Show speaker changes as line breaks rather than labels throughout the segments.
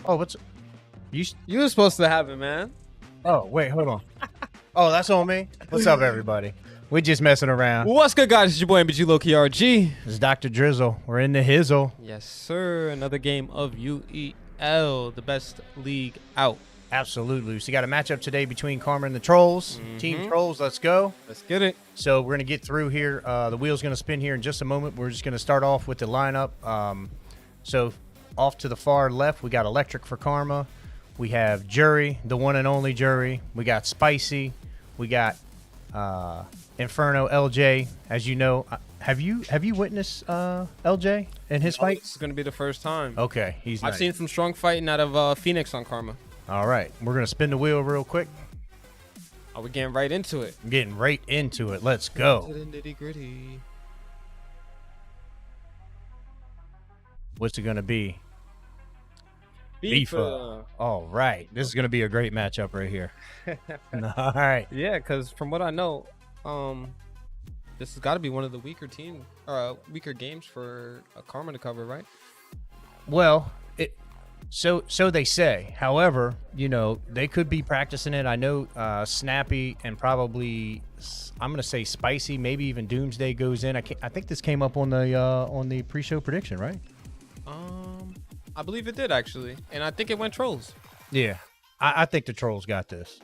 Oh, what's
You were supposed to have it, man.
Oh, wait, hold on. Oh, that's on me. What's up, everybody? We just messing around.
What's good, guys? It's your boy MBG Loki RG.
It's Dr. Drizzle. We're in the hizzle.
Yes, sir. Another game of UEL, the best league out.
Absolutely. So you got a matchup today between Karma and the Trollz. Team Trollz, let's go.
Let's get it.
So we're going to get through here. The wheel's going to spin here in just a moment. We're just going to start off with the lineup. So off to the far left, we got Electric for Karma. We have Jury, the one and only Jury. We got Spicy. We got Inferno LJ. As you know, have you witnessed LJ in his fight?
It's going to be the first time.
Okay,
I've seen some strong fighting out of Phoenix on Karma.
All right, we're going to spin the wheel real quick.
Are we getting right into it?
I'm getting right into it. Let's go.
Nitty-gritty.
What's it going to be?
FIFA.
All right. This is going to be a great matchup right here. All right.
Yeah, because from what I know, this has got to be one of the weaker games for Karma to cover, right?
Well, so they say. However, you know, they could be practicing it. I know Snappy and probably I'm going to say Spicy, maybe even Doomsday goes in. I think this came up on the pre-show prediction, right?
I believe it did, actually. And I think it went Trollz.
Yeah. I think the Trollz got this.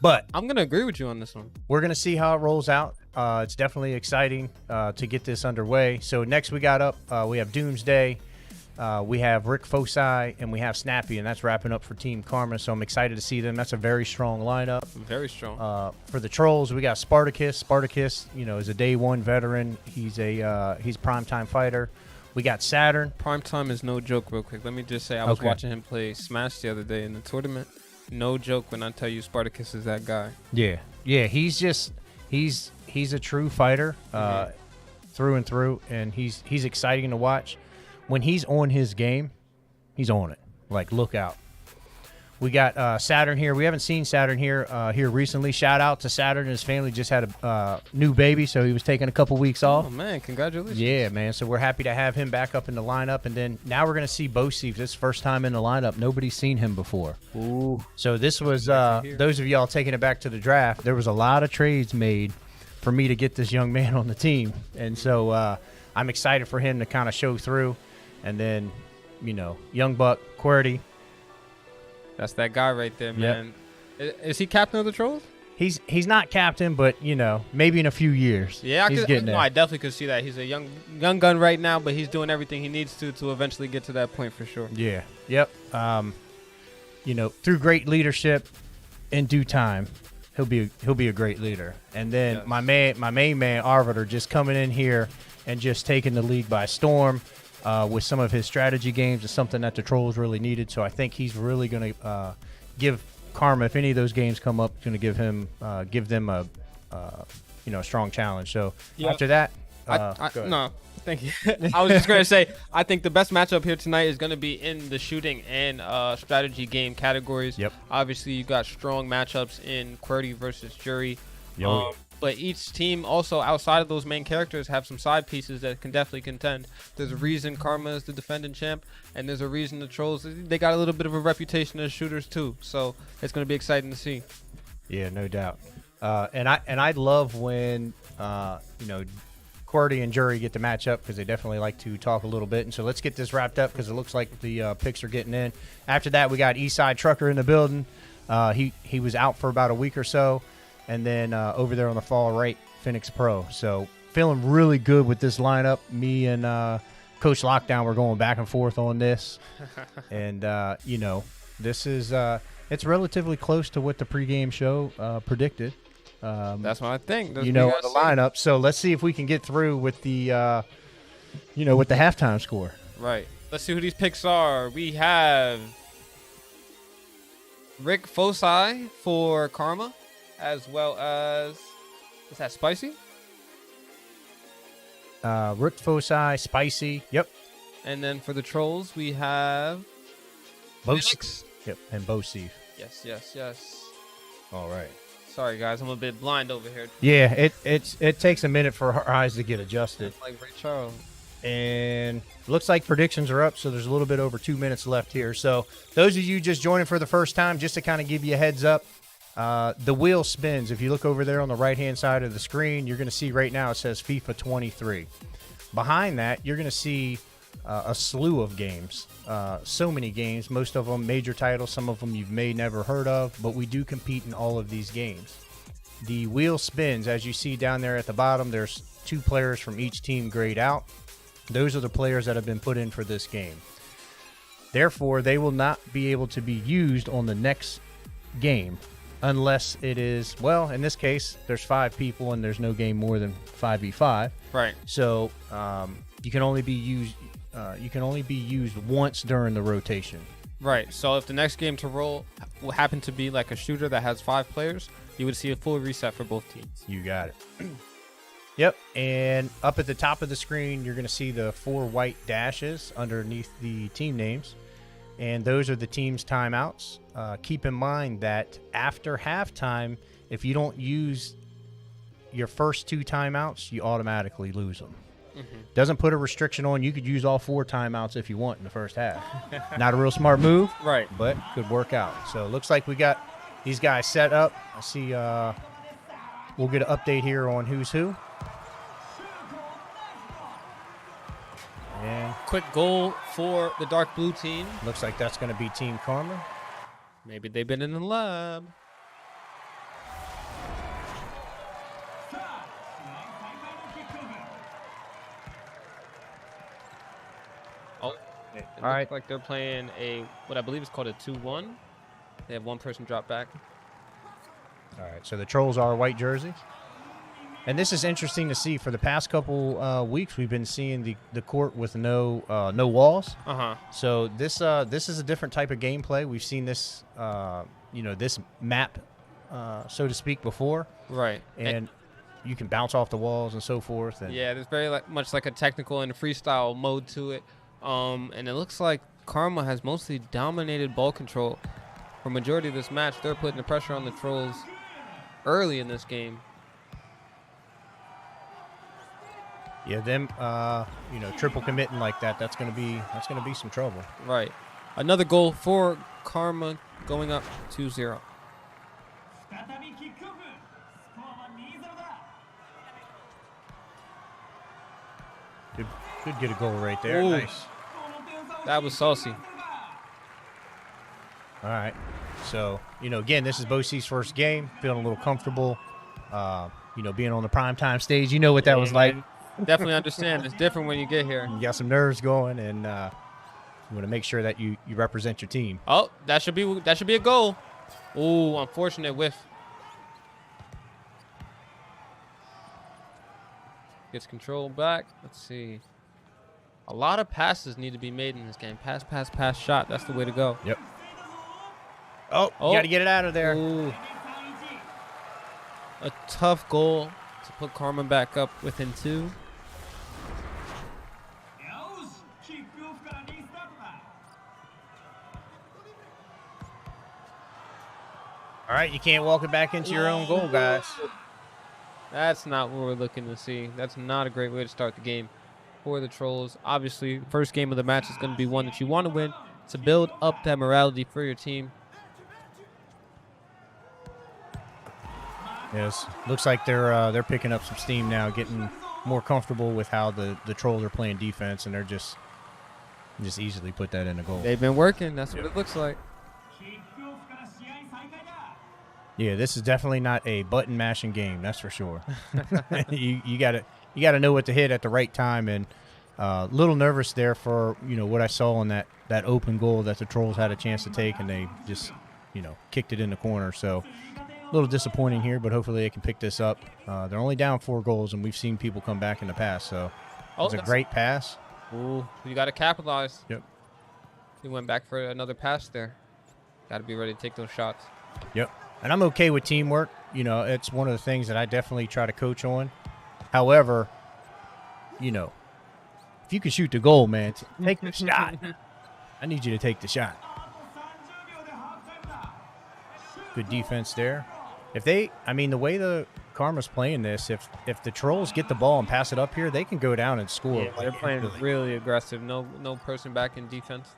But
I'm going to agree with you on this one.
we're going to see how it rolls out. It's definitely exciting to get this underway. So next we got up, we have Doomsday. We have Rick Foci, and we have Snappy, and that's wrapping up for Team Karma. So I'm excited to see them. That's a very strong lineup.
Very strong.
For the Trollz, we got Spartacus. Spartacus, you know, is a day one veteran. He's a primetime fighter. We got Saturn.
Primetime is no joke, real quick. Let me just say, I was watching him play Smash the other day in the tournament. No joke when I tell you Spartacus is that guy.
Yeah, he's a true fighter through and through, and he's exciting to watch. When he's on his game, he's on it. Like, look out. We got Saturn here. We haven't seen Saturn here recently. Shout out to Saturn. His family just had a new baby, so he was taking a couple weeks off.
Oh, man, congratulations.
Yeah, man. So we're happy to have him back up in the lineup. And then now we're going to see Bosif. This first time in the lineup. Nobody's seen him before.
Ooh.
So this was, those of y'all taking it back to the draft, there was a lot of trades made for me to get this young man on the team. And so I'm excited for him to kind of show through. And then, you know, Young Buck, QWERTY.
That's that guy right there, man. Yep. Is he captain of the Trollz?
He's not captain, but, you know, maybe in a few years.
Yeah, I definitely could see that. He's a young gun right now, but he's doing everything he needs to eventually get to that point for sure.
Yeah. Yep. You know, through great leadership, in due time, he'll be a great leader. And then my main man Arbiter just coming in here and just taking the league by storm. With some of his strategy games is something that the Trollz really needed. So I think he's really going to give Karma, if any of those games come up, going to give them a strong challenge. So after that,
no, thank you. I was just going to say, I think the best matchup here tonight is going to be in the shooting and strategy game categories.
Yep.
Obviously, you got strong matchups in QWERTY versus Jury. But each team also outside of those main characters have some side pieces that can definitely contend. There's a reason Karma is the defending champ, and there's a reason the Trollz, they got a little bit of a reputation as shooters too. So it's going to be exciting to see.
Yeah, no doubt. And I love when QWERTY and Jury get to match up because they definitely like to talk a little bit. And so let's get this wrapped up because it looks like the picks are getting in. After that, we got Eastside Trucker in the building. He was out for about a week or so. And then over there on the far right, Phoenix Pro. So feeling really good with this lineup. Me and Coach Lockdown were going back and forth on this. And, this is it's relatively close to what the pregame show predicted.
That's what I think.
On the lineup. So let's see if we can get through with the, with the halftime score.
Right. Let's see who these picks are. We have Rick Foci for Karma. As well as, is that Spicy?
Rick Foci, Spicy. Yep.
And then for the Trollz, we have
Bosif. Yep, and Bosif.
Yes.
All right.
Sorry, guys. I'm a bit blind over here.
Yeah, it takes a minute for our eyes to get adjusted.
Like Ray Charles.
And looks like predictions are up, so there's a little bit over 2 minutes left here. So those of you just joining for the first time, just to kind of give you a heads up, the wheel spins. If you look over there on the right-hand side of the screen, you're going to see right now it says FIFA 23. Behind that, you're going to see a slew of games. So many games, most of them major titles, some of them you've never heard of, but we do compete in all of these games. The wheel spins, as you see down there at the bottom. There's 2 players from each team grayed out. Those are the players that have been put in for this game. Therefore, they will not be able to be used on the next game unless it is, well, in this case, there's 5 people and there's no game more than 5v5.
Right.
So you can only be used once during the rotation.
Right. So if the next game to roll will happen to be like a shooter that has 5 players, you would see a full reset for both teams.
You got it. Yep, and up at the top of the screen, you're going to see the 4 white dashes underneath the team names, and those are the team's timeouts. Keep in mind that after halftime, if you don't use your first 2 timeouts, you automatically lose them. Doesn't put a restriction on. You could use all 4 timeouts if you want in the first half. Not a real smart move,
right?
But could work out. So it looks like we got these guys set up. I see we'll get an update here on who's who. And
quick goal for the dark blue team.
Looks like that's going to be Team Karma.
Maybe they've been in the lab. Oh, it looks like they're playing what I believe is called a 2-1. They have 1 person drop back.
All right, so the Trollz are white jerseys. And this is interesting to see. For the past couple weeks, we've been seeing the court with no walls. So this is a different type of gameplay. We've seen this, this map, so to speak, before.
Right.
And you can bounce off the walls and so forth. And
yeah, there's very much like a technical and freestyle mode to it. And it looks like Karma has mostly dominated ball control for majority of this match. They're putting the pressure on the Trollz early in this game.
Yeah, them, triple committing like that, that's gonna be some trouble.
Right. Another goal for Karma, going up 2-0.
Could get a goal right there.
Ooh.
Nice.
That was saucy.
All right. So, again, this is Bosie's first game. Feeling a little comfortable. Being on the primetime stage, you know what that was like.
Definitely understand. It's different when you get here.
You got some nerves going, and you want to make sure that you represent your team.
Oh, that should be a goal. Ooh, unfortunate whiff. Gets control back. Let's see. A lot of passes need to be made in this game. Pass, pass, pass, shot. That's the way to go.
Yep. Oh, you got to get it out of there.
Ooh. A tough goal to put Karma back up within 2.
All right, you can't walk it back into your own goal, guys.
That's not what we're looking to see. That's not a great way to start the game for the Trollz. Obviously, first game of the match is going to be one that you want to win to build up that morality for your team.
Yes, looks like they're picking up some steam now, getting more comfortable with how the Trollz are playing defense, and they're just easily put that in a goal.
They've been working. That's what it looks like.
Yeah, this is definitely not a button mashing game. That's for sure. you gotta know what to hit at the right time, and a little nervous there for what I saw on that open goal that the Trollz had a chance to take, and they just kicked it in the corner. So a little disappointing here, but hopefully they can pick this up. They're only down 4 goals, and we've seen people come back in the past. So it's a great pass.
Ooh, you got to capitalize.
Yep.
He went back for another pass there. Got to be ready to take those shots.
Yep. And I'm okay with teamwork. It's one of the things that I definitely try to coach on. However, if you can shoot the goal, man, take the shot. I need you to take the shot. Good defense there. The way the Karma's playing this, if the Trollz get the ball and pass it up here, they can go down and score.
Yeah, they're playing really aggressive. No person back in defense.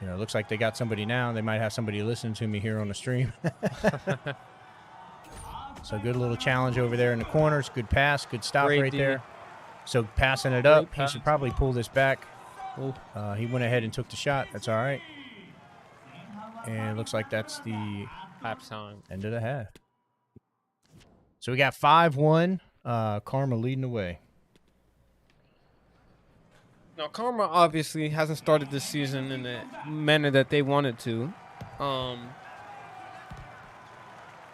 It looks like they got somebody now. They might have somebody listening to me here on the stream. So good little challenge over there in the corners. Good pass. Good stop right there. So passing it up. He should probably pull this back. He went ahead and took the shot. That's all right. And it looks like that's the
halftime.
End of the half. So we got 5-1. Karma leading the way.
Now, Karma obviously hasn't started this season in the manner that they wanted to.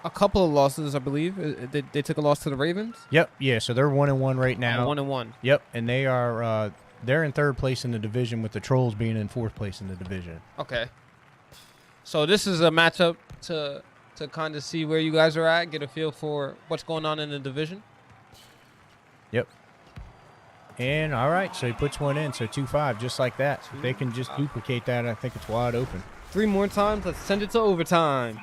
A couple of losses, I believe. They took a loss to the Ravens.
Yep. Yeah. So they're 1-1 right now.
1-1.
Yep. And they are they're in 3rd place in the division, with the Trollz being in 4th place in the division.
Okay. So this is a matchup to kind of see where you guys are at, get a feel for what's going on in the division.
Yep. And all right, so he puts one in, so 2-5, just like that. If they can just duplicate that, I think it's wide open.
3 more times. Let's send it to overtime.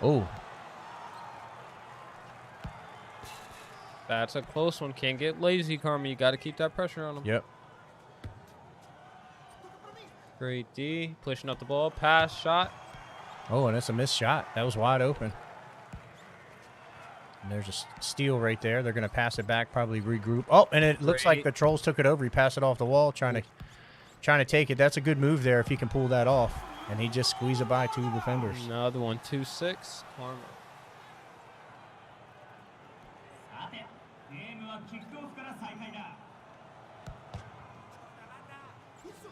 Oh.
That's a close one. Can't get lazy, Karma. You got to keep that pressure on him.
Yep.
Great D. Pushing up the ball. Pass, shot.
Oh, and that's a missed shot. That was wide open. And there's a steal right there. They're going to pass it back, probably regroup. Oh, and it looks like the Trollz took it over. He passed it off the wall, trying to take it. That's a good move there if he can pull that off. And he just squeezed it by 2 defenders.
Another one. 2-6. Karma.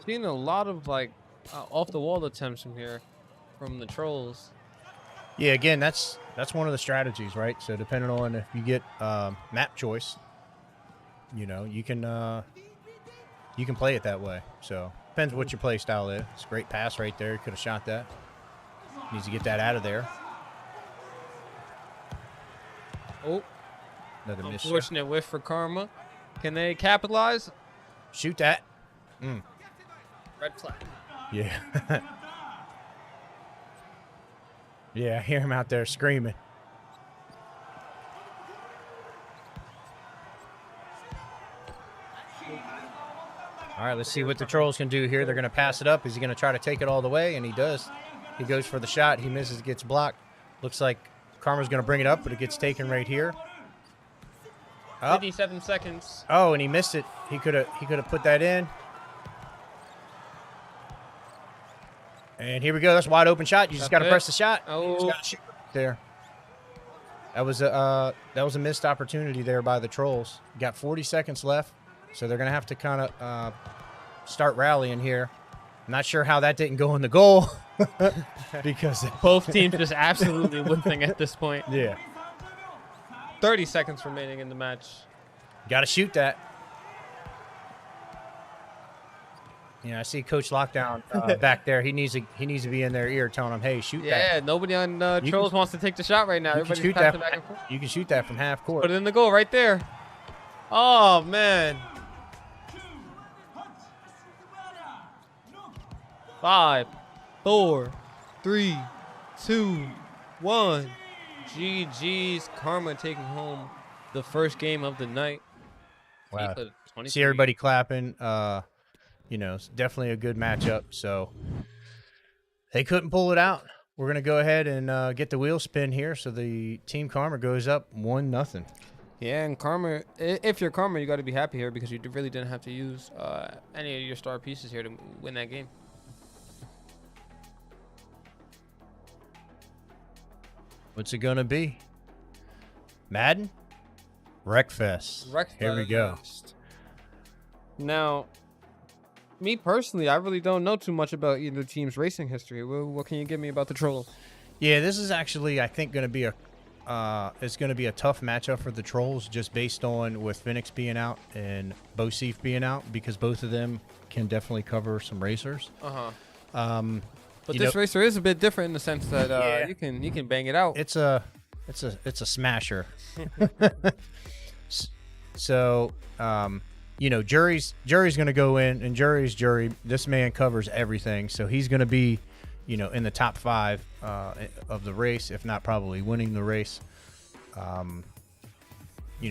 Seeing a lot of off the wall attempts from here from the Trollz.
Yeah, again, that's one of the strategies, right? So depending on if you get map choice, you can play it that way. So depends what your play style is. It's a great pass right there. Could have shot that. Needs to get that out of there.
Oh,
another miss.
Unfortunate whiff for Karma. Can they capitalize?
Shoot that.
Red flag.
Yeah. Yeah, I hear him out there screaming. All right, let's see what the Trollz can do here. They're going to pass it up. Is he going to try to take it all the way? And he does. He goes for the shot. He misses, gets blocked. Looks like Karma's going to bring it up, but it gets taken right here.
57 seconds.
Oh, and he missed it. He could have put that in. And here we go. That's a wide open shot. You just got to press the shot.
Oh,
you just got to shoot there. That was a missed opportunity there by the Trollz. Got 40 seconds left, so they're gonna have to kind of start rallying here. I'm not sure how that didn't go in the goal because
both teams just absolutely whipping at this point.
Yeah.
30 seconds remaining in the match.
Got to shoot that. Yeah, I see Coach Lockdown back there. He needs to be in their ear telling them, "Hey, shoot that."
Yeah, nobody on Trollz wants to take the shot right now.
You can shoot that. You can shoot that from half court.
Put it in the goal right there. Oh man. 5, 4, 3, 2, 1. GG's. Karma taking home the first game of the night.
Wow. See everybody clapping. It's definitely a good matchup. So they couldn't pull it out. We're going to go ahead and get the wheel spin here. So the Team Karma goes up 1-0.
Yeah, and Karma, if you're Karma, you got to be happy here because you really didn't have to use any of your star pieces here to win that game.
What's it going to be? Madden? Wreckfest. Here we go.
Now, me personally, I really don't know too much about either team's racing history. What can you give me about the Trollz?
Yeah, this is actually, I think, going to be it's going to be a tough matchup for the Trollz, just based on with Phoenix being out and Bosif being out, because both of them can definitely cover some racers.
But this racer is a bit different in the sense that you can bang it out.
It's a smasher. So Jury's going to go in, and Jury's Jury. This man covers everything, so he's going to be, in the top 5 of the race, if not probably winning the race.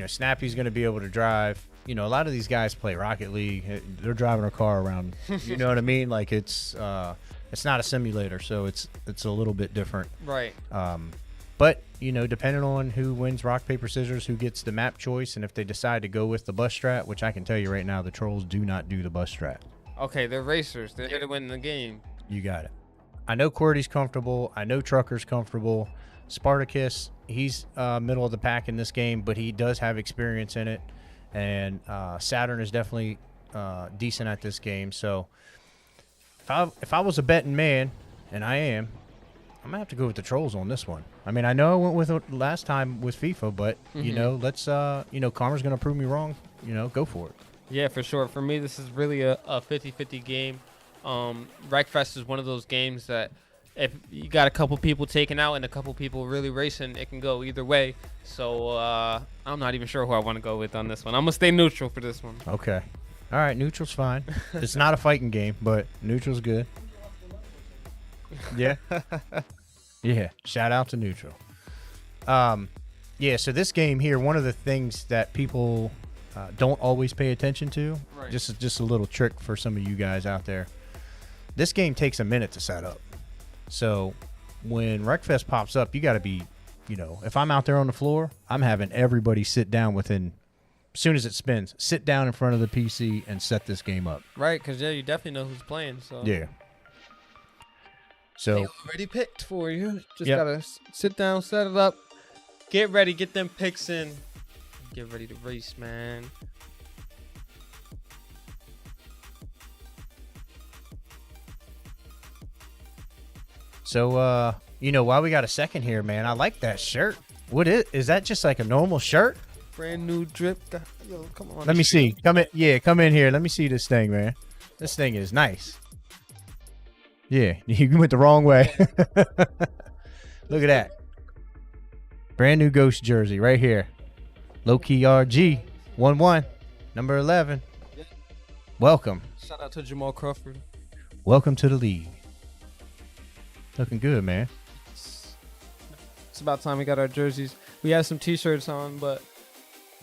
Snappy's going to be able to drive. A lot of these guys play Rocket League. They're driving a car around. You know what I mean? Like it's not a simulator, so it's a little bit different.
Right.
But, you know, depending on who wins rock, paper, scissors, who gets the map choice, and if they decide to go with the bus strat, which I can tell you right now, the Trollz do not do the bus strat.
Okay, they're racers. They're here to win the game.
You got it. I know QWERTY's comfortable. I know Trucker's comfortable. Spartacus, he's middle of the pack in this game, but he does have experience in it. And Saturn is definitely decent at this game. So if I was a betting man, and I am, I'm going to have to go with the Trollz on this one. I mean, I know I went with it last time with FIFA, but, you know, let's, you know, Karma's going to prove me wrong. You know, go for it.
Yeah, for sure. For me, this is really a 50-50 game. Wreckfest is one of those games that if you got a couple people taken out and a couple people really racing, it can go either way. So I'm not even sure who I want to go with on this one. I'm going to stay neutral for this one.
Okay. All right, neutral's fine. It's not a fighting game, but neutral's good. Yeah. Yeah, shout out to neutral. Yeah, so this game here, one of the things that people don't always pay attention to, just a little trick for some of you guys out there. This game takes a minute to set up. So when Wreckfest pops up, you got to be, you know, if I'm out there on the floor, I'm having everybody sit down within, as soon as it spins, sit down in front of the PC and set this game up.
Right, because, yeah, you definitely know who's playing. So
yeah. So
they already picked for you. Just got to sit down, set it up, get ready, get them picks in, get ready to race, man.
So, you know, while we got a second here, man, I like that shirt. What is that? Just like a normal shirt?
Brand new drip. Yo, come on.
Let me see. Come in here. Let me see this thing, man. This thing is nice. Yeah, you went the wrong way. Look at that. Brand new Ghost jersey right here. Low key RG 11, number 11. Yeah. Welcome.
Shout out to Jamal Crawford.
Welcome to the league. Looking good, man.
It's about time we got our jerseys. We had some T-shirts on, but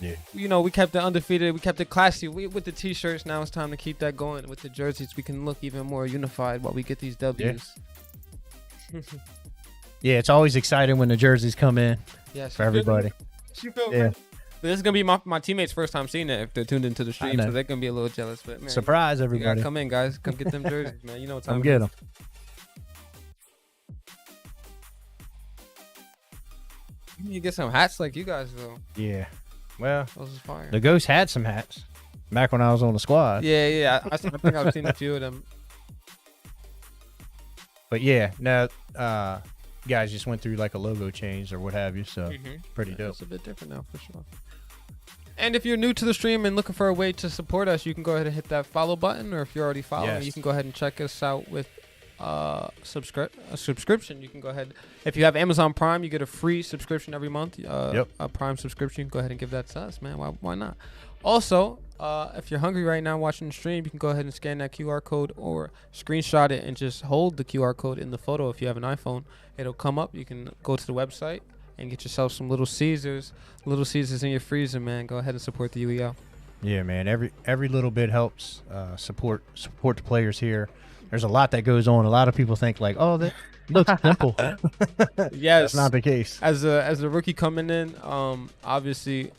yeah,
you know, we kept it undefeated. We kept it classy. With the T-shirts, now it's time to keep that going. With the jerseys, we can look even more unified while we get these W's.
Yeah, yeah, it's always exciting when the jerseys come in.
Yes,
for everybody.
Yeah. But this is gonna be my teammates' first time seeing it if they're tuned into the stream, so they're gonna be a little jealous. But man,
surprise everybody!
Come in, guys. Come get them jerseys, man. You know what time.
Come get them.
You need to get some hats like you guys though.
Yeah. Well,
those is fire.
The Ghost had some hats back when I was on the squad.
Yeah. I think I've seen a few of them.
But yeah, now you guys just went through like a logo change or what have you, so pretty dope.
It's a bit different now for sure. And if you're new to the stream and looking for a way to support us, you can go ahead and hit that follow button, or if you're already following, you can go ahead and check us out with a subscription. You can go ahead, if you have Amazon Prime, you get a free subscription every month. A Prime subscription, go ahead and give that to us, man. Why not? Also, if you're hungry right now watching the stream, you can go ahead and scan that QR code or screenshot it and just hold the QR code in the photo. If you have an iPhone, it'll come up. You can go to the website and get yourself some Little Caesars in your freezer, man. Go ahead and support the UEL.
Yeah, man. Every little bit helps. Support the players here. There's a lot that goes on. A lot of people think like, oh, that looks simple.
Yes,
that's not the case.
As a rookie coming in, obviously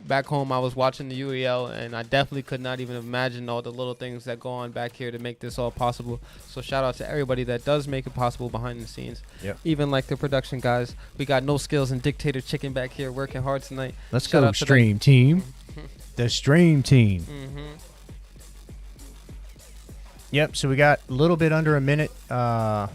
back home I was watching the UEL, and I definitely could not even imagine all the little things that go on back here to make this all possible. So shout out to everybody that does make it possible behind the scenes.
Yep.
Even like the production guys. We got No Skills and Dictator Chicken back here working hard tonight.
Let's go, stream team. The stream team. Yep, so we got a little bit under a minute of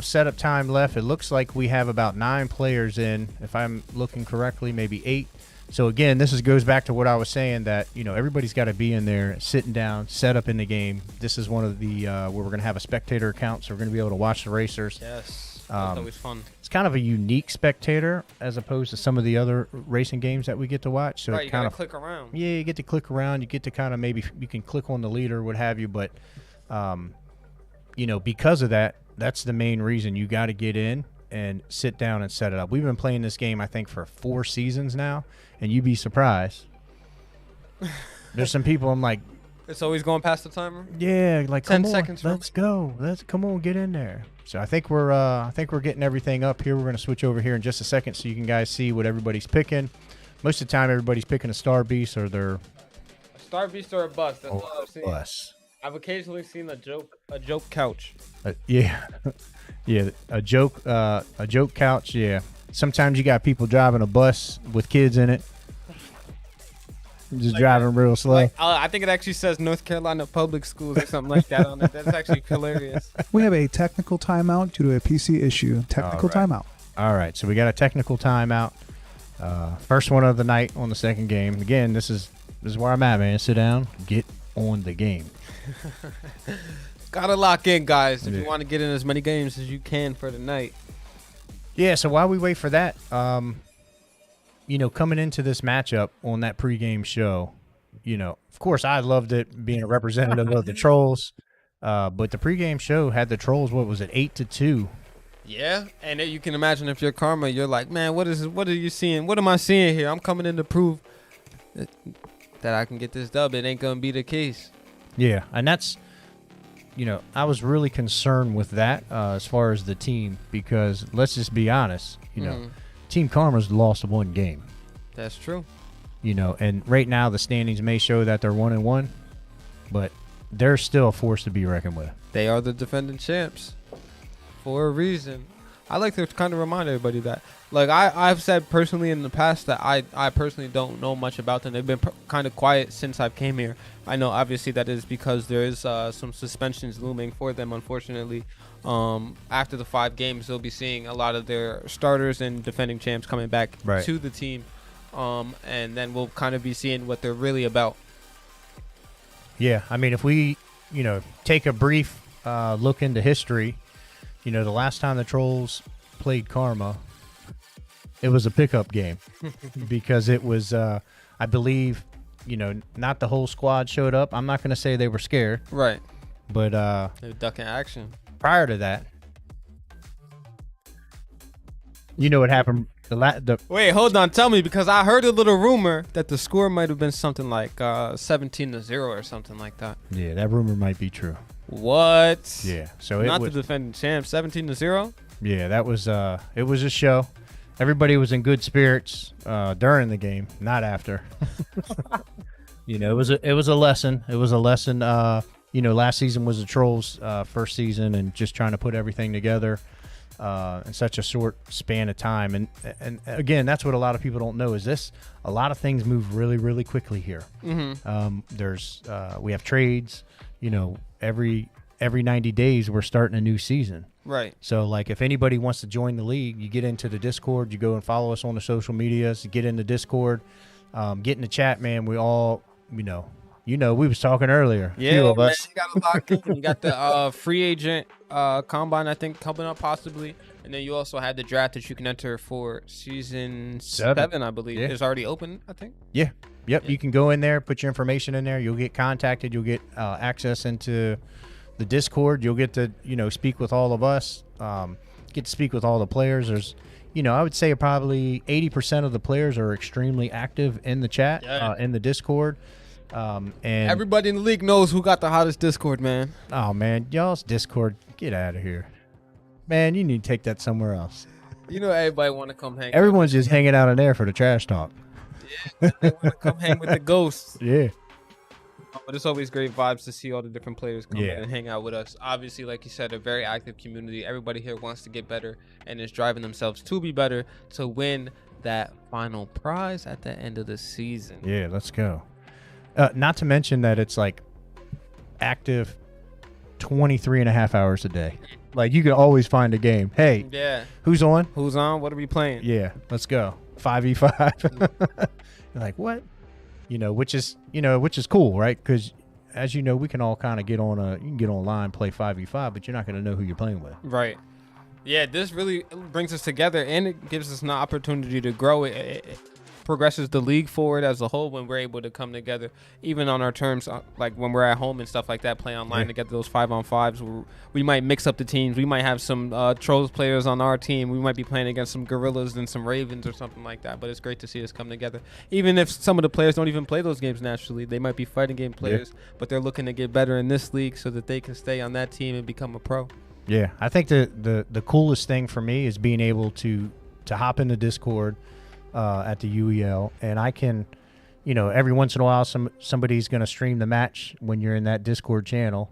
setup time left. It looks like we have about 9 players in, if I'm looking correctly, maybe 8. So again, this goes back to what I was saying, that everybody's got to be in there, sitting down, set up in the game. This is one of the where we're going to have a spectator account, so we're going to be able to watch the racers.
Yes, that's always fun.
It's kind of a unique spectator as opposed to some of the other racing games that we get to watch. So
right, you gotta click around.
Yeah, you get to click around. You get to kind of maybe you can click on the leader, what have you. But because of that, that's the main reason you got to get in and sit down and set it up. We've been playing this game, I think, for 4 seasons now, and you'd be surprised. There's some people I'm like,
It's always going past the timer.
Yeah, like
10
come on,
seconds.
let's go. Come on, get in there. So I think we're getting everything up here. We're gonna switch over here in just a second so you can guys see what everybody's picking. Most of the time, everybody's picking a Star Beast or their
Star Beast or a bus. That's all I've seen.
bus.
I've occasionally seen a joke couch.
Yeah, yeah, a joke couch. Yeah, sometimes you got people driving a bus with kids in it, just driving real slow.
I think it actually says North Carolina Public Schools or something like that on it. That's actually hilarious.
We have a technical timeout due to a PC issue. Technical timeout.
All right, so we got a technical timeout. First one of the night on the second game. Again, this is where I'm at, man. Sit down, get on the game.
Gotta lock in, guys, if you want to get in as many games as you can for the night.
Yeah, so while we wait for that, coming into this matchup on that pregame show, of course I loved it being a representative of the Trollz, but the pregame show had the Trollz, what was it, 8-2?
Yeah, and you can imagine if you're Karma, you're like, man, what are you seeing? What am I seeing here? I'm coming in to prove that I can get this dub. It ain't gonna be the case.
Yeah, and that's, I was really concerned with that as far as the team, because let's just be honest, Team Karma's lost one game.
That's true.
And right now the standings may show that they're 1-1, but they're still a force to be reckoned with.
They are the defending champs for a reason. I like to kind of remind everybody that. Like I've said personally in the past that I personally don't know much about them. They've been kind of quiet since I've came here. I know obviously that is because there is some suspensions looming for them, unfortunately. After the 5 games, they'll be seeing a lot of their starters and defending champs coming back to the team. And then we'll kind of be seeing what they're really about.
Yeah, I mean, if we, take a brief look into history, the last time the Trollz played Karma, it was a pickup game because it was, I believe, not the whole squad showed up. I'm not going to say they were scared.
Right.
But
they were ducking action.
Prior to that, what happened?
Wait, hold on. Tell me, because I heard a little rumor that the score might have been something like 17-0 or something like that.
Yeah, that rumor might be true.
What?
Yeah. So
not the defending champ, 17-0.
Yeah, that was it was a show. Everybody was in good spirits during the game, not after. It was a lesson. It was a lesson. Last season was the Trollz' first season, and just trying to put everything together in such a short span of time. And again, that's what a lot of people don't know is this. A lot of things move really, really quickly here. Mm-hmm. We have trades. Every 90 days we're starting a new season.
Right.
So, like, if anybody wants to join the league, you get into the Discord, you go and follow us on the social medias, you get in the Discord, get in the chat, man. We all, we was talking earlier.
Yeah,
few of
man,
us.
you got a lot. You got the free agent combine, I think, coming up possibly. And then you also had the draft that you can enter for season 7, I believe.
Yeah.
It's already open, I think.
Yeah. Yep. You can go in there, put your information in there. You'll get contacted. You'll get access into the Discord. You'll get to, speak with all of us, get to speak with all the players. There's, I would say probably 80% of the players are extremely active in the chat, in the Discord. And
everybody in the league knows who got the hottest Discord, man.
Oh, man. Y'all's Discord, get out of here. Man, you need to take that somewhere else.
Everybody want to come hang.
Everyone's just hanging out in there for the trash talk.
Yeah, they want to come hang with the ghosts.
Yeah.
But it's always great vibes to see all the different players come in and hang out with us. Obviously, like you said, a very active community. Everybody here wants to get better and is driving themselves to be better to win that final prize at the end of the season.
Yeah, let's go. Not to mention that it's like active 23 and a half hours a day. Like, you can always find a game. Hey, who's on?
Who's on? What are we playing?
Yeah, let's go. 5v5. You're like, what? Which is cool, right? Because as you know, we can all kind of get on you can get online, play 5v5, but you're not going to know who you're playing with.
Right. Yeah, this really brings us together, and it gives us an opportunity to grow it progresses the league forward as a whole when we're able to come together, even on our terms, like when we're at home and stuff like that, play online together, those 5-on-5s. We might mix up the teams. We might have some Trollz players on our team. We might be playing against some Gorillas and some Ravens or something like that. But it's great to see us come together. Even if some of the players don't even play those games naturally, they might be fighting game players, but they're looking to get better in this league so that they can stay on that team and become a pro.
Yeah, I think the coolest thing for me is being able to hop into Discord at the UEL, and I can, every once in a while somebody's going to stream the match when you're in that Discord channel,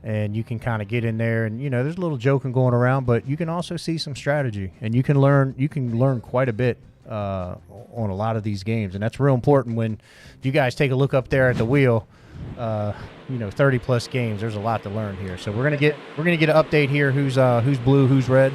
and you can kind of get in there, and there's a little joking going around, but you can also see some strategy, and you can learn quite a bit on a lot of these games, and that's real important when you guys take a look up there at the wheel. 30 plus games. There's a lot to learn here. So we're gonna get an update here. Who's blue? Who's red?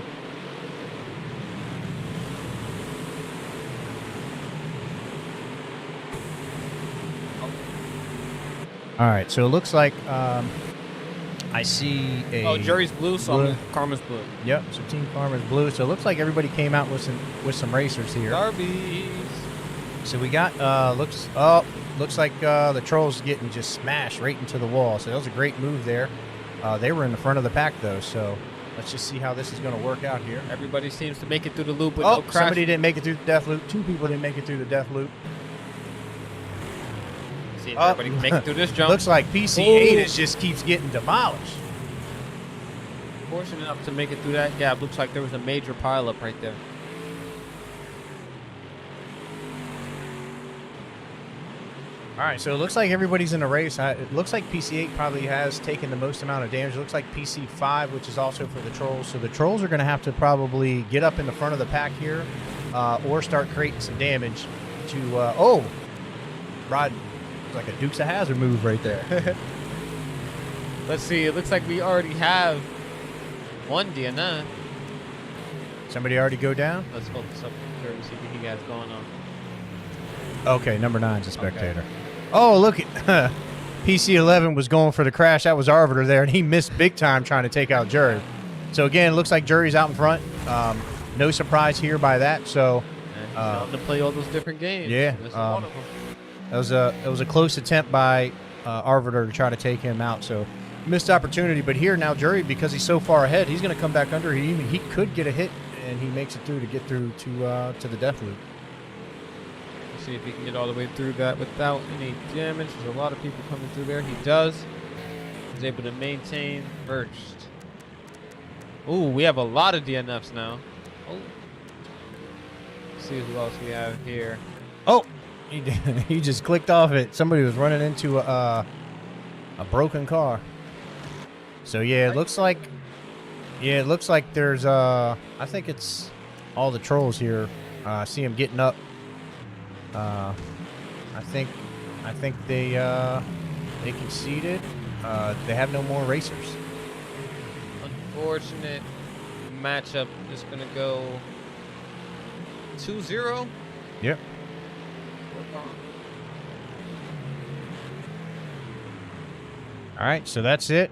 All right. So it looks like I see a.
Oh, Jury's blue, so Karma's blue.
Yep. So Team Karma's blue. So it looks like everybody came out with some racers here.
Darbies.
So we got looks like the Trollz getting just smashed right into the wall. So that was a great move there. They were in the front of the pack though, so let's just see how this is going to work out here.
Everybody seems to make it through the loop with no crash.
Somebody didn't make it through the death loop. 2 people didn't make it through the death loop.
See if everybody can make it through this jump.
Looks like PC8 just keeps getting demolished.
Fortunate enough to make it through that gap. Looks like there was a major pileup right there.
All right, so it looks like everybody's in a race. It looks like PC8 probably has taken the most amount of damage. It looks like PC5, which is also for the Trollz. So the Trollz are going to have to probably get up in the front of the pack here or start creating some damage to Rod, like a Dukes of Hazzard move right there.
Let's see. It looks like we already have one DNF.
Somebody already go down?
Let's hold this up to see what he has going on.
Okay, number 9's a spectator. Okay. Oh, look at PC11 was going for the crash. That was Arbiter there, and he missed big time trying to take out Jury. So again, it looks like Jury's out in front. No surprise here by that. So
to play all those different games.
Yeah,
this is one of them.
It was a close attempt by Arbiter to try to take him out. So missed opportunity. But here now, Jury, because he's so far ahead, he's going to come back under. He could get a hit, and he makes it through to get through to the death loop.
See if he can get all the way through that without any damage. There's a lot of people coming through there. He does. He's able to maintain first. Ooh, we have a lot of DNFs now. Oh. Let's see who else we have here.
Oh, he just clicked off it. Somebody was running into a broken car. So yeah, it looks like there's I think it's all the Trollz here. I see him getting up. I think they conceded. They have no more racers.
Unfortunate matchup is going to go 2-0.
Yep. All right, so that's it.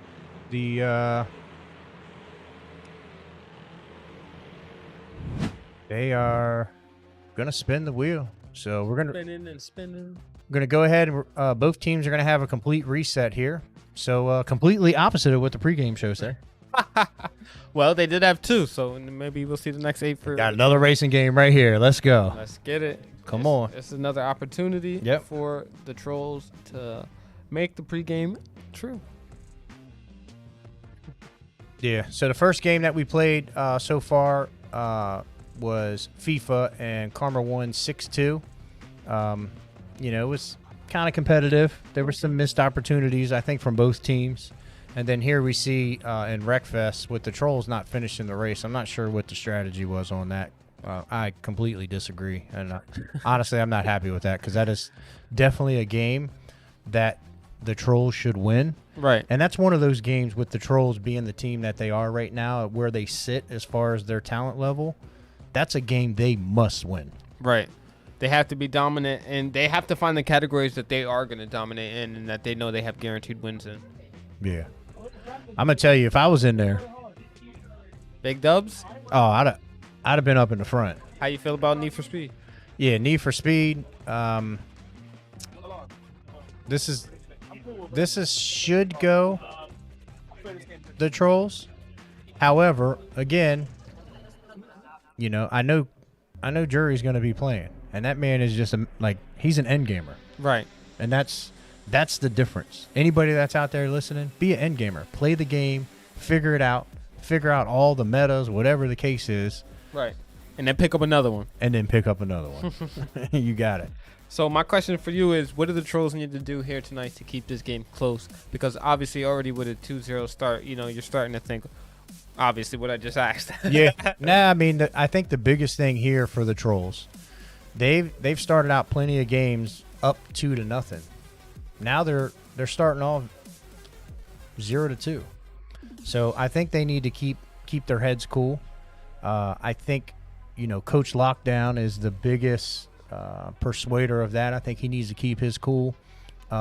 The they are gonna spin the wheel. So we're gonna
spinning and spinning.
We're gonna go ahead. Both teams are gonna have a complete reset here. So completely opposite of what the pregame show said.
Well, they did have 2, so maybe we'll see the next 8 for.
Got another racing game right here. Let's go.
Let's get it.
Come on.
It's another opportunity for the Trollz to make the pregame true.
Yeah. So the first game that we played so far was FIFA, and Karma won 6-2. It was kind of competitive. There were some missed opportunities, I think, from both teams. And then here we see in Wreckfest with the Trollz not finishing the race. I'm not sure what the strategy was on that. I completely disagree. And honestly, I'm not happy with that because that is definitely a game that the Trollz should win.
Right.
And that's one of those games with the Trollz being the team that they are right now, where they sit as far as their talent level. That's a game they must win.
Right. They have to be dominant, and they have to find the categories that they are going to dominate in and that they know they have guaranteed wins in.
Yeah. I'm going to tell you, if I was in there.
Big dubs?
Oh, I'd have been up in the front.
How you feel about Need for Speed?
Yeah, Need for Speed. This should go the Trollz. However, again, I know Jury's going to be playing, and that man is just he's an end gamer,
Right.
and that's the difference. Anybody that's out there listening, be an end gamer, play the game, figure it out, figure out all the metas, whatever the case is,
Right. And then pick up another one.
You got it.
So my question for you is, what do the Trollz need to do here tonight to keep this game close? Because obviously already with a 2-0 start, you're starting to think, obviously, what I just asked.
Yeah. Nah, I mean, I think the biggest thing here for the Trollz, they've started out plenty of games up 2-0. Now they're starting off 0-2. So I think they need to keep their heads cool. I think, Coach Lockdown is the biggest persuader of that. I think he needs to keep his cool,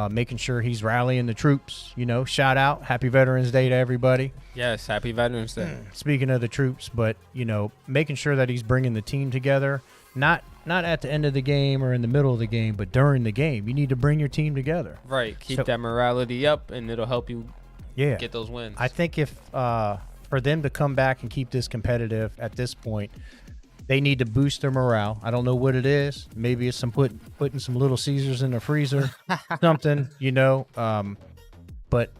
making sure he's rallying the troops. Shout out, Happy Veterans Day to everybody.
Yes, Happy Veterans Day.
Speaking of the troops, but making sure that he's bringing the team together, not at the end of the game or in the middle of the game, but during the game. You need to bring your team together.
Right, keep that morality up, and it'll help you get those wins.
I think if for them to come back and keep this competitive at this point, they need to boost their morale. I don't know what it is. Maybe it's putting some Little Caesars in the freezer, something, but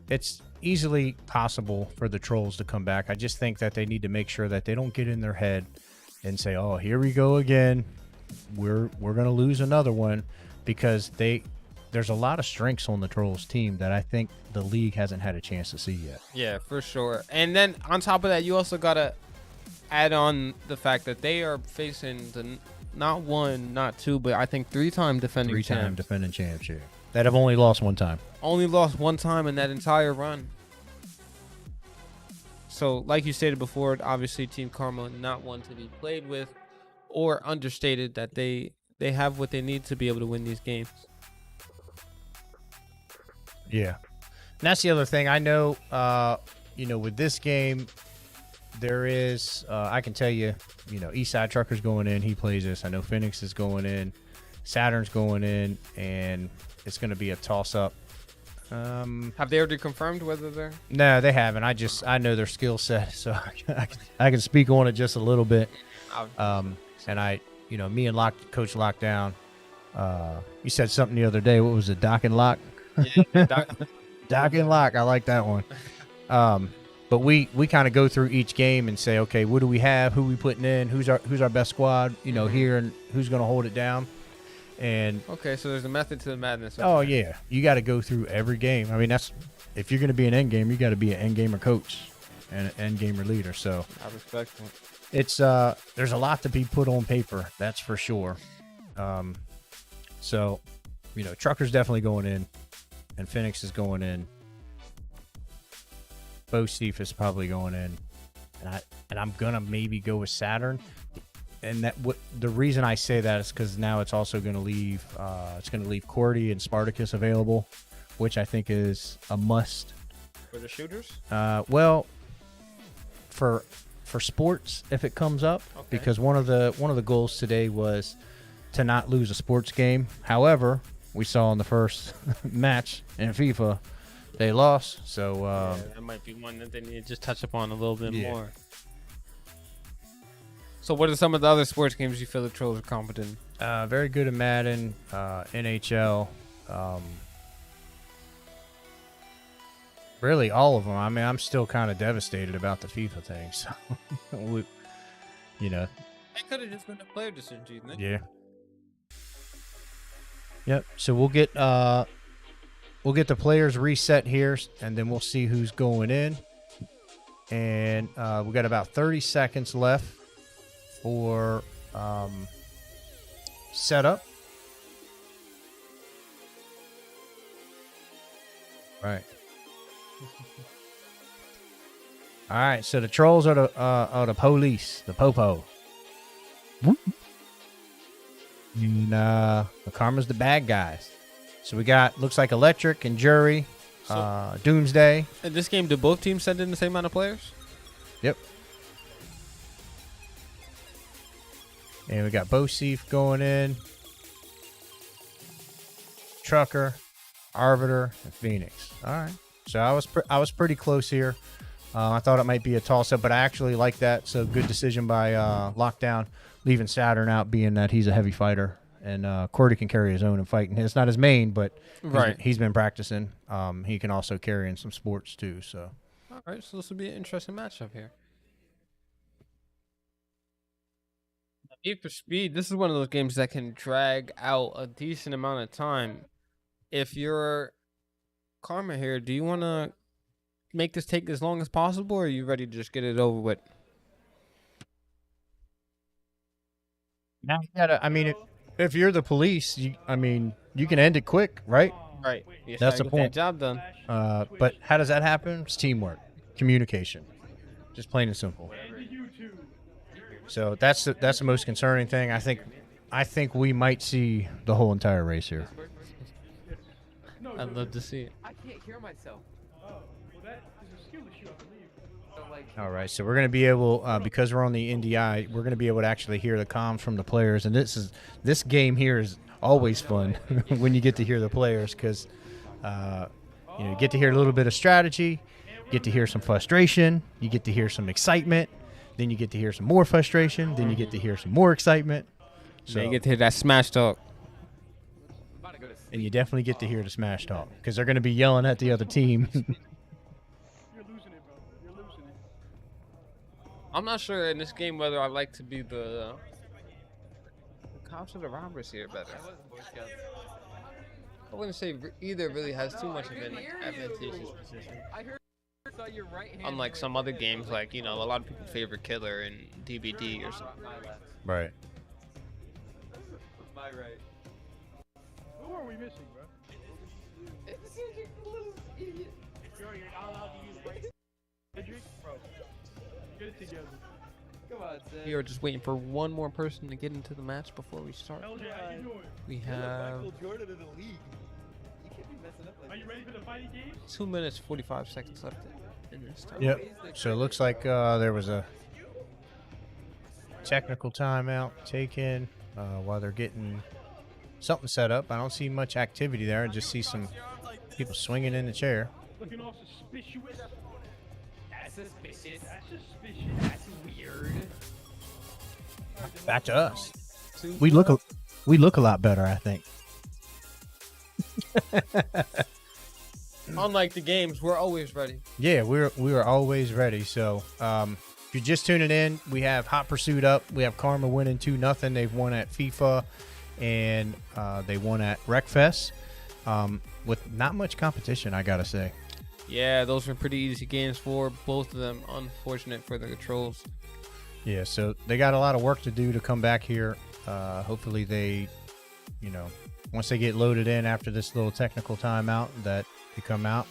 it's easily possible for the Trollz to come back. I just think that they need to make sure that they don't get in their head and say, "Oh, here we go again. We're going to lose another one," because there's a lot of strengths on the Trollz team that I think the league hasn't had a chance to see yet.
Yeah, for sure. And then on top of that, you also got to add on the fact that they are facing the not one, not two, but I think three-time defending
champs, yeah, that have only lost one time.
Only lost one time in that entire run. So, like you stated before, obviously Team Karma not one to be played with, or understated that they have what they need to be able to win these games.
Yeah. And that's the other thing. I know, with this game, there is, I can tell you, Eastside Trucker's going in. He plays this. I know Phoenix is going in. Saturn's going in. And it's going to be a toss-up.
Have they already confirmed whether they're?
No, they haven't. I know their skill set, so I can speak on it just a little bit. And me and Coach Lockdown, you said something the other day. What was it, Dock and Lock?
Yeah,
Dock and Lock. I like that one. But we kind of go through each game and say, okay, what do we have? Who we putting in? Who's our best squad? Here, and who's going to hold it down? And
okay, so there's a method to the madness.
Oh yeah, you got to go through every game. I mean, that's if you're going to be an end gamer, you got to be an end gamer coach and an end gamer leader. So
I respect it.
It's there's a lot to be put on paper, that's for sure. So Trucker's definitely going in, and Phoenix is going in. Bo Steve is probably going in, and I'm gonna maybe go with Saturn. And the reason I say that is because now it's also going to leave Cordy and Spartacus available, which I think is a must
for the shooters.
Well, for sports if it comes up, okay. Because one of the goals today was to not lose a sports game. However, we saw in the first match in FIFA they lost, so
that might be one that they need to just touch upon a little bit more. So what are some of the other sports games you feel the Trollz are competent in?
Very good at Madden, NHL, really all of them. I mean, I'm still kind of devastated about the FIFA thing. So,
That could have just been a player decision, isn't it?
Yeah. Yep. So we'll get the players reset here, and then we'll see who's going in. And we got about 30 seconds left for setup. Right. All right. So the Trollz are the police, the popo. And the Karma's the bad guys. So we got looks like Electric and Jury, Doomsday.
In this game, do both teams send in the same amount of players?
Yep. And we got Bosif going in, Trucker, Arbiter, and Phoenix. All right. So I was pretty close here. I thought it might be a toss-up, but I actually like that. So good decision by Lockdown, leaving Saturn out, being that he's a heavy fighter. And QWERTY can carry his own and fight. And it's not his main, but he's been practicing. He can also carry in some sports too. So.
All right, so this will be an interesting matchup here. Need for Speed, this is one of those games that can drag out a decent amount of time. If you're Karma here, do you want to make this take as long as possible, or are you ready to just get it over with?
Now you gotta, I mean, if you're the police, you can end it quick, right?
Right.
That's the point.
Job done.
But how does that happen? It's teamwork, communication, just plain and simple. So that's the most concerning thing. I think we might see the whole entire race here.
I'd love to see it.
I can't hear myself. Oh, well, that is a skill issue, I believe. So, like,
All right, so we're going to be able, because we're on the NDI, we're going to be able to actually hear the comms from the players. And this game here is always fun when you get to hear the players, because you get to hear a little bit of strategy, get to hear some frustration, you get to hear some excitement, then you get to hear some more frustration, then you get to hear some more excitement.
So you get to hear that smash talk.
And you definitely get to hear the smash talk, because they're going to be yelling at the other team.
you're losing it, bro. You're losing it.
I'm not sure in this game whether I like to be the cops or the robbers here better. I wouldn't say either really has too much of an advantageous position. Unlike some other games, like, a lot of people favor Killer and DBD or something.
Right.
My right. Who are we missing, bro? You're not allowed to use right. Bro, get it together. Come on, Sam.
We are just waiting for one more person to get into the match before we start. We have
Michael Jordan in the league. You can't be messing up like
Are you ready for the fighting game?
2 minutes 45 seconds left in this time.
Yep. So it looks like there was a technical timeout taken while they're getting something set up. I don't see much activity there. I just see some people swinging in the chair.
Looking all suspicious.
That's suspicious.
That's suspicious.
That's weird.
Back to us. We look a lot better, I think.
Unlike the games, we're always ready.
Yeah, we are always ready. So if you're just tuning in, we have Hot Pursuit up. We have Karma winning 2-0. They've won at FIFA and they won at Wreckfest with not much competition, I gotta say.
Yeah, those were pretty easy games for both of them. Unfortunate for the Trollz.
Yeah, so they got a lot of work to do to come back here. Hopefully they, once they get loaded in after this little technical timeout that they come out,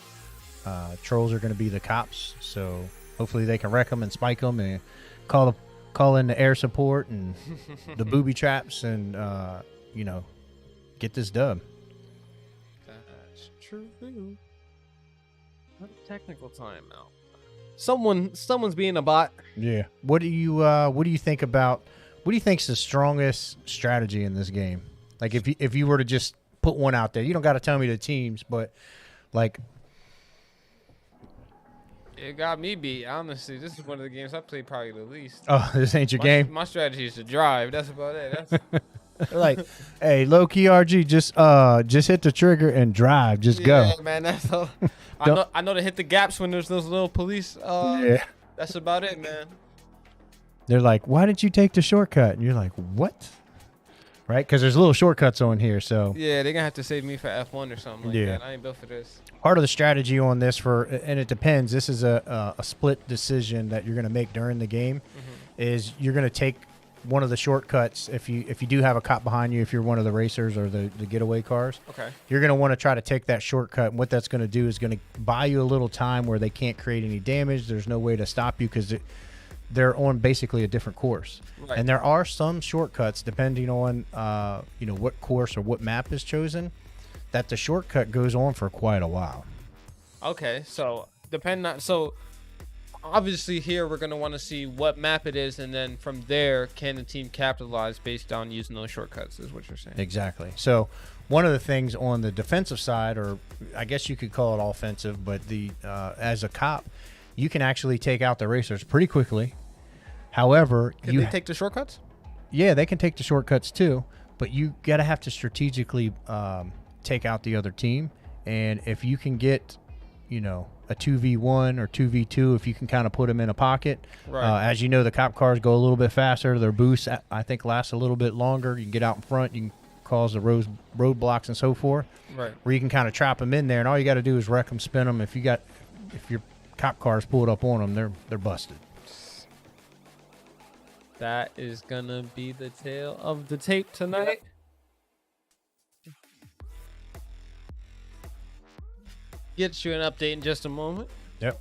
Trollz are going to be the cops. So hopefully they can wreck them and spike them and call in the air support and the booby traps and, get this dub.
That's true. Technical timeout. Someone's being a bot.
Yeah. What do you think about? What do you think's the strongest strategy in this game? Like if you were to just put one out there, you don't got to tell me the teams, but like.
It got me beat. Honestly, this is one of the games I played probably the least.
Oh, this ain't your game.
My strategy is to drive. That's about it. That's
like, hey, low key RG, just hit the trigger and drive. Just go.
Yeah, man. That's all. I know to hit the gaps when there's those little police.
Yeah.
That's about it, man.
They're like, why didn't you take the shortcut? And you're like, what? Right? Because there's little shortcuts on here. So
yeah, they're gonna have to save me for F1 or something like that. I ain't built for this.
Part of the strategy on this and it depends. This is a split decision that you're gonna make during the game. Is you're gonna take one of the shortcuts if you do have a cop behind you, if you're one of the racers or the getaway cars.
Okay.
You're gonna want to try to take that shortcut. And what that's gonna do is gonna buy you a little time where they can't create any damage. There's no way to stop you because they're on basically a different course.
Right.
And there are some shortcuts depending on what course or what map is chosen, that the shortcut goes on for quite a while.
Okay, so obviously here we're going to want to see what map it is, and then from there, can the team capitalize based on using those shortcuts, is what you're saying.
Exactly. So one of the things on the defensive side, or I guess you could call it offensive, but the as a cop, you can actually take out the racers pretty quickly. However,
Can they take the shortcuts?
Yeah, they can take the shortcuts too, but you got to have to strategically take out the other team. And if you can get, you know, a 2v1 or 2v2, if you can kind of put them in a pocket.
Right.
As you know, the cop cars go a little bit faster. Their boost, I think, lasts a little bit longer. You can get out in front. You can cause the roadblocks and so forth.
Right.
Where you can kind of trap them in there, and all you got to do is wreck them, spin them. If your cop cars pulled up on them, they're busted.
That is going to be the tale of the tape tonight. Get you an update in just a moment.
Yep.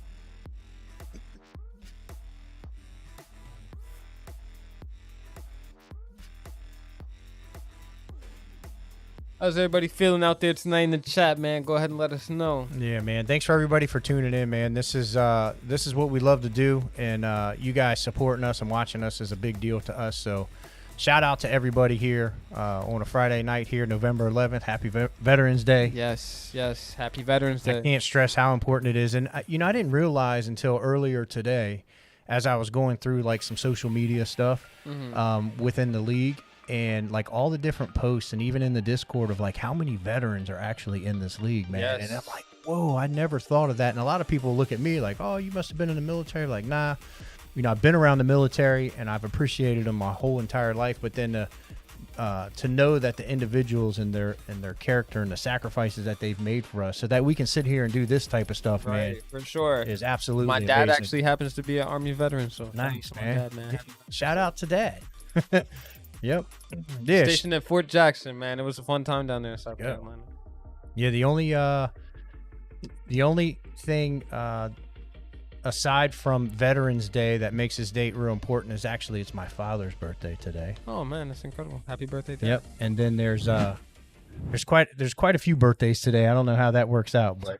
How's everybody feeling out there tonight in the chat, man? Go ahead and let us know.
Yeah, man. Thanks for everybody for tuning in, man. This is what we love to do, and you guys supporting us and watching us is a big deal to us. So, shout out to everybody here on a Friday night here, November 11th. Happy Veterans Day.
Yes, yes. Happy Veterans Day.
I can't stress how important it is, and I didn't realize until earlier today, as I was going through like some social media stuff within the league. And like all the different posts and even in the Discord of like how many veterans are actually in this league, man.
Yes.
And I'm like, whoa, I never thought of that. And a lot of people look at me like, oh, you must have been in the military. Like, nah, you know, I've been around the military and I've appreciated them my whole entire life. But then to know that the individuals and their character and the sacrifices that they've made for us so that we can sit here and do this type of stuff, man,
for sure.
is absolutely
My dad
amazing.
actually happens to be an Army veteran, so
Nice,
thanks,
man.
my dad, man.
Shout out to Dad. Yep. Yeah.
Stationed at Fort Jackson, man. It was a fun time down there in South
Yeah.
Carolina.
Yeah, the only thing aside from Veterans Day that makes this date real important is actually it's my father's birthday today.
Oh man, that's incredible! Happy birthday, Dad.
Yep. And then there's quite a few birthdays today. I don't know how that works out, but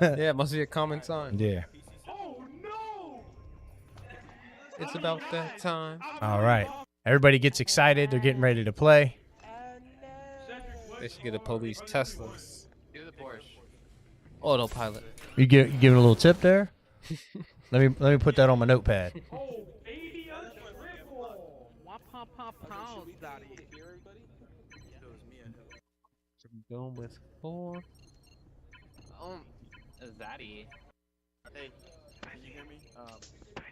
Yeah, it must be a common time.
yeah.
Oh no!
It's about that time.
All right. Everybody gets excited. They're getting ready to play.
They should get a police Tesla. Do the Porsche. Autopilot.
You giving a little tip there? Let me put that on my notepad.
Oh, 80 on triple!
Pounds, daddy.
Going with 4.
Zaddy. Hey, can you hear me?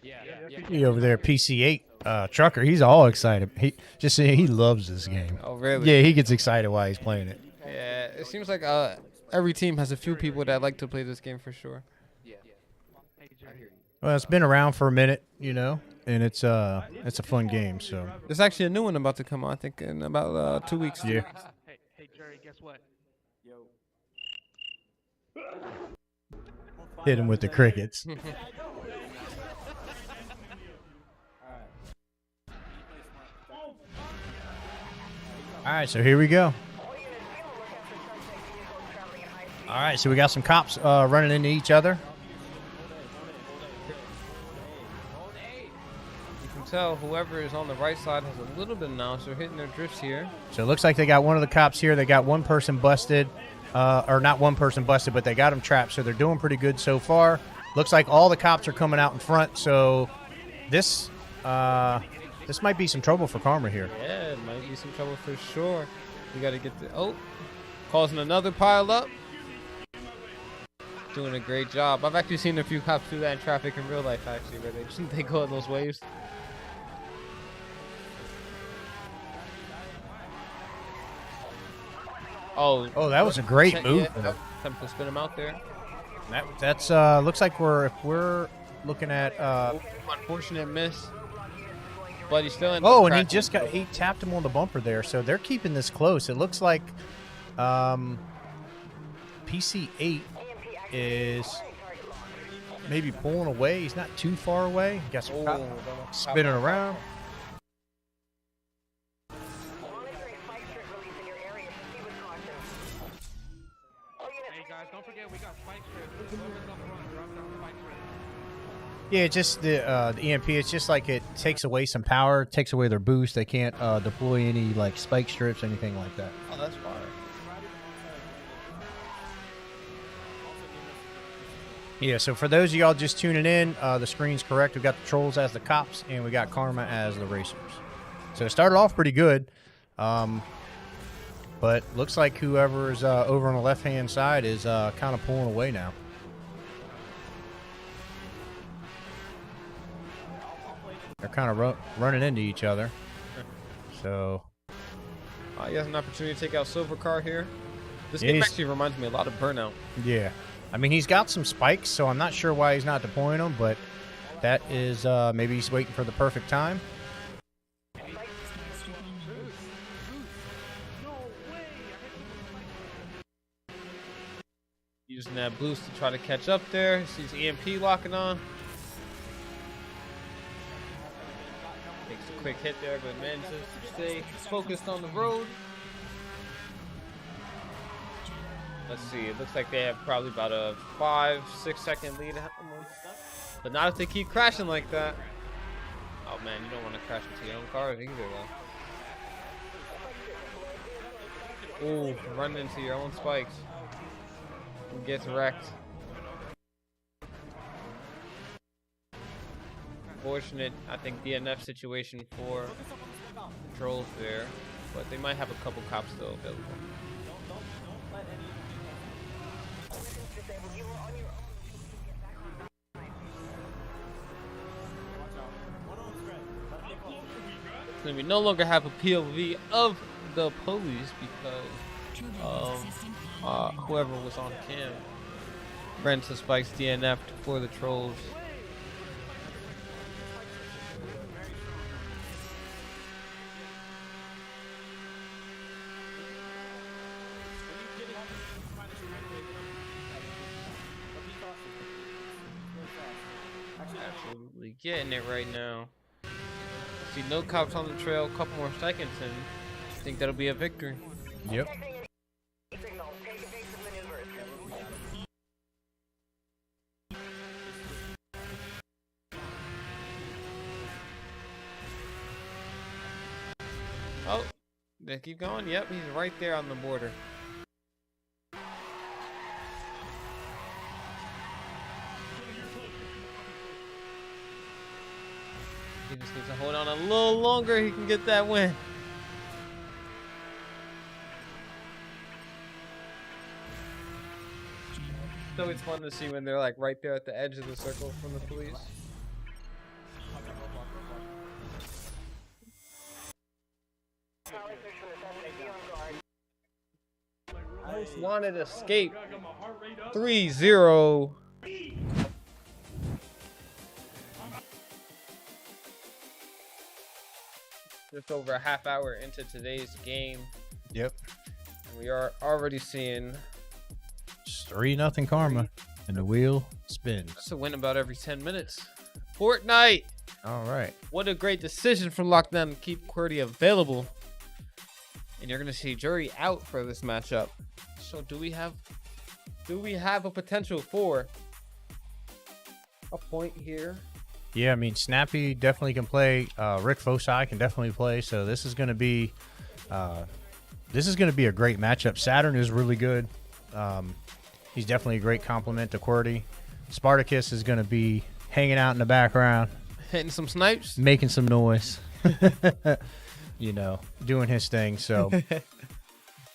Yeah.
He over there, PC8 trucker. He's all excited. He loves this game.
Oh really?
Yeah, he gets excited while he's playing it.
Yeah. It seems like every team has a few people that like to play this game for sure.
Well, it's been around for a minute, you know, and it's a fun game. So
There's actually a new one about to come out, I think, in about 2 weeks.
yeah.
Hey, Jerry, guess what?
Hit him with the crickets. All right, so here we go. All right, so we got some cops running into each other.
You can tell whoever is on the right side has a little bit now, so they're hitting their drifts here.
So it looks like they got one of the cops here. They got one person busted, or not one person busted, but they got him trapped. So they're doing pretty good so far. Looks like all the cops are coming out in front. So this might be some trouble for Karma here.
Yeah, it might be some trouble for sure. We got to get the causing another pile up. Doing a great job. I've actually seen a few cops do that in traffic in real life, actually, where they go in those waves.
Oh, that was a great move.
Yeah, time to spin him out there.
That's looks like we're looking at
Unfortunate miss. But he's still in.
oh, and he tapped him on the bumper there. So they're keeping this close. It looks like PC8 is maybe pulling away. He's not too far away. Got some cops spinning around.
Hey, guys, don't forget we got spike strips. Whoever's up front, drop down spike strips.
Yeah, just the EMP. It's just like it takes away some power, takes away their boost. They can't deploy any like spike strips, anything like that.
Oh, that's fine.
Yeah, so for those of y'all just tuning in, the screen's correct. We've got the Trollz as the cops, and we got Karma as the racers. So it started off pretty good, but looks like whoever's over on the left-hand side is kind of pulling away now. They're kind of running into each other. So
He has an opportunity to take out Silver Car here. This
Yeah,
game
he's-
actually reminds me a lot of Burnout.
yeah, I mean he's got some spikes, so I'm not sure why he's not deploying them, but that is maybe he's waiting for the perfect time.
Using that boost to try to catch up there. Sees EMP locking on. Takes a quick hit there, but manages to stay focused on the road. Let's see. It looks like they have probably about a 5-6 second lead. But not if they keep crashing like that. Oh man, you don't want to crash into your own car either, though. Ooh, running into your own spikes. Gets wrecked. Fortunate, I think, DNF situation for Trollz there, but they might have a couple cops still available. And we no longer have a POV of the police because of whoever was on cam. Ran to Spike's DNF'd for the Trollz. Absolutely getting it right now. See no cops on the trail, a couple more seconds, and I think that'll be a victory.
Yep.
Oh, they keep going. Yep, he's right there on the border. He just needs to hold on a little longer. He can get that win. So it's fun to see when they're like right there at the edge of the circle from the police. Most wanted escape 3-0. Just over a half hour into today's game.
Yep.
And we are already seeing
It's 3-0 Karma, and the wheel spins.
that's a win about every 10 minutes. Fortnite.
All right.
What a great decision from Lockdown to keep QWERTY available. And you're gonna see Jury out for this matchup. So do we have a potential for a point here?
Yeah, I mean Snappy definitely can play. Rick Foci can definitely play. So this is going to be a great matchup. Saturn is really good. He's definitely a great compliment to QWERTY. Spartacus is going to be hanging out in the background,
Hitting some snipes.
making some noise. You know, doing his thing. So,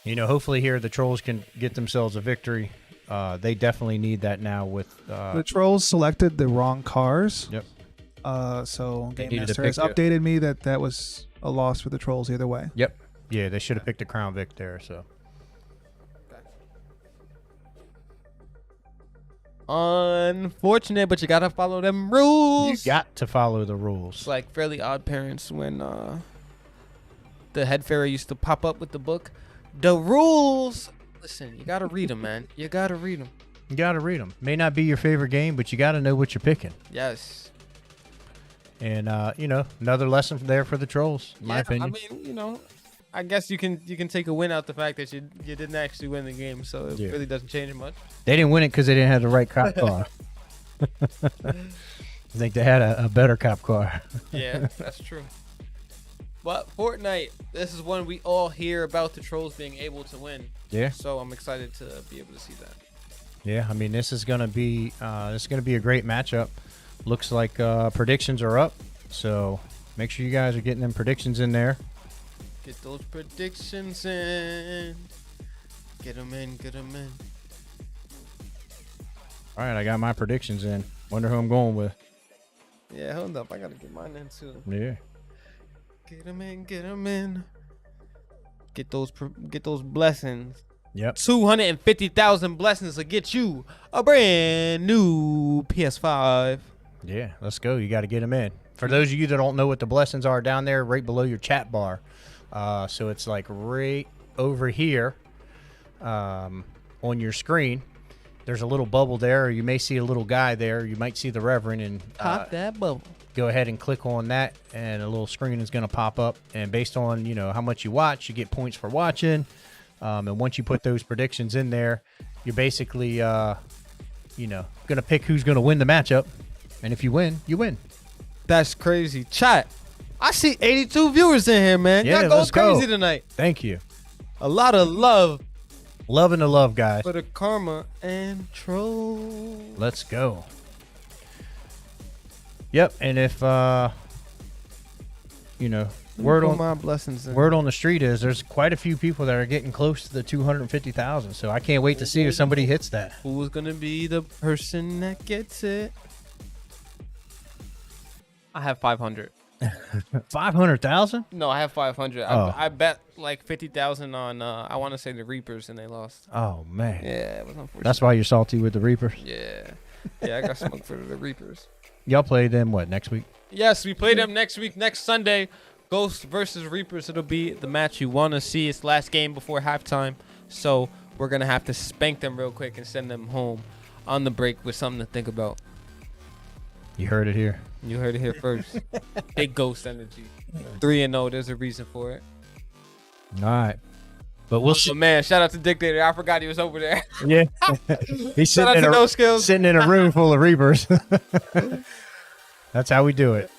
you know, hopefully here the Trollz can get themselves a victory. They definitely need that now with
The Trollz selected the wrong cars.
Yep.
So
They
Game
needed to
Master has
pick it.
updated me that was a loss for the Trollz either way.
Yep. Yeah, they should have picked a Crown Vic there. So
Unfortunate, but you gotta follow them rules.
you got to follow the
It's
rules.
like Fairly Odd Parents when the head fairy used to pop up with the book. The rules. Listen, you gotta read them, man. You gotta read them.
You got to read them. May not be your favorite game, but you got to know what you're picking.
Yes.
And you know, another lesson there for the Trollz, in my opinion.
I mean, you know, I guess you can take a win out the fact that you didn't actually win the game, so it
Yeah.
really doesn't change much.
They didn't win it because they didn't have the right cop car. I think they had a better cop car.
Yeah, that's true. But Fortnite, this is one we all hear about the Trolls being able to win.
Yeah.
So I'm excited to be able to see that.
Yeah, I mean, this is gonna be a great matchup. Looks like predictions are up, so make sure you guys are getting them predictions in there.
Get those predictions in. Get them in. Get them in.
All right, I got my predictions in. Wonder who I'm going with.
Yeah, hold up. I gotta get mine in too.
Yeah.
Get them in. Get them in. Get those blessings.
Yep.
250,000 blessings to get you a brand new PS5.
Yeah, let's go. You got to get them in. For those of you that don't know what the blessings are down there, right below your chat bar. So it's like right over here on your screen. There's a little bubble there, or you may see a little guy there. You might see the Reverend, and
Pop that bubble.
go ahead and click on that, and a little screen is going to pop up. And based on how much you watch, you get points for watching. And once you put those predictions in there, you're basically going to pick who's going to win the matchup. And if you win, you win.
That's crazy. Chat. I see 82 viewers in here, man.
Yeah,
Y'all going
let's go.
crazy tonight.
Thank you.
A lot of love
Loving the love, guys.
for the Karma and Troll.
Let's go. Yep. And if word
Put
on
my blessings in.
word on the street is there's quite a few people that are getting close to the 250,000. So I can't wait to see if somebody hits that.
Who's gonna be the person that gets it? I have 500.
500,000?
No, I have 500.
Oh.
I bet like 50,000 on I want to say the Reapers, and they lost.
Oh man.
Yeah, it was unfortunate.
That's why you're salty with the Reapers.
Yeah, I got smoked for the Reapers.
Y'all play them what next week?
Yes, we play them next week, next Sunday. Ghosts versus Reapers. It'll be the match you want to see. It's last game before halftime, so we're gonna have to spank them real quick and send them home on the break with something to think about.
You heard it here.
You heard it here first. Big Ghost energy. 3-0. There's a reason for it.
All right. But we'll
Oh man, shout out to Dictator. I forgot he was over there.
Yeah. He's
Shout out
sitting
to
in,
No Skills.
sitting in a room full of Reapers. That's how we do it.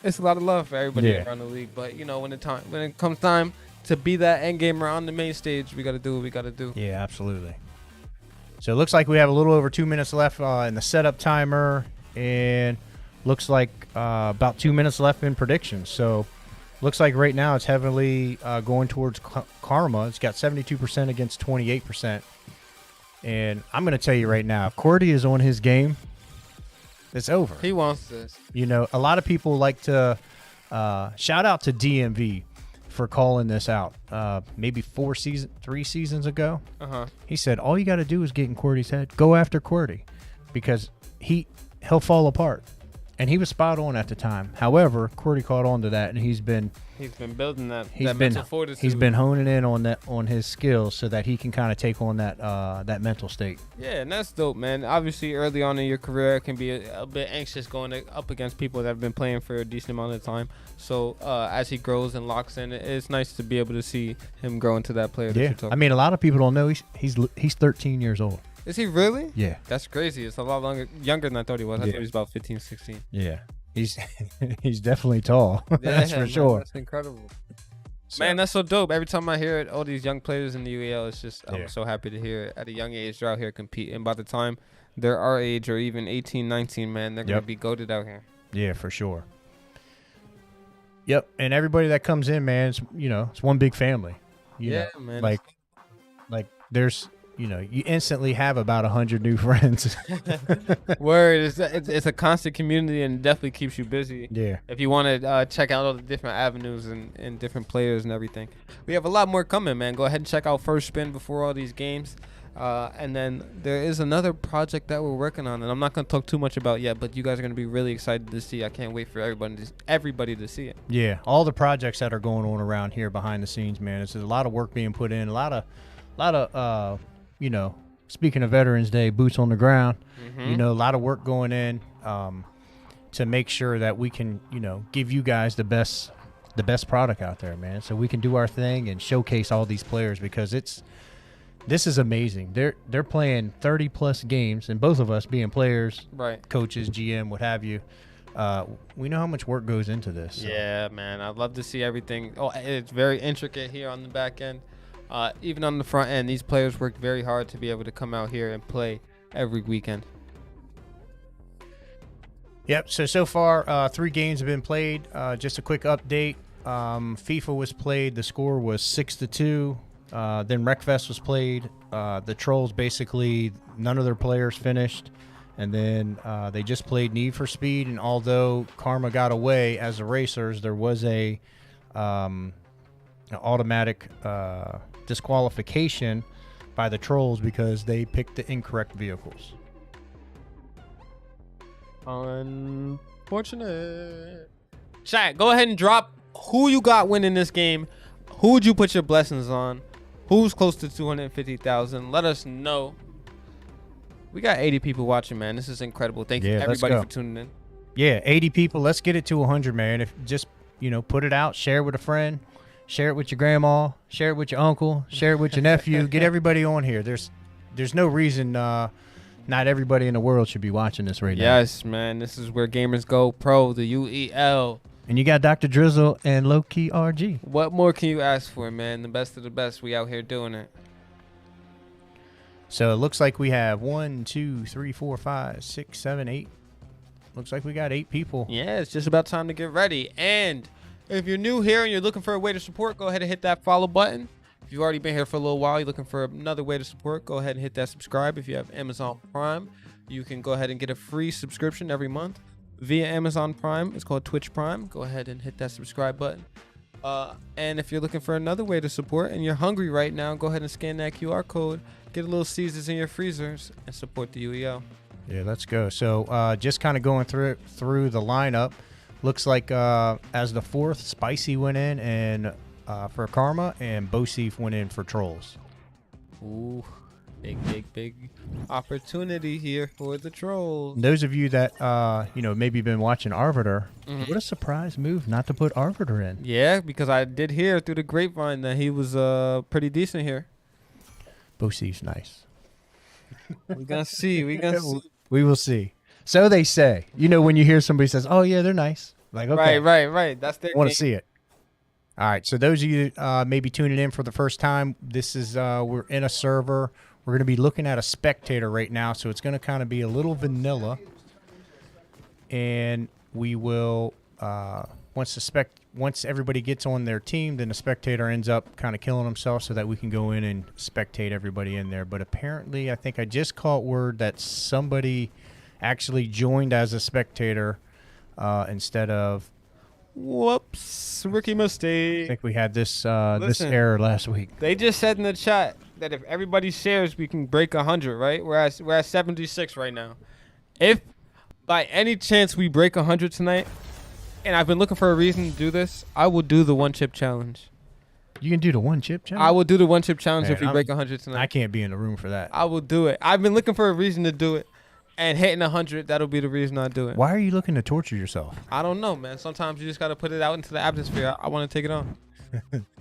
It's a lot of love for everybody
Yeah.
around the league, but when it comes time to be that end gamer on the main stage, we got to do what we got to do.
Yeah, absolutely. So it looks like we have a little over 2 minutes left in the setup timer, and looks like about 2 minutes left in predictions. So looks like right now it's heavily going towards Karma. It's got 72% against 28%. And I'm going to tell you right now, if Cordy is on his game, it's over.
He wants this.
A lot of people like to shout out to DMV for calling this out. Maybe 3 seasons ago, he said all you got to do is get in Cordy's head, go after Cordy, because he'll fall apart. And he was spot on at the time. However, Cordy caught on to that, and he's been
building that
He's been
mental fortitude.
he's been honing in on his skills so that he can kind of take on that mental state.
Yeah, and that's dope, man. Obviously, early on in your career, it can be a bit anxious going up against people that have been playing for a decent amount of time. So as he grows and locks in, it's nice to be able to see him grow into that player. That
Yeah,
you're talking
I mean, a lot of people don't know he's 13 years old.
Is he really?
Yeah,
That's crazy. It's a lot younger than I thought he was. I
Yeah.
thought he was about 15, 16.
yeah, he's he's definitely tall. That's for
man,
sure.
That's incredible. Man, that's so dope. Every time I hear it, all these young players in the UEL, it's just,
Yeah.
I'm so happy to hear it. At a young age, they're out here competing. And by the time they're our age or even 18, 19, man, they're going
Yep.
to be goated out here.
Yeah, for sure. Yep, and everybody that comes in, man, it's one big family. You know,
man.
like there's you instantly have about 100 new friends.
Word. It's a constant community and definitely keeps you busy.
Yeah.
If you want to check out all the different avenues and different players and everything. We have a lot more coming, man. Go ahead and check out First Spin before all these games. And then there is another project that we're working on, and I'm not going to talk too much about yet, but you guys are going to be really excited to see. I can't wait for everybody to see it.
Yeah, all the projects that are going on around here behind the scenes, man. It's a lot of work being put in, a lot of speaking of Veterans Day, boots on the ground.
Mm-hmm.
A lot of work going in to make sure that we can, give you guys the best product out there, man. So we can do our thing and showcase all these players, because it's This is amazing. They're playing 30+ games, and both of us being players,
Right.
coaches, GM, what have you. We know how much work goes into this. So.
Yeah, man. I'd love to see everything. Oh, it's very intricate here on the back end. Even on the front end, these players work very hard to be able to come out here and play every weekend.
Yep. So far, 3 games have been played. Just a quick update. FIFA was played. The score was 6-2. Then Wreckfest was played. The Trollz basically none of their players finished, and then they just played Need for Speed. And although Karma got away as the racers, there was an automatic disqualification by the Trollz because they picked the incorrect vehicles.
Unfortunate. Chat, go ahead and drop who you got winning this game. Who would you put your blessings on? Who's close to 250,000? Let us know. We got 80 people watching, man. This is incredible. Thank you everybody for tuning in.
Yeah, 80 people. Let's get it to 100, man. If just, put it out, share it with a friend, share it with your grandma, share it with your uncle, share it with your nephew. Get everybody on here. There's no reason not everybody in the world should be watching this right now.
Yes, man. This is where gamers go pro, the UEL.
And you got Dr. Drizzle and Low Key RG.
What more can you ask for, man? The best of the best. We out here doing it.
So it looks like we have 1, 2, 3, 4, 5, 6, 7, 8. Looks like we got 8 people.
Yeah, it's just about time to get ready. And if you're new here and you're looking for a way to support, go ahead and hit that follow button. If you've already been here for a little while, you're looking for another way to support, go ahead and hit that subscribe. If you have Amazon Prime, you can go ahead and get a free subscription every month via Amazon Prime. It's called Twitch Prime. Go ahead and hit that subscribe button. And if you're looking for another way to support and you're hungry right now, go ahead and scan that QR code, get a little Caesars in your freezers, and support the UEL.
Yeah, let's go. So just kind of going through the lineup. Looks like as the 4th, Spicy went in and for Karma, and Bosif went in for Trollz.
Ooh, big opportunity here for the Trollz.
Those of you that maybe been watching Arbiter, what a surprise move not to put Arbiter in.
Yeah, because I did hear through the grapevine that he was pretty decent here.
Bosif's nice.
We're gonna see.
We will see. So they say. When you hear somebody says, "Oh yeah, they're nice," like okay,
right. That's their.
Want to see it. All right. So those of you maybe tuning in for the first time, this is we're in a server. We're going to be looking at a spectator right now, so it's going to kind of be a little vanilla. And we will once everybody gets on their team, then the spectator ends up kind of killing himself so that we can go in and spectate everybody in there. But apparently, I think I just caught word that somebody actually joined as a spectator instead of.
Whoops, rookie
I
mistake.
think we had this this error last week.
They just said in the chat that if everybody shares, we can break 100. Right? We're at 76 right now. If by any chance we break 100 tonight, and I've been looking for a reason to do this, I will do the 1-chip challenge.
You can do the 1-chip challenge?
I will do the 1-chip challenge
Man,
if we break 100 tonight.
I can't be in the room for that.
I will do it. I've been looking for a reason to do it. And hitting 100, that'll be the reason I do it.
Why are you looking to torture yourself?
I don't know, man. Sometimes you just got to put it out into the atmosphere. I want to take it on.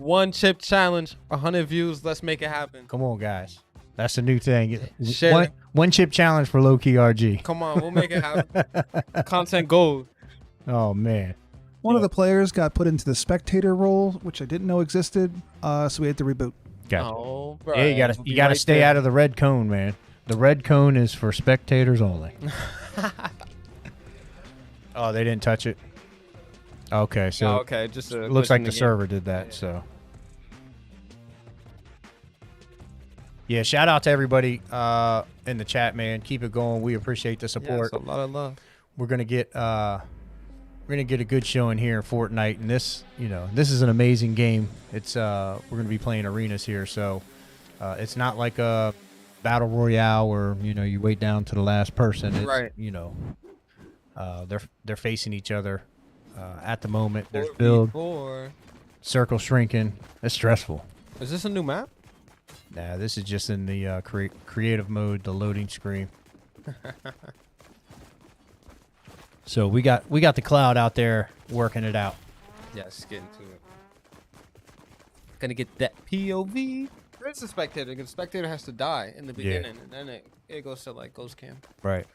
1-chip challenge, 100 views. Let's make it happen.
Come on, guys. That's the new thing.
Share
one chip challenge for Low Key RG.
Come on, we'll make it happen. Content gold.
Oh, man.
One of the players got put into the spectator role, which I didn't know existed, so we had to reboot.
Gotcha.
Oh, bro.
Yeah, you gotta stay out of the red cone, man. The red cone is for spectators only. Oh, they didn't touch it. Okay, so
okay, just
it looks like the server did that. So yeah, shout out to everybody in the chat, man. Keep it going. We appreciate the support.
Yes, a lot of love.
We're gonna get a good showing here in Fortnite, and this is an amazing game. It's we're gonna be playing arenas here, so it's not like a battle royale where you wait down to the last person. It's,
right.
They're facing each other at the moment. There's build, circle shrinking. It's stressful.
Is this a new map?
Nah, this is just in the creative mode, the loading screen. So we got the cloud out there working it out.
Yes, get into it. Gonna get that POV. it's a spectator, because spectator has to die in the beginning, and then it goes to like ghost cam.
Right.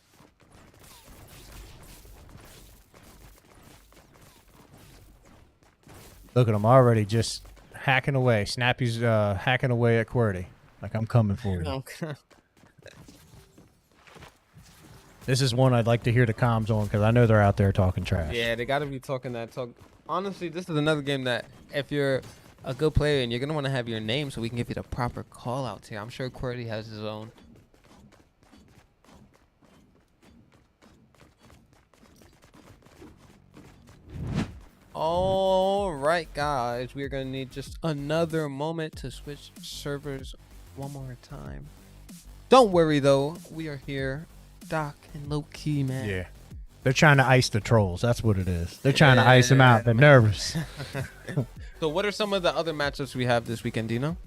Look at him already just hacking away. Snappy's hacking away at QWERTY. Like, I'm coming for you.
Okay.
This is one I'd like to hear the comms on because I know they're out there talking trash.
Yeah, they got to be talking that talk. Honestly, this is another game that if you're a good player and you're going to want to have your name so we can give you the proper call outs here. I'm sure QWERTY has his own. All right, guys, we're going to need just another moment to switch servers one more time. Don't worry, though. We are here. Doc and low key, man.
Yeah. They're trying to ice the trolls. That's what it is. They're trying to ice them out. They're nervous.
So what are some of the other matchups we have this weekend, do you know?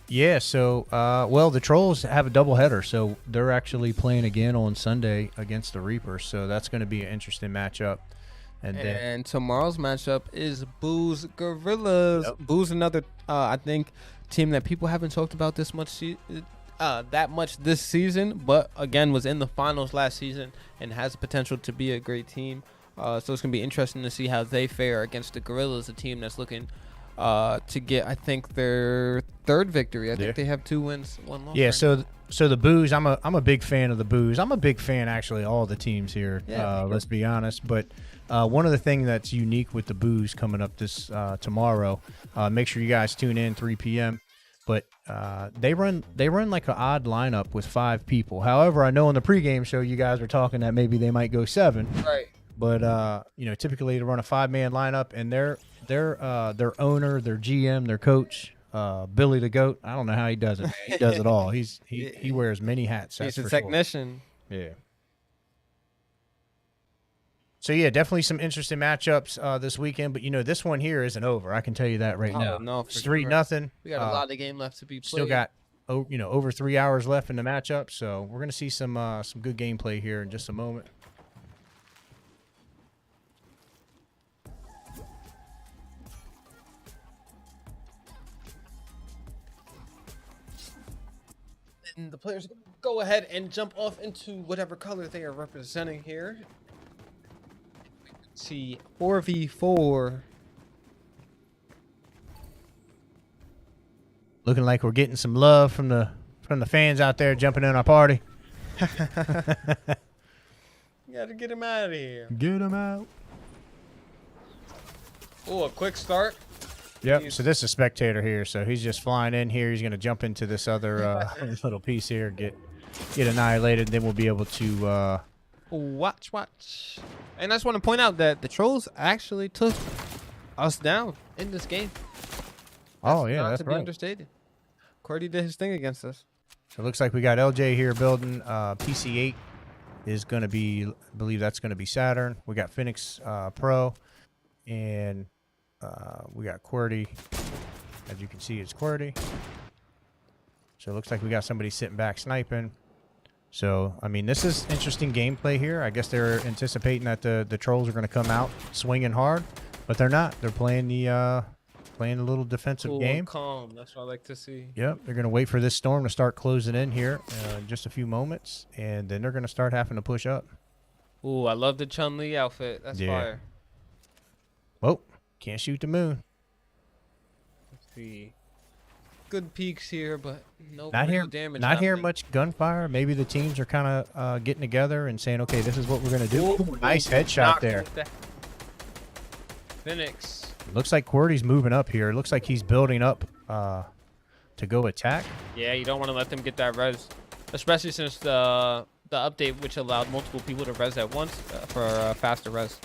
Yeah, so, well, the Trolls have a doubleheader, so they're actually playing again on Sunday against the Reapers, so that's going to be an interesting matchup. And
tomorrow's matchup is Boo's Gorillas. Yep. Boo's another, I think, team that people haven't talked about this much that much this season, but again was in the finals last season and has the potential to be a great team. So it's gonna be interesting to see how they fare against the Gorillas, a team that's looking to get, I think, their third victory. I think they have 2 wins, 1 loss.
Yeah, right so the Boos, I'm a big fan of the Boos. I'm a big fan actually of all the teams here. Yeah, let's be honest, but one of the things that's unique with the Boos coming up this tomorrow, make sure you guys tune in 3 p.m. But they run like an odd lineup with 5 people. However, I know in the pregame show you guys were talking that maybe they might go 7.
Right.
But you know, typically they run a 5-man lineup, and their owner, their GM, their coach, Billy the Goat. I don't know how he does it. Man. He does it all. He wears many hats.
He's a technician.
Sure. Yeah. So, yeah, definitely some interesting matchups this weekend. But, you know, this one here isn't over. I can tell you that right now.
No,
it's 3-0.
We got a lot of game left to be played.
Still got, over 3 hours left in the matchup. So, we're going to see some good gameplay here in just a moment.
And the players go ahead and jump off into whatever color they are representing here. See 4v4.
Looking like we're getting some love from the fans out there jumping in our party.
You gotta get him out of here.
Get him out.
Oh, a quick start.
Yep. So this is a spectator here. So he's just flying in here. He's gonna jump into this other little piece here, get annihilated. Then we'll be able to.
Watch. And I just want to point out that the Trolls actually took us down in this game.
Oh, yeah, that's
to be
right.
understated. QWERTY did his thing against us.
So it looks like we got LJ here building. PC8 is going to be, I believe that's going to be Saturn. We got Phoenix Pro, and we got QWERTY. As you can see, it's QWERTY. So it looks like we got somebody sitting back sniping. So, I mean, this is interesting gameplay here. I guess they're anticipating that the Trolls are going to come out swinging hard, but they're not. They're playing the little defensive game.
Calm. That's what I like to see.
Yep, they're going to wait for this storm to start closing in here in just a few moments, and then they're going to start having to push up.
Ooh, I love the Chun-Li outfit. That's fire.
Whoa, can't shoot the moon.
Let's see. Good peaks here, but no
not
real
here,
damage.
Not hearing much gunfire. Maybe the teams are kind of getting together and saying, okay, this is what we're going to do. Ooh, nice headshot there.
Phoenix.
Looks like QWERTY's moving up here. It looks like he's building up to go attack.
Yeah, you don't want to let them get that res, especially since the update which allowed multiple people to res at once for faster res.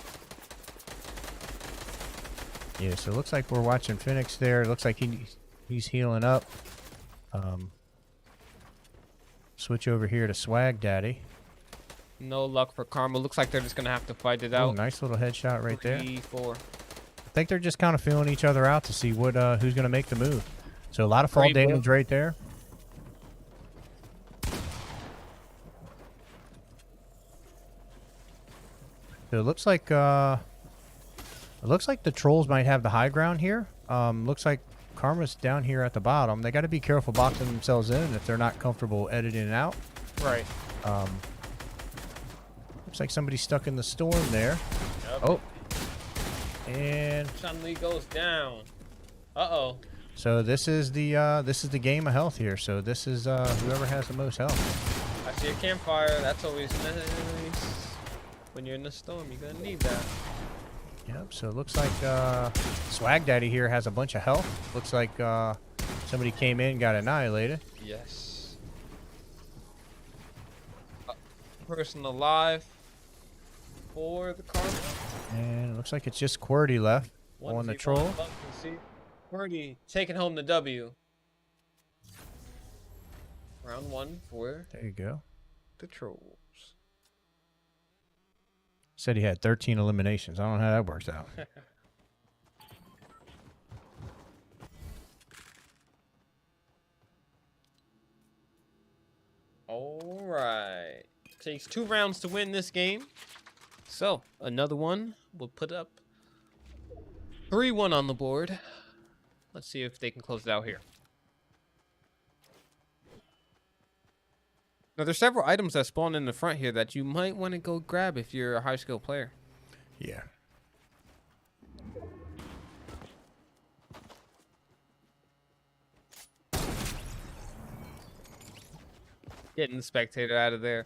Yeah, so it looks like we're watching Phoenix there. It looks like he's healing up. Switch over here to Swag Daddy.
No luck for Karma. Looks like they're just going to have to fight it out.
Nice little headshot right there.
3-4.
I think they're just kind of feeling each other out to see what who's going to make the move. So a lot of fall damage right there. So it looks like the Trolls might have the high ground here. Looks like Karma's down here at the bottom. They got to be careful boxing themselves in if they're not comfortable editing it out.
Right.
Looks like somebody's stuck in the storm there.
Yep.
Oh. And
Chun-Li goes down. Uh-oh.
so this is the game of health here. So this is whoever has the most health.
I see a campfire. That's always nice. When you're in the storm, you're gonna need that.
Yep. So it looks like Swag Daddy here has a bunch of health. Looks like somebody came in and got annihilated.
Yes. Person alive for the Karma.
And it looks like it's just QWERTY left on the troll.
QWERTY taking home the W. Round 1 for
There you go.
the Trolls.
Said he had 13 eliminations. I don't know how that works out.
All right. Takes 2 rounds to win this game. So, another one will put up 3-1 on the board. Let's see if they can close it out here. Now, there's several items that spawn in the front here that you might want to go grab if you're a high-skill player.
Yeah.
Getting the spectator out of there.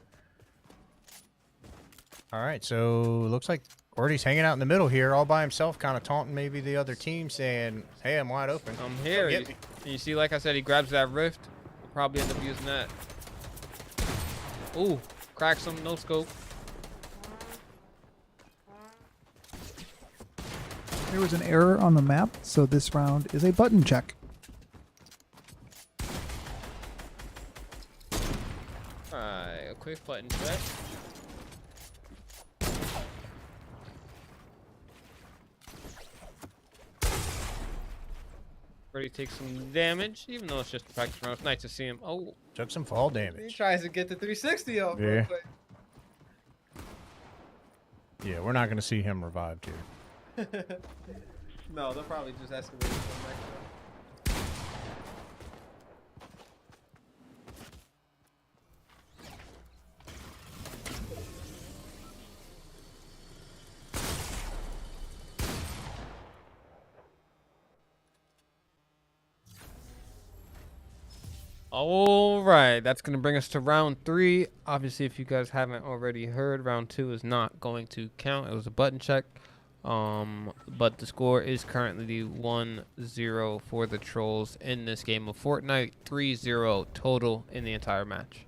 All right, so looks like QWERTY's hanging out in the middle here, all by himself, kind of taunting maybe the other team, saying, "Hey, I'm wide open.
I'm here."
Get me."
You see, like I said, he grabs that rift. He'll probably end up using that. Ooh, cracks him, no scope.
There was an error on the map, so this round is a button check.
Alright, a quick button check. Already takes some damage, even though it's just a practice round. It's nice to see him. Oh,
Took some fall
he
damage.
tries to get the 360 off.
Yeah.
real quick.
Yeah, we're not going to see him revived here.
No, they'll probably just escalate it for next round. All right, that's going to bring us to round 3. Obviously, if you guys haven't already heard, round 2 is not going to count. It was a button check. But the score is currently 1-0 for the Trolls in this game of Fortnite. 3-0 total in the entire match.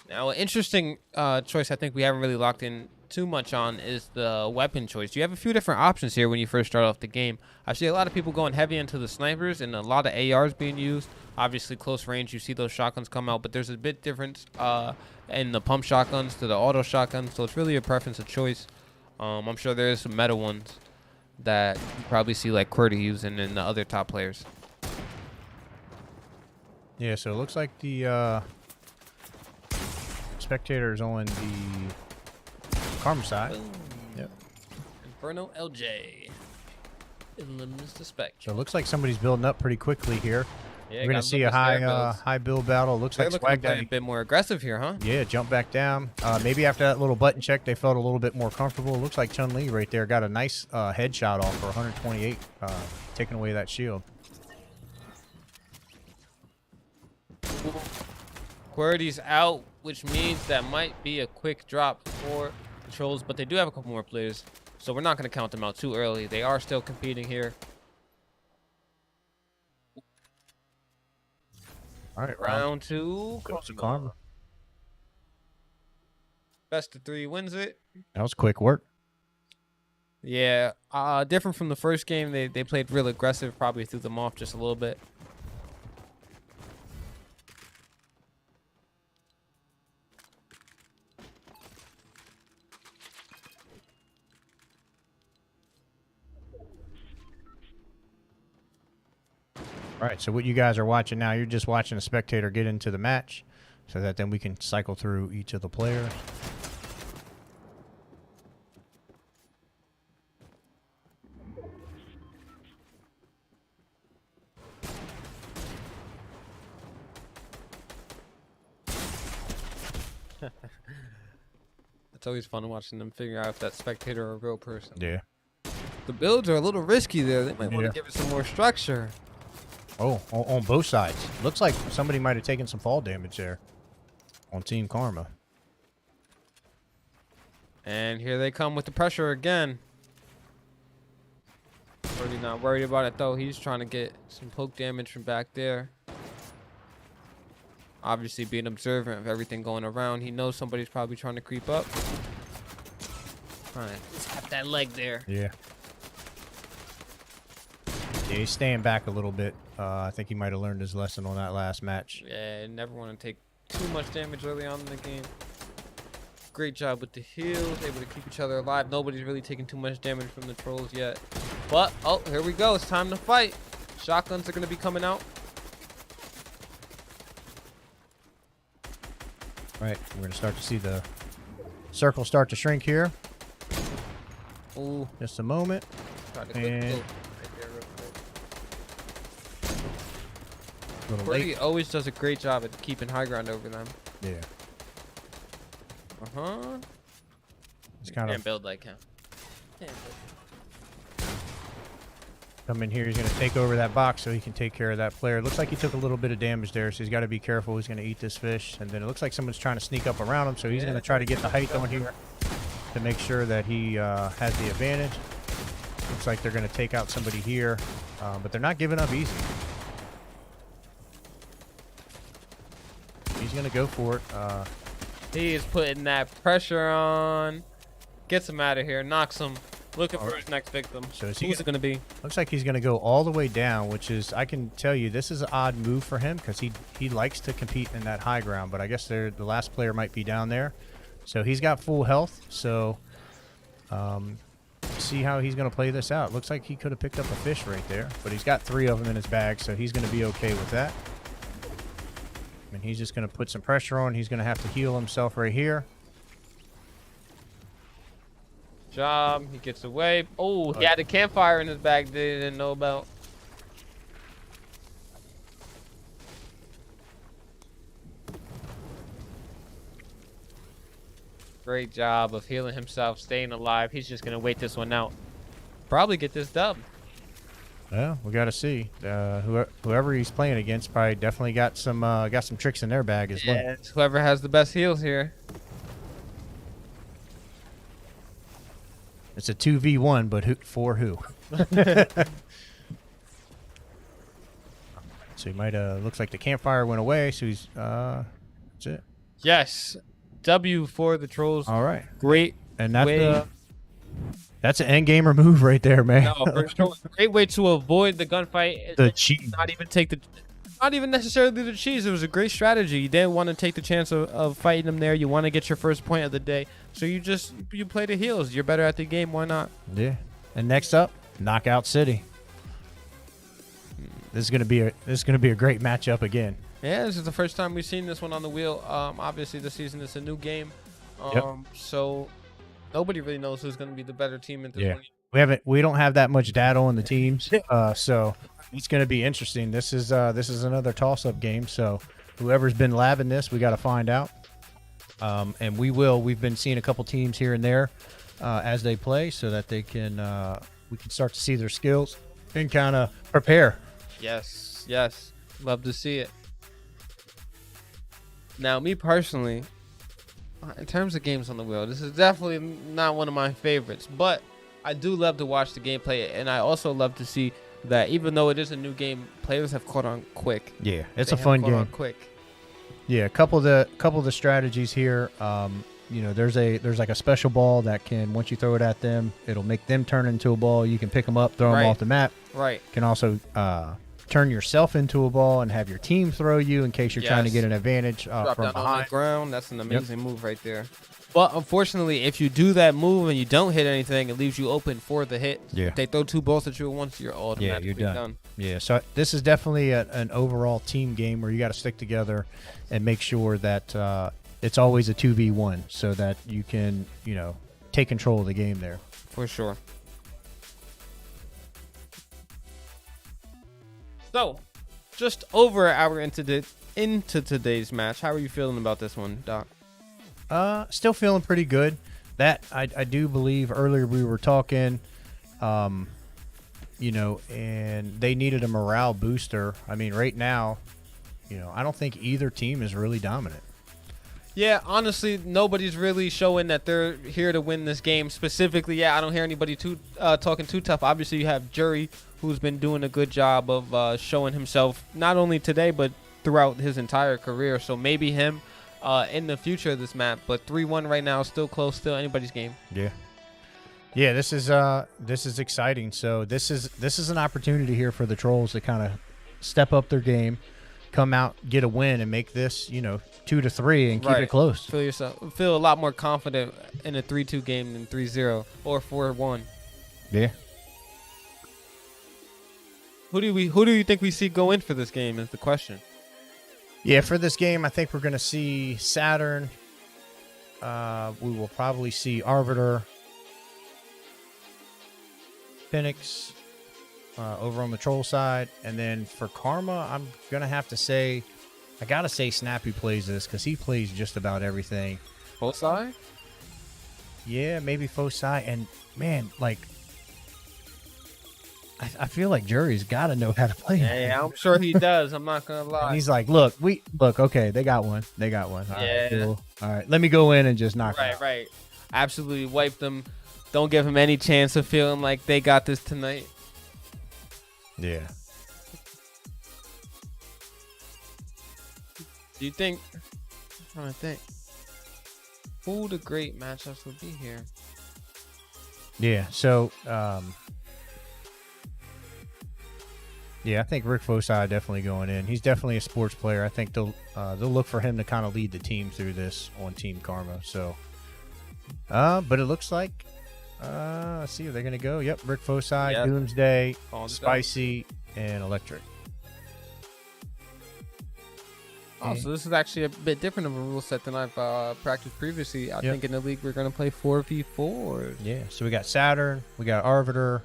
Now, an interesting choice I think we haven't really locked in too much on is the weapon choice. You have a few different options here when you first start off the game. I see a lot of people going heavy into the snipers and a lot of ARs being used. Obviously, close range, you see those shotguns come out, but there's a bit difference in the pump shotguns to the auto shotguns, so it's really a preference of choice. I'm sure there is some meta ones that you probably see like QWERTY using and the other top players.
Yeah, so it looks like the spectators on the Karma side.
Boom.
Yep.
Inferno LJ eliminates the spec.
So it looks like somebody's building up pretty quickly here.
Yeah,
We're gonna see a high build battle. Looks
They're
like
looking
Swag
to play a
Daddy.
bit more aggressive here, huh?
Yeah, jump back down. Maybe after that little button check, they felt a little bit more comfortable. Looks like Chun-Li right there got a nice headshot off for 128, taking away that shield.
QWERTY's out, which means that might be a quick drop for the Trolls, but they do have a couple more players, so we're not going to count them out too early. They are still competing here.
All right,
Round 2.
goes to Karma.
Best of 3 wins it.
That was quick work.
Yeah, different from the first game. They played real aggressive, probably threw them off just a little bit.
All right, so what you guys are watching now, you're just watching a spectator get into the match so that then we can cycle through each of the players.
It's always fun watching them figure out if that spectator or a real person.
Yeah.
The builds are a little risky there. They might want
Yeah.
to give it some more structure.
Oh, on both sides. Looks like somebody might have taken some fall damage there on Team Karma.
And here they come with the pressure again. Really not worried about it though. He's trying to get some poke damage from back there. Obviously being observant of everything going around. He knows somebody's probably trying to creep up. Alright, let's tap that leg there.
Yeah. Yeah, he's staying back a little bit. I think he might have learned his lesson on that last match.
Yeah, never want to take too much damage early on in the game. Great job with the heals, able to keep each other alive. Nobody's really taking too much damage from the trolls yet. But, oh, here we go. It's time to fight. Shotguns are going to be coming out.
Right, we're going to start to see the circle start to shrink here.
Ooh.
Just a moment.
Try to click
And-
right there real quick.
A little
Brady
late.
always does a great job at keeping high ground over them.
Yeah.
Uh-huh.
He's kind of
Can't build like him.
come in here. He's going to take over that box so he can take care of that player. Looks like he took a little bit of damage there, so he's got to be careful. He's going to eat this fish. And then it looks like someone's trying to sneak up around him, so he's going to try to get the height on here to make sure that he has the advantage. Looks like they're going to take out somebody here, but they're not giving up easy. He's going to go for it.
He is putting that pressure on. Gets him out of here. Knocks him. Looking for his next victim.
So is he
Who's it going to be?
Looks like he's going to go all the way down, which is, I can tell you, this is an odd move for him because he likes to compete in that high ground, but I guess the last player might be down there. So he's got full health, so see how he's going to play this out. Looks like he could have picked up a fish right there, but he's got 3 of them in his bag, so he's going to be okay with that. And he's just going to put some pressure on. He's going to have to heal himself right here.
Job. He gets away. Oh, he had a campfire in his bag that he didn't know about. Great job of healing himself, staying alive. He's just going to wait this one out. Probably get this dub.
Well, we got to see. Whoever he's playing against probably definitely got some tricks in their bag as well.
Yeah, it's whoever has the best heals here.
It's a 2v1, but for who? So he might looks like the campfire went away, so he's that's it.
Yes. W for the trolls.
All right.
Great.
And
way.
that's an endgamer move right there, man.
No, for sure. Great way to avoid the gunfight.
The cheat.
Not even necessarily the cheese. It was a great strategy. You didn't want to take the chance of fighting them there. You want to get your first point of the day. So you play the heals. You're better at the game. Why not?
Yeah. And next up, Knockout City. This is gonna be a great matchup again.
Yeah, this is the first time we've seen this one on the wheel. Obviously this season it's a new game. So nobody really knows who's gonna be the better team at this point.
We don't have that much data on the teams, so it's going to be interesting. This is another toss-up game, so whoever's been labbing this, we got to find out. And we've been seeing a couple teams here and there as they play, so that we can start to see their skills and kind of prepare.
Yes, love to see it. Now, me personally, in terms of games on the wheel, this is definitely not one of my favorites, but I do love to watch the gameplay, and I also love to see that even though it is a new game, players have caught on quick.
Yeah, it's
They
a
have
fun
caught on
game.
quick.
Yeah, a couple of the strategies here. There's like a special ball that can, once you throw it at them, it'll make them turn into a ball. You can pick them up, throw them
Right.
off the map.
Right.
Can also turn yourself into a ball and have your team throw you in case you're trying to
Yes.
get an advantage
Drop
from
down on
behind.
the ground. That's an amazing move right there. But unfortunately, if you do that move and you don't hit anything, it leaves you open for the hit.
Yeah.
If they throw 2 balls at you at once, you're automatically
you're done. Yeah, so this is definitely an overall team game where you got to stick together and make sure that it's always a 2v1 so that you can, take control of the game there.
For sure. So, just over an hour into today's match, how are you feeling about this one, Doc?
Still feeling pretty good. That I do believe earlier we were talking, and they needed a morale booster. I mean, right now, I don't think either team is really dominant.
Yeah, honestly, nobody's really showing that they're here to win this game. Specifically, I don't hear anybody talking too tough. Obviously, you have Jury, who's been doing a good job of showing himself not only today but throughout his entire career. So maybe him in the future of this map. But 3-1 right now, still close, still anybody's game.
Yeah. Yeah, this is exciting. So this is an opportunity here for the Trollz to kind of step up their game, come out, get a win, and make this 2-3 and keep it close.
Feel a lot more confident in a 3-2 game than 3-0 or 4-1.
Yeah.
Who do you think we see go in for this game is the question.
Yeah, for this game, I think we're going to see Saturn. We will probably see Arbiter, Phoenix over on the Troll side. And then for Karma, I'm going to have to say, I got to say Snappy plays this because he plays just about everything.
Fosai?
Yeah, maybe Fosai. And, man, I feel like Jury's got to know how to play.
Yeah, I'm sure he does. I'm not going to lie.
And he's like, look, okay, they got one. All right, cool. All right, let me go in and just knock him out.
Right. Absolutely wipe them. Don't give him any chance of feeling like they got this tonight.
Yeah.
Do you think? I'm trying to think. Who the great matchups would be here?
Yeah. So, I think Rick Fosai definitely going in. He's definitely a sports player. I think they'll look for him to kind of lead the team through this on Team Karma. So, but it looks like, let's see, are they going to go? Yep, Rick Fosai,
Yep.
Doomsday,
All
Spicy, and Electric.
Oh, so this is actually a bit different of a rule set than I've practiced previously. I think in the league we're going to play 4v4.
Yeah, so we got Saturn, we got Arbiter,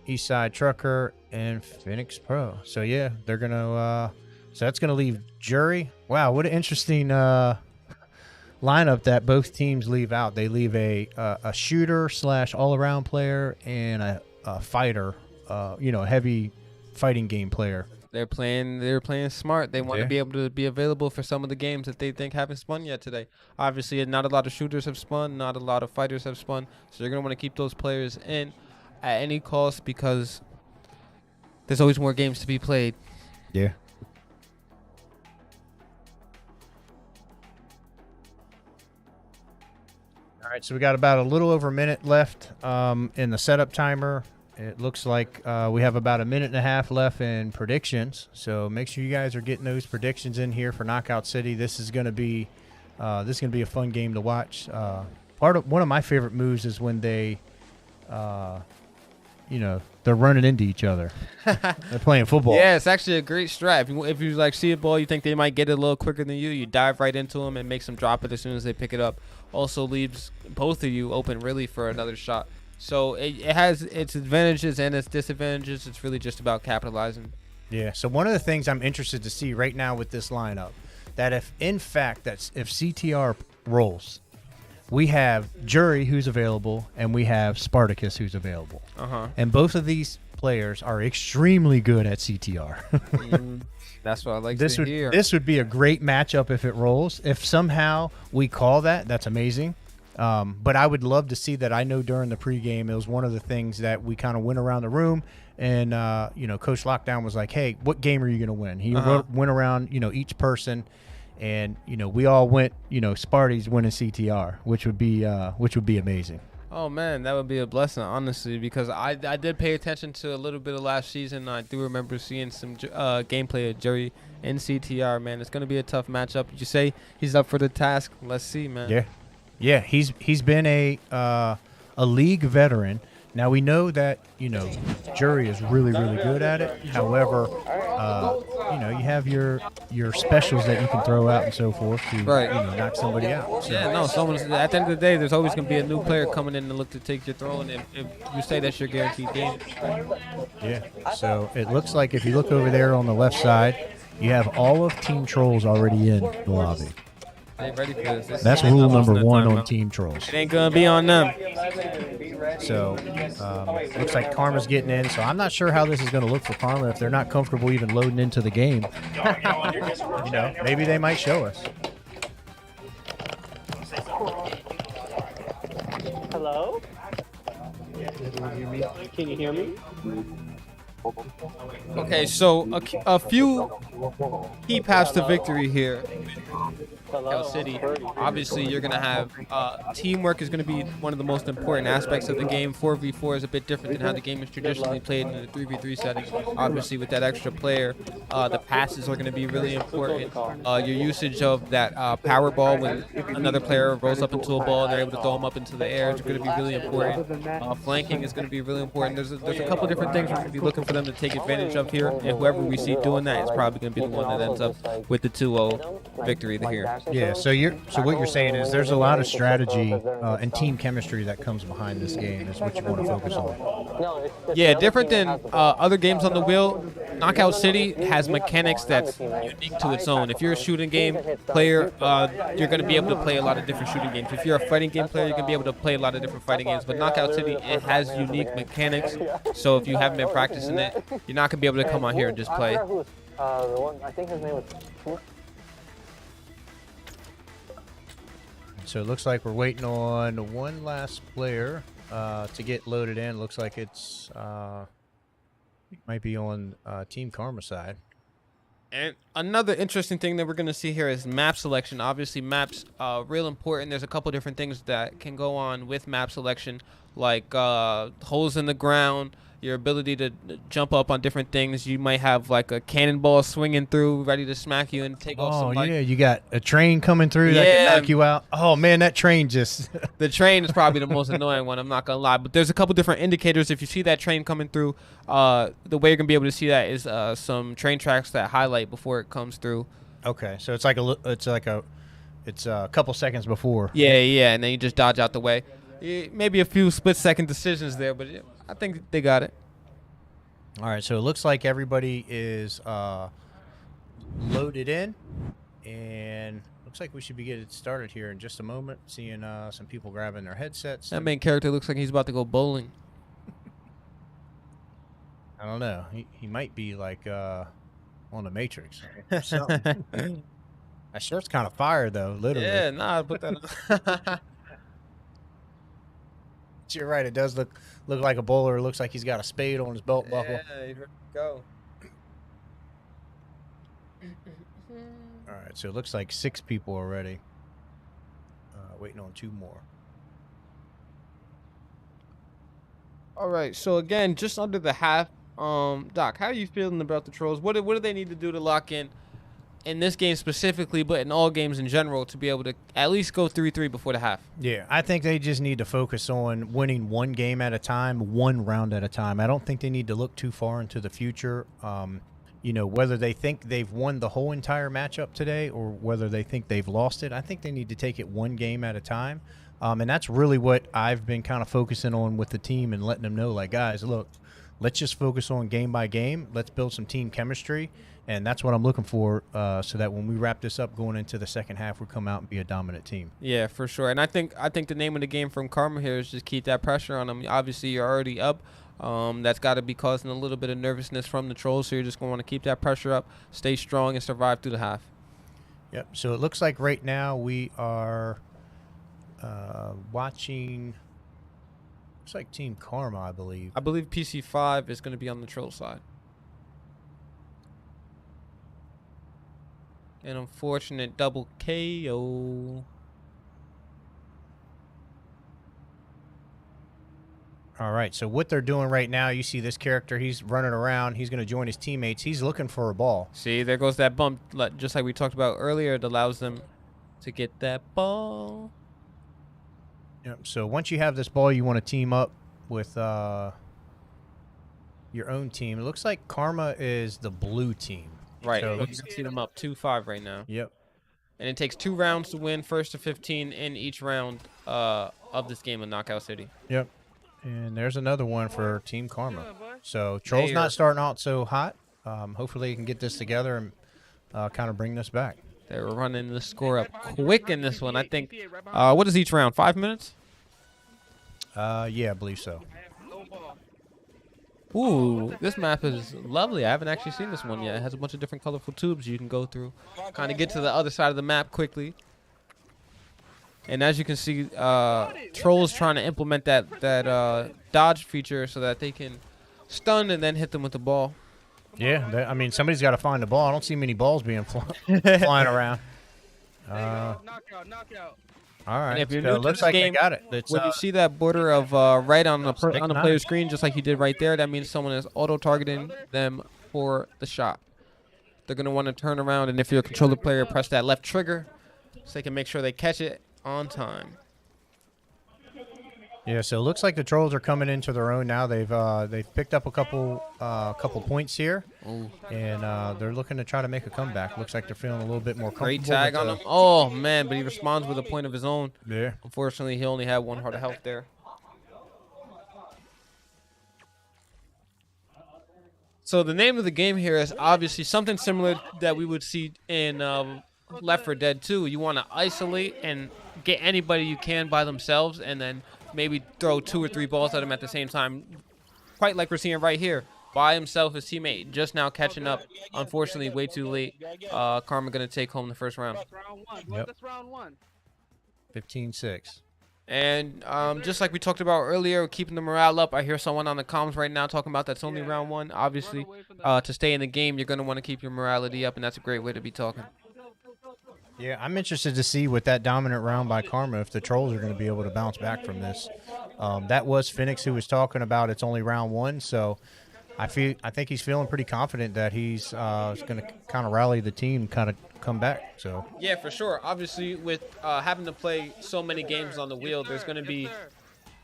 Eastside Trucker, and Phoenix Pro. So yeah, they're gonna. So that's gonna leave Jury. Wow, what an interesting lineup that both teams leave out. They leave a shooter / all-around player and a fighter. A heavy fighting game player.
They're playing smart. They want to be able to be available for some of the games that they think haven't spun yet today. Obviously, not a lot of shooters have spun, not a lot of fighters have spun. So they're gonna want to keep those players in at any cost because there's always more games to be played.
Yeah. All right, so we got about a little over a minute left in the setup timer. It looks like we have about a minute and a half left in predictions. So make sure you guys are getting those predictions in here for Knockout City. This is going to be a fun game to watch. One of my favorite moves is when they they're running into each other. They're playing football.
Yeah, it's actually a great strat. If you see a ball, you think they might get it a little quicker than you, you dive right into them and makes them drop it as soon as they pick it up. Also leaves both of you open really for another shot. So it has its advantages and its disadvantages. It's really just about capitalizing.
Yeah. So one of the things I'm interested to see right now with this lineup, that if CTR rolls, we have Jury who's available and we have Spartacus who's available. And both of these players are extremely good at CTR.
That's what I like to hear.
This would be a great matchup if it rolls. If somehow we call that, that's amazing. But I would love to see that. I know during the pregame, it was one of the things that we kind of went around the room and, Coach Lockdown was like, hey, what game are you going to win? He went around, each person and, we all went, Sparty's winning CTR, which would be amazing.
Oh man, that would be a blessing, honestly, because I did pay attention to a little bit of last season. I do remember seeing some gameplay of Jury in CTR. Man, it's gonna be a tough matchup. Did you say he's up for the task? Let's see, man.
Yeah, yeah. He's been a league veteran. Now we know that Jury is really good at it. However, you have your specials that you can throw out and so forth to knock somebody out. So.
Yeah, no. At the end of the day, there's always gonna be a new player coming in to look to take your throne, and if you say that's your guaranteed game.
Yeah. So it looks like if you look over there on the left side, you have all of Team Trollz already in the lobby.
They ready for this.
That's rule number 1 on Team Trollz.
It ain't gonna be on them.
So looks like Karma's getting in. So I'm not sure how this is going to look for Karma if they're not comfortable even loading into the game. Maybe they might show us.
Hello? Can you hear me?
Okay, so a few key paths to victory here. Knockout City. Obviously, you're going to have teamwork is going to be one of the most important aspects of the game. 4v4 is a bit different than how the game is traditionally played in a 3v3 setting. Obviously, with that extra player, the passes are going to be really important. Your usage of that power ball when another player rolls up into a ball and they're able to throw them up into the air is going to be really important. Flanking is going to be really important. There's a couple different things we're going to be looking for them to take advantage of here, and whoever we see doing that is probably going to be the one that ends up with the 2-0 victory here.
Yeah, so what you're saying is there's a lot of strategy and team chemistry that comes behind this game is what you want to focus on.
Yeah, different than other games on the wheel, Knockout City has mechanics that's unique to its own. If you're a shooting game player, you're going to be able to play a lot of different shooting games. If you're a fighting game player, you're going to be able to play a lot of different fighting games. But Knockout City, it has unique mechanics, so if you haven't been practicing it, you're not going to be able to come out here and just play.
I think his name was...
So it looks like we're waiting on one last player to get loaded in. Looks like it might be on Team Karma side.
And another interesting thing that we're going to see here is map selection. Obviously, maps real important. There's a couple different things that can go on with map selection, like holes in the ground, your ability to jump up on different things. You might have like a cannonball swinging through, ready to smack you and take off somebody.
Oh, yeah, you got a train coming through that can knock you out. Oh, man, that train just...
The train is probably the most annoying one, I'm not going to lie. But there's a couple different indicators. If you see that train coming through, the way you're going to be able to see that is some train tracks that highlight before it comes through.
Okay, so it's a couple seconds before.
Yeah, and then you just dodge out the way. Maybe a few split-second decisions there, but I think they got it.
All right, so it looks like everybody is loaded in, and looks like we should be getting started here in just a moment. Seeing some people grabbing their headsets.
That main character looks like he's about to go bowling.
I don't know. He might be like on the Matrix. Or something. That shirt's kind of fire though, literally.
Yeah, nah, put that on.
You're right. It does look like a bowler. It looks like he's got a spade on his belt buckle.
Yeah, he's ready to go.
All right, so it looks like 6 people already. Waiting on 2 more.
All right, so again, just under the half. Doc, how are you feeling about the Trollz? What do they need to do to lock in this game specifically, but in all games in general, to be able to at least go 3-3 before the half?
Yeah, I think they just need to focus on winning one game at a time, one round at a time. I don't think they need to look too far into the future. Whether they think they've won the whole entire matchup today or whether they think they've lost it, I think they need to take it one game at a time. And that's really what I've been kind of focusing on with the team and letting them know, like, guys, look, let's just focus on game by game. Let's build some team chemistry. And that's what I'm looking for so that when we wrap this up going into the second half, we come out and be a dominant team. Yeah,
for sure. And I think the name of the game from Karma here is just keep that pressure on them. Obviously, you're already up. That's got to be causing a little bit of nervousness from the Trollz. So you're just going to want to keep that pressure up, stay strong, and survive through the half.
Yep. So it looks like right now we are watching. Looks like Team Karma, I believe.
I believe PC5 is going to be on the Trollz side. An unfortunate double KO.
All right, so what they're doing right now, you see this character, he's running around. He's going to join his teammates. He's looking for a ball.
See, there goes that bump. Just like we talked about earlier, it allows them to get that ball.
Yep. So once you have this ball, you want to team up with your own team. It looks like Karma is the blue team.
Right.
So,
You can see them up 2-5 right now.
yep.
And it takes 2 rounds to win, first to 15 in each round of this game of Knockout City.
Yep. And there's another one for Team Karma. So Trollz
They
not
are-
starting out so hot. Hopefully they can get this together and kind of bring this back.
They were running the score up quick in this one. I think, what is each round, 5 minutes?
Yeah, I believe so.
Ooh, this map is lovely. I haven't actually seen this one yet. It has a bunch of different colorful tubes you can go through. Kind of get to the other side of the map quickly. And as you can see, Trollz trying to implement that dodge feature so that they can stun and then hit them with the ball.
Yeah, I mean, somebody's got to find the ball. I don't see many balls being flying around.
Knockout.
All right,
And if you're
so
new
it
to
looks
this
like
game,
they got it. It's,
When you see that border of red on the player screen, just like you did right there, that means someone is auto-targeting them for the shot. They're going to want to turn around, and if you're a controller player, press that left trigger so they can make sure they catch it on time.
yeah, so it looks like the Trollz are coming into their own now. They've picked up a couple points here,
Ooh.
and they're looking to try to make a comeback. Looks like they're feeling a little bit more comfortable.
Great tag
with
on
the-
him. Oh, man, but he responds with a point of his own.
Yeah.
Unfortunately, he only had 1 heart of health there. So the name of the game here is obviously something similar that we would see in Left 4 Dead 2. You want to isolate and get anybody you can by themselves and then maybe throw 2 or 3 balls at them at the same time. Quite like we're seeing right here. By himself, his teammate just now catching up. Unfortunately, way too late. Karma going to take home the first round.
Yep.
That's round 1.
15-6.
And just like we talked about earlier, keeping the morale up. I hear someone on the comms right now talking about that's only round 1. Obviously, to stay in the game, you're going to want to keep your morality up, and that's a great way to be talking.
Yeah, I'm interested to see with that dominant round by Karma if the Trollz are going to be able to bounce back from this. That was Phoenix who was talking about it's only round 1, so I think he's feeling pretty confident that he's going to kind of rally the team, kind of come back. So
Yeah, for sure. Obviously, with having to play so many games on the wheel, there's going to be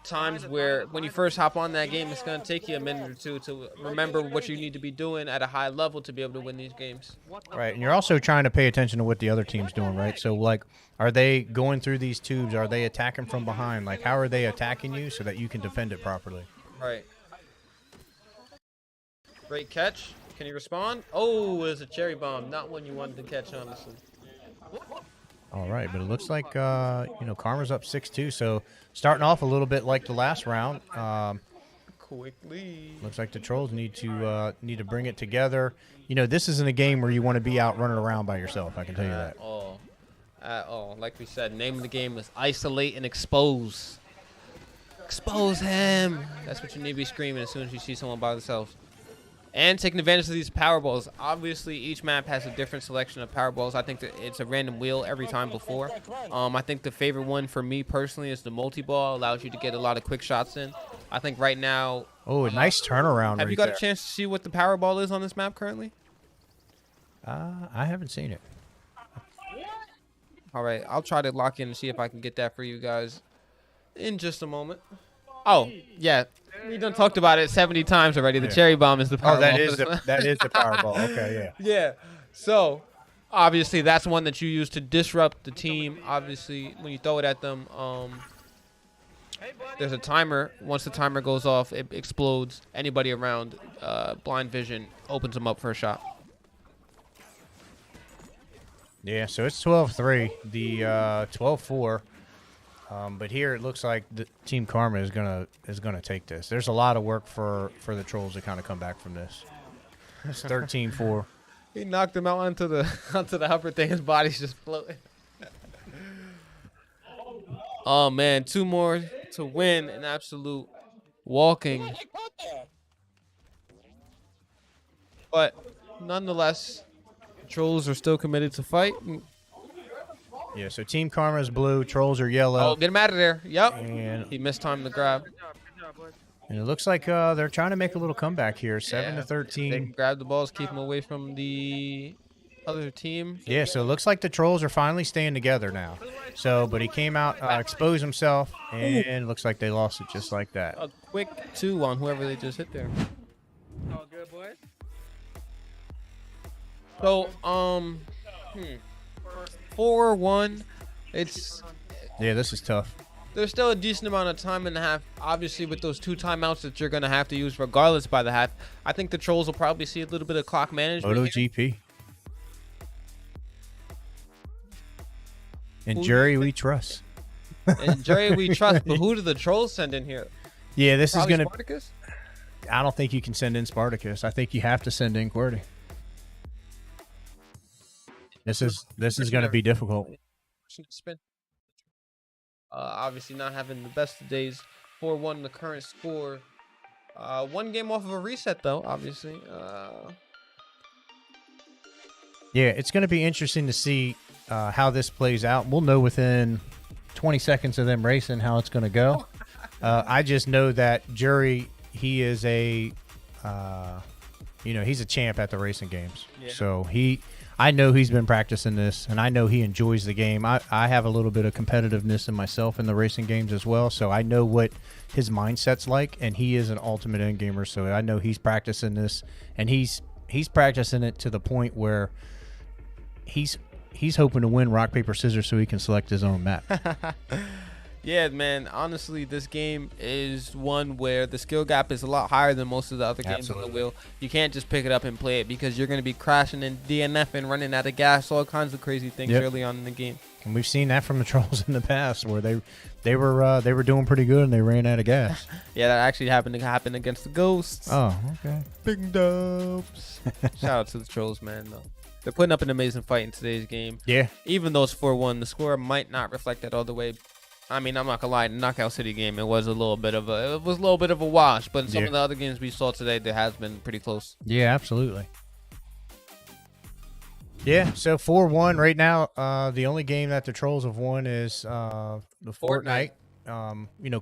times where when you first hop on that game, it's going to take you a minute or two to remember what you need to be doing at a high level to be able to win these games.
right, and you're also trying to pay attention to what the other team's doing, right? So like, are they going through these tubes? Are they attacking from behind? Like, how are they attacking you so that you can defend it properly?
Right. Great catch. Can he respond? Oh, it's a cherry bomb. Not one you wanted to catch, honestly.
All right, but it looks like Karma's up 6-2, so starting off a little bit like the last round.
Quickly.
Looks like the Trollz need to bring it together. You know, this isn't a game where you want to be out running around by yourself. I can tell you that.
At all. Like we said, name of the game is isolate and expose. Expose him. That's what you need to be screaming as soon as you see someone by themselves. And taking advantage of these power balls. Obviously, each map has a different selection of power balls. I think that it's a random wheel every time before. I think the favorite one for me personally is the multi-ball. Allows you to get a lot of quick shots in. I think right now...
Oh, a nice turnaround.
Have you got a chance to see what the power ball is on this map currently?
I haven't seen it.
All right, I'll try to lock in and see if I can get that for you guys in just a moment. Oh, yeah. We done talked about it 70 times already. The cherry bomb is the power ball.
that is the power ball. Okay, yeah.
Yeah. So, obviously, that's one that you use to disrupt the team. Obviously, when you throw it at them, there's a timer. Once the timer goes off, it explodes. Anybody around blind vision opens them up for a shot.
Yeah, so it's 12-3. The 12-4. But here it looks like the Team Karma is gonna take this. There's a lot of work for the Trollz to kind of come back from this. It's 13-4.
He knocked him out onto the upper thing. His body's just floating. Oh man, 2 more to win an absolute walking. But nonetheless, Trollz are still committed to fight.
Yeah, so Team Karma is blue, Trollz are yellow.
Oh, get him out of there. Yep.
And
He missed time to grab.
Good job, bud.
And it looks like they're trying to make a little comeback here, 7 to
They
13.
can grab the balls, keep them away from the other team.
Yeah, so it looks like the Trolls are finally staying together now. So, but he came out, exposed himself, and it looks like they lost it just like that.
A quick 2 on whoever they just hit there.
All good, boys.
So, 4-1. It's
Yeah, this is tough.
there's still a decent amount of time in the half. Obviously, with those 2 timeouts that you're gonna have to use regardless by the half, I think the Trolls will probably see a little bit of clock management. here.
MotoGP. And Jury, we trust.
And Jerry, we trust. But who do the Trolls send in here?
Yeah, this
Probably
is going to...
Spartacus?
I don't think you can send in Spartacus. I think you have to send in QWERTY. This is going to be difficult.
Spin. Obviously not having the best of days. 4-1 the current score. 1 game off of a reset though, obviously.
Yeah, it's going to be interesting to see how this plays out. We'll know within 20 seconds of them racing how it's going to go. I just know that Jury, he is a, he's a champ at the racing games.
Yeah.
So I know he's been practicing this, and I know he enjoys the game. I have a little bit of competitiveness in myself in the racing games as well, so I know what his mindset's like, and he is an ultimate end gamer, so I know he's practicing this, and he's practicing it to the point where he's hoping to win rock, paper, scissors so he can select his own map.
Yeah, man. Honestly, this game is one where the skill gap is a lot higher than most of the other games on the wheel. You can't just pick it up and play it because you're going to be crashing and DNFing, running out of gas, all kinds of crazy things early on in the game.
And we've seen that from the Trolls in the past, where they were doing pretty good and they ran out of gas.
Yeah, that actually happened against the Ghosts.
Oh, okay.
Big dubs. Shout out to the Trolls, man. Though they're putting up an amazing fight in today's game.
Yeah.
Even though it's 4-1, the score might not reflect that all the way. I mean, I'm not gonna lie. In the Knockout City game, it was a little bit of a wash. But in some of the other games we saw today, there has been pretty close.
Yeah, absolutely. Yeah, so 4-1 right now. The only game that the Trolls have won is the Fortnite.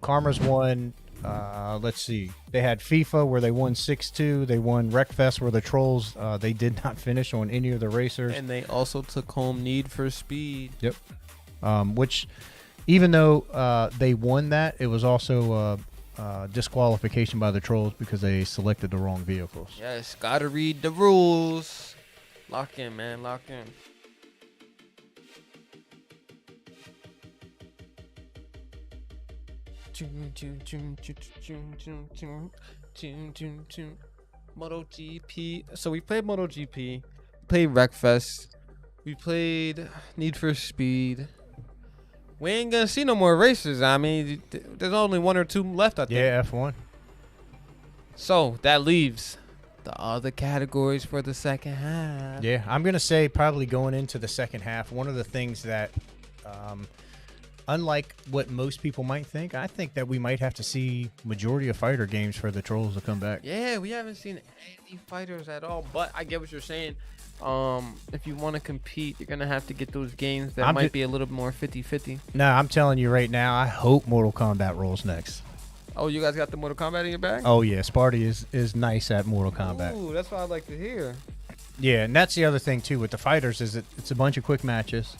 Karma's won. Let's see. They had FIFA where they won 6-2. They won Wreckfest where the Trolls they did not finish on any of the racers.
And they also took home Need for Speed.
Yep. Which, even though they won that, it was also disqualification by the Trolls because they selected the wrong vehicles.
Yes, gotta read the rules. Lock in, man. Lock in. MotoGP. So we played MotoGP, played Wreckfest, we played Need for Speed. We ain't gonna see no more races. I mean, there's only 1 or 2 left, I think.
Yeah, F1.
So that leaves the other categories for the second half.
Yeah, I'm going to say probably going into the second half, one of the things that, unlike what most people might think, I think that we might have to see majority of fighter games for the Trolls to come back.
Yeah, we haven't seen any fighters at all, but I get what you're saying. If you want to compete, you're going to have to get those games that might be a little more 50-50.
No, I'm telling you right now, I hope Mortal Kombat rolls next.
Oh, you guys got the Mortal Kombat in your bag?
Oh, yeah, Sparty is nice at Mortal Kombat.
Ooh, that's what I'd like to hear.
Yeah, and that's the other thing, too, with the fighters is it's a bunch of quick matches,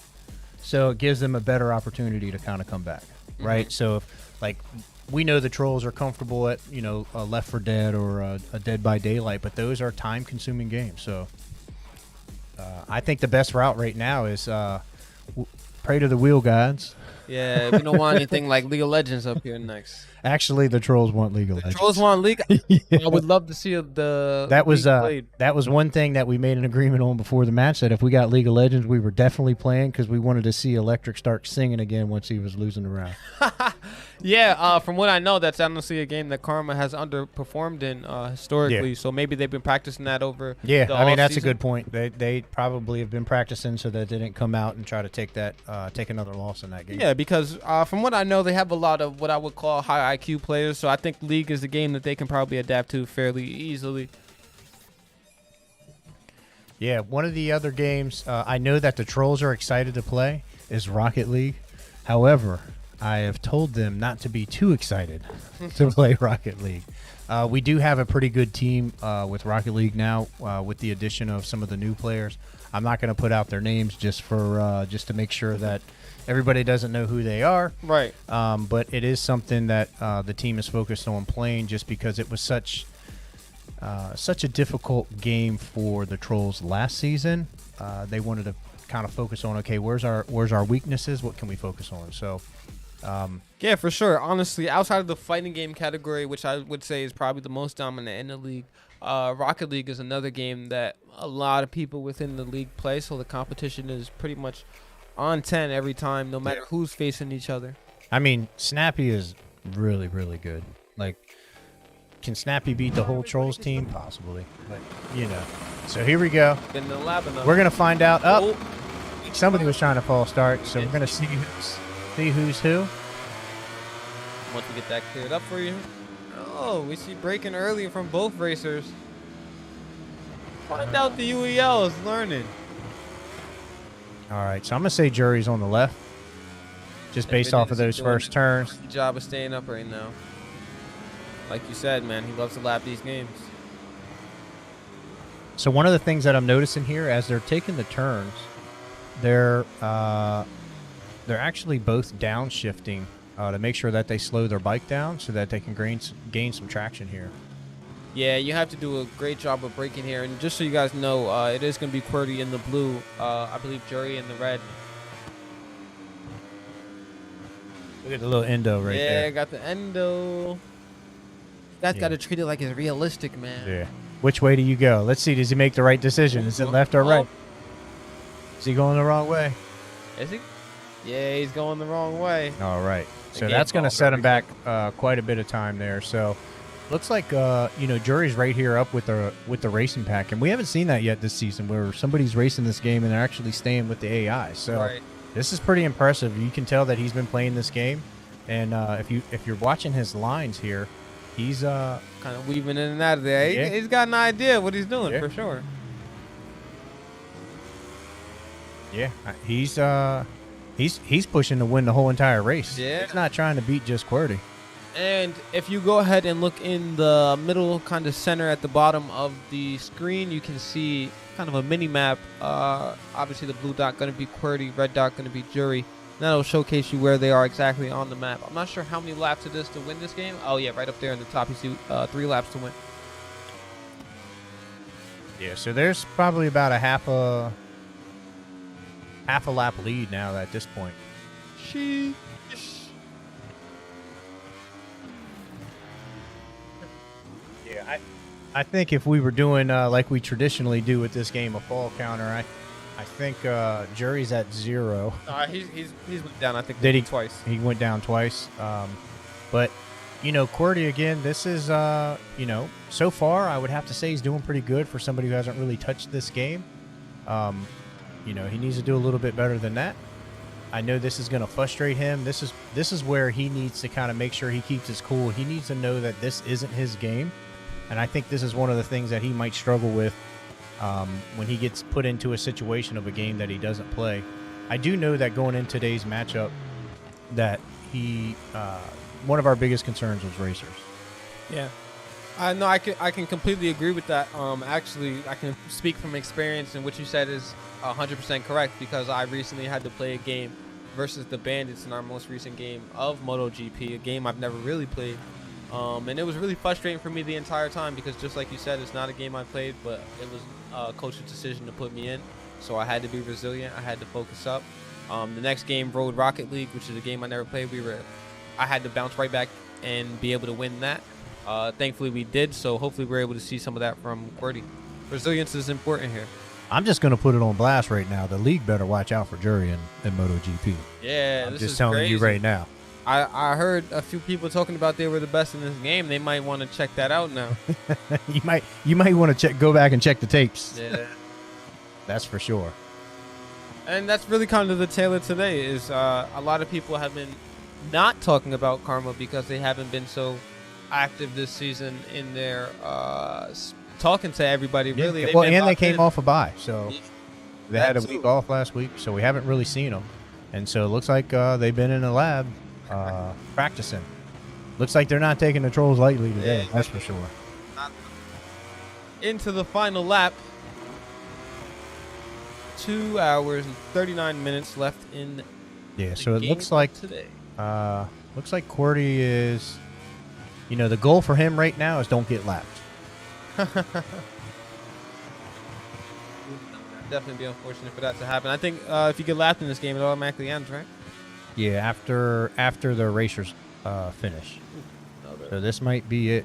so it gives them a better opportunity to kind of come back, right? So, if, we know the Trolls are comfortable at, a Left 4 Dead or a Dead by Daylight, but those are time-consuming games, so I think the best route right now is pray to the wheel gods.
Yeah, if you don't want anything like League of Legends up here next.
Actually, the Trolls want League of Legends.
Trolls want League. I would love to see
that was one thing that we made an agreement on before the match, that if we got League of Legends, we were definitely playing because we wanted to see Electric start singing again once he was losing the round.
Yeah, from what I know, that's honestly a game that Karma has underperformed in historically.
Yeah.
So maybe they've been practicing that over.
Yeah,
the
I mean that's
off-season.
a good point. They probably have been practicing so that they didn't come out and try to take another loss in that game.
Yeah, because from what I know, they have a lot of what I would call high IQ players. So I think League is a game that they can probably adapt to fairly easily.
Yeah, one of the other games I know that the Trolls are excited to play is Rocket League. However, I have told them not to be too excited to play Rocket League. We do have a pretty good team with Rocket League now, with the addition of some of the new players. I'm not going to put out their names just to make sure that everybody doesn't know who they are.
Right.
But it is something that the team is focused on playing, just because it was such a difficult game for the Trollz last season. They wanted to kind of focus on, okay, where's our weaknesses? What can we focus on? So.
Yeah, for sure. Honestly, outside of the fighting game category, which I would say is probably the most dominant in the league, Rocket League is another game that a lot of people within the league play, so the competition is pretty much on 10 every time, no matter who's facing each other.
I mean, Snappy is really, really good. Like, can Snappy beat the whole Trollz team? Possibly. But, So here we go.
In the lab enough.
We're going to find out. Somebody was trying to false start, so we're going to see who's who.
Once we get that cleared up for you. Oh, we see breaking early from both racers. Find out the UEL is learning.
All right, so I'm going to say Jury's on the left, just based off of those first turns.
Good job of staying up right now. Like you said, man, he loves to lap these games.
So one of the things that I'm noticing here, as they're taking the turns, they're actually both downshifting to make sure that they slow their bike down so that they can gain some traction here.
Yeah, you have to do a great job of braking here. And just so you guys know, it is going to be QWERTY in the blue. I believe Jury in the red.
Look at the little endo right there.
Yeah, got the endo. That's got to treat it like it's realistic, man.
Yeah. Which way do you go? Let's see. Does he make the right decision? Is it left or right? Is he going the wrong way?
Is he? Yeah, he's going the wrong way.
All right. So that's going to set him back quite a bit of time there. So looks like Jury's right here up with the racing pack, and we haven't seen that yet this season, where somebody's racing this game and they're actually staying with the AI. So this is pretty impressive. You can tell that he's been playing this game, and if you're watching his lines here, he's
kind of weaving in and out of there.
Yeah.
He's got an idea what he's doing for sure.
Yeah, he's pushing to win the whole entire race.
Yeah.
He's not trying to beat just QWERTY.
And if you go ahead and look in the middle kind of center at the bottom of the screen, you can see kind of a mini map. Obviously the blue dot going to be QWERTY, red dot going to be Jury. That'll showcase you where they are exactly on the map. I'm not sure how many laps it is to win this game. Oh yeah, right up there in the top you see 3 laps to win.
Yeah, so there's probably about a half a lap lead now at this point.
Sheesh.
Yeah, I think if we were doing like we traditionally do with this game, a fall counter, I think Jury's at 0.
He's went down. I think
Did he
twice?
He went down twice. But QWERTY again. This is so far I would have to say he's doing pretty good for somebody who hasn't really touched this game. He needs to do a little bit better than that. I know this is going to frustrate him. This is where he needs to kind of make sure he keeps his cool. He needs to know that this isn't his game, and I think this is one of the things that he might struggle with when he gets put into a situation of a game that he doesn't play. I do know that going into today's matchup, that one of our biggest concerns was racers.
Yeah. I can completely agree with that. Actually, I can speak from experience, and what you said is 100% correct, because I recently had to play a game versus the Bandits in our most recent game of MotoGP, a game I've never really played. And it was really frustrating for me the entire time, because just like you said, it's not a game I played, but it was coach's decision to put me in. So I had to be resilient. I had to focus up. The next game, Road Rocket League, which is a game I never played, I had to bounce right back and be able to win that. Thankfully we did, so hopefully we're able to see some of that from QWERTY. Resilience is important here.
I'm just going to put it on blast right now. The league better watch out for Jury in MotoGP.
Yeah,
I'm
this
just
is
telling
crazy.
you right now.
I heard a few people talking about they were the best in this game. They might want to check that out now.
you might want to go back and check the tapes.
Yeah.
That's for sure.
And that's really kind of the tale of today, is a lot of people have been not talking about Karma because they haven't been so active this season in their talking to everybody. Really,
they came off a bye, so they had a week off last week, so we haven't really seen them. And so it looks like they've been in the lab practicing. Looks like they're not taking the Trollz lightly today. That's for sure.
Into the final lap. 2 hours and 39 minutes left in.
Yeah. So it looks like
today.
Looks like QWERTY is. You know, the goal for him right now is don't get lapped.
Definitely be unfortunate for that to happen. I think if you get lapped in this game, it automatically ends, right?
Yeah, after the racers finish. So this might be it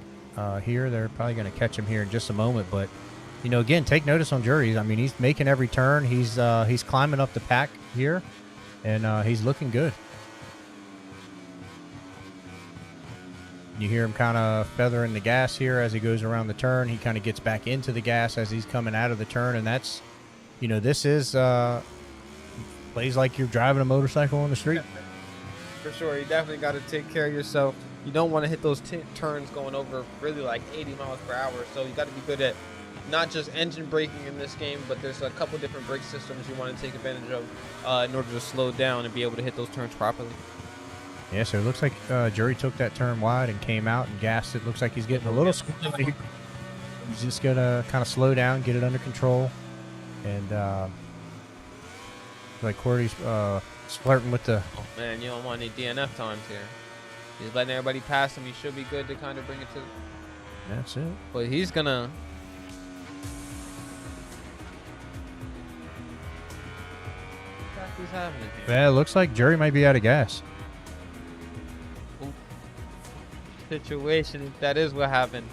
here. They're probably going to catch him here in just a moment. But, you know, again, take notice on Jury. I mean, he's making every turn. He's climbing up the pack here, and he's looking good. You hear him kind of feathering the gas here as he goes around the turn. He kind of gets back into the gas as he's coming out of the turn, and that's, you know, this is plays like you're driving a motorcycle on the street.
For sure, you definitely got to take care of yourself. You don't want to hit those turns going over really like 80 miles per hour. So you got to be good at not just engine braking in this game, but there's a couple different brake systems you want to take advantage of in order to slow down and be able to hit those turns properly.
Yeah, so it looks like Jury took that turn wide and came out and gassed it. Looks like he's getting a little squirrely. He's just going to kind of slow down, get it under control. And like QWERTY's flirting with the...
Oh, man, you don't want any DNF times here. He's letting everybody pass him. He should be good to kind of bring it to...
That's it.
But he's going to... What's happening here?
Yeah, it looks like Jury might be out of gas.
Situation, if that is what happened.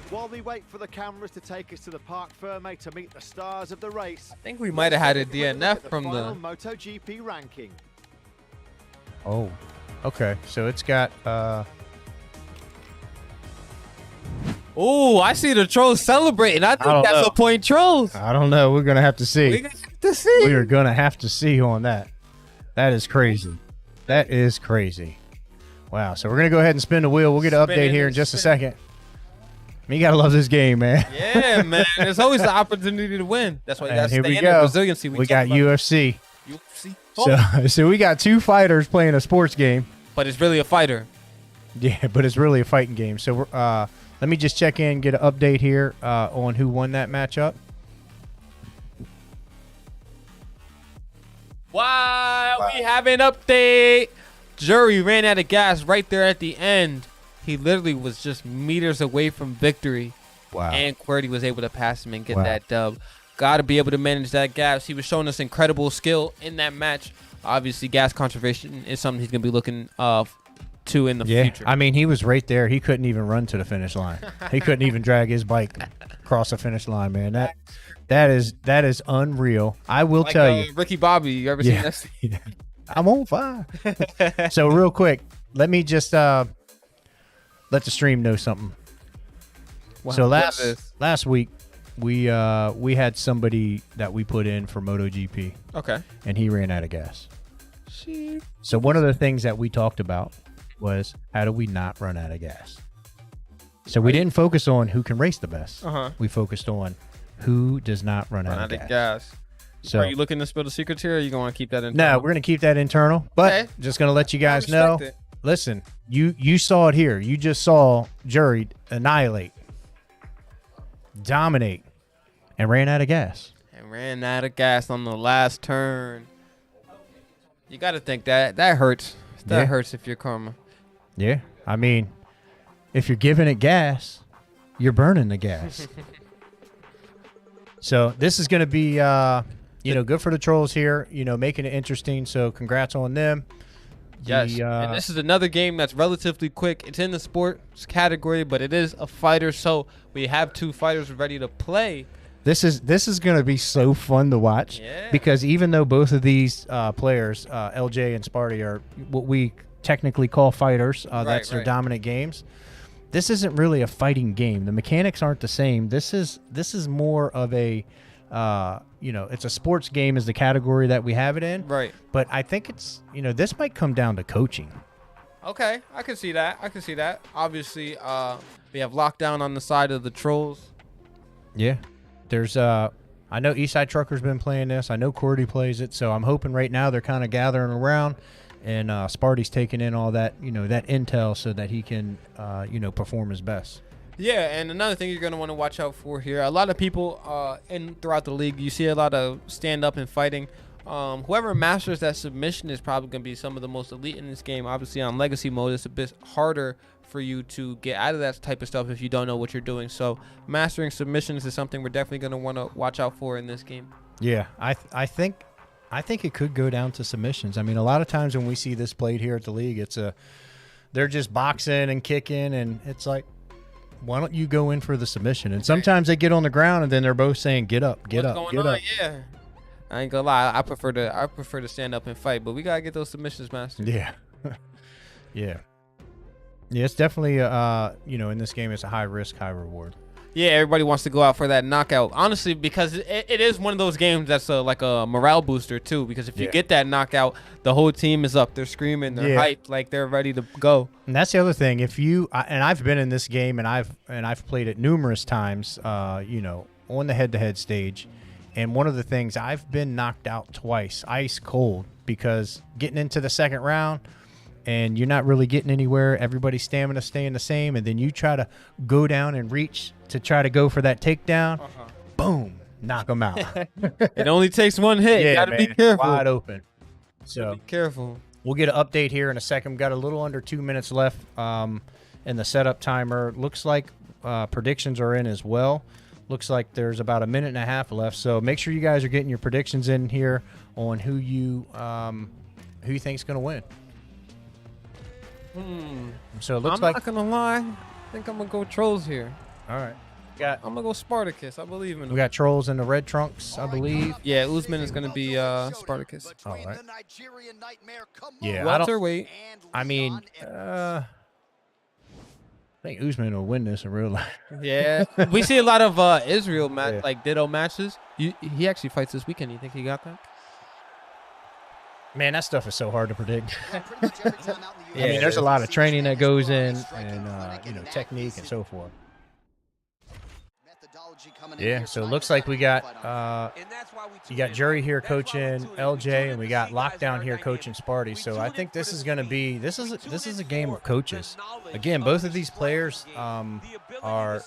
While we wait for the cameras to take us to the Parc Ferme to meet the stars of the race,
I think we might have had a DNF from the
MotoGP ranking.
Oh, okay. So it's got...
Oh, I see the Trollz celebrating. I think that's
know.
a point Trollz.
I don't know. We're going to have to see.
We're going to have to see.
We are going to have to see on that. That is crazy. That is crazy. Wow. So we're going to go ahead and spin the wheel. We'll get an update here in just a second. I mean, you got to love this game, man.
Yeah, man. There's always the opportunity to win. That's why you got to
here we
stay in
go.
the resiliency.
We got UFC.
UFC.
So we got two fighters playing a sports game.
But it's really a fighter.
Yeah, but it's really a fighting game. So we're, let me just check in, get an update here on who won that matchup.
Wow, we have an update. Jury ran out of gas right there at the end. He literally was just meters away from victory.
Wow.
And QWERTY was able to pass him and get
Wow.
that dub. Got to be able to manage that gas. He was showing us incredible skill in that match. Obviously, gas conservation is something he's going to be looking to in the future.
I mean, he was right there. He couldn't even run to the finish line. He couldn't even drag his bike across the finish line, man. That is unreal. I will tell you.
Ricky Bobby, you ever seen this?
I'm on fire. So real quick, let me just let the stream know something.
Wow.
So last week we had somebody that we put in for MotoGP.
Okay.
And he ran out of gas. So one of the things that we talked about was how do we not run out of gas? So we didn't focus on who can race the best. We focused on who does not run out of gas. So
are you looking to spill the secrets here, or are you going to keep that internal?
No, we're going to keep that internal. But
Okay.
just going to let you guys know.
it.
Listen, you saw it here. You just saw Jury annihilate, dominate, and ran out of gas.
And ran out of gas on the last turn. You got to think that hurts. That
Yeah.
hurts if you're Karma.
Yeah. I mean, if you're giving it gas, you're burning the gas. So this is going to be, good for the Trollz here, making it interesting. So congrats on them.
Yes, and this is another game that's relatively quick. It's in the sports category, but it is a fighter, so we have two fighters ready to play.
This is going to be so fun to watch because even though both of these players, LJ and Sparty, are what we technically call fighters, that's their dominant games. This isn't really a fighting game. The mechanics aren't the same. This is more of a, it's a sports game is the category that we have it in.
Right.
But I think it's, this might come down to coaching.
Okay, I can see that. Obviously, we have lockdown on the side of the Trollz.
Yeah. There's, I know Eastside Trucker's been playing this. I know QWERTY plays it. So I'm hoping right now they're kind of gathering around and Sparty's taking in all that, that intel so that he can, perform his best.
Yeah, and another thing you're going to want to watch out for here, a lot of people throughout the league, you see a lot of stand-up and fighting. Whoever masters that submission is probably going to be some of the most elite in this game. Obviously, on Legacy mode, it's a bit harder for you to get out of that type of stuff if you don't know what you're doing. So mastering submissions is something we're definitely going to want to watch out for in this game.
Yeah, I think it could go down to submissions. I mean, a lot of times when we see this played here at the league, they're just boxing and kicking, and it's like, why don't you go in for the submission? And sometimes they get on the ground, and then they're both saying, "Get up, get up, get up."
Yeah, I ain't gonna lie. I prefer to stand up and fight, but we gotta get those submissions mastered.
Yeah, yeah. It's definitely in this game, it's a high risk, high reward.
Yeah, everybody wants to go out for that knockout. Honestly, because it is one of those games that's like a morale booster too. Because if you get that knockout, the whole team is up. They're screaming. They're hyped. Like they're ready to go.
And that's the other thing. If you and I've been in this game and I've played it numerous times. On the head-to-head stage, and one of the things, I've been knocked out twice, ice cold, because getting into the second round. And you're not really getting anywhere. Everybody's stamina staying the same, and then you try to go down and reach to try to go for that takedown. Boom, knock them out.
It only takes one hit.
Yeah,
you gotta be careful.
Wide open. So
be careful.
We'll get an update here in a second. We've got a little under 2 minutes left in the setup timer. Looks like predictions are in as well. Looks like there's about a minute and a half left. So make sure you guys are getting your predictions in here on who you think's going to win. So it looks
I'm not gonna lie. I think I'm gonna go Trollz here.
All right.
I'm gonna go Spartacus. I believe in him.
We got Trollz in the red trunks, I believe.
Yeah, Usman is gonna be Spartacus.
All right. Yeah,
welterweight.
I mean, I think Usman will win this in real life.
Yeah, we see a lot of Israel like Ditto matches. He actually fights this weekend. You think he got that?
Man, that stuff is so hard to predict. I mean, there's a lot of training that goes in, and technique and so forth. Yeah, so it looks like we got you got Jury here coaching LJ, and we got Lockdown here coaching Sparty. So I think this is going to be this is a game of coaches. Again, both of these players are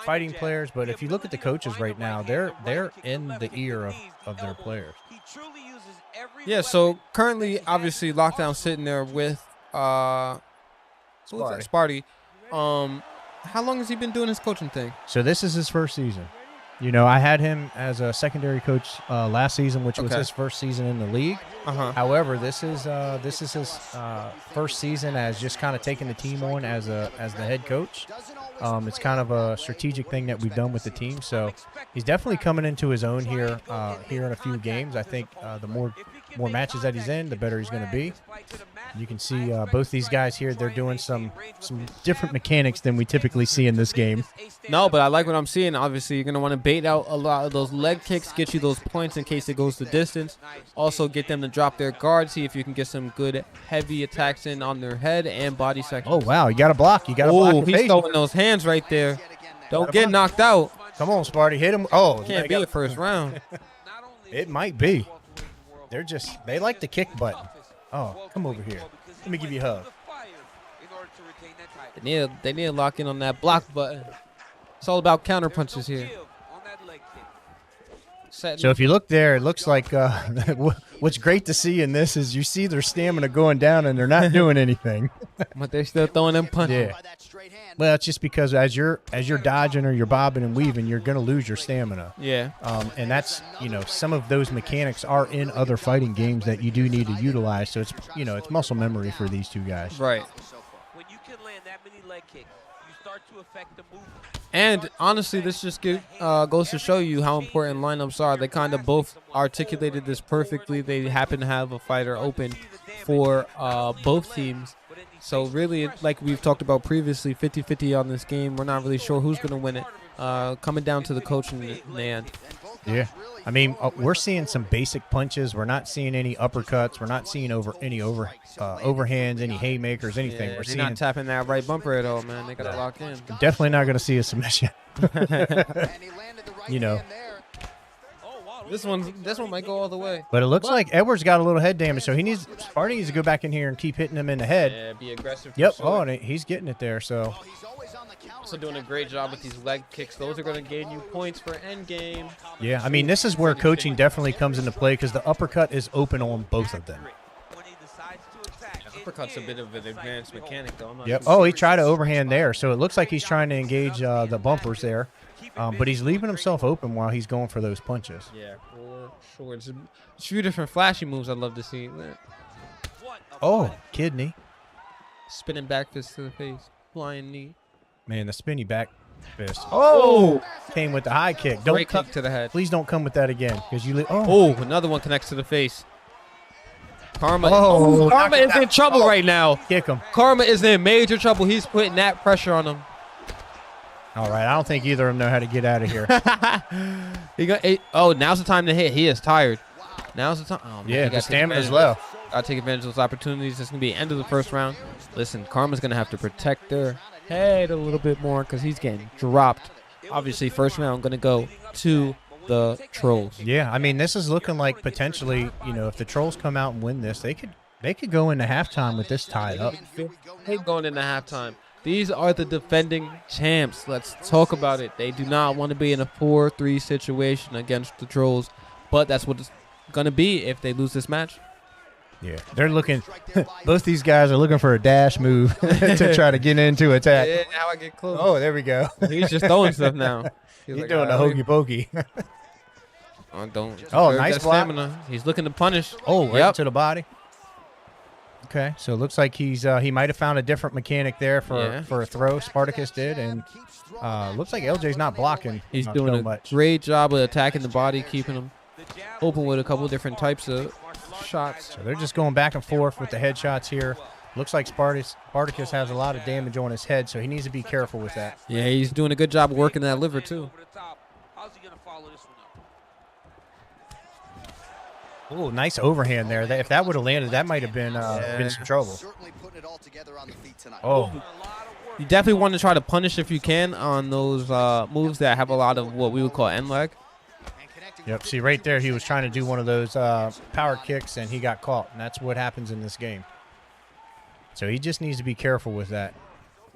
fighting players, but if you look at the coaches right now, they're in the ear of their players.
Yeah, so currently, obviously, Lockdown sitting there with Sparty. How long has he been doing his coaching thing?
So this is his first season. I had him as a secondary coach last season, which was his first season in the league. However, this is his first season as just kind of taking the team on as the head coach. It's kind of a strategic thing that we've done with the team. So he's definitely coming into his own here in a few games. I think the more matches that he's in, the better he's going to be. You can see both these guys here. They're doing some different mechanics than we typically see in this game.
No, but I like what I'm seeing. Obviously, you're going to want to bait out a lot of those leg kicks, get you those points in case it goes the distance. Also, get them to drop their guard, see if you can get some good heavy attacks in on their head and body section.
Oh, wow. You got to block. You got to block.
He's throwing those hands right there. Don't get knocked out.
Come on, Sparty. Hit him. Oh,
can't be a first round.
It might be. They like the kick button. Oh, come over here. Let me give you a hug.
They need to lock in on that block button. It's all about counter punches here.
So if you look there, it looks like what's great to see in this is you see their stamina going down and they're not doing anything.
But they're still throwing them punches.
Yeah. Well, it's just because as you're dodging or you're bobbing and weaving, you're going to lose your stamina.
Yeah.
And that's, some of those mechanics are in other fighting games that you do need to utilize. So it's, it's muscle memory for these two guys.
Right.
When you can land that many leg kicks, you start to affect the movement.
And honestly, this just goes to show you how important lineups are. They kind of both articulated this perfectly. They happen to have a fighter open for both teams. So really, like we've talked about previously, 50-50 on this game. We're not really sure who's going to win it. Coming down to the coaching in the end.
Yeah. I mean, we're seeing some basic punches. We're not seeing any uppercuts. We're not seeing any overhands, any haymakers, anything.
Yeah,
we're
they're
seeing
not tapping that right bumper at all, man. They got to lock in.
Definitely not going to see a submission.
This one might go all the way.
But it looks like Edwards got a little head damage, so Sparty needs to go back in here and keep hitting him in the head.
Yeah, be aggressive.
Yep. Oh, and he's getting it there. So
Also doing a great job with these leg kicks. Those are going to gain you points for endgame.
yeah, I mean, this is where coaching definitely comes into play because the uppercut is open on both of them.
Uppercut's a bit of an advanced mechanic, though. I'm not
Yep.
too
Oh, he tried to overhand there, so it looks like he's trying to engage the bumpers there, but he's leaving himself open while he's going for those punches.
Yeah, for sure. It's a few different flashy moves I'd love to see.
Oh, kidney.
Spinning back fist to the face. Flying knee.
Man, the spinny back fist. Oh, came with the high kick. Don't
Great kick to the head.
Please don't come with that again, because you.
Oh, another one connects to the face. Karma.
Oh,
Karma is in trouble right now.
Kick him.
Karma is in major trouble. He's putting that pressure on him.
All right, I don't think either of them know how to get out of here.
Oh, now's the time to hit. He is tired. Now's the time. Oh, man,
Yeah, the stamina's low.
Gotta take advantage of those opportunities. It's gonna be the end of the first round. Listen, Karma's gonna have to protect their head a little bit more because he's getting dropped. Obviously, first round gonna go to the Trollz.
Yeah, I mean, this is looking like potentially, if the Trollz come out and win this, they could go into halftime with this tied up.
Hey, going into halftime. These are the defending champs. Let's talk about it. They do not want to be in a 4-3 situation against the Trollz, but that's what it's gonna be if they lose this match.
Yeah, they're looking. Both these guys are looking for a dash move to try to get into attack.
Yeah, now I get close.
Oh, there we go.
He's just throwing stuff now.
He's doing the hokey pokey.
Oh,
nice
that
block.
stamina. He's looking to punish.
Oh, right to the body. Okay, so it looks like he might have found a different mechanic there for a throw. Spartacus did, and looks like LJ's not blocking.
He's doing a
much.
great job of attacking the body, keeping him open with a couple different types of shots.
So they're just going back and forth with the headshots here. Looks like Spartacus has a lot of damage on his head, so he needs to be careful with that.
Yeah, he's doing a good job working that liver too.
Oh, nice overhand there. If that would have landed, that might have been some trouble. Oh,
you definitely want to try to punish if you can on those moves that have a lot of what we would call end leg.
Yep. See, right there, he was trying to do one of those power kicks, and he got caught, and that's what happens in this game. So he just needs to be careful with that.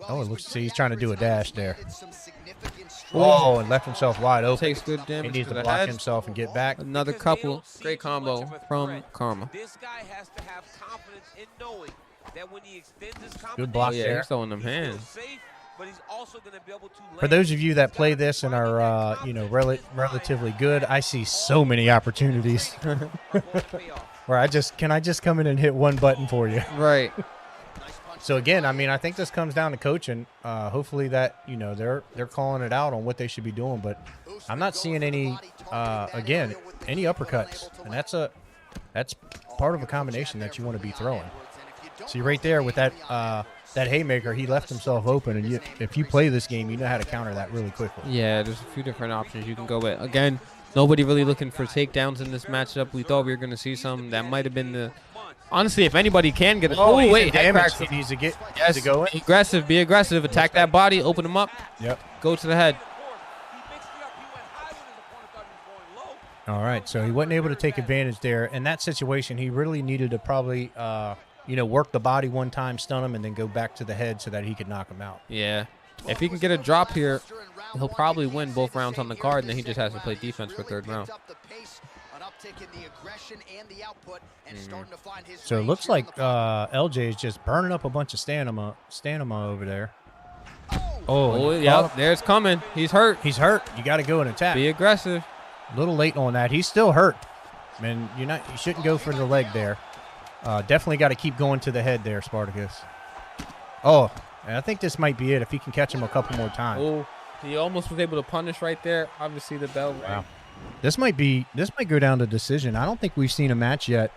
Oh, it looks. See, he's trying to do a dash there. Oh, and left himself wide open.
Takes good damage.
He needs to
the
block
head.
himself and get back.
Another couple. Great combo from Karma.
This guy has to have confidence in knowing that when he extends his
Good block
Oh, yeah,
there.
he's throwing them hands.
safe, but he's also going to be able to
For those of you that play this and are, relatively good, I see so many opportunities where I just come in and hit one button for you.
Right.
So again, I mean, I think this comes down to coaching. Hopefully that they're calling it out on what they should be doing, but I'm not seeing any any uppercuts, and that's part of a combination that you want to be throwing. See right there with that haymaker, he left himself open, and if you play this game, you know how to counter that really quickly.
Yeah, there's a few different options you can go with. Again, nobody really looking for takedowns in this matchup. We thought we were going to see some. That might have been the. Honestly, if anybody can get it.
Oh,
wait,
damage. He needs to get to go in.
Aggressive, be aggressive. Attack that body, open him up.
Yep.
Go to the head.
All right, so he wasn't able to take advantage there. In that situation, he really needed to probably, work the body one time, stun him, and then go back to the head so that he could knock him out.
Yeah. If he can get a drop here, he'll probably win both rounds on the card, and then he just has to play defense for third round.
So it looks like LJ is just burning up a bunch of stamina over there.
Oh, yeah, there's coming. He's hurt.
He's hurt. You got to go and attack.
Be aggressive.
A little late on that. He's still hurt. Man, you shouldn't go for the leg there. Definitely got to keep going to the head there, Spartacus. Oh, and I think this might be it if he can catch him a couple more times.
Oh, he almost was able to punish right there. Obviously, the bell.
Wow. This might go down to decision. I don't think we've seen a match yet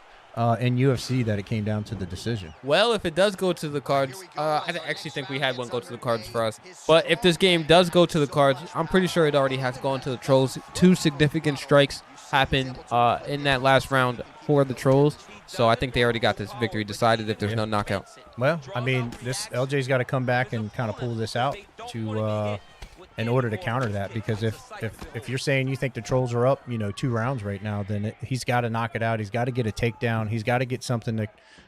in UFC that it came down to the decision.
Well, if it does go to the cards, I actually think we had one go to the cards for us. But if this game does go to the cards, I'm pretty sure it already has gone to the Trollz. 2 significant strikes happened in that last round for the Trollz. So I think they already got this victory decided if there's no knockout.
Well, I mean, this LJ's got to come back and kind of pull this out to in order to counter that. Because if you're saying you think the Trolls are up, 2 rounds right now, then he's got to knock it out. He's got to get a takedown. He's got to get something to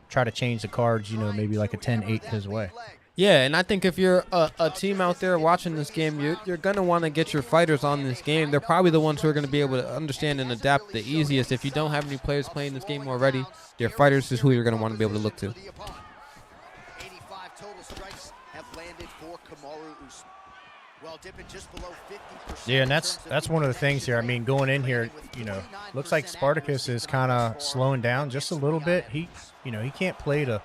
try to change the cards, maybe like a 10-8 his way.
Yeah, and I think if you're a team out there watching this game, you're going to want to get your fighters on this game. They're probably the ones who are going to be able to understand and adapt the easiest. If you don't have any players playing this game already, your fighters is who you're going to want to be able to look to.
85 total strikes have landed for Kamaru Usman. Well, dipping just below 50%.
Yeah, and that's one of the things here. I mean, going in here, looks like Spartacus is kind of slowing down just a little bit. He can't play to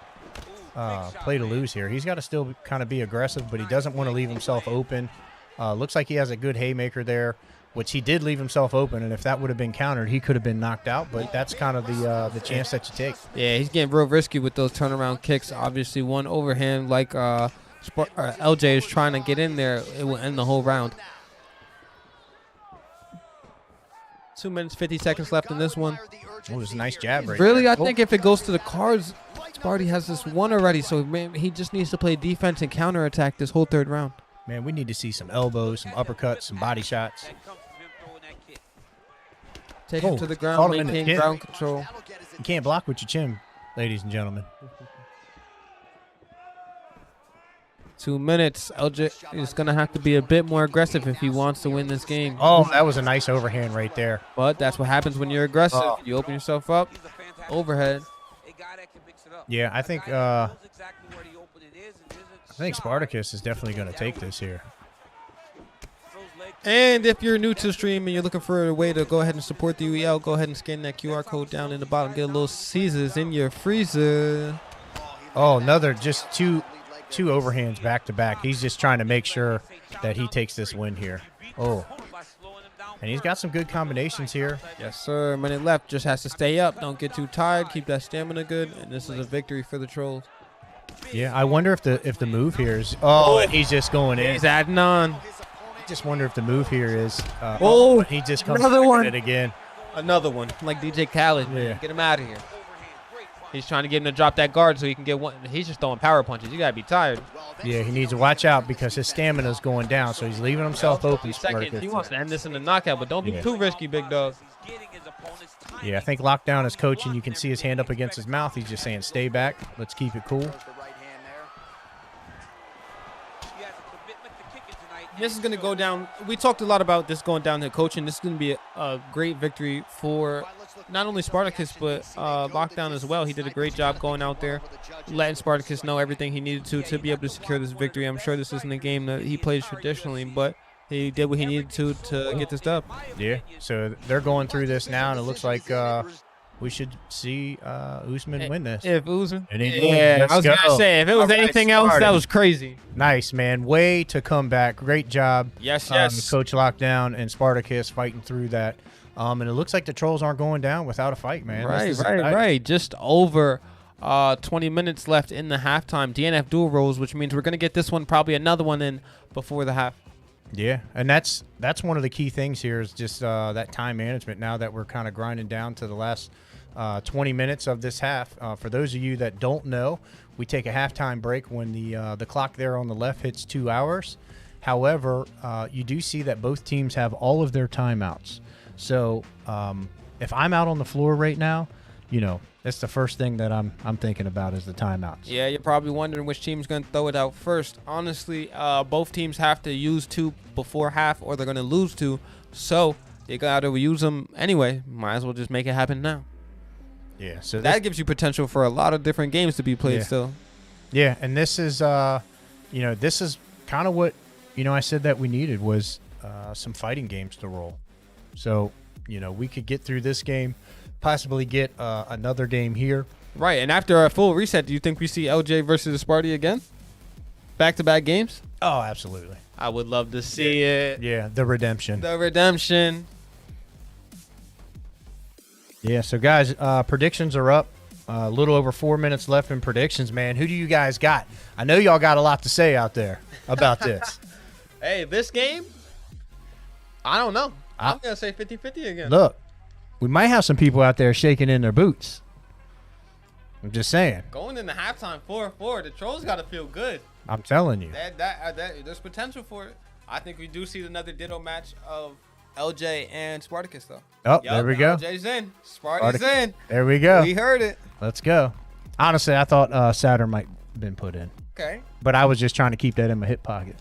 lose here. He's got to still kind of be aggressive, but he doesn't want to leave himself open. Looks like he has a good haymaker there, which he did leave himself open, and if that would have been countered, he could have been knocked out, but that's kind of the chance that you take.
Yeah, he's getting real risky with those turnaround kicks. Obviously, one overhand like LJ is trying to get in there, it will end the whole round. 2 minutes, 50 seconds left in this one.
Oh, there's a nice jab right
Really,
there.
I think if it goes to the cards, Sparty has this one already, so he just needs to play defense and counterattack this whole 3rd round.
Man, we need to see some elbows, some uppercuts, some body shots.
Take him to the ground, maintain ground control.
You can't block with your chin, ladies and gentlemen.
2 minutes. LJ is going to have to be a bit more aggressive if he wants to win this game.
Oh, that was a nice overhand right there.
But that's what happens when you're aggressive. You open yourself up, overhead.
Yeah, I think Spartacus is definitely going to take this here.
And if you're new to the stream and you're looking for a way to go ahead and support the UEL, go ahead and scan that QR code down in the bottom. Get a little Caesars in your freezer.
Oh, another just two overhands back to back. He's just trying to make sure that he takes this win here. Oh, and he's got some good combinations here.
Yes, sir. Minute left. Just has to stay up. Don't get too tired. Keep that stamina good. And this is a victory for the Trolls.
Yeah, I wonder if the move here is. Oh, and he's just going in.
He's adding on.
I just wonder if the move here is. He just comes
another one.
It again.
Another one, like DJ Khaled. Man.
Yeah.
Get him out of here. He's trying to get him to drop that guard so he can get one. He's just throwing power punches. You got to be tired.
Yeah, he needs to watch out because his stamina is going down, so he's leaving himself open.
Seconds. He wants to end this in a knockout, but don't be too risky, big dog.
Yeah, I think Lockdown is coaching. You can see his hand up against his mouth. He's just saying, stay back. Let's keep it cool.
This is going to go down. We talked a lot about this going down to coaching. This is going to be a great victory for not only Spartacus, but Lockdown as well. He did a great job going out there, letting Spartacus know everything he needed to be able to secure this victory. I'm sure this isn't a game that he plays traditionally, but he did what he needed to get this dub.
Yeah, so they're going through this now, and it looks like we should see Usman win this.
If Usman,
yeah,
I was going to say, if it was anything else, that was crazy.
Nice, man. Way to come back. Great job.
Yes.
Coach Lockdown and Spartacus fighting through that. And it looks like the Trolls aren't going down without a fight, man.
Right. Just over 20 minutes left in the halftime. DNF dual rolls, which means we're going to get this one, probably another one in before the half.
Yeah, and that's one of the key things here is just that time management now that we're kind of grinding down to the last 20 minutes of this half. For those of you that don't know, we take a halftime break when the clock there on the left hits 2 hours. However, you do see that both teams have all of their timeouts. So if I'm out on the floor right now, that's the first thing that I'm thinking about is the timeouts.
Yeah, you're probably wondering which team's going to throw it out first. Honestly, both teams have to use 2 before half or they're going to lose 2. So they got to use them anyway. Might as well just make it happen now.
Yeah, so
that gives you potential for a lot of different games to be played still.
Yeah, and this is, this is kind of what, I said that we needed was some fighting games to roll. So, we could get through this game, possibly get another game here.
Right, and after a full reset, do you think we see LJ versus Sparty again? Back-to-back games?
Oh, absolutely.
I would love to see it.
Yeah, the redemption. Yeah, so guys, predictions are up. A little over 4 minutes left in predictions, man. Who do you guys got? I know y'all got a lot to say out there about this.
Hey, this game, I don't know. I'm going to say 50-50 again.
Look, we might have some people out there shaking in their boots. I'm just saying.
Going into halftime 4-4, the Trolls got to feel good.
I'm telling you.
There's potential for it. I think we do see another ditto match of LJ and Spartacus, though.
Oh, there we go.
LJ's in. Spartacus in.
There we go.
We heard it.
Let's go. Honestly, I thought Saturn might have been put in.
Okay.
But I was just trying to keep that in my hip pocket.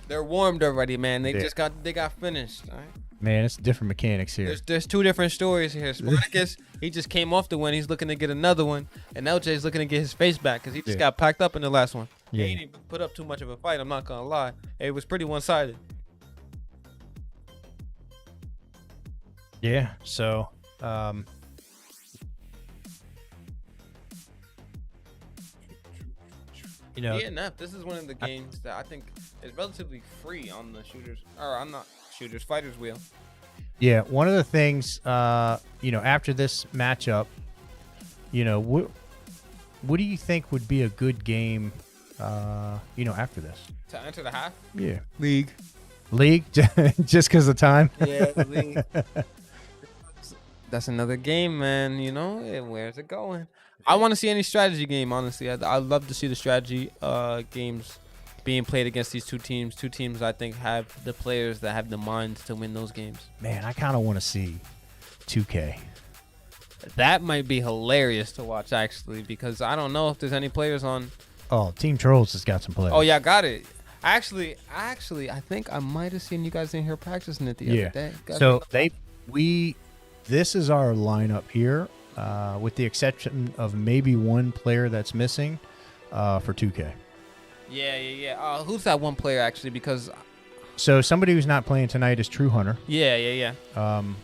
They're warmed already, man. They got finished. All right.
Man, it's different mechanics here.
There's two different stories here. Spartacus, he just came off the win. He's looking to get another one. And LJ's looking to get his face back because he just got packed up in the last one.
Yeah.
He didn't put up too much of a fight, I'm not going to lie. It was pretty one-sided.
Yeah, so you know,
DNF, this is one of the games that I think is relatively free on the fighters wheel.
yeah, one of the things you know, after this matchup, you know, what do you think would be a good game you know, after this?
To enter the half?
Yeah.
League.
Just because of time?
Yeah, league. That's another game, man. You know, where's it going? I want to see any strategy game, honestly. I'd love to see the strategy games being played against these two teams. Two teams I think have the players that have the minds to win those games.
Man, I kind of want to see 2K.
That might be hilarious to watch, actually, because I don't know if there's any players on.
Oh, Team Trollz has got some players.
Oh, yeah, I got it. Actually, I think I might have seen you guys in here practicing it the other day.
So this is our lineup here, with the exception of maybe one player that's missing for 2K.
Yeah. Who's that one player, actually? Because
so somebody who's not playing tonight is True Hunter.
Yeah.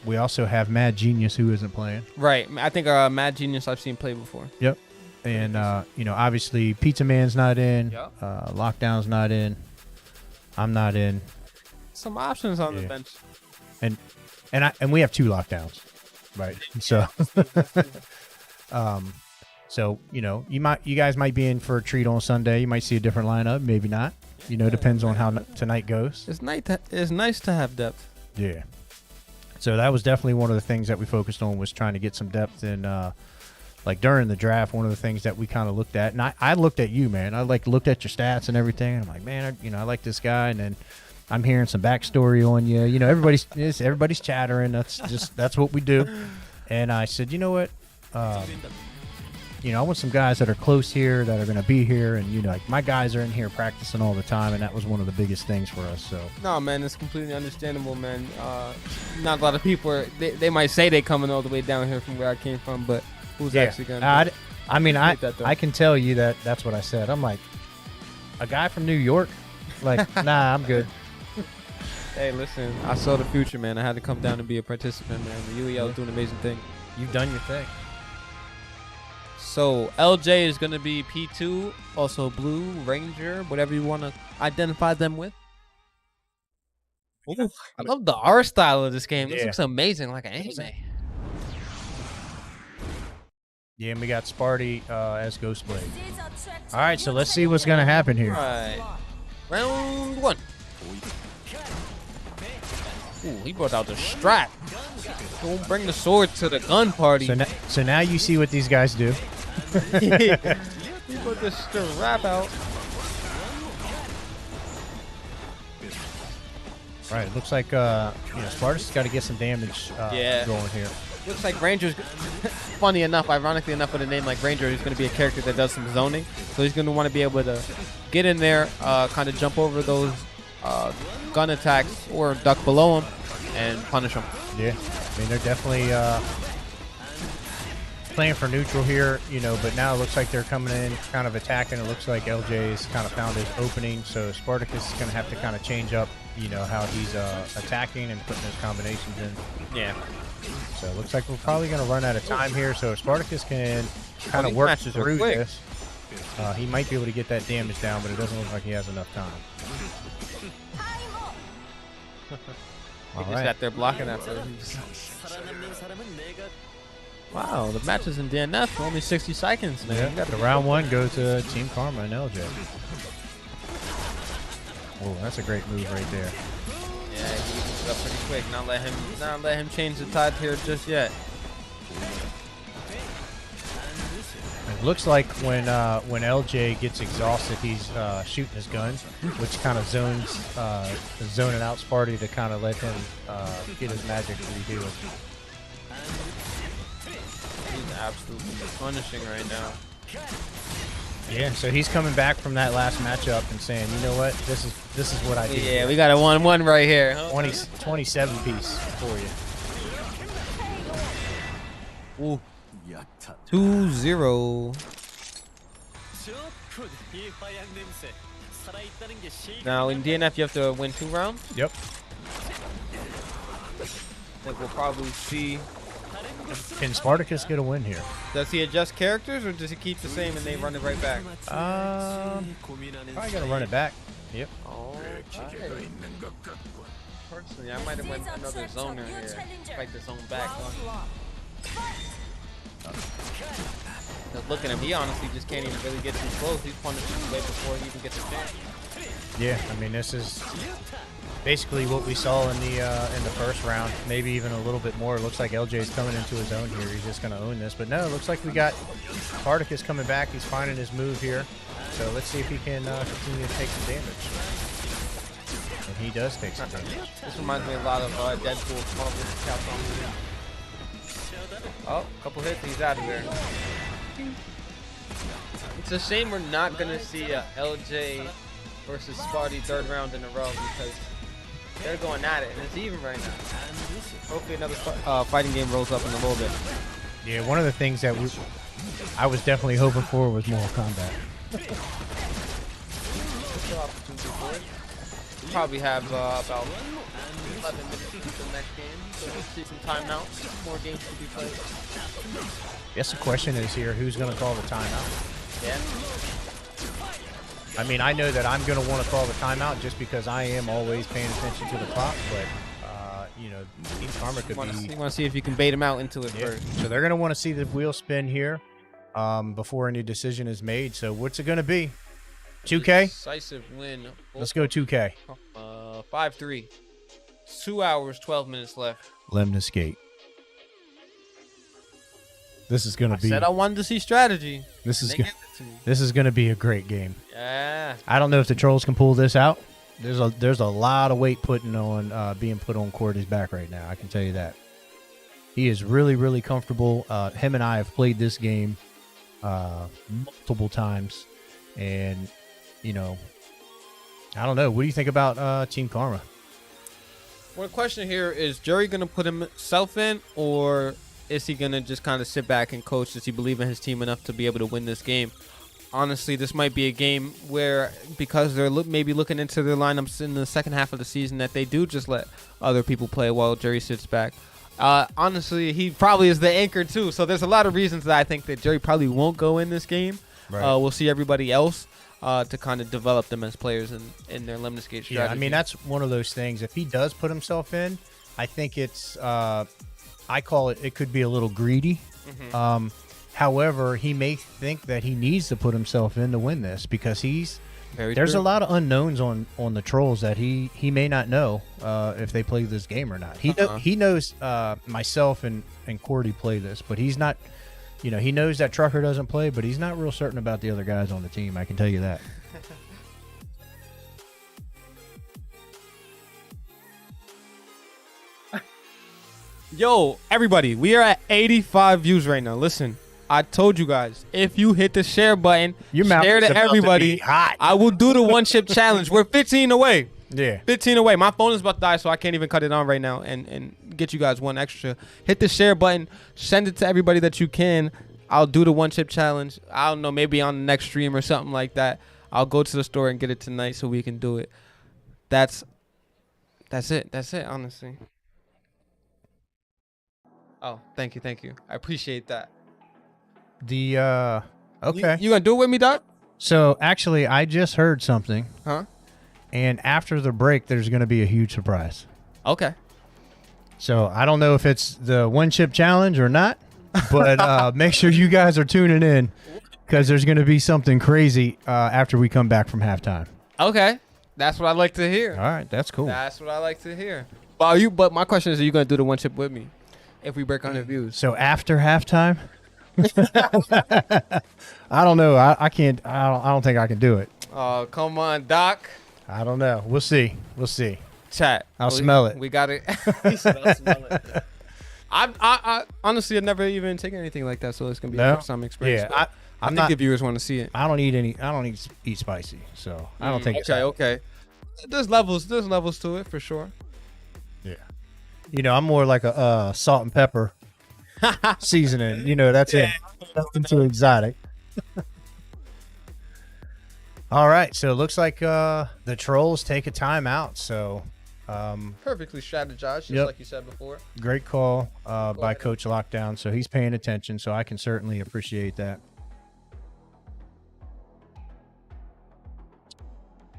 We also have Mad Genius who isn't playing.
Right. I think Mad Genius I've seen play before.
Yep. And you know, obviously Pizza Man's not in.
Yep.
Lockdown's not in. I'm not in.
Some options on the bench.
And we have 2 lockdowns, right? So, so you know, you guys might be in for a treat on Sunday. You might see a different lineup, maybe not. You know, depends on how tonight goes.
It's nice to have depth.
Yeah. So that was definitely one of the things that we focused on, was trying to get some depth in. Like during the draft, one of the things that we kind of looked at, and I looked at you, man. I looked at your stats and everything. And I'm like, man, I like this guy. And then I'm hearing some backstory on you. You know, everybody's chattering. That's what we do. And I said, you know what? You know, I want some guys that are close here, that are going to be here, and you know, like my guys are in here practicing all the time, and that was one of the biggest things for us. So
no, man, it's completely understandable, man. Not a lot of people they might say they coming all the way down here from where I came from, but who's actually going to?
I mean, I can tell you that's what I said. I'm like, a guy from New York, like, nah, I'm good.
Hey, listen, I saw the future, man. I had to come down and be a participant, man. The UEL is doing an amazing thing.
You've done your thing.
So LJ is going to be P2, also Blue, Ranger, whatever you want to identify them with. Ooh, I love the art style of this game. This looks amazing, like an anime.
Yeah, and we got Sparty as Ghostblade. All right, so let's see what's going to happen here.
All right. Round 1. Ooh, he brought out the strap. Don't bring the sword to the gun party.
So now you see what these guys do.
He put the strap out.
Right, it looks like you know, Spartacus got to get some damage going here.
Looks like Ranger's, funny enough, ironically enough, with a name like Ranger, he's going to be a character that does some zoning. So he's going to want to be able to get in there, kind of jump over those gun attacks or duck below him and punish them.
Yeah, I mean, they're definitely playing for neutral here, you know, but now it looks like they're coming in, kind of attacking. It looks like LJ's kind of found his opening, so Spartacus is going to have to kind of change up, you know, how he's attacking and putting his combinations in.
Yeah.
So it looks like we're probably going to run out of time here, so Spartacus can kind of work through this. He might be able to get that damage down, but it doesn't look like he has enough time.
He just got there blocking that. Wow, the match is in DNF. Only 60 seconds, man.
Yeah, the round 1 goes to Team Karma and LJ. Oh, that's a great move right there.
Yeah, he moves it up pretty quick. Not let him change the tide here just yet.
It Looks like when LJ gets exhausted, he's shooting his guns, which kind of zoning out Sparty to kind of let him get his magic redo.
He's absolutely punishing right now.
Yeah, so he's coming back from that last matchup and saying, you know what, this is what I do.
Yeah, we got a 1-1 right here.
27 piece for you.
Ooh. 2-0. Now in DNF you have to win 2 rounds.
Yep.
I think we'll probably see.
Can Spartacus get a win here?
Does he adjust characters or does he keep the same and they run it right back?
Probably gonna run it back. Yep.
Oh, personally, I might have went another zoner here. Fight the zone back. Look at him. He honestly just can't even really get too close. He's punishing way before he even gets a chance.
Yeah, I mean this is basically what we saw in the first round. Maybe even a little bit more. It looks like LJ's coming into his own here. He's just gonna own this. But no, it looks like we got Spartacus coming back. He's finding his move here. So let's see if he can continue to take some damage. And he does take some damage.
This reminds me a lot of Deadpool. Oh, a couple hits, he's out of there. It's a shame we're not gonna see a LJ versus Sparty 3rd round in a row because they're going at it and it's even right now. Hopefully another fighting game rolls up in a little bit.
Yeah, one of the things that I was definitely hoping for was Mortal Kombat.
We'll probably have about 11 minutes until the next game, so we'll see some timeouts, more games to be played.
Guess the question is here, who's going to call the timeout?
Yeah.
I mean, I know that I'm going to want to call the timeout just because I am always paying attention to the clock, but, you know, Team Karma could be...
You want to see if you can bait him out into it first.
So they're going to want to see the wheel spin here before any decision is made. So what's it going to be? 2K?
Decisive win.
Let's go 2K.
5-3. 2 hours, 12 minutes left.
Lemnis Gate. This is going to be...
I said I wanted to see strategy.
This is going to be a great game.
Yeah.
I don't know if the Trollz can pull this out. There's a lot of weight being put on Cordy's back right now. I can tell you that. He is really, really comfortable. Him and I have played this game multiple times. And, you know, I don't know. What do you think about Team Karma?
One question here is Jerry going to put himself in, or is he going to just kind of sit back and coach? Does he believe in his team enough to be able to win this game? Honestly, this might be a game where, because they're maybe looking into their lineups in the second half of the season, that they do just let other people play while Jerry sits back. Honestly, he probably is the anchor too. So there's a lot of reasons that I think that Jerry probably won't go in this game. Right. We'll see everybody else to kind of develop them as players in their Lemnis Gate strategy.
Yeah, I mean, that's one of those things. If he does put himself in, I think it's, I call it could be a little greedy. Mm-hmm. However, he may think that he needs to put himself in to win this because there's a lot of unknowns on the Trollz that he may not know if they play this game or not. He knows myself and Cordy play this, but he's not. You know, he knows that Trucker doesn't play, but he's not real certain about the other guys on the team. I can tell you that.
Yo, everybody, we are at 85 views right now. Listen, I told you guys, if you hit the share button, share to everybody. I will do the one chip challenge. We're 15 away.
Yeah.
15 away. My phone is about to die, so I can't even cut it on right now and get you guys one extra. Hit the share button. Send it to everybody that you can. I'll do the one chip challenge. I don't know, maybe on the next stream or something like that. I'll go to the store and get it tonight so we can do it. That's it. That's it, honestly. Oh, thank you. I appreciate that.
Okay.
You gonna do it with me, Doc?
So, actually, I just heard something.
Huh?
And after the break, there's going to be a huge surprise.
Okay.
So, I don't know if it's the one chip challenge or not, but make sure you guys are tuning in because there's going to be something crazy after we come back from halftime.
Okay. That's what I like to hear.
All right. That's cool.
That's what I like to hear. But my question is, are you going to do the one chip with me if we break 100 views?
So, after halftime, I don't know. I can't. I don't think I can do it.
Oh, come on, Doc.
I don't know. We'll see. We'll see.
Chat.
I'll smell it.
We got it. He said, I'll smell it. I honestly have never even taken anything like that, so it's gonna be a first time experience.
Yeah,
I think the viewers want to see it.
I don't eat spicy, so I don't think.
Okay. There's levels to it for sure.
Yeah. I'm more like a salt and pepper seasoning. That's it. Nothing too exotic. All right, so it looks like the Trollz take a timeout. So
perfectly strategized, just like you said before.
Great call by Coach Lockdown. So he's paying attention. So I can certainly appreciate that.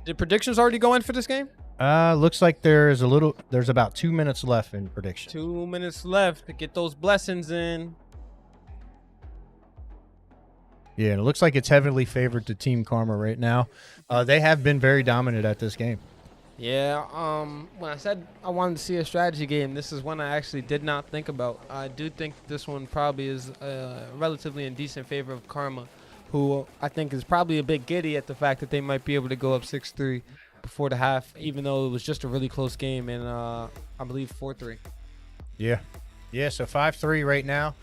Did predictions already go in for this game?
Looks like there's about 2 minutes left in prediction.
2 minutes left to get those blessings in.
Yeah, and it looks like it's heavily favored to Team Karma right now. They have been very dominant at this game.
Yeah, when I said I wanted to see a strategy game, this is one I actually did not think about. I do think this one probably is relatively in decent favor of Karma, who I think is probably a bit giddy at the fact that they might be able to go up 6-3 before the half, even though it was just a really close game, and I believe 4-3.
Yeah, so 5-3 right now.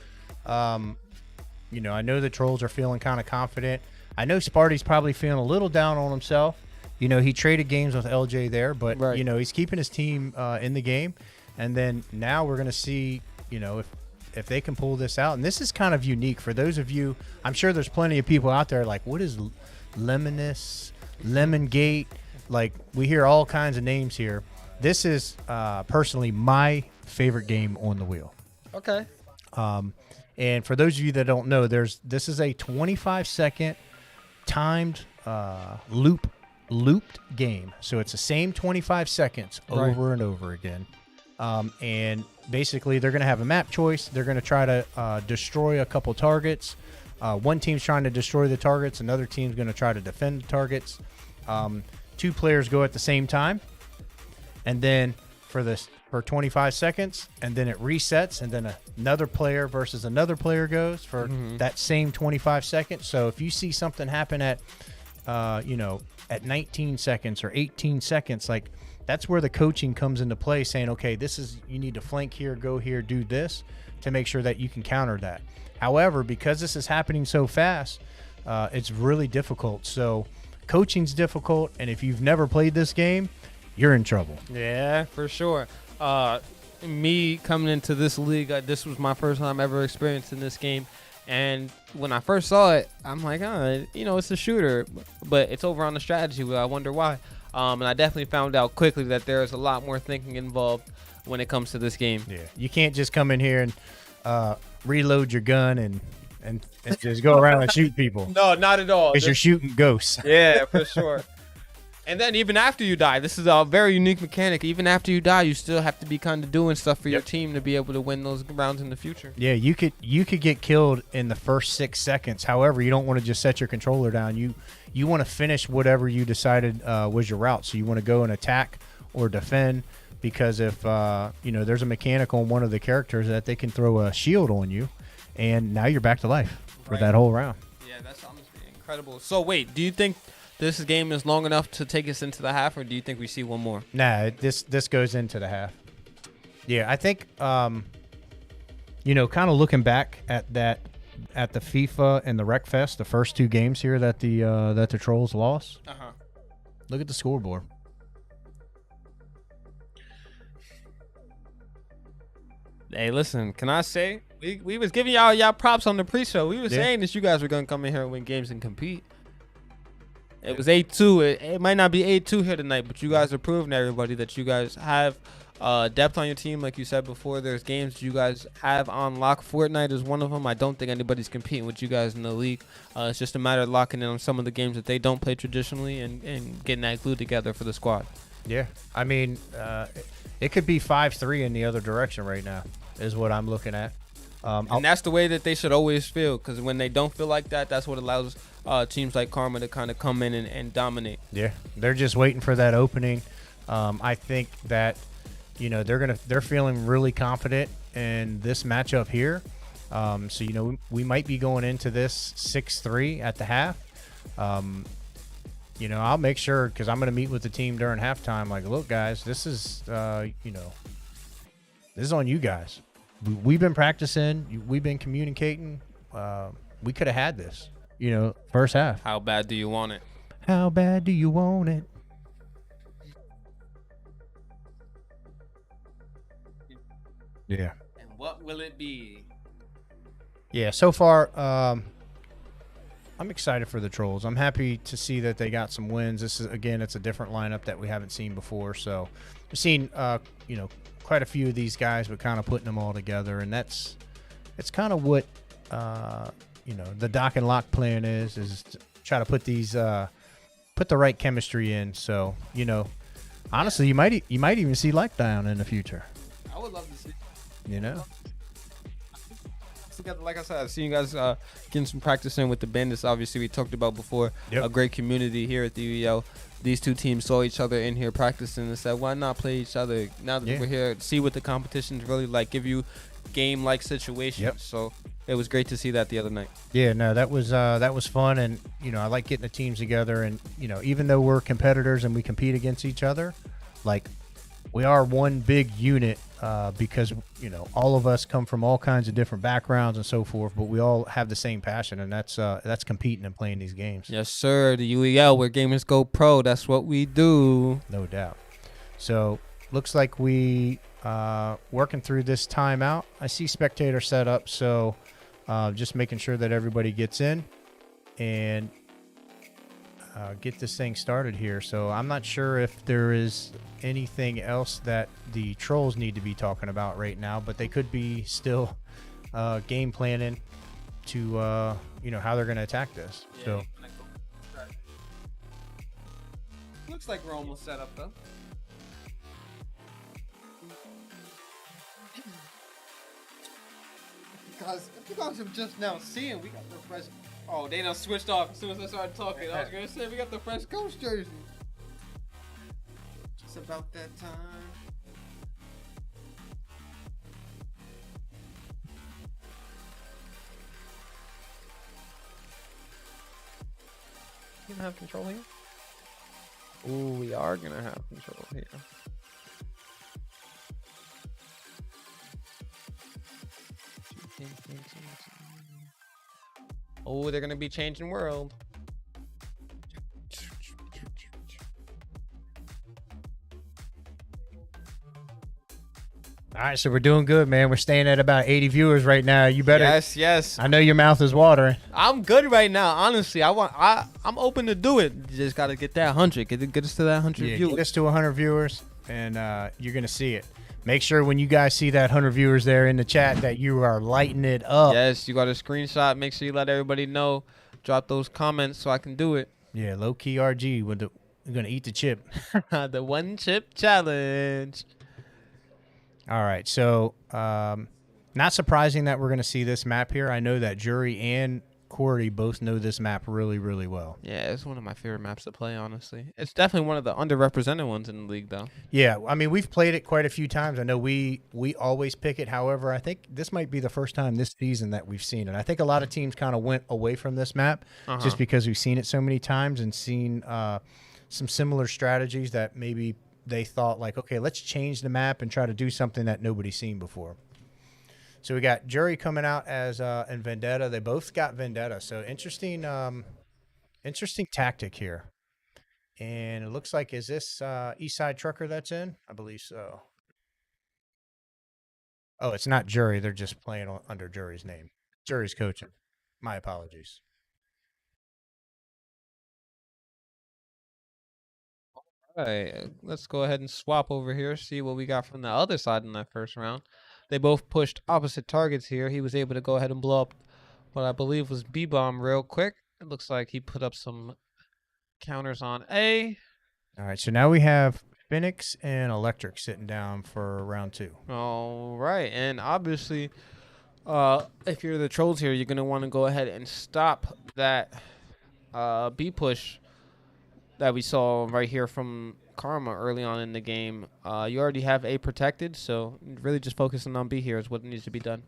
I know the Trollz are feeling kind of confident. I know Sparty's probably feeling a little down on himself. He traded games with LJ there, but, he's keeping his team in the game. And then now we're going to see, if they can pull this out. And this is kind of unique for those of you. I'm sure there's plenty of people out there like, what is Lemonness, Lemongate? Like, we hear all kinds of names here. This is personally my favorite game on the wheel.
Okay.
And for those of you that don't know, this is a 25-second timed looped game. So it's the same 25 seconds over and over again. And basically they're going to have a map choice. They're going to try to destroy a couple targets. One team's trying to destroy the targets. Another team's going to try to defend the targets. 2 players go at the same time. And then for 25 seconds, and then it resets, and then another player versus another player goes for that same 25 seconds. So if you see something happen at 19 seconds or 18 seconds, like, that's where the coaching comes into play, saying, okay, you need to flank here, go here, do this to make sure that you can counter that. However, because this is happening so fast, it's really difficult. So coaching's difficult, and if you've never played this game, you're in trouble.
Yeah, for sure. Me coming into this league, this was my first time ever experiencing this game. And when I first saw it, I'm like, it's a shooter, but it's over on the strategy wheel. I wonder why. And I definitely found out quickly that there is a lot more thinking involved when it comes to this game.
Yeah, you can't just come in here and reload your gun and just go around and shoot people.
No, not at all.
Because you're shooting ghosts.
Yeah, for sure. And then even after you die, this is a very unique mechanic. Even after you die, you still have to be kind of doing stuff for your team to be able to win those rounds in the future.
Yeah, you could get killed in the first 6 seconds. However, you don't want to just set your controller down. You want to finish whatever you decided was your route. So you want to go and attack or defend, because if there's a mechanic on one of the characters that they can throw a shield on you, and now you're back to life for that whole round.
Yeah, that's honestly incredible. So wait, do you think this game is long enough to take us into the half, or do you think we see one more?
Nah, this goes into the half. Yeah, I think kind of looking back at the FIFA and the Wreckfest, the first 2 games here that the Trollz lost. Look at the scoreboard.
Hey, listen, can I say we was giving y'all props on the pre-show. We were saying that you guys were gonna come in here and win games and compete. It was 8-2. It might not be 8-2 here tonight, but you guys are proving to everybody that you guys have depth on your team. Like you said before, there's games you guys have on lock. Fortnite is one of them. I don't think anybody's competing with you guys in the league. It's just a matter of locking in on some of the games that they don't play traditionally and getting that glue together for the squad.
Yeah, I mean, it could be 5-3 in the other direction right now is what I'm looking at.
And that's the way that they should always feel, because when they don't feel like that, that's what allows teams like Karma to kind of come in and dominate.
Yeah, they're just waiting for that opening. I think that they're feeling really confident in this matchup here, So, you know, we might be going into this 6-3 at the half. You know, I'll make sure, because I'm going to meet with the team during halftime. Like, look, guys, this is, you know, this is on you guys. We've been practicing. We've been communicating. We could have had this, you know, first half.
How bad do you want it?
How bad do you want it? Yeah.
And what will it be?
Yeah, so far, I'm excited for the Trollz. I'm happy to see that they got some wins. This is, again, it's a different lineup that we haven't seen before. So we've seen, you know, quite a few of these guys, but kind of putting them all together. And it's kind of what, you know, the Doc and Lock plan is to try to put these, put the right chemistry in. So, you know, honestly, you might even see Lockdown in the future.
I would love to see.
You know?
Like I said, I've seen you guys getting some practice in with the Bandits. Obviously, we talked about before.
Yep.
A great community here at the UEL. These two teams saw each other in here practicing and said, why not play each other? Now that we're here, see what the competition's really like, give you game-like situations.
Yep.
So it was great to see that the other night.
Yeah, no, that was fun. And, you know, I like getting the teams together. And, you know, even though we're competitors and we compete against each other, like, we are one big unit because, you know, all of us come from all kinds of different backgrounds and so forth, but we all have the same passion, and that's competing and playing these games.
Yes, sir. The UEL, where gamers go pro. That's what we do.
No doubt. So looks like we working through this timeout. I see spectator set up, so just making sure that everybody gets in and get this thing started here. So I'm not sure if there is anything else that the Trollz need to be talking about right now, but they could be still game planning to you know, how they're going to attack this. Yeah, so
looks like we're almost set up though. Guys, if you guys have just now seen, we got the fresh. Oh, they done switched off as soon as I started talking. I was gonna say we got the fresh Ghost jersey. It's about that time. You gonna have control here? Ooh, we are gonna have control here. Oh, they're gonna be changing world.
all right, so we're doing good, man. We're staying at about 80 viewers right now. You better.
Yes.
I know your mouth is watering.
I'm good right now, honestly. I'm open to do it. You just gotta get that 100. Get us to that 100
Yeah,
viewers.
get us to 100 viewers, and you're gonna see it. Make sure when you guys see that 100 viewers there in the chat that you are lighting it up.
Yes, you got a screenshot. Make sure you let everybody know. Drop those comments so I can do it.
Yeah, low key RG with the we're gonna eat the chip.
The one chip challenge.
All right, so not surprising that we're gonna see this map here. I know that Jury and Corey both know this map really, really well.
Yeah, it's one of my favorite maps to play, honestly. It's definitely one of the underrepresented ones in the league, though.
Yeah, I mean, we've played it quite a few times. I know we always pick it. However, I think this might be the first time this season that we've seen it. I think a lot of teams kind of went away from this map just because we've seen it so many times and seen some similar strategies that maybe they thought like, okay, let's change the map and try to do something that nobody's seen before. So we got Jury coming out as and Vendetta. They both got Vendetta. So interesting, interesting tactic here. And it looks like, is this Eastside Trucker that's in? I believe so. Oh, it's not Jury. They're just playing under Jury's name. Jury's coaching. My apologies.
All right, let's go ahead and swap over here, see what we got from the other side in that first round. They both pushed opposite targets here. He was able to go ahead and blow up what I believe was B-bomb real quick. It looks like he put up some counters on A.
All right, so now we have Phoenix and Electric sitting down for round 2.
All right, and obviously, if you're the Trollz here, you're going to want to go ahead and stop that B push that we saw right here from Karma early on in the game. You already have A protected, so really just focusing on B here is what needs to be done.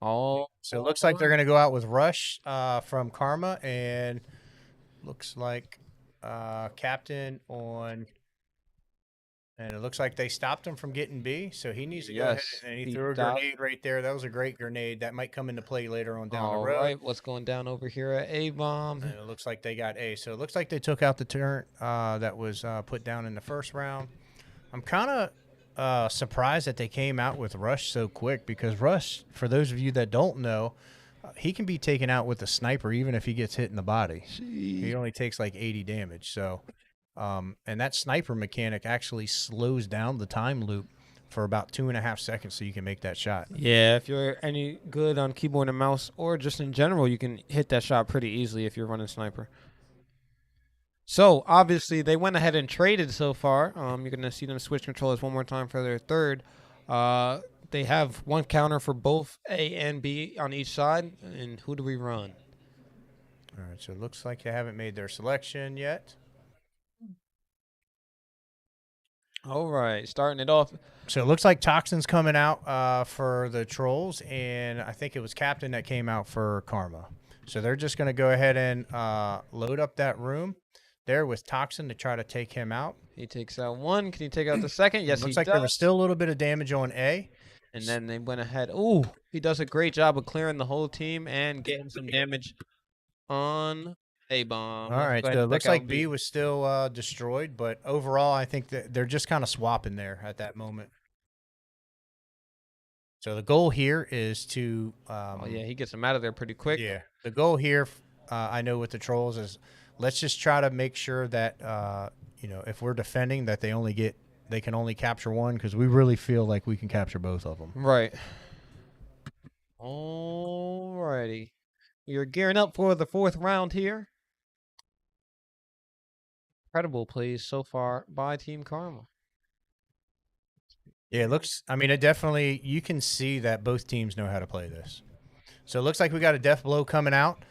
Oh,
So it looks like they're going to go out with Rush from Karma, and looks like Captain on. And it looks like they stopped him from getting B, so he needs to go ahead
yes.
and he
He
threw a
stopped.
grenade right there. That was a great grenade. That might come into play later on down the
All
road.
right, what's going down over here at A-Bomb?
And it looks like they got A. So it looks like they took out the turret that was put down in the first round. I'm kind of surprised that they came out with Rush so quick, because Rush, for those of you that don't know, he can be taken out with a sniper even if he gets hit in the body. He only takes like 80 damage. So, and that sniper mechanic actually slows down the time loop for about 2.5 seconds so you can make that shot.
Yeah, if you're any good on keyboard and mouse, or just in general, you can hit that shot pretty easily if you're running sniper. So, obviously, they went ahead and traded so far. You're going to see them switch controllers one more time for their third. They have one counter for both A and B on each side. And who do we run?
All right, so it looks like they haven't made their selection yet.
All right, starting it off.
So it looks like Toxin's coming out for the Trollz, and I think it was Captain that came out for Karma. So they're just going to go ahead and load up that room there with Toxin to try to take him out.
He takes out one. Can he take out the second? Yes,
looks
he
like
does.
there was still a little bit of damage on A.
And then they went ahead. Ooh, he does a great job of clearing the whole team and getting some damage on A-Bomb.
All right, so it looks like B was still destroyed, but overall I think that they're just kind of swapping there at that moment. So the goal here is to...
oh, yeah, he gets him out of there pretty quick.
Yeah, the goal here, I know with the Trollz, is let's just try to make sure that, you know, if we're defending, that they can only capture one, because we really feel like we can capture both of them.
Right. Alrighty. We are gearing up for the fourth round here. Incredible plays so far by Team Karma.
Yeah, it looks, I mean, it definitely, you can see that both teams know how to play this. So it looks like we got a death blow coming out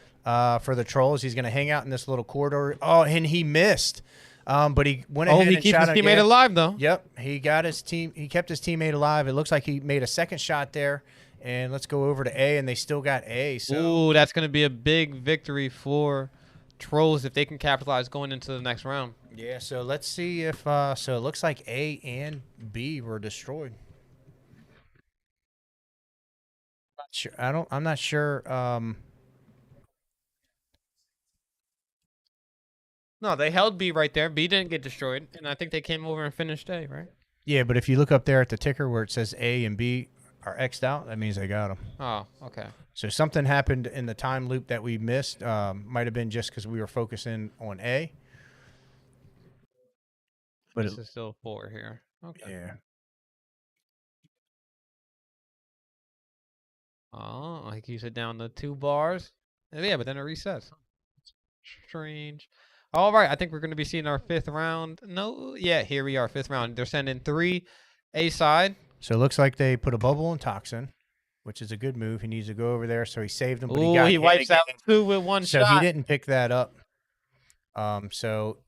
for the Trollz. He's going to hang out in this little corridor. Oh, and he missed. But he went ahead and
keeps
shot
his teammate alive, though.
Yep, he got his team. He kept his teammate alive. It looks like he made a second shot there. And let's go over to A, and they still got A. So
ooh, that's going to be a big victory for Trollz if they can capitalize going into the next round.
yeah, so let's see if so it looks like A and B were destroyed. Sure, I'm not sure.
No, they held B right there. B didn't get destroyed, and I think they came over and finished A, right?
Yeah, but if you look up there at the ticker where it says A and B are X'd out, that means they got them.
Oh, okay.
So something happened in the time loop that we missed. Might have been just because we were focusing on A. But
This is still 4 here. Okay.
yeah.
Oh, he keeps it down to 2 bars. Yeah, but then it resets. Strange. All right, I think we're going to be seeing our 5th round. No, yeah, here we are, 5th round. They're sending 3 A side.
So it looks like they put a bubble on Toxin, which is a good move. He needs to go over there, so he saved him. But
Ooh, he
hit
wipes out
again.
2 with 1
So
shot.
he didn't pick that up. So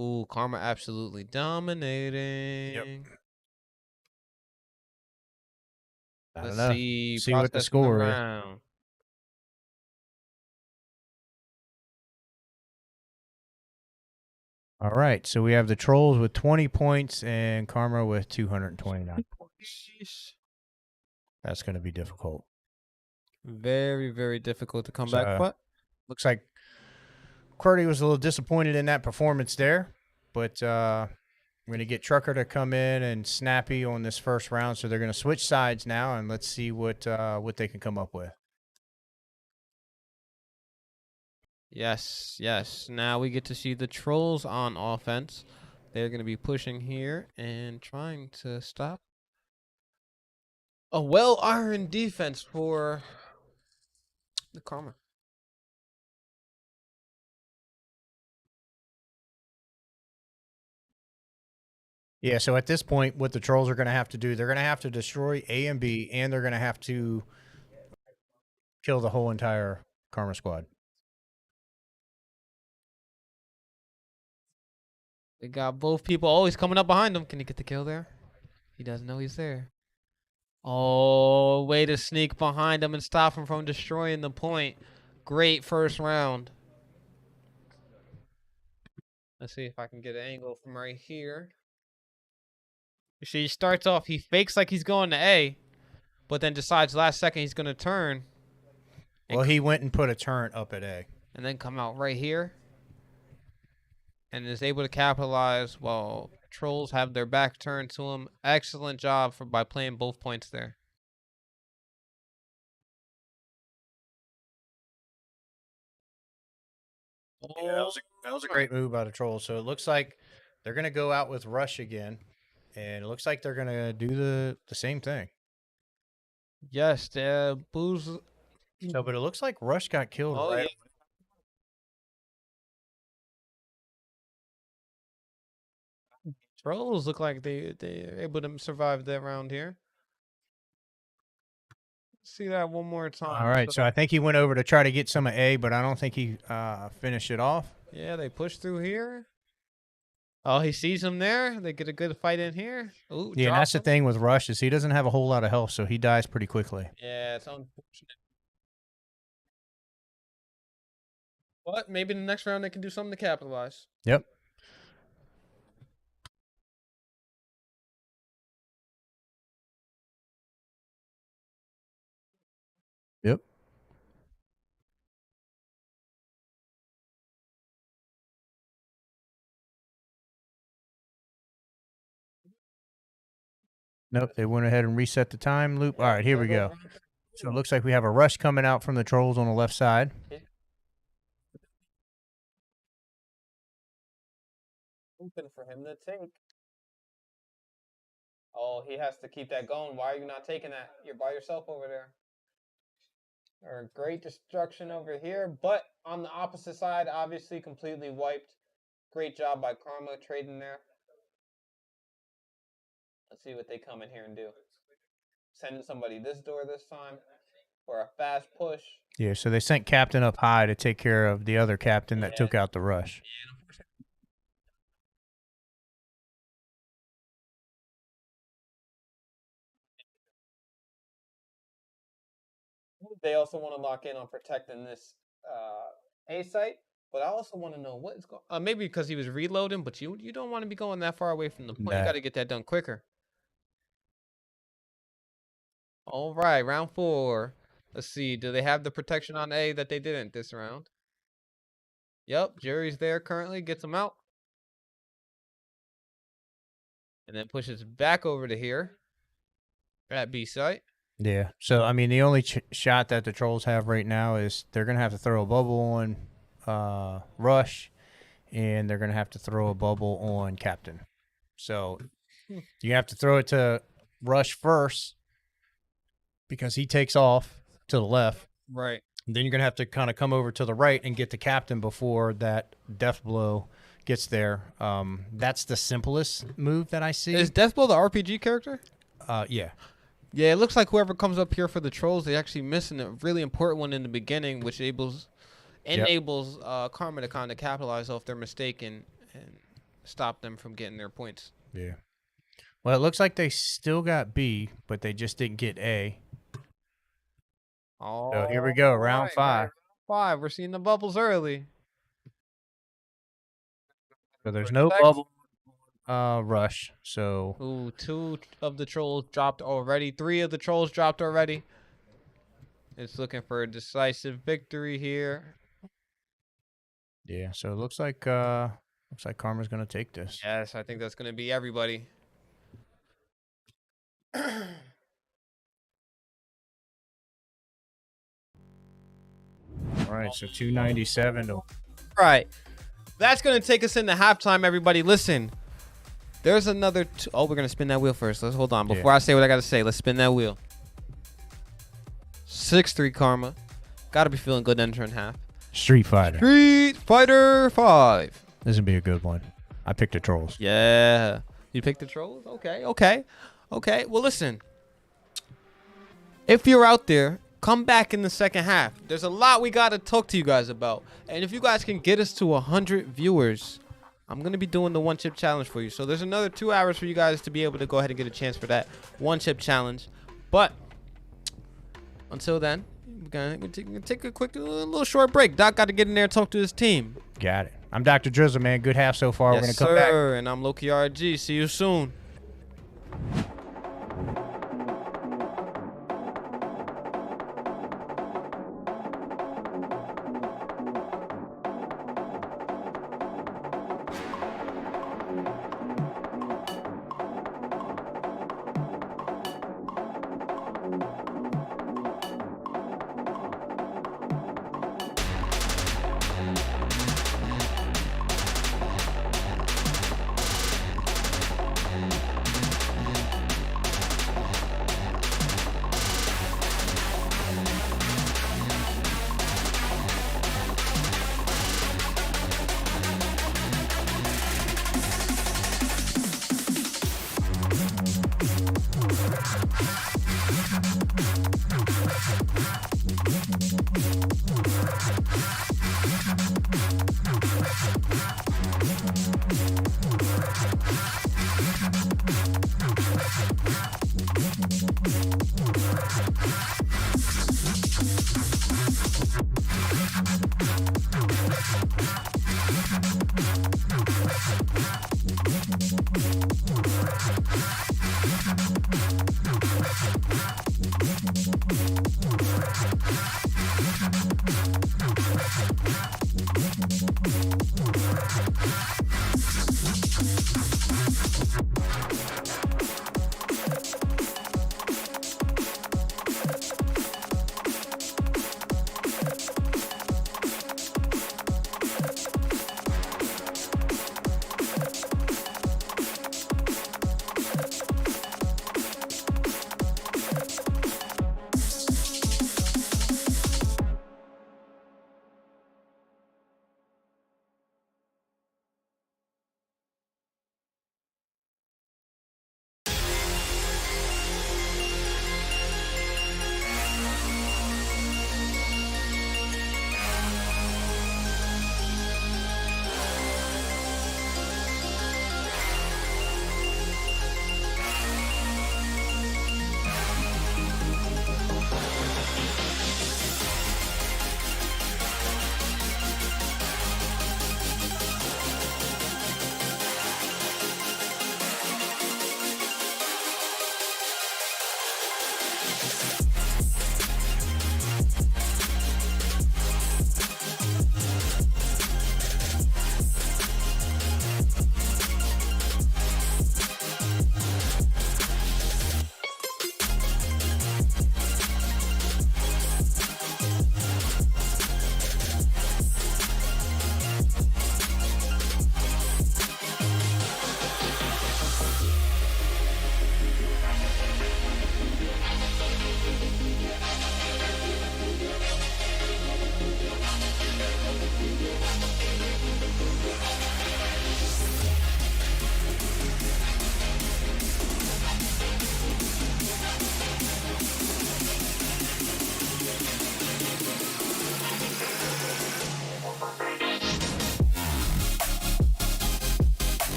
Ooh, Karma absolutely dominating.
I don't
Let's
know.
see
what the
process
score is.
round.
All right, so we have the Trollz with 20 points and Karma with 229 points. That's going to be difficult.
Very, very difficult to come back, but
looks like QWERTY was a little disappointed in that performance there, but we're going to get Trucker to come in and Snappy on this first round, so they're going to switch sides now, and let's see what they can come up with.
yes, yes. Now we get to see the Trollz on offense. They're going to be pushing here and trying to stop a well-ironed defense for the Karma.
Yeah, so at this point, what the Trollz are going to have to do, they're going to have to destroy A and B, and they're going to have to kill the whole entire Karma squad.
They got both people always coming up behind him. Can he get the kill there? He doesn't know he's there. Oh, way to sneak behind him and stop him from destroying the point. Great first round. Let's see if I can get an angle from right here. You see, he starts off, he fakes like he's going to A, but then decides last second he's going to turn.
Well, he went and put a turn up at A.
And then come out right here. And is able to capitalize while Trollz have their back turned to him. Excellent job by playing both points there.
Yeah, that was a great move by the Trollz. So it looks like they're going to go out with Rush again. And it looks like they're going to do the same thing.
Yes, Booze.
So, but it looks like Rush got killed right away.
Trollz look like they're able to survive that round here. See that one more time.
All right, so I think he went over to try to get some of A, but I don't think he finished it off.
Yeah, they push through here. Oh, he sees him there. They get a good fight in here. Ooh,
yeah, and that's the thing with Rush is he doesn't have a whole lot of health, so he dies pretty quickly.
Yeah, it's unfortunate. But maybe in the next round they can do something to capitalize.
Yep. Yep. Nope, they went ahead and reset the time loop. All right, here we go. So it looks like we have a Rush coming out from the Trollz on the left side.
Open for him to take. Oh, he has to keep that going. Why are you not taking that? You're by yourself over there. Or great destruction over here, but on the opposite side, obviously completely wiped. Great job by Karma trading there. Let's see what they come in here and do. Sending somebody this door this time for a fast push.
Yeah, so they sent Captain up high to take care of the other Captain that took out the Rush.
They also want to lock in on protecting this A site, but I also want to know what is going. Maybe because he was reloading, but you don't want to be going that far away from the point. You got to get that done quicker. All right, round 4. Let's see. Do they have the protection on A that they didn't this round? Yep, Jerry's there currently. Gets him out. And then pushes back over to here. At B site.
Yeah. So, I mean, the only shot that the Trollz have right now is they're going to have to throw a bubble on Rush, and they're going to have to throw a bubble on Captain. So, you have to throw it to Rush first because he takes off to the left.
Right.
And then you're going to have to kind of come over to the right and get the Captain before that death blow gets there. That's the simplest move that I see.
Is Deathblow the RPG character?
Yeah.
Yeah, it looks like whoever comes up here for the Trollz, they actually missing a really important one in the beginning, which enables Karma to kind of capitalize off their mistake and stop them from getting their points.
Yeah. Well, it looks like they still got B, but they just didn't get A.
Oh,
so here we go, round 5.
Round 5, we're seeing the bubbles early.
So there's no bubble. Rush. So
ooh, 2 of the Trollz dropped already. 3 of the Trollz dropped already. It's looking for a decisive victory here.
Yeah, so it looks like Karma's gonna take this.
Yes, I think that's gonna be everybody.
All right, so 297.
Right. That's gonna take us into halftime, everybody. Listen. There's another. Oh, we're gonna spin that wheel first. Let's hold on. Before I say what I gotta say, let's spin that wheel. 6-3 Karma. Gotta be feeling good entering half.
Street Fighter.
Street Fighter 5.
This would be a good one. I picked the Trollz.
Yeah. You picked the Trollz? Okay. Well, listen. If you're out there, come back in the second half. There's a lot we gotta talk to you guys about. And if you guys can get us to 100 viewers, I'm going to be doing the 1-chip challenge for you. So there's another 2 hours for you guys to be able to go ahead and get a chance for that 1-chip challenge. But until then, we're gonna take a quick little short break. Doc got to get in there and talk to his team.
Got it. I'm Dr. Drizzle, man. Good half so far.
Yes,
We're going to come back.
sir. And I'm Loki RG. See you soon.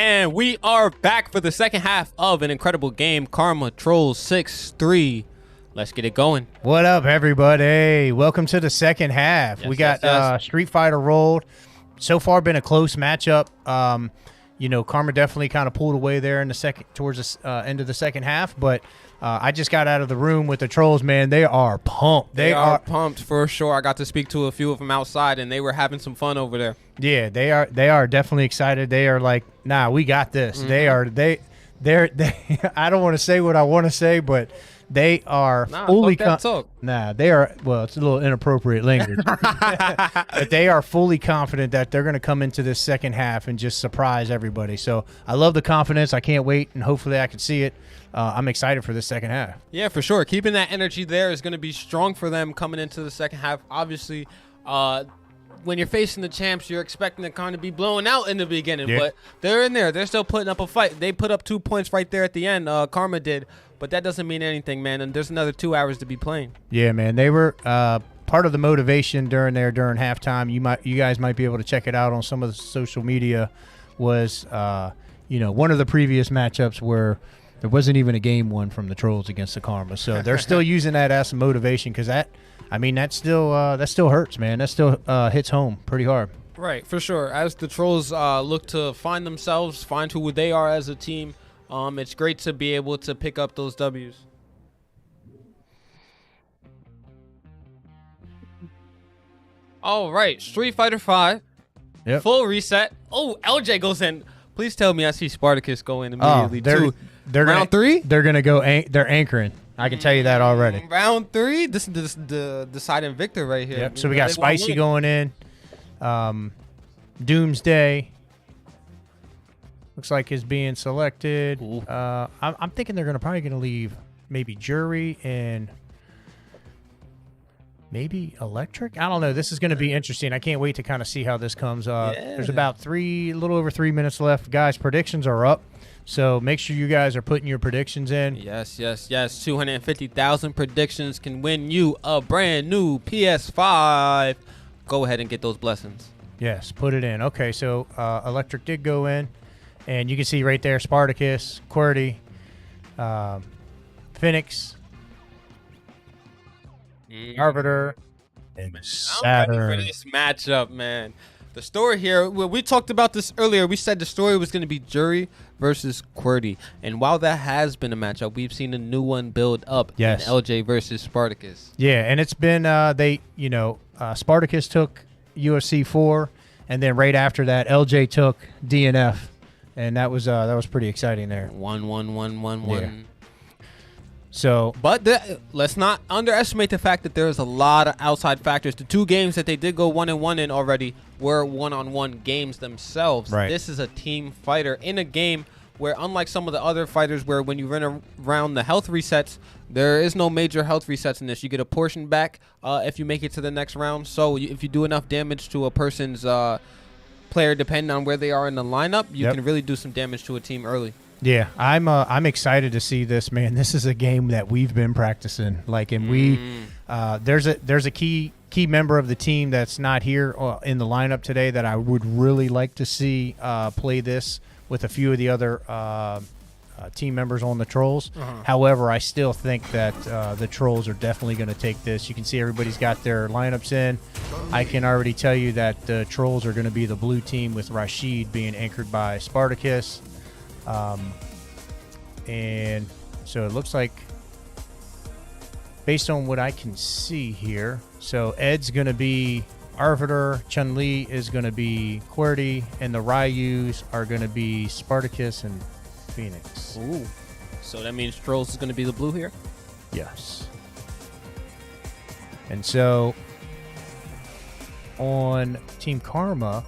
And we are back for the second half of an incredible game. Karma Trollz 6-3. Let's get it going.
What up, everybody? Welcome to the second half.
Yes,
we got
yes.
Street Fighter rolled. So far, been a close matchup. Karma definitely kind of pulled away there in the towards the end of the second half, but I just got out of the room with the Trollz, man. They are pumped.
They are pumped for sure. I got to speak to a few of them outside, and they were having some fun over there.
Yeah, they are definitely excited. They are like, nah, we got this.
Mm-hmm.
They're I don't want to say what I want to say, but they are fully
fuck that talk.
they are, well, it's a little inappropriate language. But they are fully confident that they're going to come into this second half and just surprise everybody. So I love the confidence. I can't wait, and hopefully I can see it. I'm excited for this second half.
Yeah, for sure. Keeping that energy there is going to be strong for them coming into the second half. Obviously, when you're facing the champs, you're expecting to kind of be blown out in the beginning, but they're in there. They're still putting up a fight. They put up 2 points right there at the end. Karma did, but that doesn't mean anything, man. And there's another 2 hours to be playing. Yeah, man.
They were part of the motivation during halftime. You guys might be able to check it out on some of the social media. Was one of the previous matchups where there wasn't even a game won from the Trollz against the Karma. So they're still using that as some motivation because that still hurts, man. That still hits home pretty hard.
Right, for sure. As the Trollz look to find themselves, find who they are as a team, it's great to be able to pick up those W's. All right, Street Fighter 5.
Yep.
Full reset. Oh, LJ goes in. Please tell me I see Spartacus go in immediately too.
They're
round 3?
They're going to go they're anchoring. I can tell you that already.
Round 3? This is the deciding victor right here.
Yep. So we got Spicy going in. Doomsday looks like is being selected. I'm thinking they're probably going to leave maybe Jury and maybe Electric. I don't know. This is going to be interesting. I can't wait to kind of see how this comes. There's about a little over 3 minutes left. Guys, predictions are up. So make sure you guys are putting your predictions in.
Yes. 250,000 predictions can win you a brand new PS5. Go ahead and get those blessings.
Yes, put it in. Okay, so Electric did go in. And you can see right there Spartacus, QWERTY, Phoenix, Arbiter, and Saturn.
I'm ready for this matchup, man. The story here, we talked about this earlier. We said the story was going to be Jury versus QWERTY. And while that has been a matchup, we've seen a new one build up in LJ versus Spartacus. Yeah, and it's been, Spartacus took UFC 4, and then right after that, LJ took DNF. And that was pretty exciting there. 1-1-1-1-1.
Yeah. So,
but let's not underestimate the fact that there's a lot of outside factors. The 2 games that they did go 1-1 in already were one-on-one games themselves.
Right.
This is a team fighter in a game where, unlike some of the other fighters where when you run around the health resets, there is no major health resets in this. You get a portion back if you make it to the next round. So if you do enough damage to a person's player, depending on where they are in the lineup, you can really do some damage to a team early.
Yeah, I'm excited to see this, man. This is a game that we've been practicing. There's a key member of the team that's not here in the lineup today that I would really like to see play this with a few of the other team members on the Trollz. However, I still think that the Trollz are definitely going to take this. You can see everybody's got their lineups in. I can already tell you that the Trollz are going to be the blue team with Rashid being anchored by Spartacus. And so it looks like, based on what I can see here, so Ed's going to be Arbiter, Chun-Li is going to be QWERTY, and the Ryus are going to be Spartacus and Phoenix.
Ooh. So that means Trollz is going to be the blue here?
Yes. And so on Team Karma,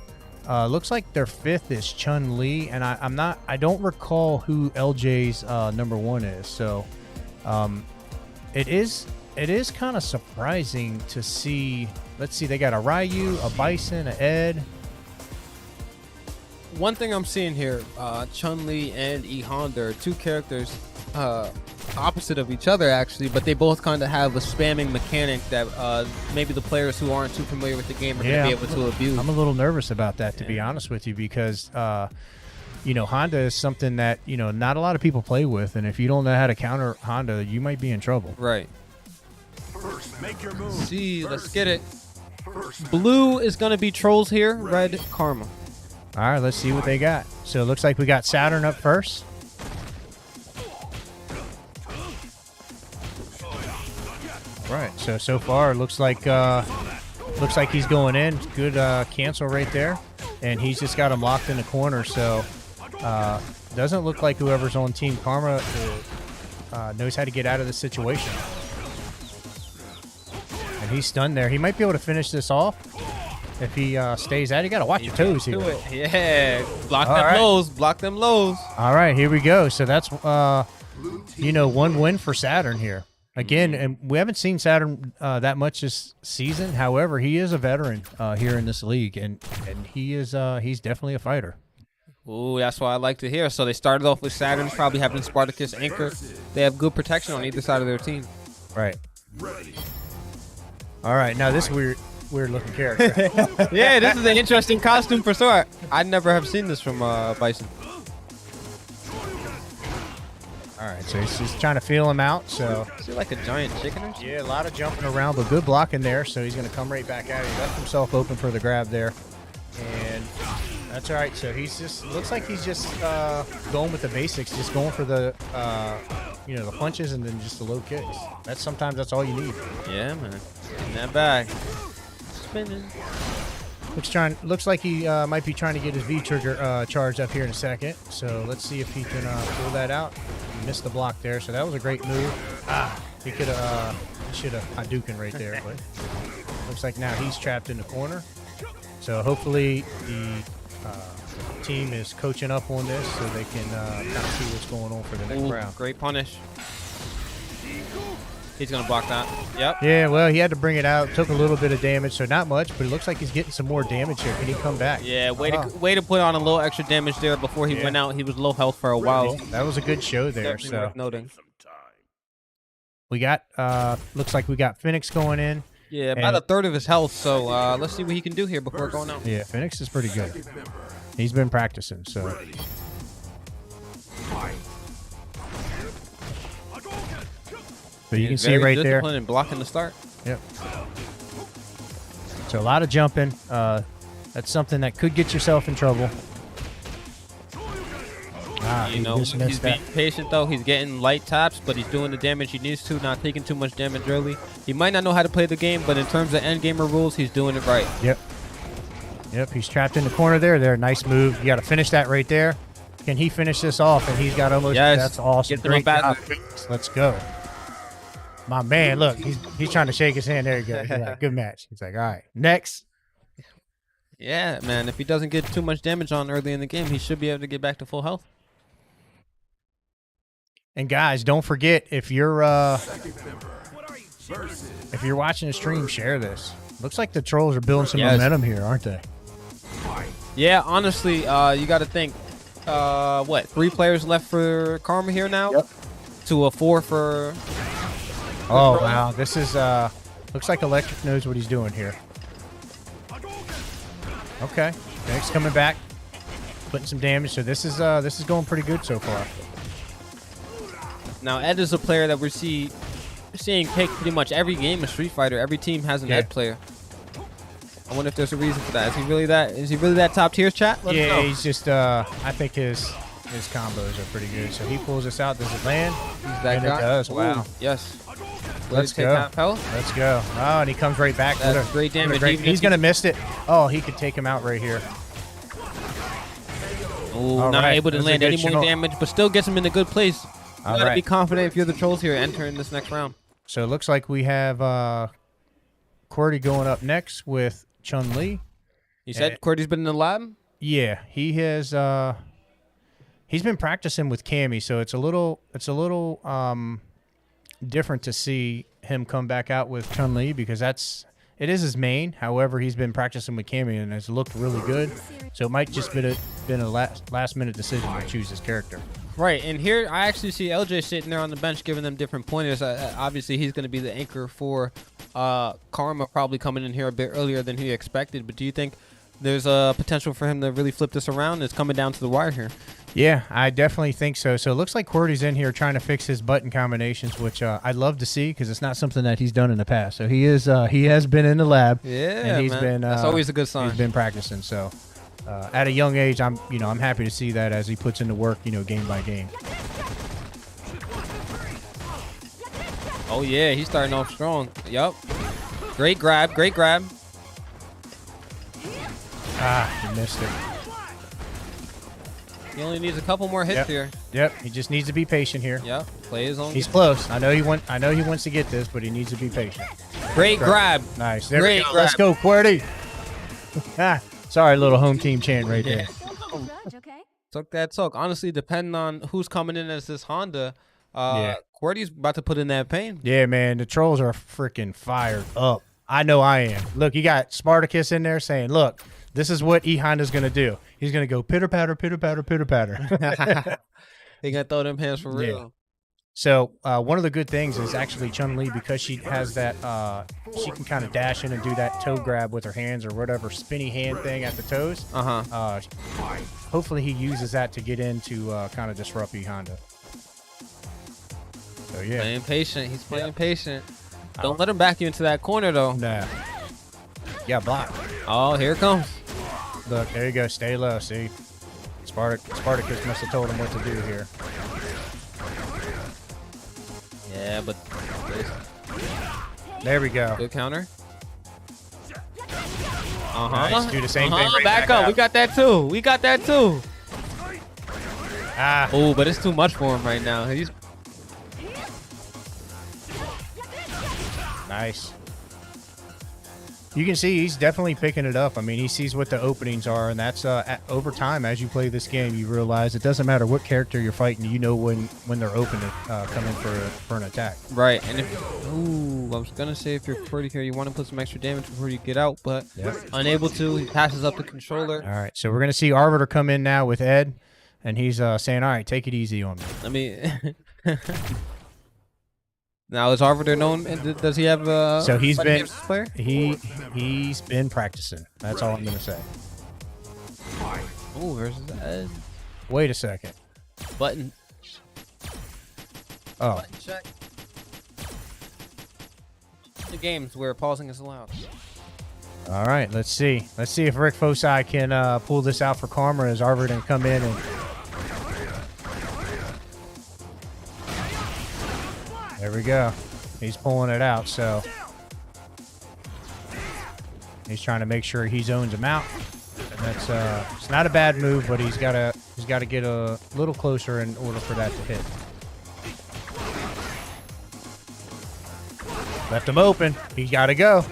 looks like their 5th is Chun-Li, and I don't recall who LJ's number 1 is. So it is kind of surprising to see. Let's see, they got a Ryu, a Bison, an Ed.
One thing I'm seeing here, Chun-Li and E Honda are 2 characters opposite of each other, actually, but they both kind of have a spamming mechanic that maybe the players who aren't too familiar with the game are going to be able to abuse.
I'm a little nervous about that, to be honest with you, because Honda is something that, not a lot of people play with. And if you don't know how to counter Honda, you might be in trouble.
Right. See, let's get it. Blue is going to be Trollz here. Red, Karma.
All right, let's see what they got. So it looks like we got Saturn up first. Right. So far, it looks like he's going in. Good cancel right there, and he's just got him locked in the corner. So doesn't look like whoever's on Team Karma knows how to get out of this situation. And he's stunned there. He might be able to finish this off if he stays out. You got to watch your toes here.
Yeah, block them lows. Block them lows.
All right, here we go. So that's one win for Saturn here. Again, and we haven't seen Saturn that much this season. However, he is a veteran here in this league, and he's definitely a fighter.
Ooh, that's what I like to hear. So they started off with Saturn, probably having Spartacus anchor. They have good protection on either side of their team.
Right. All right, now this weird looking character.
Yeah, this is an interesting costume for sure. I never have seen this from Bison.
All right, so he's just trying to feel him out. So
is he like a giant chicken or something?
Yeah, a lot of jumping around, but good blocking there. So he's going to come right back out. He left himself open for the grab there, and that's all right. So he's just looks like he's just going with the basics, just going for the the punches and then just the low kicks. Sometimes that's all you need.
Yeah, man. In that bag. Spinning.
Looks like he might be trying to get his V trigger charged up here in a second. So let's see if he can pull that out. He missed the block there, so that was a great move. He could have, should have Hadouken right there, but looks like now he's trapped in the corner. So hopefully the team is coaching up on this so they can kind of see what's going on for the next round.
Great punish. He's going to block that. Yep.
Yeah, well, he had to bring it out. Took a little bit of damage, so not much, but it looks like he's getting some more damage here. Can he come back?
Yeah, way to put on a little extra damage there before he went out. He was low health for a while.
That was a good show there.
Definitely
So
worth noting.
we got, looks like we got Phoenix going in.
Yeah, about a third of his health, so let's see what he can do here before going out.
Yeah, Phoenix is pretty good. He's been practicing, so. So you can see right there.
And blocking the start.
Yep. So a lot of jumping. That's something that could get yourself in trouble.
He's being patient though. He's getting light taps, but he's doing the damage he needs to, not taking too much damage early. He might not know how to play the game, but in terms of endgamer rules, he's doing it right.
Yep, he's trapped in the corner there. Nice move. You got to finish that right there. Can he finish this off? And he's got almost.
Yes.
That's awesome. Great job. Let's go. My man, look, he's trying to shake his hand. There you go. He's like, good match. He's like, all right, next.
Yeah, man. If he doesn't get too much damage on early in the game, he should be able to get back to full health.
And guys, don't forget, if you're watching the stream, share this. Looks like the Trollz are building some momentum here, aren't they?
Yeah, honestly, you got to think. 3 players left for Karma here now?
Yep.
To a 4 for.
Oh wow, this is looks like Electric knows what he's doing here. Okay, Phoenix coming back, putting some damage. So this is going pretty good so far.
Now Ed is a player that we're seeing pick pretty much every game of Street Fighter. Every team has an Ed player. I wonder if there's a reason for that. Is he really that top tier, chat? Let us know.
He's just I think his combos are pretty good. So he pulls us out. Does it land?
He's that guy.
It does. Wow.
Ooh, yes.
Let's go. Let's go. Oh, and he comes right back.
That's great damage.
He's going to miss it. Oh, he could take him out right here.
Oh, not able to land any more damage, but still gets him in a good place. You got to be confident if you're the Trollz here entering this next round.
So it looks like we have QWERTY going up next with Chun-Li.
You said QWERTY's been in the lab?
Yeah, he has. He's been practicing with Cammy, so it's a little different to see him come back out with Chun-Li because it is his main. However, he's been practicing with Cammy and has looked really good. So it might just been a last minute decision to choose his character.
Right, and here I actually see LJ sitting there on the bench giving them different pointers. Obviously, he's going to be the anchor for Karma, probably coming in here a bit earlier than he expected. But do you think there's a potential for him to really flip this around. It's coming down to the wire here.
Yeah, I definitely think so. So it looks like QWERTY's in here trying to fix his button combinations, which I'd love to see because it's not something that he's done in the past. So he has been in the lab.
Yeah,
and he's
man.
been.
That's always a good sign.
He's been practicing. So at a young age, I'm happy to see that as he puts into work, game by game.
Oh yeah, he's starting off strong. Yup. Great grab. Great grab.
Ah, he missed it.
He only needs a couple more hits here.
Yep, he just needs to be patient here.
Yep. Play his own.
He's close. I know he wants to get this, but he needs to be patient.
Great grab.
Nice. There
Great
we go.
grab.
Let's go, QWERTY. Sorry, little home team chant right there.
Took that took. Honestly, depending on who's coming in as this Honda, QWERTY's about to put in that pain.
Yeah, man, the Trollz are freaking fired up. I know I am. Look, you got Spartacus in there saying, look, this is what E-Honda's going to do. He's going to go pitter-patter, pitter-patter, pitter-patter.
He going to throw them hands for real.
Yeah. So one of the good things is actually Chun-Li, because she has that, she can kind of dash in and do that toe grab with her hands or whatever spinny hand thing at the toes. Hopefully he uses that to get in to kind of disrupt E-Honda. So, yeah.
Playing patient. He's playing patient. Don't let him back you into that corner, though.
Nah. Yeah, block.
Oh, here it comes.
Look, there you go. Stay low. See? Spartacus must have told him what to do here.
Yeah, but
there we go.
Good counter.
Nice. Do the same thing. Right
back up. We got that too. We got that too.
Ah.
Oh, but it's too much for him right now. He's
nice. You can see he's definitely picking it up. I mean, he sees what the openings are, and that's over time. As you play this game, you realize it doesn't matter what character you're fighting. You know when they're open to come in for an attack.
Right. And if I was gonna say if you're QWERTY here, you want to put some extra damage before you get out, but unable to. He passes up the controller.
All right. So we're gonna see Arbiter come in now with Ed, and he's saying, "All right, take it easy on me."
I mean. Now is Arbiter known? Does he have a?
So he's been
player?
He's been practicing. That's all I'm gonna say.
Oh, versus Ed.
Wait a second.
Button.
Oh.
Button check. The games where pausing is allowed.
All right. Let's see. Let's see if Rick Foci can pull this out for Karma as Arbiter can come in and. There we go. He's pulling it out, so he's trying to make sure he zones him out. And that's it's not a bad move, but he's gotta get a little closer in order for that to hit. Left him open. He gotta go.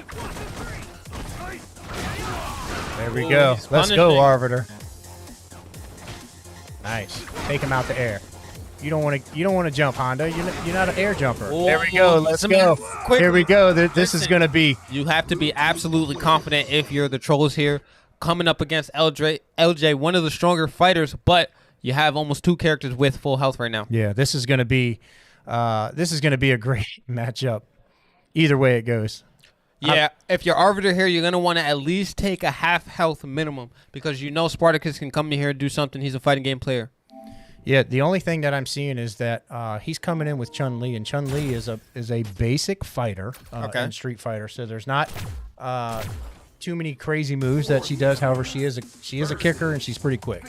There we go. Let's go, Arbiter. Nice. Take him out the air. You don't want to jump, Honda. You're not an air jumper.
Oh,
there we go. Let's go. Here we go. This is going to be.
You have to be absolutely confident if you're the Trollz here, coming up against LJ, one of the stronger fighters, but you have almost two characters with full health right now.
Yeah, this is going to be a great matchup. Either way it goes.
Yeah, if you're Arbiter here, you're going to want to at least take a half health minimum because you know Spartacus can come in here and do something. He's a fighting game player.
Yeah, the only thing that I'm seeing is that he's coming in with Chun-Li, and Chun-Li is a basic fighter in Street Fighter. So there's not too many crazy moves that she does. However, she is a kicker, and she's pretty quick.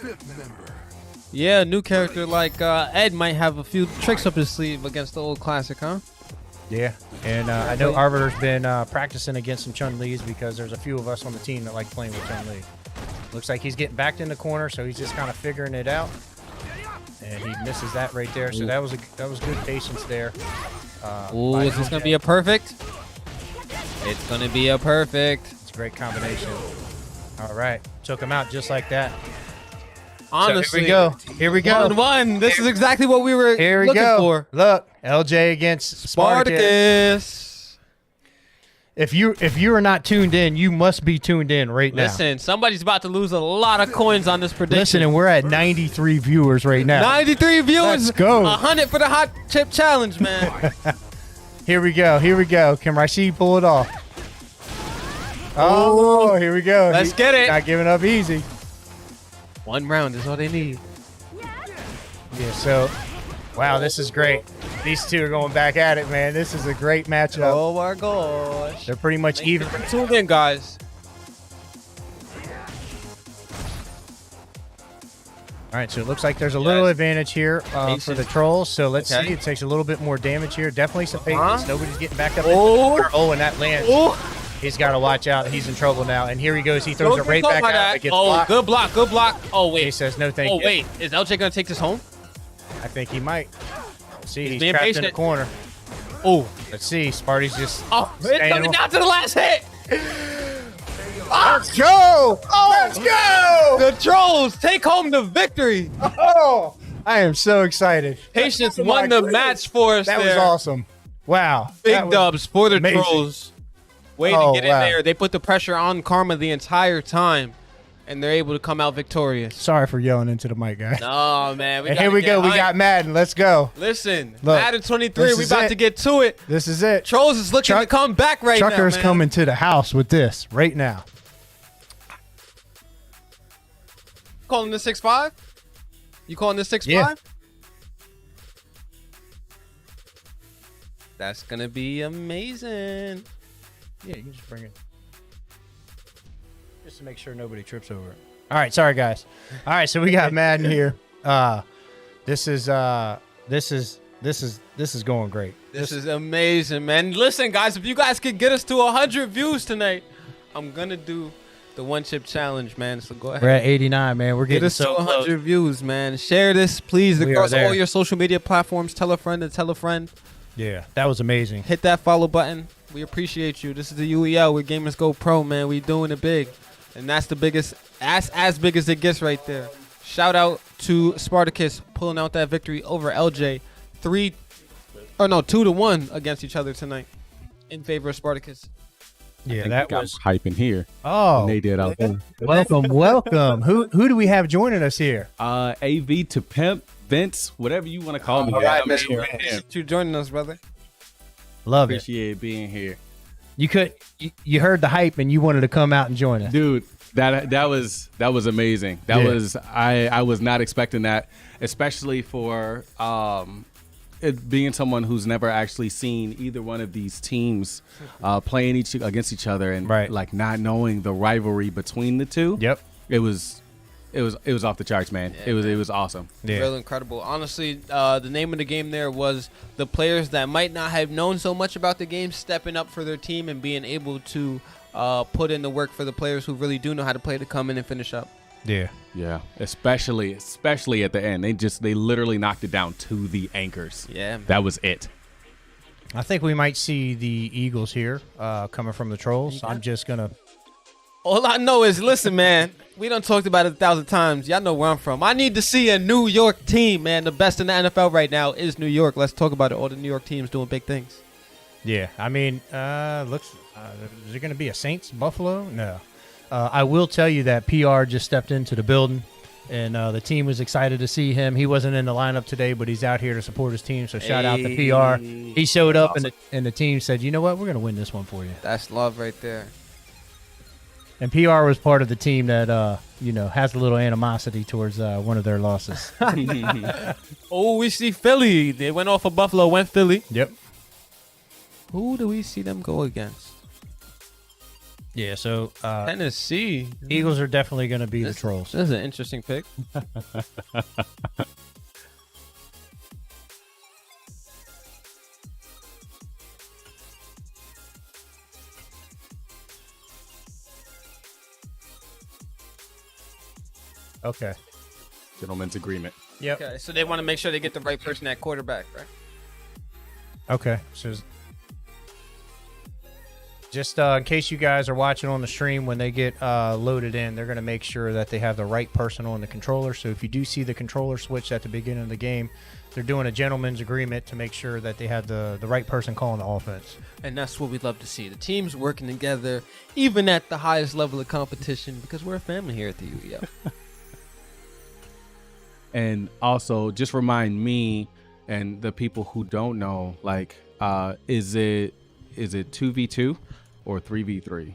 Yeah, a new character like Ed might have a few tricks up his sleeve against the old classic, huh?
Yeah, and I know Arbiter's been practicing against some Chun-Li's because there's a few of us on the team that like playing with Chun-Li. Looks like he's getting backed in the corner, so he's just kind of figuring it out. And he misses that right there. So that was good patience there.
Ooh, is this going to be a perfect? It's going to be a perfect.
It's a great combination. All right. Took him out just like that.
Honestly.
So here we go.
1-1. This is exactly what we were looking for.
Look, LJ against Spartacus. If you are not tuned in, you must be tuned in right now.
Listen, somebody's about to lose a lot of coins on this prediction.
Listen, and we're at 93 viewers right now.
93 viewers.
Let's go.
100 for the hot chip challenge, man.
Here we go. Here we go. Can Rashid pull it off? Oh, here we go.
Let's get it.
Not giving up easy.
1 round is all they need.
Yeah, so, wow, this is great. These two are going back at it, man. This is a great matchup.
Oh my gosh.
They're pretty much even.
Tune in, guys.
All right, so it looks like there's a little advantage here for the Trolls. So let's see. It takes a little bit more damage here. Definitely some patience. Nobody's getting back up. Oh, and that lands. He's got to watch out. He's in trouble now. And here he goes. He throws it right back out. It gets blocked.
Good block. Good block. Oh, wait.
He says no thank you.
Oh, wait. Is LJ going to take this home?
I think he might. See, he's
being
trapped
patient.
in the corner.
Oh.
Let's see. Sparty's just
It's coming down to the last hit.
Let's go! Let's go!
The Trolls take home the victory.
Oh, I am so excited.
Patience won the match for us.
That was awesome. Wow.
Big dubs for the
amazing.
Trolls. Way to get in there. They put the pressure on Karma the entire time, and they're able to come out victorious.
Sorry for yelling into the mic, guys.
Oh, man.
And here we go. We got Madden. Let's go.
Listen,
Look,
Madden 23. We about to get to it.
This is it.
Trolls is looking to come back right now,
Chucker's
man.
coming to the house with this right now.
Calling this 6-5? You calling this 6-5?
Yeah.
That's going to be amazing.
Yeah, you can just bring it. Just to make sure nobody trips over it. All right, sorry guys. All right, so we got Madden here. This is going great.
This is amazing, man. Listen, guys, if you guys could get us to 100 views tonight, I'm going to do the one-chip challenge, man. So go ahead.
We're at 89, man. We're getting
Get us
so
to 100
close.
views, man. Share this, please,
We
across
are there.
all your social media platforms. Tell a friend and tell a friend.
Yeah, that was amazing.
Hit that follow button. We appreciate you. This is the UEL. We're Gamers Go Pro, man. We doing it big. And that's the biggest, as big as it gets right there. Shout out to Spartacus pulling out that victory over LJ. 2-1 against each other tonight in favor of Spartacus.
Yeah, that was
hype in here.
Oh,
they did out there.
welcome. Who do we have joining us here?
AV to Pimp, Vince, whatever you want to call me.
All right,
man.
Mr.
Thanks for joining us, brother.
Love it.
Appreciate being here,
You heard the hype and you wanted to come out and join us,
dude. That was amazing. I was not expecting that, especially for it being someone who's never actually seen either one of these teams playing against each other and like not knowing the rivalry between the two.
Yep.
It was off the charts, man.
Yeah,
It was awesome.
Yeah.
Real incredible. Honestly, the name of the game there was the players that might not have known so much about the game stepping up for their team and being able to put in the work for the players who really do know how to play to come in and finish up.
Yeah, especially at the end. They literally knocked it down to the anchors.
Yeah, man.
That was it.
I think we might see the Eagles here coming from the Trolls. I'm just gonna.
All I know is, listen, man, we done talked about it 1,000 times. Y'all know where I'm from. I need to see a New York team, man. The best in the NFL right now is New York. Let's talk about it. All the New York teams doing big things.
Yeah, I mean, looks. Is it gonna be a Saints Buffalo? No. I will tell you that PR just stepped into the building, and the team was excited to see him. He wasn't in the lineup today, but he's out here to support his team. So shout out to PR. He showed up, and the team said, "You know what? We're gonna win this one for you."
That's love right there.
And PR was part of the team that has a little animosity towards one of their losses.
Oh, we see Philly. They went off of Buffalo, went Philly.
Yep.
Who do we see them go against?
Yeah, so
Tennessee.
Eagles are definitely going to be the Trolls.
This is an interesting pick.
Okay.
Gentleman's agreement.
Yep.
Okay, so they want to make sure they get the right person at quarterback, right?
Okay. So just in case you guys are watching on the stream, when they get loaded in, they're going to make sure that they have the right person on the controller. So if you do see the controller switch at the beginning of the game, they're doing a gentleman's agreement to make sure that they have the right person calling the offense.
And that's what we love to see. The teams working together, even at the highest level of competition, because we're a family here at the UEL.
And also, just remind me and the people who don't know, like, is it 2v2 or 3v3?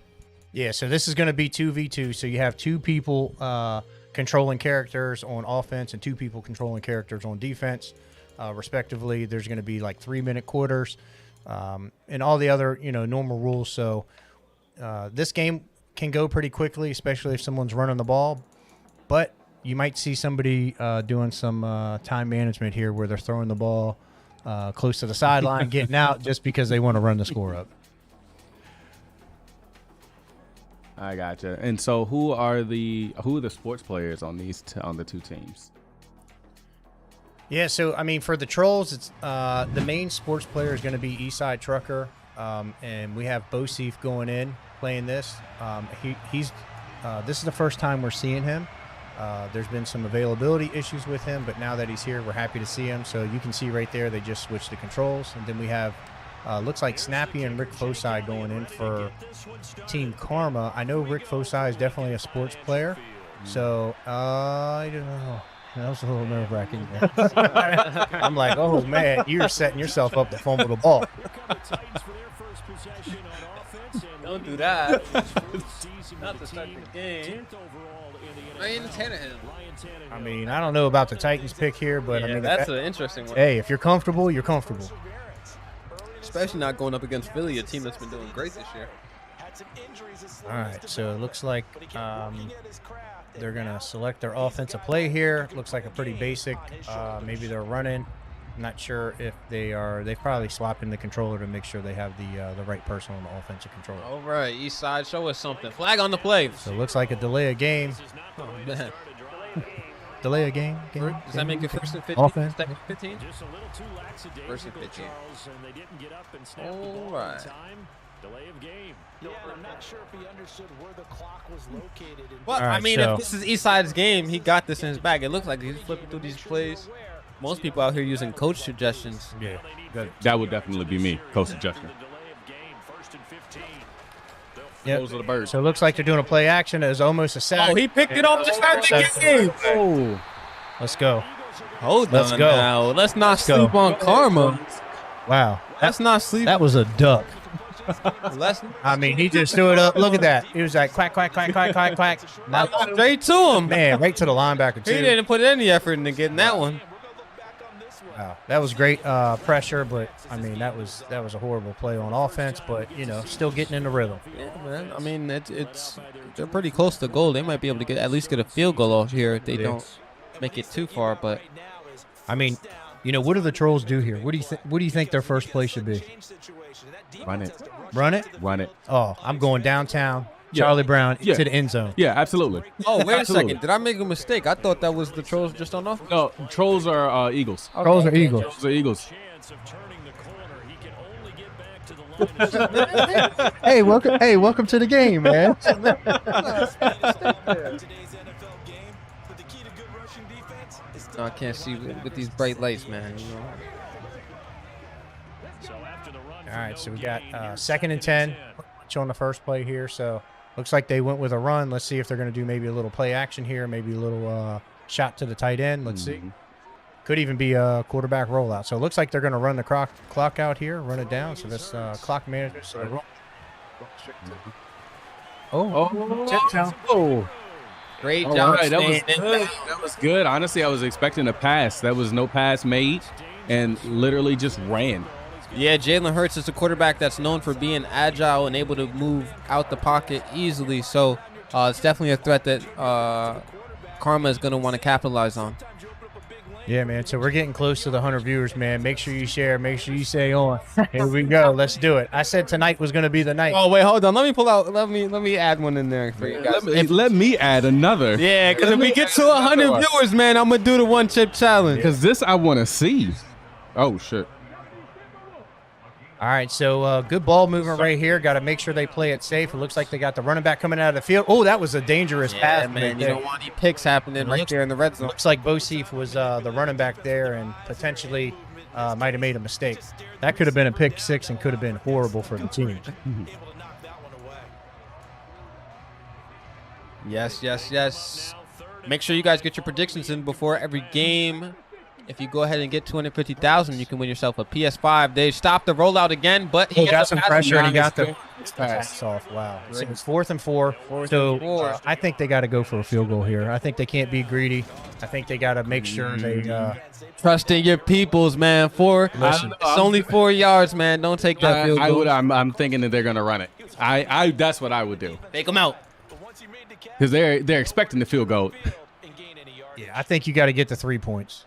Yeah, so this is going to be 2v2. So you have two people controlling characters on offense and two people controlling characters on defense, respectively. There's going to be like 3-minute quarters and all the other, normal rules. So this game can go pretty quickly, especially if someone's running the ball. But you might see somebody doing some time management here where they're throwing the ball close to the sideline, getting out just because they want to run the score up.
I gotcha. And so, who are the sports players on on the two teams?
Yeah, so I mean, for the Trollz, it's the main sports player is going to be Eastside Trucker, and we have Bosif going in playing this. He's this is the first time we're seeing him. There's been some availability issues with him, but now that he's here, we're happy to see him. So you can see right there, they just switched the controls, and then we have. Looks like Snappy and Rick Foci going in for Team Karma. I know Rick Foci is definitely a sports player, so I don't know. That was a little nerve-wracking. I'm like, oh, man, you're setting yourself up to fumble the ball.
Don't do that. Not to start the game. Ryan Tannehill.
I mean, I don't know about the Titans pick here, but I mean,
that's an interesting one.
Hey, if you're comfortable, you're comfortable.
Especially not going up against Philly, a team that's been doing great this year.
All right, so it looks like they're going to select their offensive play here. Looks like a pretty basic. Maybe they're running. I'm not sure if they are. They probably swap in the controller to make sure they have the right person on the offensive controller.
All right, East Side, show us something. Flag on the play.
So it looks like a delay of game.
Oh, man.
Delay a game.
Does that make it first and 15?
Offense.
Second 15? First and 15. All right.
Delay of game. Yeah, I'm not sure if he understood where the clock was located.
Well,
right,
I mean,
so
if this is Eastside's game, he got this in his bag. It looks like he's flipping through these plays. Most people out here using coach suggestions.
Yeah, good.
That would definitely be me, coach suggestion.
Yep.
Those are the birds.
So it looks like they're doing a play action. It was almost a sack.
Oh, he picked it off to start the game.
Oh,
Let's go.
Hold
Let's
on
go.
now. Let's not sleep on Karma.
Wow.
Let's not sleep.
That was a duck.
Let's
I mean, he just threw it up. Look at that. He was like, quack, quack, quack, quack, quack, quack. Now,
straight to him.
man, right to the linebacker, too.
He didn't put any effort into getting that one.
Wow. That was great pressure, but, I mean, that was a horrible play on offense, but, still getting in the rhythm.
Yeah, man. I mean, they're pretty close to goal. They might be able to at least get a field goal off here if they don't make it too far, but
I mean, what do the Trollz do here? What do you think their first play should be?
run it.
Run it?
Run it.
Oh, I'm going downtown.
Yeah.
Charlie Brown
Yeah.
to the end zone.
Yeah, absolutely.
oh, wait a
Absolutely.
second. Did I make a mistake? I thought that was the Trollz just on offense.
No, Trolls are Eagles.
Trollz are Eagles.
Trolls are Eagles.
Hey, welcome to the game, man.
No, I can't see with these bright lights, man.
All right, so we got 2nd and 10 on the first play here. So looks like they went with a run. Let's see if they're going to do maybe a little play action here, maybe a little shot to the tight end. Let's see. Could even be a quarterback rollout. So it looks like they're going to run the clock out here, run it down. So this clock management. So
Oh.
Great
All
job.
right, that was
staying in.
good. That was good. Honestly, I was expecting a pass. There was no pass made, and literally just ran.
Yeah, Jalen Hurts is a quarterback that's known for being agile and able to move out the pocket easily. So it's definitely a threat that Karma is going to want to capitalize on.
yeah, man. So we're getting close to the 100 viewers, man. Make sure you share. Make sure you say on. Here we go. Let's do it. I said tonight was going to be the night.
Oh, wait, hold on. Let me pull out. Let me add one in there for you guys.
Let me add another.
Yeah, because if we get to 100 viewers, man, I'm going to do the one chip challenge.
Because this I want to see. Oh, shit.
All right, so good ball movement right here. Got to make sure they play it safe. It looks like they got the running back coming out of the field. Oh, that was a dangerous pass.
man.
right
You
there.
don't want any picks happening right there in the red zone.
Looks like Bosif was the running back there and potentially might have made a mistake. That could have been a pick six and could have been horrible for the team.
Yes. Make sure you guys get your predictions in before every game If you go ahead and get 250,000, you can win yourself a PS5. They stopped the rollout again, but
He got some
ends up
pressure and he got
passing
the pass off. Wow. So it's 4th and 4. So I think they got to go for a field goal here. I think they can't be greedy. I think they got to make sure they
trust in your peoples, man. It's only 4 yards, man. Don't take that field goal.
I'm thinking that they're gonna run it. That's what I would do.
Take them out.
Because they're expecting the field goal.
Yeah, I think you got to get the 3 points.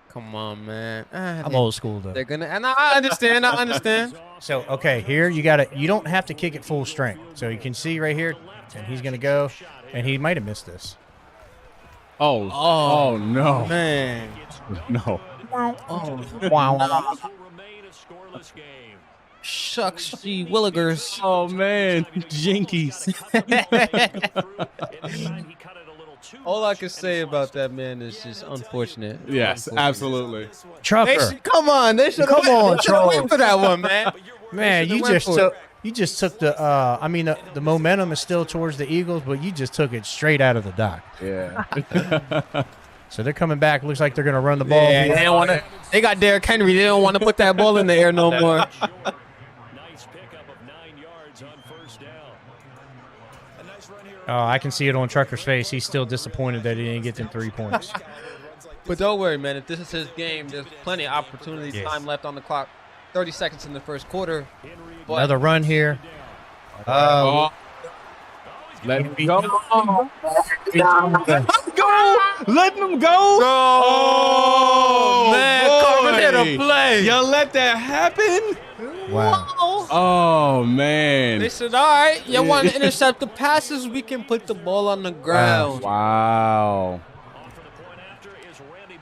Come on, man.
I'm old school though.
They're gonna, and I understand. I understand.
So okay, here you don't have to kick it full strength. So you can see right here, and he's gonna go, and he might have missed this.
Oh no,
man,
no.
Oh wow. Shucks, gee willigers.
Oh man, jinkies.
All I can say about that, man, is just unfortunate.
Yes, absolutely.
Trucker,
come on, they should
come on,
wait for that one, man.
Man, you just took the. I mean, the momentum is still towards the Eagles, but you just took it straight out of the dock.
Yeah.
So they're coming back. Looks like they're gonna run the ball.
Yeah, they don't want to. They got Derrick Henry. They don't want to put that ball in the air no more.
Nice pickup of 9 yards on first down. A nice run here.
Oh, I can see it on Trucker's face. He's still disappointed that he didn't get them 3 points.
But don't worry, man. If this is his game, there's plenty of opportunity.
Yes.
Time left on the clock. 30 seconds in the first quarter. But
Another run here.
Let him go. Let him go.
Oh, man. Carver hit a play.
Y'all let that happen?
Wow.
Oh, man.
They said, all right, you want to intercept the passes? We can put the ball on the ground.
Wow.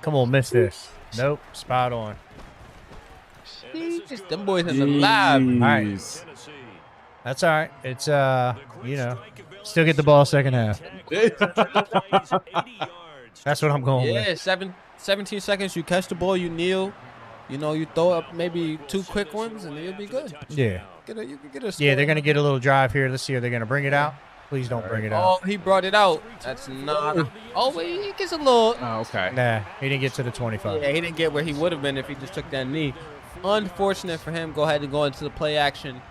Come on, miss this. Nope, spot on.
Jeez, them boys in the lab.
All right. That's all right. It's, still get the ball second half. That's what I'm going with.
Yeah, 17 seconds. You catch the ball, you kneel. You throw up maybe 2 quick ones, and you'll be good.
Yeah.
You can get a score.
Yeah, they're going to get a little drive here. Let's see if they're going to bring it out. Please don't bring it out.
Oh, he brought it out. That's not. Oh, wait, he gets a little.
Oh, okay.
Nah, he didn't get to the 25.
Yeah, he didn't get where he would have been if he just took that knee. Unfortunate for him. Go ahead and go into the play action.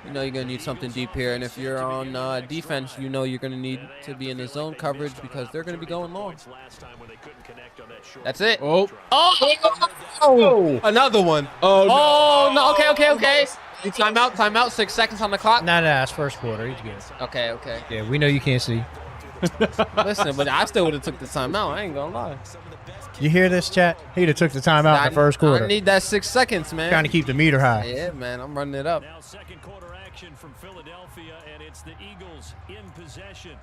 You're going to need something deep here. And if you're on defense, you're going to need to be in the zone coverage because they're going to be going long. That's it.
Oh.
Oh. Another one. Oh, no. Okay. Timeout. 6 seconds on the clock.
Nah, it's first quarter. He's good.
Okay.
Yeah, we know you can't see.
Listen, but I still would have took the timeout. I ain't going to lie.
You hear this, chat? He'd have took the timeout in the first quarter.
I need that 6 seconds, man.
Trying to keep the meter high.
Yeah, man. I'm running it up.
Now second quarter action from Philadelphia, and it's the Eagles in possession.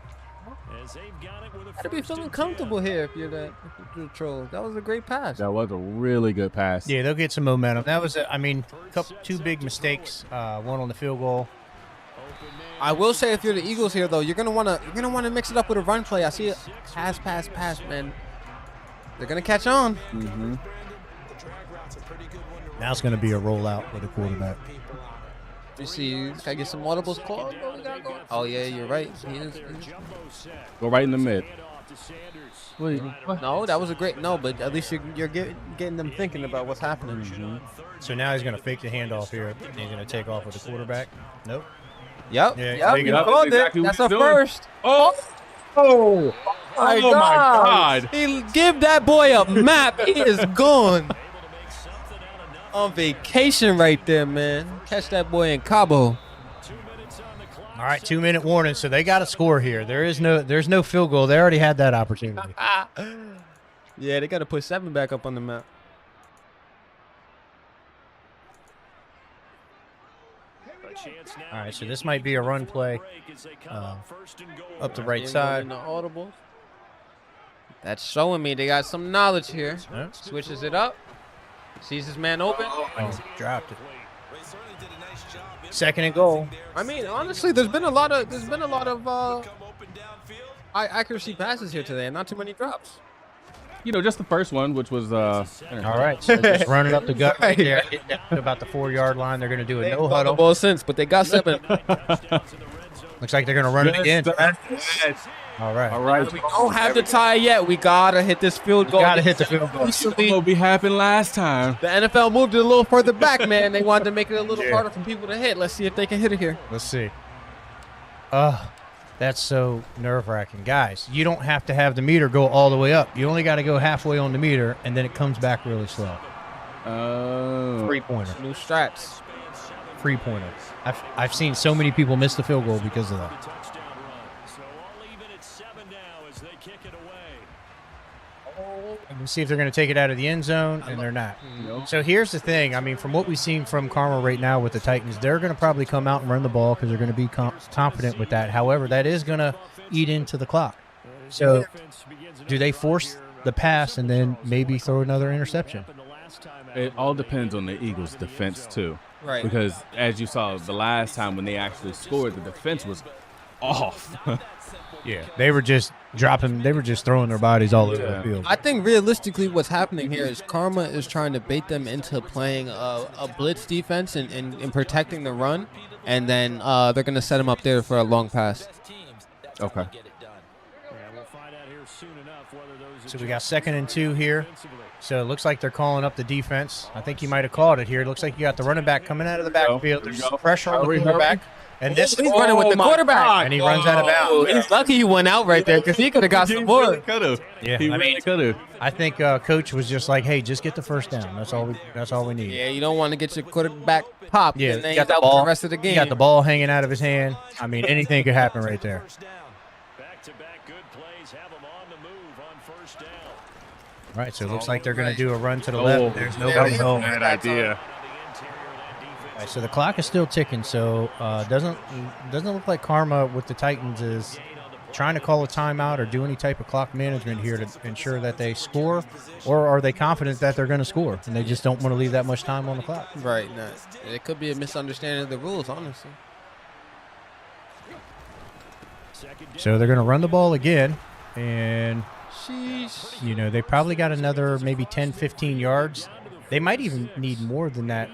As they've got it with a
I'd be feeling comfortable here if you're the Trollz. That was a great pass.
That was a really good pass.
Yeah, they'll get some momentum. That was, two big mistakes. One on the field goal.
I will say, if you're the Eagles here, though, you're gonna wanna mix it up with a run play. I see it. Pass, man. They're gonna catch on.
Mm-hmm.
Now it's gonna be a rollout with a quarterback.
You see, can I get some audibles called? Oh yeah, you're right. He is.
Go right in the mid.
Wait, no, that was a great but at least you're getting them thinking about what's happening.
Mm-hmm.
So now he's gonna fake the handoff here. He's gonna take off with the quarterback. Nope.
Yep.
Yeah,
You called
exactly
it. That's
what
a
he's doing.
first.
Oh my God.
He give that boy a map. He is gone. On vacation right there, man. Catch that boy in Cabo.
All right, 2-minute warning. So they got to score here. There's no field goal. They already had that opportunity.
Yeah, they got to put 7 back up on the map.
All right, so this might be a run play up the right side.
The audible. That's showing me they got some knowledge here. Switches it up. Sees his man open.
Oh, dropped it. 2nd and goal.
I mean, honestly, there's been a lot of high accuracy passes here today, and not too many drops.
Just the first one, which was
all right, so just run it up the gut right there. About the 4-yard line. They're going to do a no huddle.
Since, but they got 7.
Looks like they're going to run it again. All right.
All right.
We don't have the tie yet. We gotta hit this field goal.
Gotta hit the field goal.
What we happened last time.
The NFL moved it a little further back, man. They wanted to make it a little harder for people to hit. Let's see if they can hit it here.
Let's see. That's so nerve-wracking. Guys, you don't have to have the meter go all the way up. You only got to go halfway on the meter, and then it comes back really slow.
Oh.
Three-pointer.
New strats.
Three-pointer. I've seen so many people miss the field goal because of that. We'll see if they're going to take it out of the end zone, and they're not. So here's the thing. I mean, from what we've seen from Karma right now with the Titans, they're going to probably come out and run the ball because they're going to be confident with that. However, that is going to eat into the clock. So do they force the pass and then maybe throw another interception?
It all depends on the Eagles' defense, too.
Right.
Because, as you saw, the last time when they actually scored, the defense was off.
Yeah, they were just dropping. They were just throwing their bodies all over the field.
I think realistically what's happening here is Karma is trying to bait them into playing a blitz defense and protecting the run, and then they're going to set them up there for a long pass.
Okay.
So we got 2nd and 2 here. So it looks like they're calling up the defense. I think you might have called it here. It looks like you got the running back coming out of the backfield. There's pressure on the quarterback. And this
He's running with the quarterback.
And he runs out of bounds.
He's lucky he went out right there because he could have got some more.
Yeah,
He really could have.
I think Coach was just like, "Hey, just get the first down. That's all we need."
Yeah, you don't want to get your quarterback popped.
Yeah,
and then
he got
he's
the
out for
ball.
the rest of the game.
He got the ball hanging out of his hand. I mean, anything could happen right there. All right, so it looks like they're going to do a run to the left. There's nobody home.
Bad idea.
All right, so the clock is still ticking. So doesn't look like Karma with the Titans is trying to call a timeout or do any type of clock management here to ensure that they score, or are they confident that they're going to score and they just don't want to leave that much time on the clock?
Right. No, it could be a misunderstanding of the rules, honestly.
So they're going to run the ball again, and
Sheesh.
you know, they probably got another maybe 10, 15 yards. They might even need more than that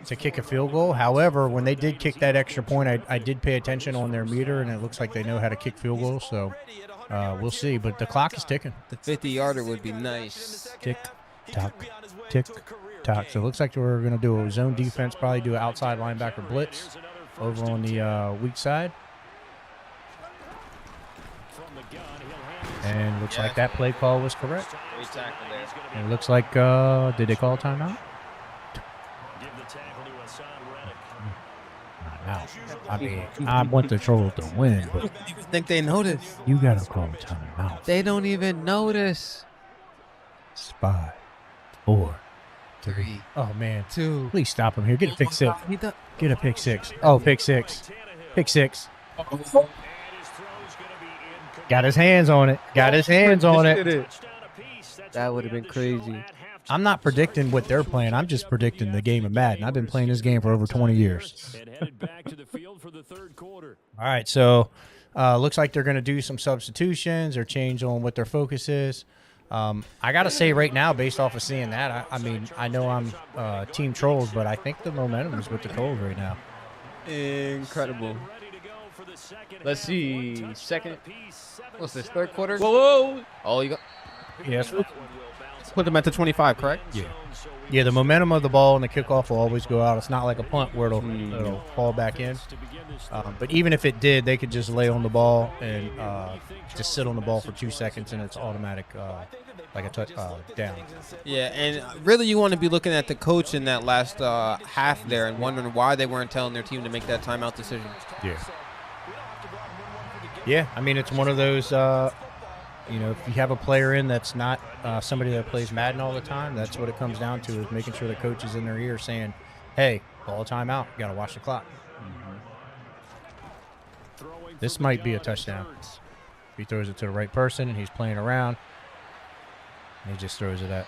to kick a field goal. However, when they did kick that extra point, I did pay attention on their meter, and it looks like they know how to kick field goals. So we'll see. But the clock is ticking.
The 50-yarder would be nice.
Tick, tock, tick, tock. So it looks like we're going to do a zone defense, probably do an outside linebacker blitz over on the weak side. And looks like that play call was correct.
Great tackle there.
And it looks like, did they call a timeout? Timeout. I mean, I want the Trollz to win, but
I think they noticed.
you got to call a timeout.
They don't even notice.
5, 4, 3. Oh, man.
2.
Please stop him here. Get a pick six.
He does.
Get a pick six. Oh, pick six. Pick six. Got his hands on it. Got his hands on it.
That would have been crazy.
I'm not predicting what they're playing. I'm just predicting the game of Madden. I've been playing this game for over 20 years. All right, so looks like they're going to do some substitutions or change on what their focus is. I got to say right now, based off of seeing that, I mean, I know I'm Team Trollz, but I think the momentum is with the Trollz right now.
Incredible. Let's see. Second. What's this? Third quarter?
Whoa.
Oh, you got.
Yes.
Put them at the 25, correct?
Yeah. Yeah, the momentum of the ball and the kickoff will always go out. It's not like a punt where it'll fall back in. But even if it did, they could just lay on the ball and just sit on the ball for 2 seconds, and it's automatic, like a touch down.
Yeah, and really you want to be looking at the coach in that last half there and wondering why they weren't telling their team to make that timeout decision.
Yeah. Yeah, I mean, it's one of those, you know, if you have a player in that's not somebody that plays Madden all the time, that's what it comes down to, is making sure the coach is in their ear saying, hey, call a timeout. You got to watch the clock. This might be a touchdown. If he throws it to the right person and he's playing around, he just throws it at.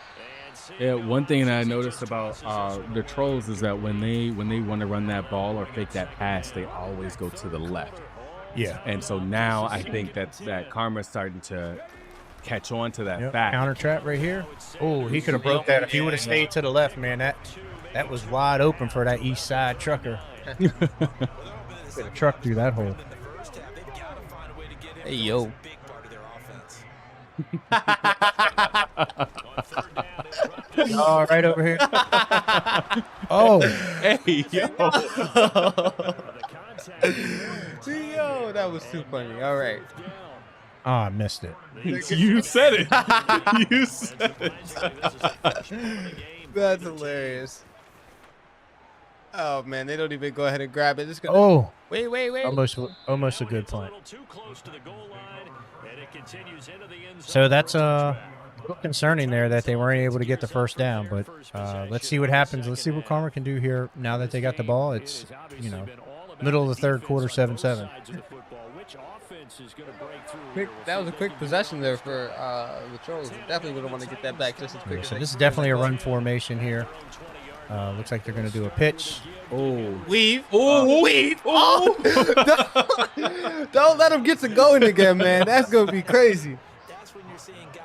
Yeah, one thing that I noticed about the Trollz is that when they want to run that ball or fake that pass, they always go to the left.
Yeah.
And so now I think that Karma's starting to catch on to that fact.
Counter trap right here. Oh, he could have broke that. If he would have stayed to the left, man, that was wide open for that east side trucker. Could have trucked through that hole.
Hey, yo.
Oh, right over here. Oh.
Hey, yo.
Yo, that was too funny. All right.
Oh, I missed it.
You said it. You said it.
That's hilarious. Oh man, they don't even go ahead and grab it. It's gonna...
Oh.
Wait.
Almost a good play. So that's concerning there that they weren't able to get the first down, but let's see what happens. Let's see what Karma can do here now that they got the ball. It's, you know, middle of the third quarter, 7-7.
That was a quick possession there for the Trollz. Definitely would want to get that back just as quick as
So
they
this is
can.
definitely a run formation here. Looks like they're going to do a pitch.
Oh.
Weave. Oh, weave. Oh. Don't let them get to going again, man. That's going to be crazy.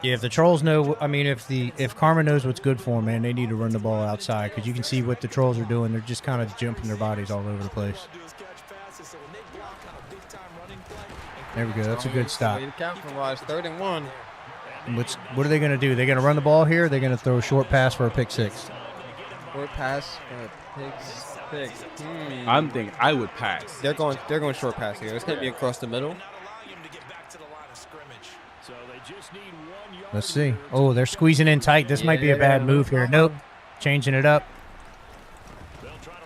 Yeah, if the Trollz know, I mean, if Karma knows what's good for them, man, they need to run the ball outside because you can see what the Trollz are doing. They're just kind of jumping their bodies all over the place. There we go. That's a good stop.
Count for wise. 3rd and 1.
What are they going to do? They're going to run the ball here. Or they're going to throw a short pass for a pick 6.
Short pass. Pick.
I'm thinking I would pass.
They're going short pass here. It's going to be across the middle.
Let's see. Oh, they're squeezing in tight. This might be a bad move here. Nope. Changing it up.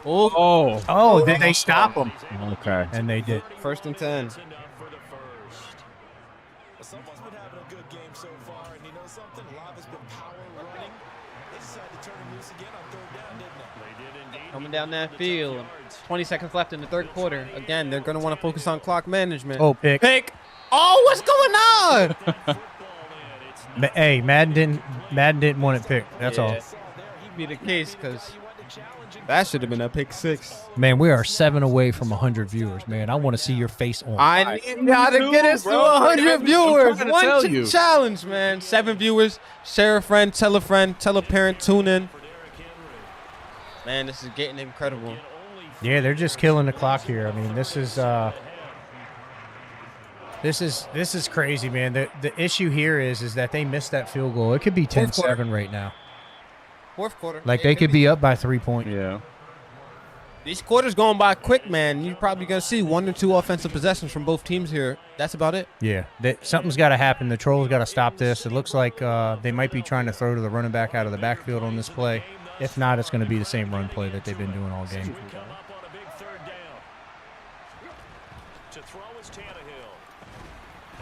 Oh, did they stop them?
Okay.
And they did.
1st and 10.
Someone's been having a good game so far, and you know something? Lava's been power running. They decided to turn him loose again on 3rd down, didn't they? They did indeed.
Coming down that field. 20 seconds left in the 3rd quarter. Again, they're going to want to focus on clock management.
Oh, pick.
Oh, what's going on?
Hey, Madden didn't want it picked. That's all.
Be the case because that should have been a pick 6.
Man, we are 7 away from 100 viewers, man. I want to see your face on.
I need how to get us to 100 viewers.
I'm trying to tell you.
Challenge, man. 7 viewers. Share a friend, tell a parent, tune in. Man, this is getting incredible.
Yeah, they're just killing the clock here. I mean, this is crazy, man. The issue here is that they missed that field goal. It could be 10-7 right now.
4th quarter.
Like they could be up by 3 points.
Yeah.
These quarters going by quick, man. You're probably going to see 1 or 2 offensive possessions from both teams here. That's about it.
Yeah, something's got to happen. The Trollz got to stop this. It looks like they might be trying to throw to the running back out of the backfield on this play. If not, it's going to be the same run play that they've been doing all game.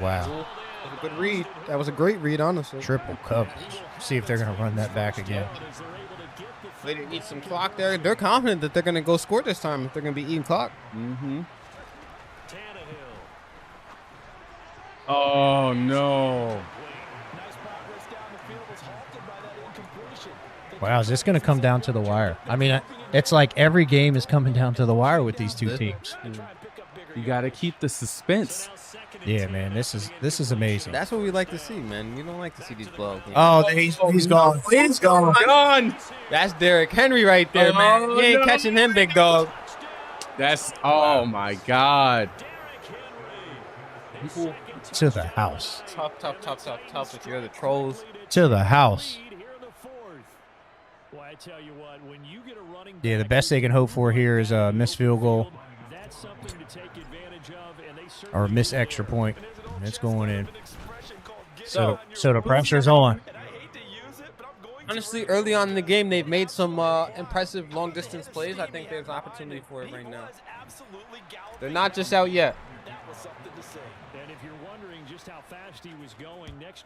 Wow.
That was a good read. That was a great read, honestly.
Triple coverage. See if they're going to run that back again.
They didn't eat some clock there. They're confident that they're going to go score this time if they're going to be eating clock.
Mm-hmm. Oh, no.
Wow, is this going to come down to the wire? I mean, it's like every game is coming down to the wire with these two teams.
You got to keep the suspense.
Yeah, man, this is amazing.
That's what we like to see, man. You don't like to see these blowout games.
Oh, he's gone. He's gone.
That's Derrick Henry right there, man. You ain't catching him, big dog.
That's, oh, my God.
To the house.
Tough if you're the Trollz.
To the house. Yeah, the best they can hope for here is a missed field goal or a missed extra point. And it's going in. So the pressure's on.
Honestly, early on in the game, they've made some impressive long-distance plays. I think there's an opportunity for it right now. They're not just out yet.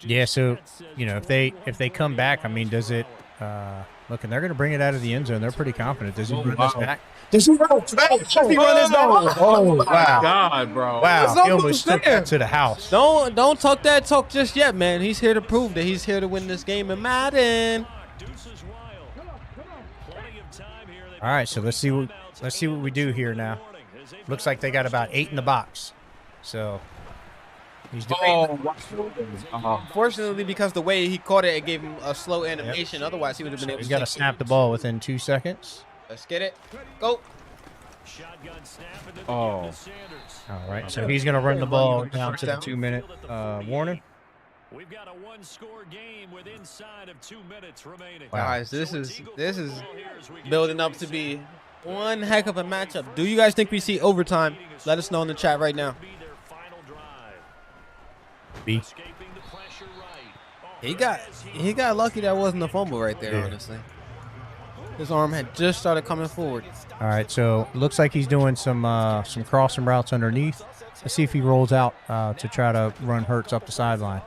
Yeah, so, you know, if they come back, I mean, does it look, and they're going to bring it out of the end zone. They're pretty confident. Does he run this back? Does he run this back? Does he run this back? Oh, wow.
God, bro.
Wow, he almost took that to the house.
Don't talk that talk just yet, man. He's here to prove that he's here to win this game in Madden.
All right, so let's see what we do here now. Looks like they got about 8 in the box. So he's doing
Fortunately, because the way he caught it, it gave him a slow animation. Otherwise, he would have been able to.
He's got to snap the ball within 2 seconds.
Let's get it. Go.
Oh.
All right, so he's going to run the ball down to the 2-minute warning.
We've got a one-score game with inside of 2 minutes remaining.
Wow.
Guys, this is building up to be one heck of a matchup. Do you guys think we see overtime? Let us know in the chat right now.
B.
He got lucky that wasn't a fumble right there, honestly. His arm had just started coming forward.
All right, so looks like he's doing some crossing routes underneath. Let's see if he rolls out to try to run Hurts up the sideline.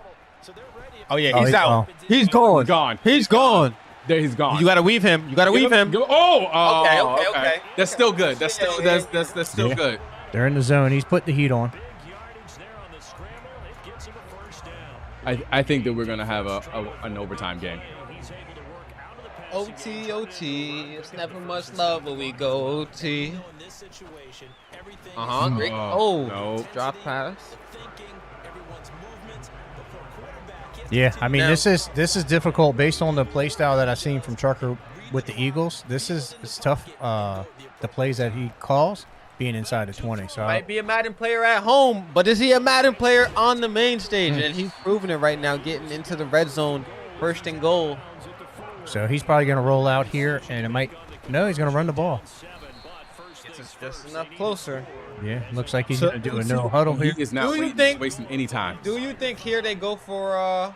Oh, yeah, he's out. He's gone. He's gone.
There, he's gone.
You got to weave him.
Okay. That's still good. That's still good.
They're in the zone. He's put the heat on.
I think that we're going to have an overtime game.
OT. It's never much love when we go OT. Great.
No.
Drop pass.
Yeah, I mean, this is difficult based on the play style that I've seen from Trucker with the Eagles. It's tough, the plays that he calls being inside the 20. So
Might be a Madden player at home, but is he a Madden player on the main stage? And he's proving it right now, getting into the red zone, first and goal.
So he's probably going to roll out here, and he's going to run the ball.
It's just enough closer.
Yeah, looks like he's going to do a no huddle here.
He is not wasting any time.
Do you think here they go for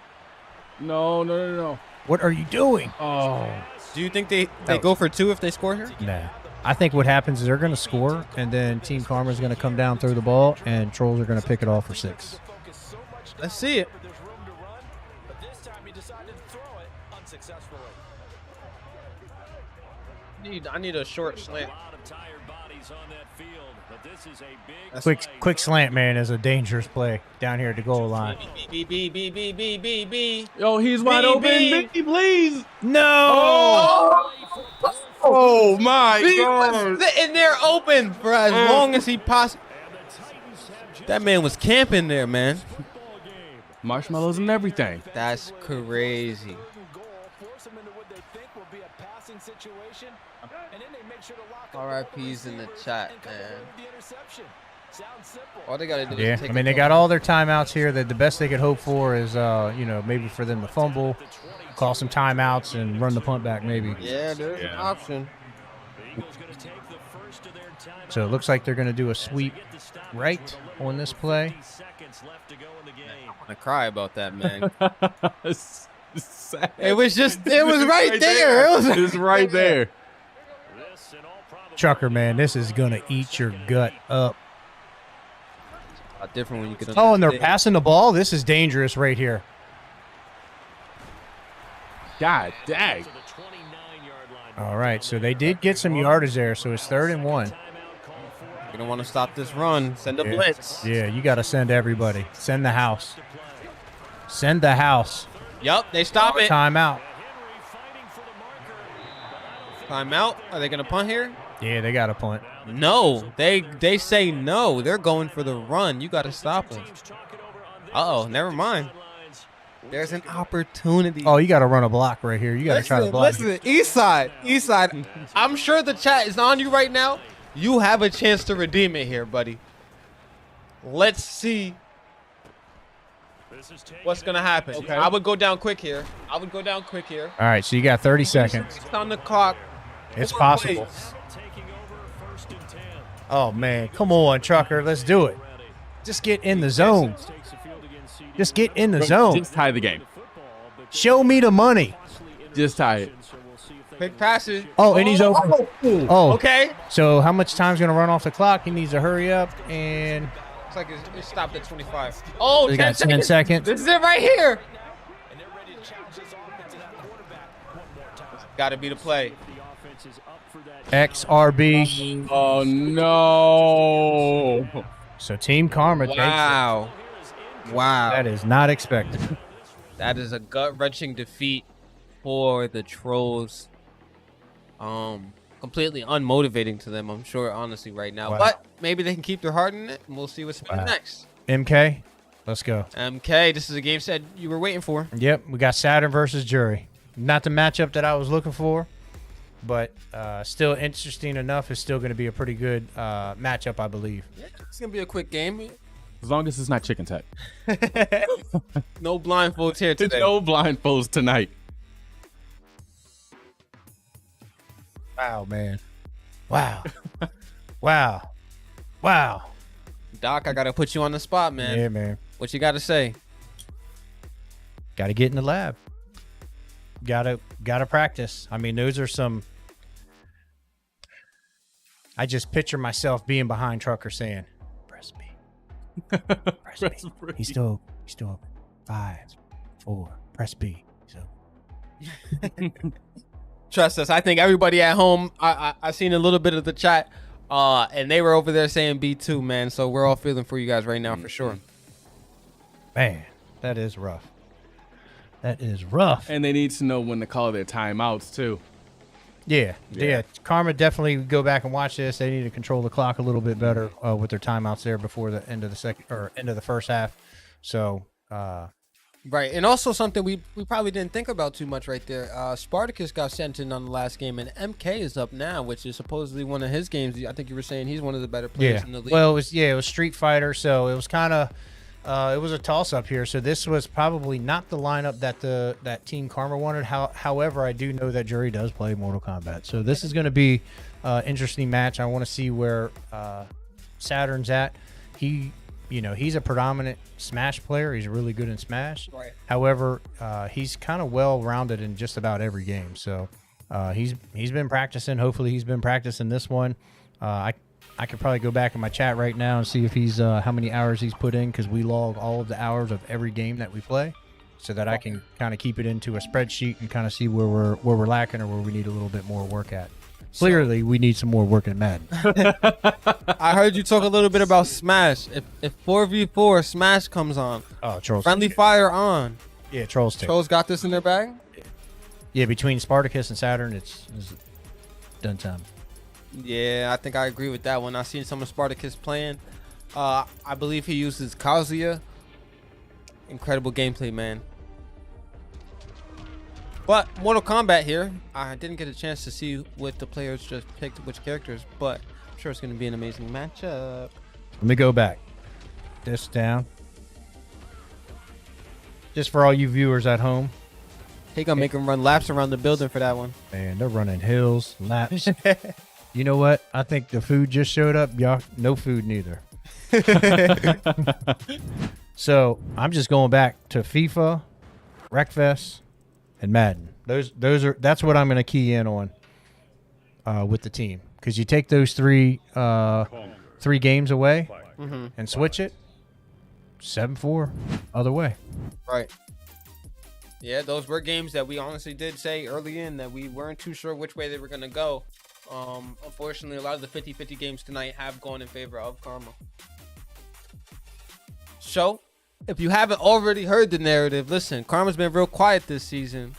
No.
What are you doing?
Oh.
Do you think they go for 2 if they score here?
Nah. I think what happens is they're going to score, and then Team Karma is going to come down, throw the ball, and Trollz are going to pick it off for 6.
Let's see it. I need a short slant.
Quick slant, man, is a dangerous play down here at the goal line.
B.
Yo, he's wide open. B, please.
No.
Oh my
He
God.
was sitting there open for as long as he possibly. That man was camping there, man.
Marshmallows and everything.
That's crazy. RIP's in the chat, man. All they gotta do is take
they got all their timeouts here. The best they could hope for is, maybe for them to fumble, call some timeouts, and run the punt back, maybe.
Yeah, there's an option.
So it looks like they're going to do a sweep right on this play.
I'm gonna cry about that, man.
Sad.
It was right there. It was
right there.
Trucker, man, this is going to eat your gut up.
Different when you get.
Oh, and they're passing the ball. This is dangerous right here.
God dang.
All right, so they did get some yardage there, so it's 3rd and 1.
You don't want to stop this run. Send a blitz.
Yeah, you got to send everybody. Send the house. Send the house.
Yup, they stop it.
Timeout.
Timeout. Are they gonna punt here?
Yeah, they got a punt.
No, they say no. They're going for the run. You got to stop them. Uh-oh, never mind. There's an opportunity.
Oh, you got to run a block right here. You got to try to block.
Listen, East side. I'm sure the chat is on you right now. You have a chance to redeem it here, buddy. Let's see what's going to happen. Okay. I would go down quick here.
All right, so you got 30 seconds.
It's on the clock.
It's possible. Oh, man. Come on, Trucker. Let's do it. Just get in the zone. Just get in the zone.
Just tie the game.
Show me the money.
Just tie it.
Quick passes.
Oh, and he's over. Oh,
okay.
So how much time's going to run off the clock? He needs to hurry up and...
Looks like it stopped at 25. Oh,
we got 10 seconds.
This is it right here. Got to be the play.
XRB.
Oh, no.
So Team Karma takes it.
Wow.
That is not expected.
That is a gut-wrenching defeat for the Trollz. Completely unmotivating to them, I'm sure, honestly, right now.
Wow.
But maybe they can keep their heart in it, and we'll see what's happening next.
MK, let's go.
MK, this is a game set you were waiting for.
Yep, we got Saturn versus Jury. Not the matchup that I was looking for, but still interesting enough. It's still going to be a pretty good matchup, I believe.
It's gonna be a quick game.
As long as it's not chicken tech.
No blindfolds here today.
No blindfolds tonight.
Wow, man. Wow. Wow. Wow.
Doc, I gotta put you on the spot, man.
Yeah, man.
What you gotta say?
Got to get in the lab. Gotta practice. I mean, those are some. I just picture myself being behind Trucker saying, "Press B, press B." He's still open. 5, 4, press B. So.
Trust us. I think everybody at home. I seen a little bit of the chat, and they were over there saying B too, man. So we're all feeling for you guys right now for sure.
Man, that is rough. That is rough.
And they need to know when to call their timeouts too.
Yeah. Karma definitely go back and watch this. They need to control the clock a little bit better with their timeouts there before the end of the second or end of the first half. So,
right, and also something we probably didn't think about too much right there. Spartacus got sent in on the last game, and MK is up now, which is supposedly one of his games. I think you were saying he's one of the better players in the league.
Well, it was Street Fighter, so it was kind of. It was a toss-up here, so this was probably not the lineup that Team Karma wanted. However, I do know that Jury does play Mortal Kombat, so this is going to be an interesting match. I want to see where Saturn's at. He's a predominant Smash player. He's really good in Smash.
Right.
However, he's kind of well-rounded in just about every game. So he's been practicing. Hopefully, he's been practicing this one. I could probably go back in my chat right now and see if he's how many hours he's put in, because we log all of the hours of every game that we play, so that I can kind of keep it into a spreadsheet and kind of see where we're lacking or where we need a little bit more work at. Clearly, we need some more work in Madden.
I heard you talk a little bit about Smash. If 4v4 Smash comes on,
Trollz.
Friendly Fire on.
Yeah, Trollz too.
Trollz got this in their bag?
Yeah, between Spartacus and Saturn, it's done time.
Yeah, I think I agree with that one. I've seen some of Spartacus playing. I believe he uses Kazuya. Incredible gameplay, man. But Mortal Kombat here, I didn't get a chance to see what the players just picked, which characters, but I'm sure it's going to be an amazing matchup.
Let me go back. This down. Just for all you viewers at home.
He going to make them run laps around the building for that one.
Man, they're running hills, laps. You know what? I think the food just showed up. Y'all, no food neither. So I'm just going back to FIFA, Wreckfest, and Madden. That's what I'm going to key in on with the team, because you take those three games away and switch it 7-4 other way.
Right. Yeah, those were games that we honestly did say early in that we weren't too sure which way they were going to go. Unfortunately, a lot of the 50-50 games tonight have gone in favor of Karma. So, if you haven't already heard the narrative, listen, Karma's been real quiet this season,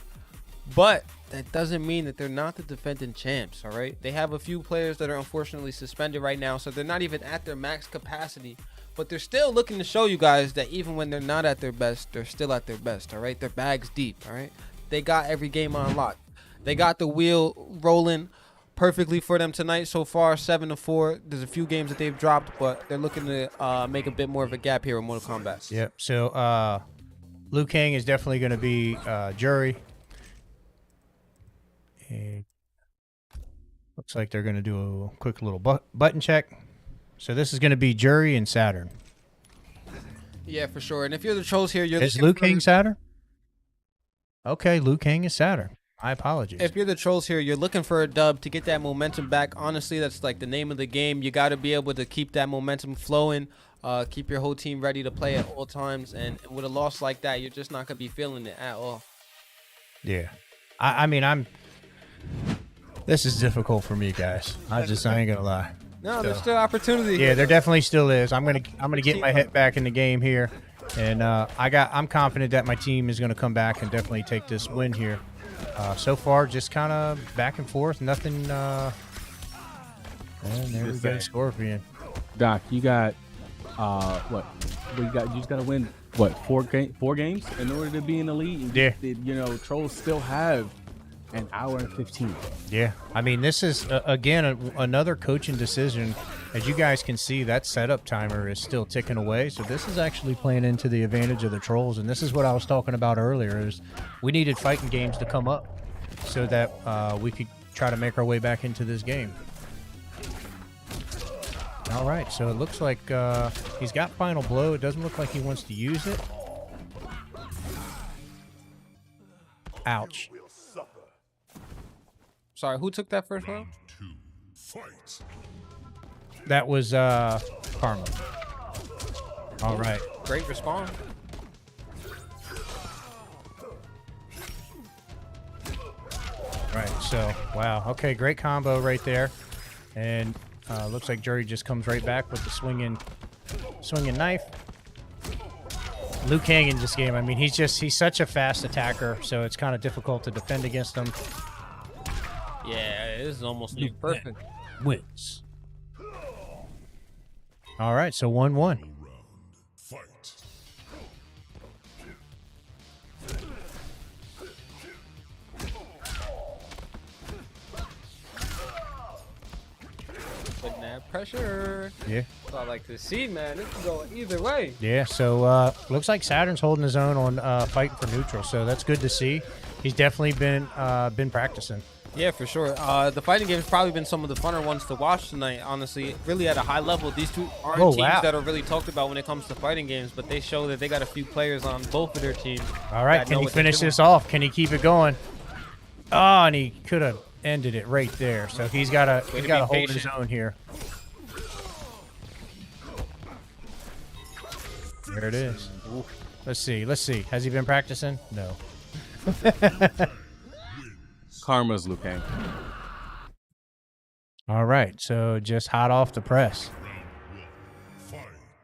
but that doesn't mean that they're not the defending champs, all right? They have a few players that are unfortunately suspended right now, so they're not even at their max capacity, but they're still looking to show you guys that even when they're not at their best, they're still at their best, all right? Their bag's deep, all right? They got every game on lock. They got the wheel rolling perfectly for them tonight so far, 7-4. There's a few games that they've dropped, but they're looking to make a bit more of a gap here in Mortal Kombat.
Yep. So Liu Kang is definitely going to be Jury. And looks like they're going to do a quick little button check. So this is going to be Jury and Saturn.
Yeah, for sure. And if you're the Trollz here, you're
is Liu Kang Saturn? Okay, Liu Kang is Saturn. I apologize.
If you're the Trollz here, you're looking for a dub to get that momentum back. Honestly, that's like the name of the game. You got to be able to keep that momentum flowing, keep your whole team ready to play at all times. And with a loss like that, you're just not going to be feeling it at all.
Yeah. I mean, this is difficult for me, guys. I ain't going to lie.
No, there's still opportunity.
Yeah, there definitely still is. I'm gonna get my head back in the game here, and I'm confident that my team is gonna come back and definitely take this win here. So far, just kind of back and forth, nothing. And there we go, Scorpion.
Doc, you got what? You just got to win what? 4 games in order to be in the lead.
Yeah.
You know, Trollz still have An hour and 15.
Yeah, I mean, this is, again, another coaching decision. As you guys can see, that setup timer is still ticking away, so this is actually playing into the advantage of the Trolls, and this is what I was talking about earlier, is we needed fighting games to come up so that we could try to make our way back into this game. All right, so it looks like he's got Final Blow. It doesn't look like he wants to use it. Ouch.
Sorry, who took that first round?
That was Karma. All right.
Great response.
Right, so, wow. Okay, great combo right there. And looks like Jury just comes right back with the swinging knife. Liu Kang in this game, I mean, he's such a fast attacker, so it's kind of difficult to defend against him.
Yeah, this is almost perfect.
Wins. All right, so 1-1.
Putting that pressure.
Yeah.
That's what I like to see, man. This can go either way.
Yeah, so looks like Saturn's holding his own on fighting for neutral, so that's good to see. He's definitely been practicing.
Yeah, for sure. The fighting game's probably been some of the funner ones to watch tonight, honestly. Really at a high level. These two aren't teams that are really talked about when it comes to fighting games, but they show that they got a few players on both of their teams.
All right, can he finish this off? Can he keep it going? Oh, and he could have ended it right there. So he's got to hold his own here. There it is. Ooh. Let's see. Has he been practicing? No.
Karma's Liu Kang.
All right, so just hot off the press.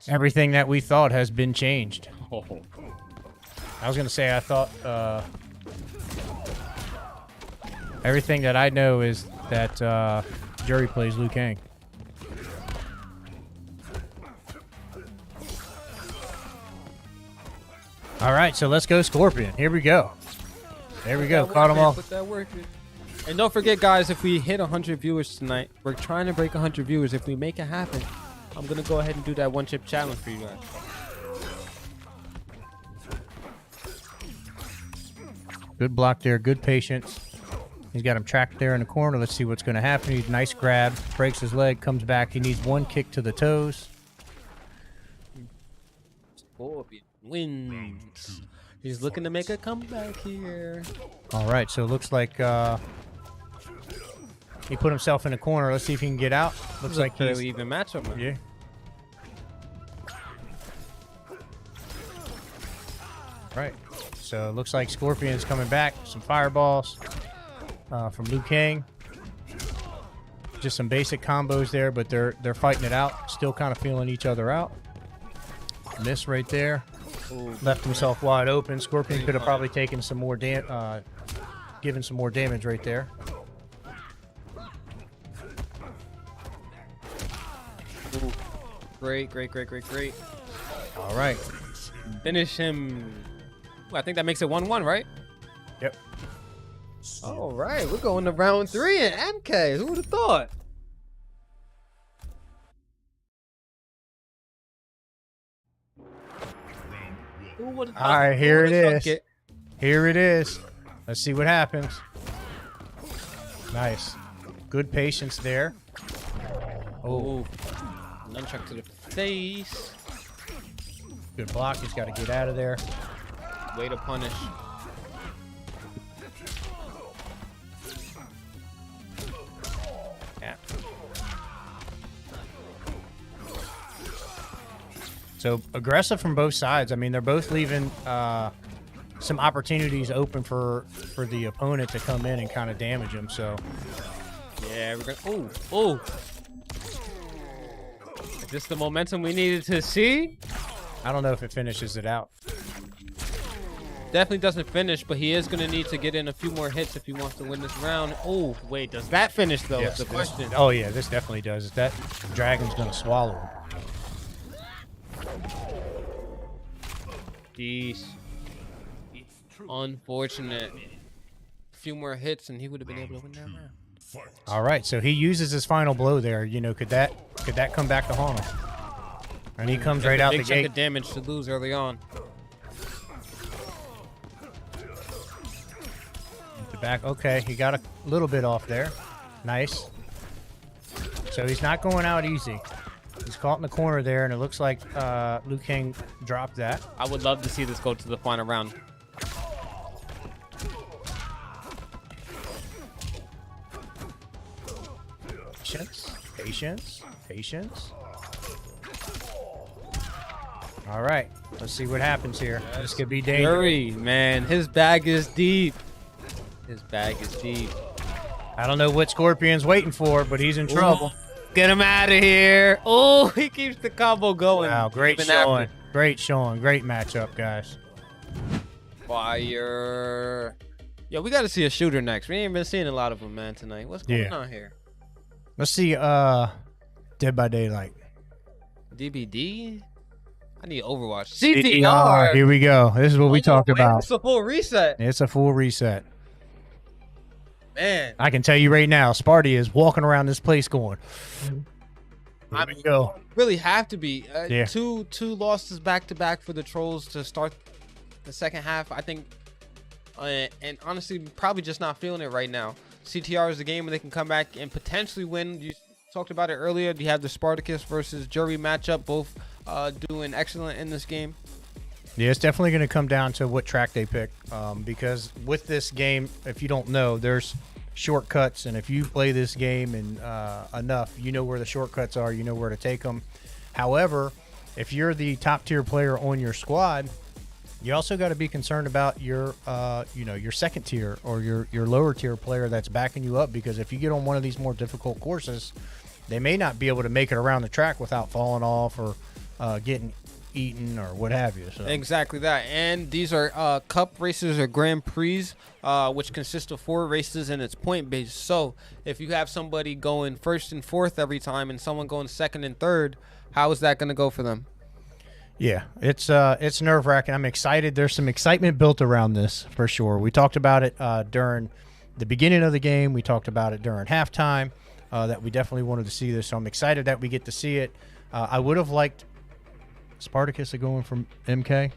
Everything that we thought has been changed.
Oh.
I was going to say I thought everything that I know is that Jury plays Liu Kang. All right, so let's go Scorpion. Here we go. There we go. Caught them all.
Put that work in. And don't forget, guys, if we hit 100 viewers tonight, we're trying to break 100 viewers. If we make it happen, I'm going to go ahead and do that one-chip challenge for you guys.
Good block there. Good patience. He's got him tracked there in the corner. Let's see what's going to happen. He's nice grab. Breaks his leg. Comes back. He needs one kick to the toes.
Scorpion wins. He's looking to make a comeback here.
All right, so it looks like he put himself in a corner. Let's see if he can get out. Looks like he's
fairly even matchup, man.
Yeah. Right. So it looks like Scorpion's coming back. Some fireballs from Liu Kang. Just some basic combos there, but they're fighting it out. Still kind of feeling each other out. Miss right there. Ooh, left himself wide open. Scorpion could have probably taken some more given some more damage right there.
Ooh. Great.
All right.
Finish him. Ooh, I think that makes it 1-1, right?
Yep.
All right, we're going to round 3 in MK. Who would have thought?
All right, here it is. Here it is. Let's see what happens. Nice. Good patience there.
Oh. Nunchuck to the face.
Good block. He's got to get out of there.
Way to punish.
Yeah. So aggressive from both sides. I mean, they're both leaving some opportunities open for the opponent to come in and kind of damage him. So
yeah, we're gonna. Oh. Is this the momentum we needed to see?
I don't know if it finishes it out.
Definitely doesn't finish, but he is going to need to get in a few more hits if he wants to win this round. Oh, wait, does that finish, though?
Yes,
is the question.
Oh, yeah, this definitely does. That dragon's going to swallow him.
Jeez. Unfortunate. few more hits, and he would have been able to win that round.
All right, so he uses his final blow there. You know, could that come back to haunt him? And he comes right out the
Big chunk
gate.
of damage to lose early on.
The back. Okay, he got a little bit off there. Nice. So he's not going out easy. He's caught in the corner there, and it looks like Liu Kang dropped that.
I would love to see this go to the final round.
Patience, patience, patience. All right, let's see what happens here. This could be dangerous.
Fury, man, his bag is deep. His bag is deep.
I don't know what Scorpion's waiting for, but he's in trouble.
Get him out of here. Oh, he keeps the combo going.
Wow, great
Even
showing.
after.
Great showing. Great matchup, guys.
Fire. Yo, we got to see a shooter next. We ain't been seeing a lot of them, man, tonight. What's going on here?
Let's see Dead by Daylight.
DBD? I need Overwatch.
CTR. Here we go. This is what we talked about.
It's a full reset.
It's a full reset.
Man.
I can tell you right now, Sparty is walking around this place going,
I
we go.
Really have to be.
Yeah.
Two losses back-to-back for the Trolls to start the second half. I think, and honestly, probably just not feeling it right now. CTR is a game where they can come back and potentially win. You talked about it earlier. You have the Spartacus versus Jury matchup, both doing excellent in this game.
Yeah, it's definitely going to come down to what track they pick, because with this game, if you don't know, there's shortcuts, and if you play this game and enough, you know where the shortcuts are, you know where to take them. However, if you're the top tier player on your squad, you also got to be concerned about your your second tier or your lower tier player that's backing you up, because if you get on one of these more difficult courses, they may not be able to make it around the track without falling off or getting eaten or what have you. So.
Exactly that. And these are cup races or Grand Prix, which consist of 4 races, and it's point based. So if you have somebody going first and fourth every time and someone going second and third, how is that going to go for them?
Yeah, it's nerve-wracking. I'm excited. There's some excitement built around this for sure. We talked about it during the beginning of the game. We talked about it during halftime, that we definitely wanted to see this. So I'm excited that we get to see it. I would have liked Spartacus going from MK,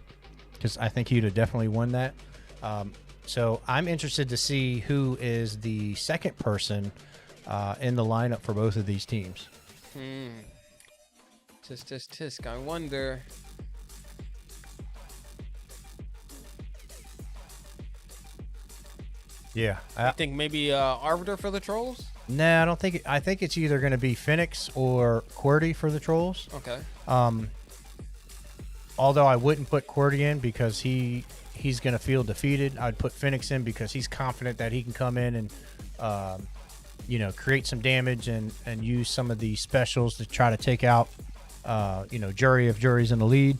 because I think he'd have definitely won that. So I'm interested to see who is the second person in the lineup for both of these teams.
Tisk. I wonder.
Yeah,
I think maybe Arbiter for the Trolls.
Nah, I don't think. I think it's either going to be Phoenix or QWERTY for the Trolls.
Okay.
Although I wouldn't put QWERTY in because he's going to feel defeated. I'd put Phoenix in because he's confident that he can come in and create some damage and use some of the specials to try to take out Jury if Jury's in the lead.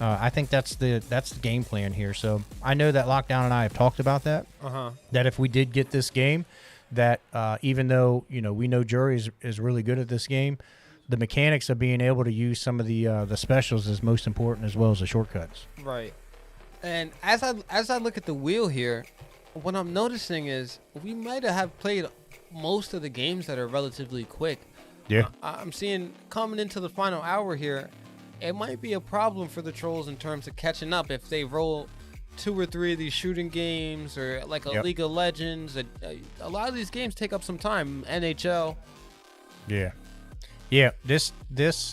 I think that's the game plan here. So I know that Lockdown and I have talked about that. That if we did get this game, that even though we know Jury is really good at this game, the mechanics of being able to use some of the specials is most important, as well as the shortcuts.
Right. And as I look at the wheel here, what I'm noticing is we might have played most of the games that are relatively quick.
Yeah.
I'm seeing coming into the final hour here, it might be a problem for the Trolls in terms of catching up if they roll 2 or 3 of these shooting games or like a League of Legends. A lot of these games take up some time. NHL.
Yeah. This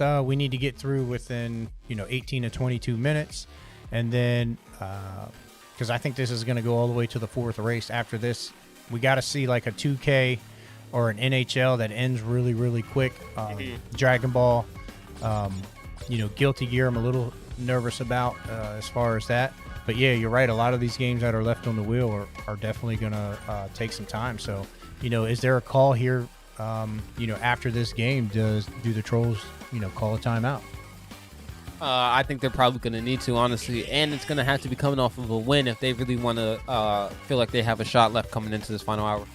we need to get through within 18 to 22 minutes, and then because I think this is going to go all the way to the 4th race. After this, we got to see like a 2K or an NHL that ends really, really quick. Dragon Ball, Guilty Gear, I'm a little nervous about as far as that. But yeah, you're right. A lot of these games that are left on the wheel are definitely going to take some time. So, is there a call here, after this game? Do the Trolls, call a timeout?
I think they're probably going to need to, honestly. And it's going to have to be coming off of a win if they really want to feel like they have a shot left coming into this final hour.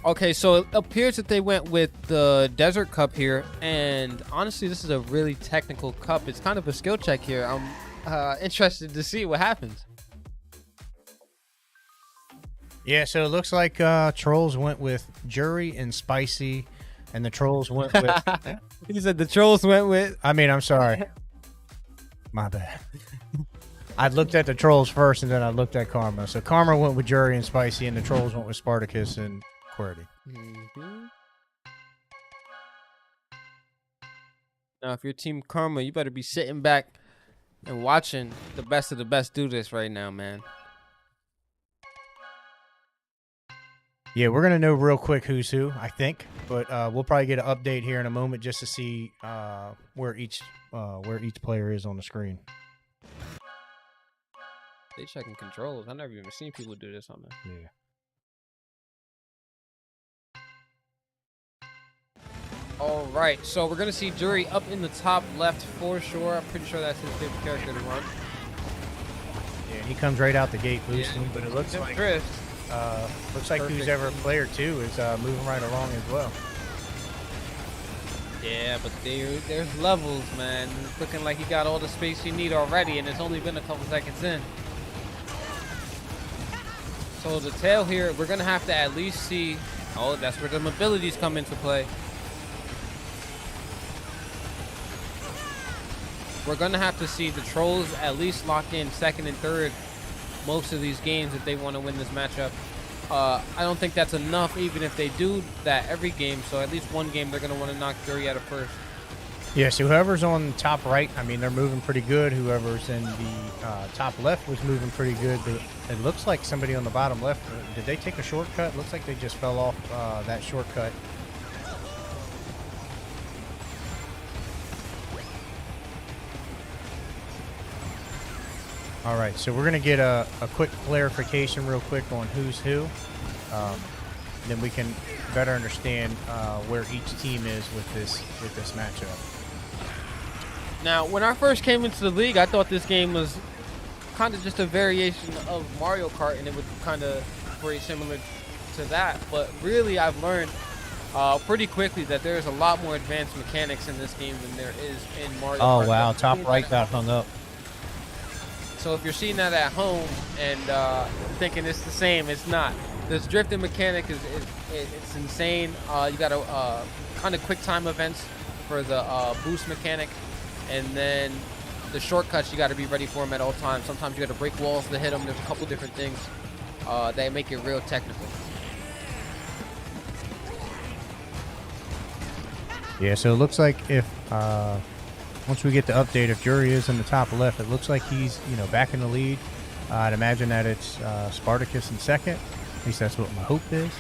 Okay, so it appears that they went with the Desert Cup here, and honestly, this is a really technical cup. It's kind of a skill check here. I'm interested to see what happens.
Yeah, so it looks like Trollz went with Jury and Spicy, and the Trollz went with...
He said the Trollz went with...
I mean, I'm sorry. My bad. I looked at the Trollz first, and then I looked at Karma. So Karma went with Jury and Spicy, and the Trollz went with Spartacus and QWERTY.
Now, if you're Team Karma, you better be sitting back and watching the best of the best do this right now, man.
Yeah, we're gonna know real quick who's who, I think, but we'll probably get an update here in a moment just to see where each player is on the screen.
They checking controls. I've never even seen people do this on there.
Yeah.
All right, so we're gonna see Jury up in the top left for sure. I'm pretty sure that's his favorite character to run.
Yeah, he comes right out the gate boosting, but it looks like who's ever player 2 is moving right along as well.
Yeah, but there's levels, man. It's looking like he got all the space you need already, and it's only been a couple seconds in. So the tail here, we're gonna have to at least see. Oh, that's where the mobilities come into play. We're gonna have to see the Trollz at least lock in second and third most of these games if they want to win this matchup. I don't think that's enough, even if they do that every game. So at least one game they're gonna want to knock Jury out of first.
Yeah, so whoever's on top right, I mean, they're moving pretty good. Whoever's in the top left was moving pretty good. But it looks like somebody on the bottom left, did they take a shortcut? Looks like they just fell off that shortcut. All right, so we're going to get a quick clarification real quick on who's who. Then we can better understand where each team is with this matchup.
Now, when I first came into the league, I thought this game was kind of just a variation of Mario Kart, and it was kind of very similar to that. But really, I've learned pretty quickly that there's a lot more advanced mechanics in this game than there is in Mario Kart.
Oh, wow. Top right got hung up.
So if you're seeing that at home and thinking it's the same, it's not. This drifting mechanic it's insane. You got a kind of quick time events for the boost mechanic, and then the shortcuts, you got to be ready for them at all times. Sometimes you got to break walls to hit them. There's a couple different things that make it real technical.
Yeah, so it looks like if once we get the update, if Jury is in the top left, it looks like he's back in the lead. I'd imagine that it's Spartacus in second. At least that's what my hope is.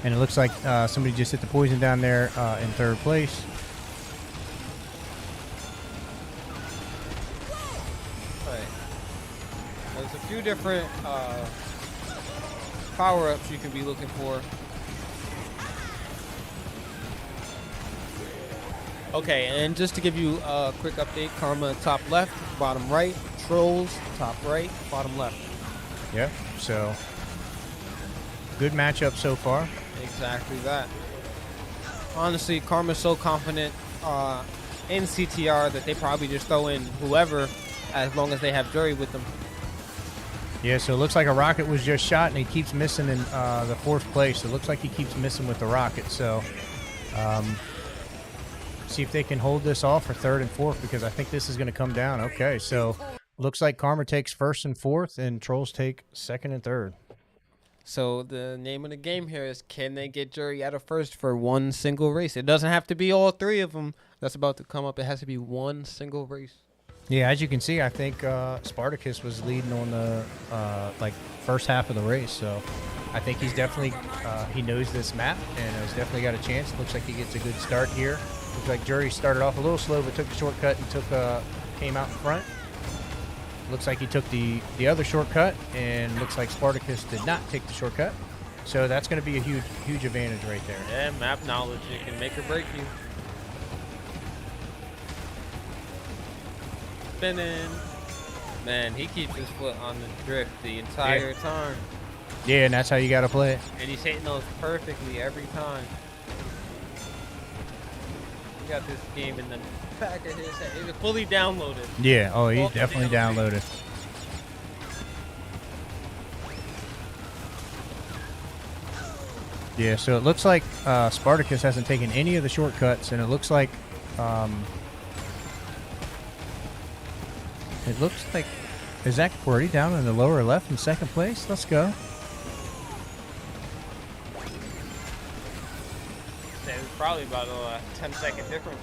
And it looks like somebody just hit the poison down there in third place.
Right. There's a few different power-ups you can be looking for. Okay, and just to give you a quick update, Karma top left, bottom right, Trollz top right, bottom left.
Yeah, so good matchup so far.
Exactly that. Honestly, Karma's so confident in CTR that they probably just throw in whoever as long as they have Jury with them.
Yeah, so it looks like a rocket was just shot, and he keeps missing in the fourth place. It looks like he keeps missing with the rocket, so see if they can hold this off for third and fourth, because I think this is going to come down. Okay, so looks like Karma takes first and fourth, and Trollz take second and third.
So the name of the game here is, can they get Jury out of first for one single race? It doesn't have to be all three of them that's about to come up. It has to be one single race.
Yeah, as you can see, I think Spartacus was leading on the first half of the race, so I think he's definitely he knows this map and has definitely got a chance. Looks like he gets a good start here. Looks like Jury started off a little slow, but took the shortcut and came out in front. Looks like he took the other shortcut, and looks like Spartacus did not take the shortcut. So that's going to be a huge advantage right there.
Yeah, map knowledge, it can make or break you. Spinning. Man, he keeps his foot on the drift the entire time.
Yeah, and that's how you got to play it.
And he's hitting those perfectly every time. He got this game in the back of his head. It's fully downloaded.
Yeah, oh, he's definitely downloaded. Yeah, so it looks like Spartacus hasn't taken any of the shortcuts, and it looks like is Zach Qwerty down in the lower left in second place? Let's go.
It was probably about a 10-second difference.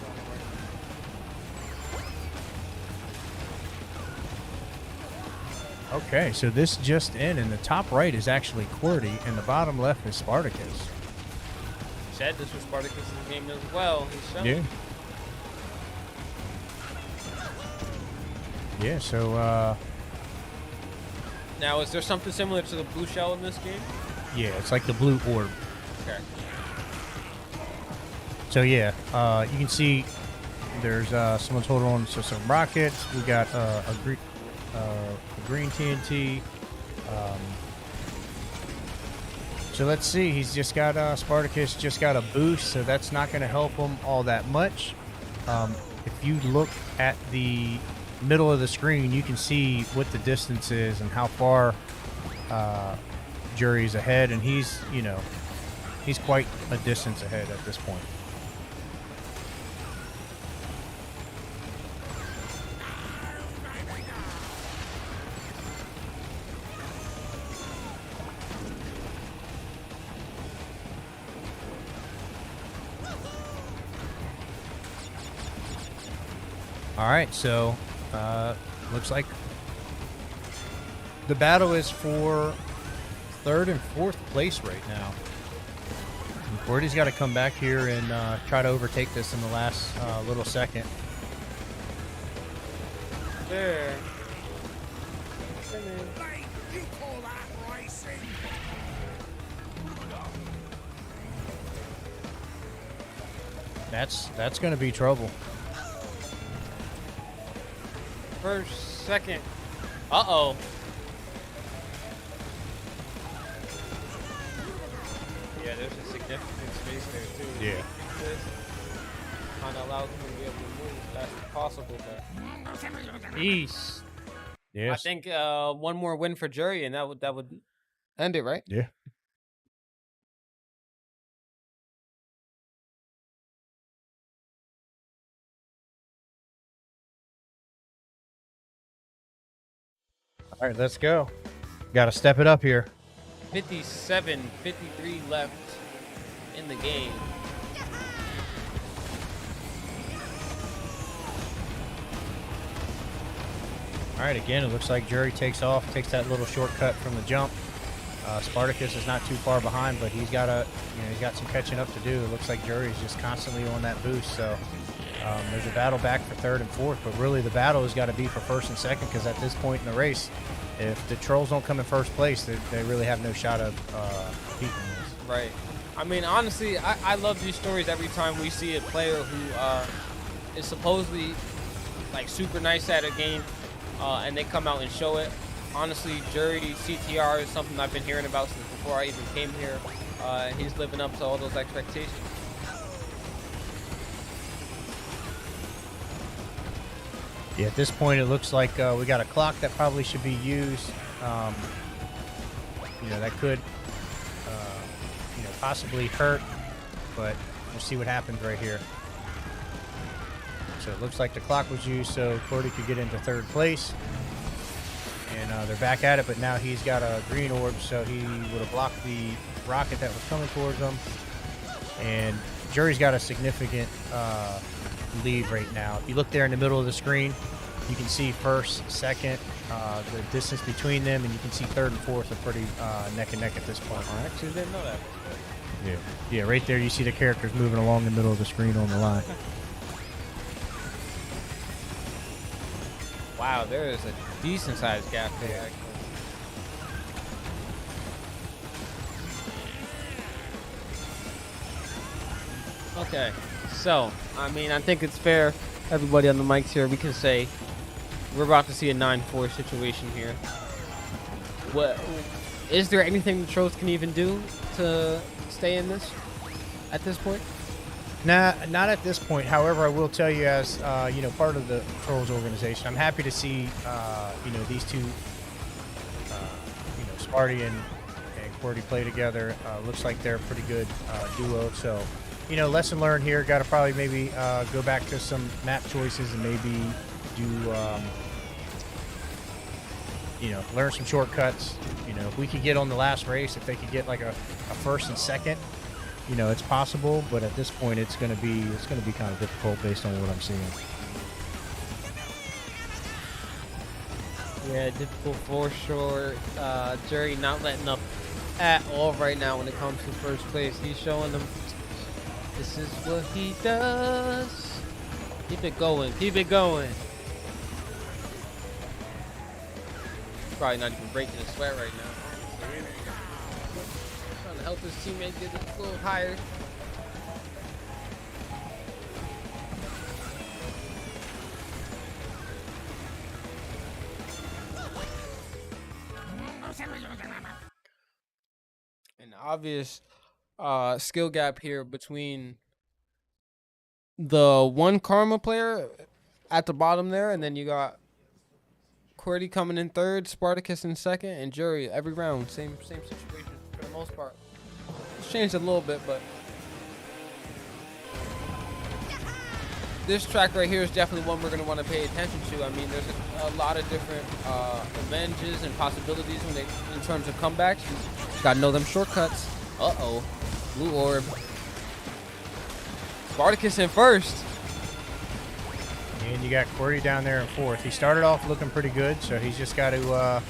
Okay, so this just in the top right is actually Qwerty, and the bottom left is Spartacus.
Said this was Spartacus' game as well. He's shown.
Yeah. Yeah, so
now, is there something similar to the blue shell in this game?
yeah, it's like the blue orb.
Okay.
So yeah, you can see there's someone's holding on to some rockets. We got a green TNT. So let's see. He's just got Spartacus just got a boost, so that's not going to help him all that much. If you look at the middle of the screen, you can see what the distance is and how far Jury's ahead, and he's quite a distance ahead at this point. All right, so looks like the battle is for third and fourth place right now. And Qwerty's got to come back here and try to overtake this in the last little second.
There.
That's going to be trouble.
First, second. Uh-oh. Yeah, there's a significant space there, too.
Yeah.
This kind of allows him to be able to move as fast as possible, but... East.
Yes.
I think one more win for Jury, and that would end it, right?
Yeah. All right, let's go. Got to step it up here.
57, 53 left in the game.
All right, again, it looks like Jury takes off, takes that little shortcut from the jump. Spartacus is not too far behind, but he's got some catching up to do. It looks like Jury's just constantly on that boost. So there's a battle back for third and fourth, but really the battle has got to be for first and second, because at this point in the race, if the Trollz don't come in first place, they really have no shot of beating this.
Right. I mean, honestly, I love these stories every time we see a player who is supposedly like super nice at a game, and they come out and show it. Honestly, Jury CTR is something I've been hearing about since before I even came here. He's living up to all those expectations.
Yeah, at this point, it looks like we got a clock that probably should be used. That could, possibly hurt, but we'll see what happens right here. So it looks like the clock was used so Qwerty could get into third place. And they're back at it, but now he's got a green orb, so he would have blocked the rocket that was coming towards him. And Jury's got a significant lead right now. If you look there in the middle of the screen, you can see first, second, the distance between them, and you can see third and fourth are pretty neck and neck at this point.
I actually didn't know that.
Yeah, right there you see the characters moving along the middle of the screen on the line.
Wow, there is a decent sized gap there, actually. Okay, so, I mean, I think it's fair, everybody on the mics here, we can say we're about to see a 9-4 situation here. What, Is there anything the Trollz can even do to stay in this at this point?
Nah, not at this point. However, I will tell you, as you know, part of the Trollz organization, I'm happy to see you know, these two, you know, Sparty and QWERTY play together. Looks like they're a pretty good duo. So, you know, lesson learned here. Got to probably maybe go back to some map choices and maybe do, you know, learn some shortcuts. You know, if we could get on the last race, if they could get like a first and second, you know, it's possible. But at this point, it's gonna be kind of difficult based on what I'm seeing.
Yeah, difficult for sure. Jerry not letting up at all right now when it comes to first place. He's showing them this is what he does. Keep it going. Keep it going. Probably not even breaking a sweat right now. Trying to help his teammate get a little higher. An obvious skill gap here between the one Karma player at the bottom there, and then you got QWERTY coming in third, Spartacus in second, and Jury every round. Same situation for the most part. It's changed a little bit, but this track right here is definitely one we're going to want to pay attention to. I mean, there's a lot of different advantages and possibilities when in terms of comebacks. You got to know them shortcuts. Uh-oh. Blue orb. Spartacus in first.
And you got QWERTY down there in fourth. He started off looking pretty good, so he's just got to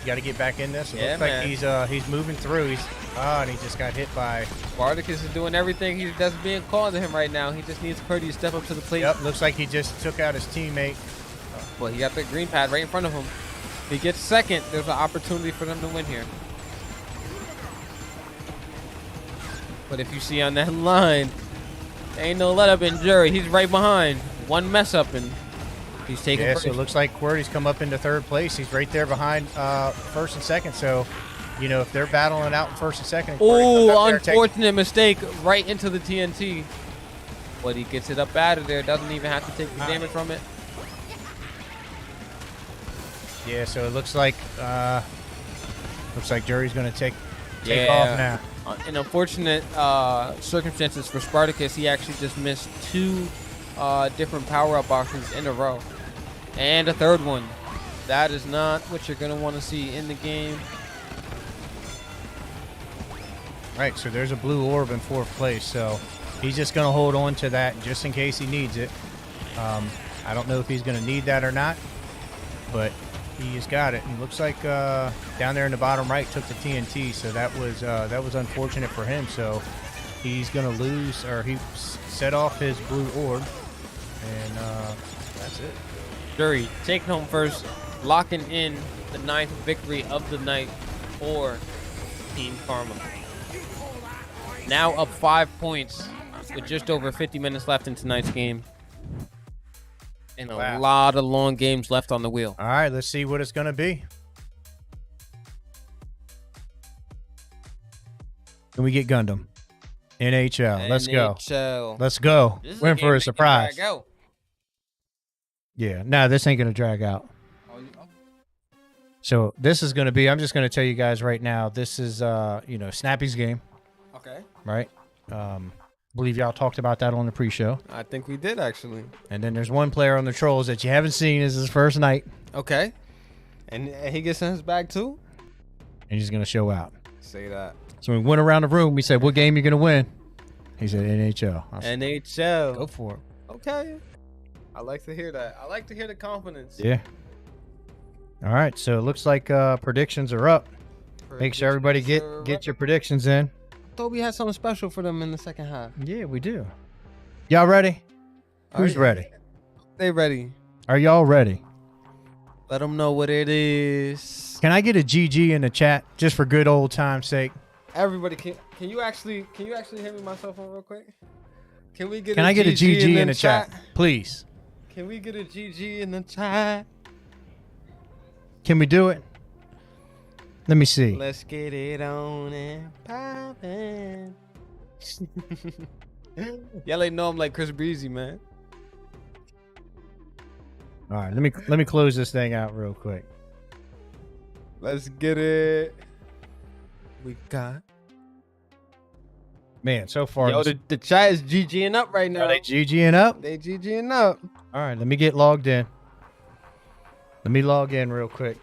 get back in this. It
Yeah,
looks like he's moving through. And he just got hit by.
Spartacus is doing everything that's being called to him right now. He just needs QWERTY to step up to the plate.
Yep, looks like he just took out his teammate.
Well, he got the green pad right in front of him. If he gets second, there's an opportunity for them to win here. But if you see on that line, ain't no let up in Jury. He's right behind. One mess up and he's taking first.
So it looks like QWERTY's come up into third place. He's right there behind first and second. So, you know, if they're battling out in first and second.
Oh, unfortunate mistake right into the TNT. But he gets it up out of there. Doesn't even have to take the damage from it.
Yeah, so it looks like Jury's going to take off now.
In unfortunate circumstances for Spartacus, he actually just missed two different power-up boxes in a row. And a third one. That is not what you're going to want to see in the game.
Right, so there's a blue orb in fourth place, so he's just going to hold on to that just in case he needs it. I don't know if he's going to need that or not, but he has got it. And looks like down there in the bottom right took the TNT, so that was unfortunate for him. So he's going to lose, or he set off his blue orb, and that's it.
Jury taking home first, locking in the 9th victory of the night for Team Karma. Now up 5 points with just over 50 minutes left in tonight's game. And a lot of long games left on the wheel.
All right, let's see what it's going to be. Can we get Gundam? NHL. Let's go. Let's go. Win for a surprise. Yeah, no, this ain't going to drag out. So this is going to be, I'm just going to tell you guys right now, this is, you know, Snappy's game.
Okay.
Right? Believe y'all talked about that on the pre-show.
I think we did, actually.
And then there's one player on the Trollz that you haven't seen. This is his first night.
Okay. And he gets in his bag, too?
And he's going to show out.
Say that.
So we went around the room. We said, what game you going to win? He said, NHL.
NHL.
Go for it.
Okay. I like to hear that. I like to hear the confidence.
Yeah. All right. So it looks like predictions are up. Make sure everybody get your predictions in.
Thought we had something special for them in the second half.
Yeah, we do. Y'all ready? Who's ready?
They ready.
Are y'all ready?
Let them know what it is.
Can I get a GG in the chat just for good old time's sake?
Everybody, can you actually hit me my cell phone real quick? Can we get?
Can I get a GG in the chat, please?
Can we get a GG in the chat?
Can we do it? Let me see.
Let's get it on and poppin'. Y'all ain't know I'm like Chris Breezy, man.
All right, let me close this thing out real quick.
Let's get it. We got.
Man, so far.
Yo, the chat is GGing up right now.
Are they GGing up?
They GGing up.
All right, let me get logged in. Let me log in real quick.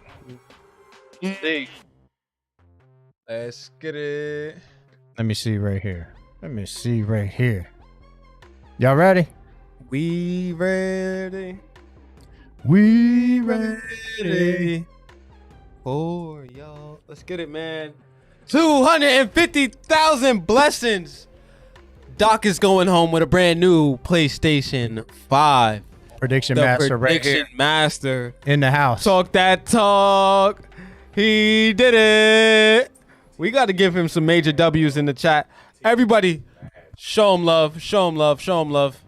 Let's get it.
Let me see right here. Let me see right here. Y'all ready?
We ready.
We ready.
For y'all. Let's get it, man. 250,000 blessings. Doc is going home with a brand new PlayStation 5.
Prediction
The
master right
prediction
here.
master.
In the house.
Talk that talk. He did it. We got to give him some major W's in the chat. Everybody, show him love. Show him love. Show him love.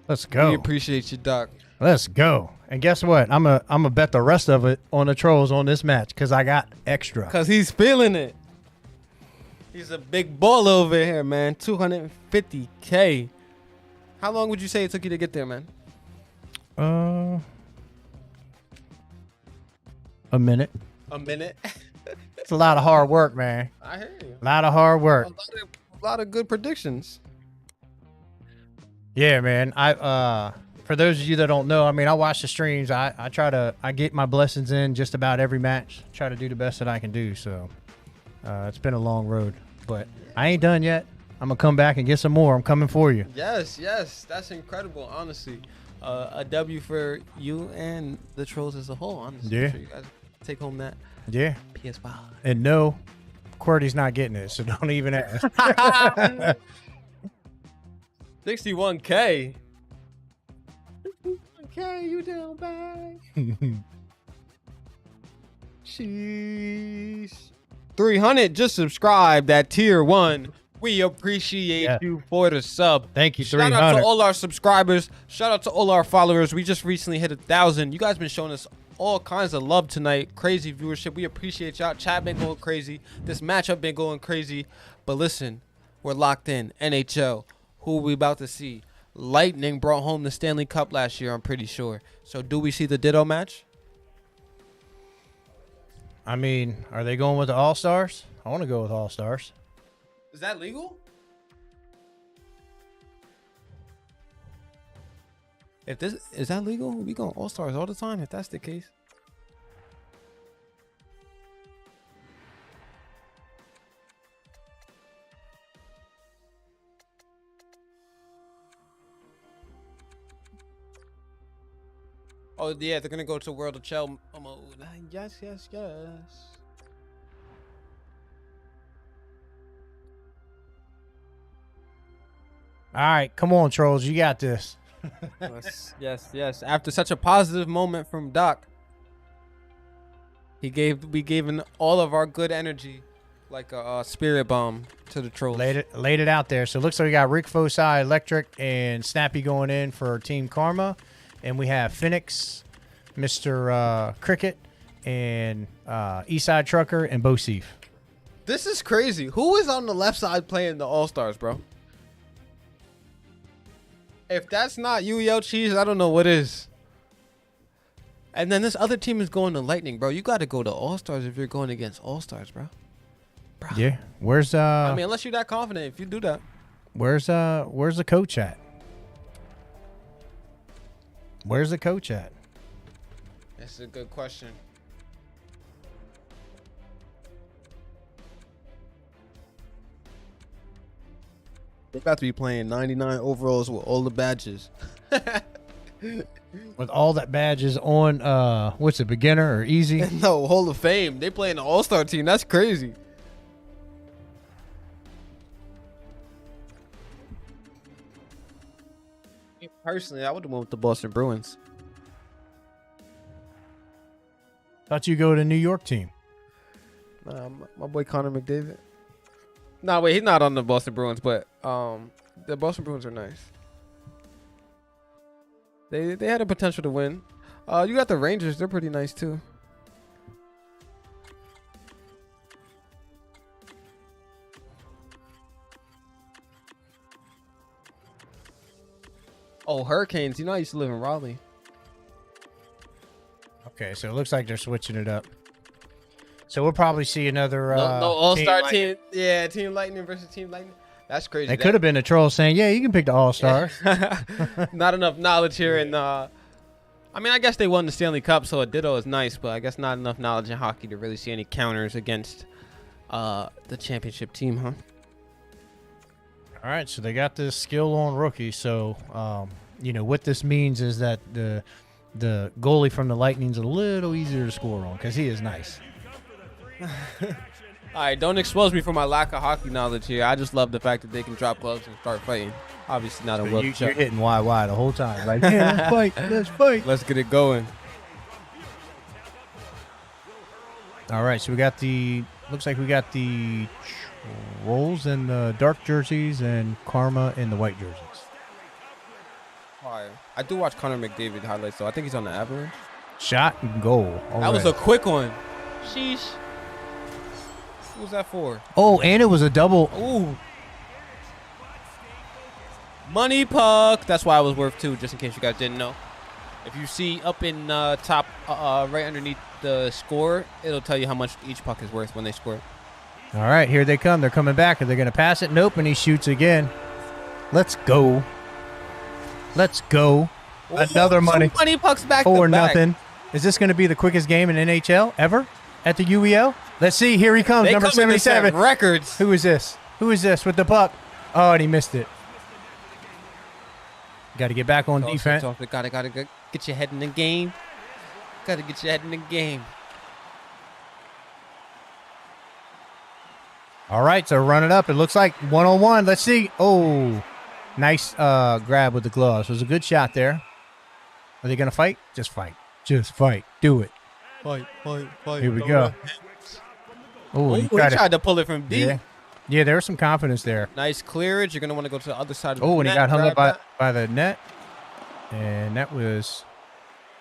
Let's go.
We appreciate you, Doc.
Let's go. And guess what? I'm a bet the rest of it on the Trolls on this match because I got extra.
Because he's feeling it. He's a big ball over here, man. 250K. How long would you say it took you to get there, man?
A minute.
A minute.
It's a lot of hard work, man.
I hear you.
A lot of hard work.
A lot of good predictions.
Yeah, man. For those of you that don't know, I mean, I watch the streams. I get my blessings in just about every match. Try to do the best that I can do. So it's been a long road, but I ain't done yet. I'm gonna come back and get some more. I'm coming for you.
Yes, that's incredible. Honestly, a W for you and the Trolls as a whole. Honestly,
Yeah.
I'm sure you guys take home that.
Yeah.
PS5.
And no, QWERTY's not getting it, so don't even ask.
61K. Okay, you down bad. Jeez. 300 just subscribed at tier 1. We appreciate you for the sub.
Thank you,
Shout out
300.
to all our subscribers. Shout out to all our followers. We just recently hit 1,000. You guys been showing us all kinds of love tonight. Crazy viewership. We appreciate y'all. Chat been going crazy. This matchup been going crazy. But listen, we're locked in. NHL. Who are we about to see? Lightning brought home the Stanley Cup last year, I'm pretty sure. So do we see the Ditto match?
I mean, are they going with the All-Stars? I want to go with All-Stars.
Is that legal? If this is that legal, we going All-Stars all the time if that's the case. Oh yeah, they're gonna go to World of Chell mode. Yes.
All right, come on, Trolls. You got this.
Yes. After such a positive moment from Doc, we gave all of our good energy like a spirit bomb to the Trolls.
Laid it out there. So it looks like we got Rick Foci, Electric, and Snappy going in for Team Karma. And we have Phoenix, Mr. Cricket, and Eastside Trucker, and Bosif.
This is crazy. Who is on the left side playing the All-Stars, bro? If that's not Yo Cheese, I don't know what is. And then this other team is going to Lightning, bro. You got to go to All-Stars if you're going against All-Stars, bro.
Yeah. Where's
I mean, unless you're that confident, if you do that.
Where's the coach at? Where's the coach at?
That's a good question. They got to be playing 99 overalls with all the badges.
With all that badges on, what's it, beginner or easy?
No, Hall of Fame. They playing the All-Star team. That's crazy. Me personally, I would have went with the Boston Bruins.
Thought you go to New York team.
Nah, my boy Connor McDavid. Nah, wait, he's not on the Boston Bruins, but the Boston Bruins are nice. They had a potential to win. You got the Rangers. They're pretty nice too. Oh, Hurricanes. You know, I used to live in Raleigh.
Okay, so it looks like they're switching it up. So we'll probably see another
No All-Star
Lightning.
team. Yeah, Team Lightning versus Team Lightning. That's crazy.
They could have been the Trollz saying, "Yeah, you can pick the All-Stars."
Not enough knowledge here, and I mean, I guess they won the Stanley Cup, so a ditto is nice, but I guess not enough knowledge in hockey to really see any counters against the championship team, huh?
All right, so they got this skill on rookie. So, you know, what this means is that the goalie from the Lightning's a little easier to score on because he is nice.
All right, don't expose me for my lack of hockey knowledge here. I just love the fact that they can drop gloves and start fighting. Obviously not a
So
world
you're hitting YY the whole time. Like, yeah, let's fight, let's fight.
Let's get it going.
All right, so we got looks like we got the Trollz in the dark jerseys and Karma in the white jerseys.
Fire. I do watch Connor McDavid highlights, though. I think he's on the Avalanche.
Shot and goal.
That was a quick one. Sheesh. What was that for?
Oh, and it was a double.
Ooh. Money puck. That's why it was worth 2, just in case you guys didn't know. If you see up in top right underneath the score, it'll tell you how much each puck is worth when they score.
All right, here they come. They're coming back. Are they going to pass it? Nope, and he shoots again. Let's go. Let's go. Another money.
Money pucks back
for
to back.
nothing. Is this going to be the quickest game in NHL ever at the UEL? Let's see. Here he comes,
They
number
come in to set
77.
records.
Who is this? Who is this with the puck? Oh, and he missed it. Got to get back on defense.
Gotta get your head in the game. Gotta get your head in the game.
All right, so run it up. It looks like one-on-one. Let's see. Oh, nice grab with the gloves. It was a good shot there. Are they going to fight? Just fight. Just fight. Do it.
Fight.
Here we go. Oh,
He tried to pull it from deep.
Yeah, there was some confidence there.
Nice clearage. You're going to want to go to the other side of the
Oh, and
net.
he got hung up
Grab
by the net. And that was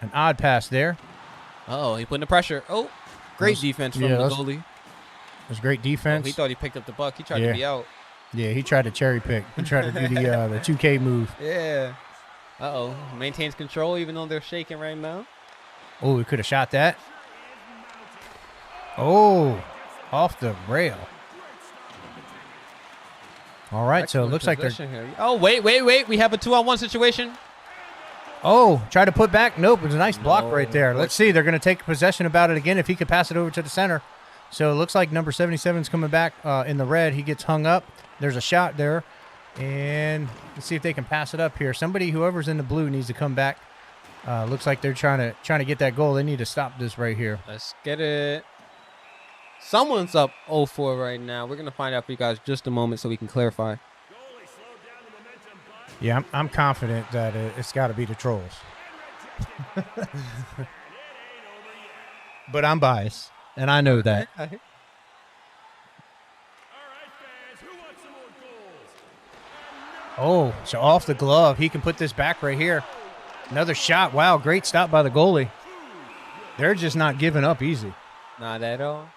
an odd pass there.
Oh, he put in the pressure. Oh, great defense from the goalie.
It was great defense.
Oh, he thought he picked up the puck. He tried to be out.
Yeah, he tried to cherry pick. He tried to do the 2K move.
Yeah. Uh-oh. Maintains control even though they're shaking right now.
Oh, he could have shot that. Oh, off the rail. All right, so it looks like they're...
Here. Oh, wait. We have a 2-on-1 situation.
Oh, try to put back. Nope, it was a nice block right there. Let's see. They're going to take possession about it again if he could pass it over to the center. So it looks like number 77 is coming back in the red. He gets hung up. There's a shot there. And let's see if they can pass it up here. Somebody, whoever's in the blue, needs to come back. Looks like they're trying to get that goal. They need to stop this right here.
Let's get it. Someone's up 0-4 right now. We're going to find out for you guys just a moment so we can clarify.
Yeah, I'm confident that it's got to be the Trollz. But I'm biased, and I know that. Oh, so off the glove. He can put this back right here. Another shot. Wow, great stop by the goalie. They're just not giving up easy.
Not at all.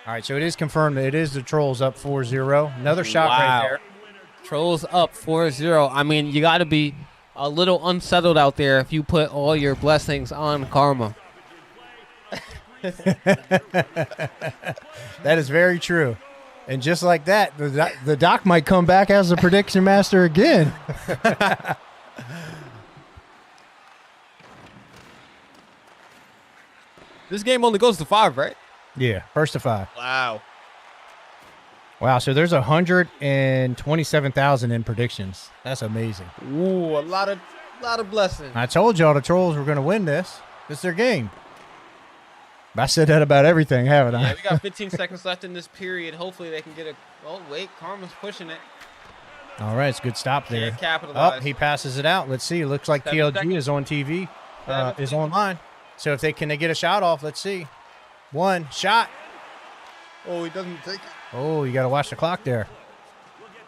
All right, so it is confirmed that it is the Trollz up 4-0. Another shot right there.
Trollz up 4-0. I mean, you got to be a little unsettled out there if you put all your blessings on Karma.
That is very true. And just like that, the doc might come back as the prediction master again.
This game only goes to 5, right?
Yeah, first to 5.
Wow.
Wow, so there's 127,000 in predictions. That's amazing.
Ooh, a lot of blessings.
I told y'all the Trollz were going to win this. It's their game. I said that about everything, haven't I?
Yeah, we got 15 seconds left in this period. Hopefully they can get a... Oh, wait, Karma's pushing it.
All right, it's a good stop there.
Can't capitalize.
Oh, he passes it out. Let's see. It looks like
7
PLG
seconds.
is on TV, is online. So if they get a shot off, let's see. One shot.
Oh, he doesn't take it.
Oh, you got to watch the clock there.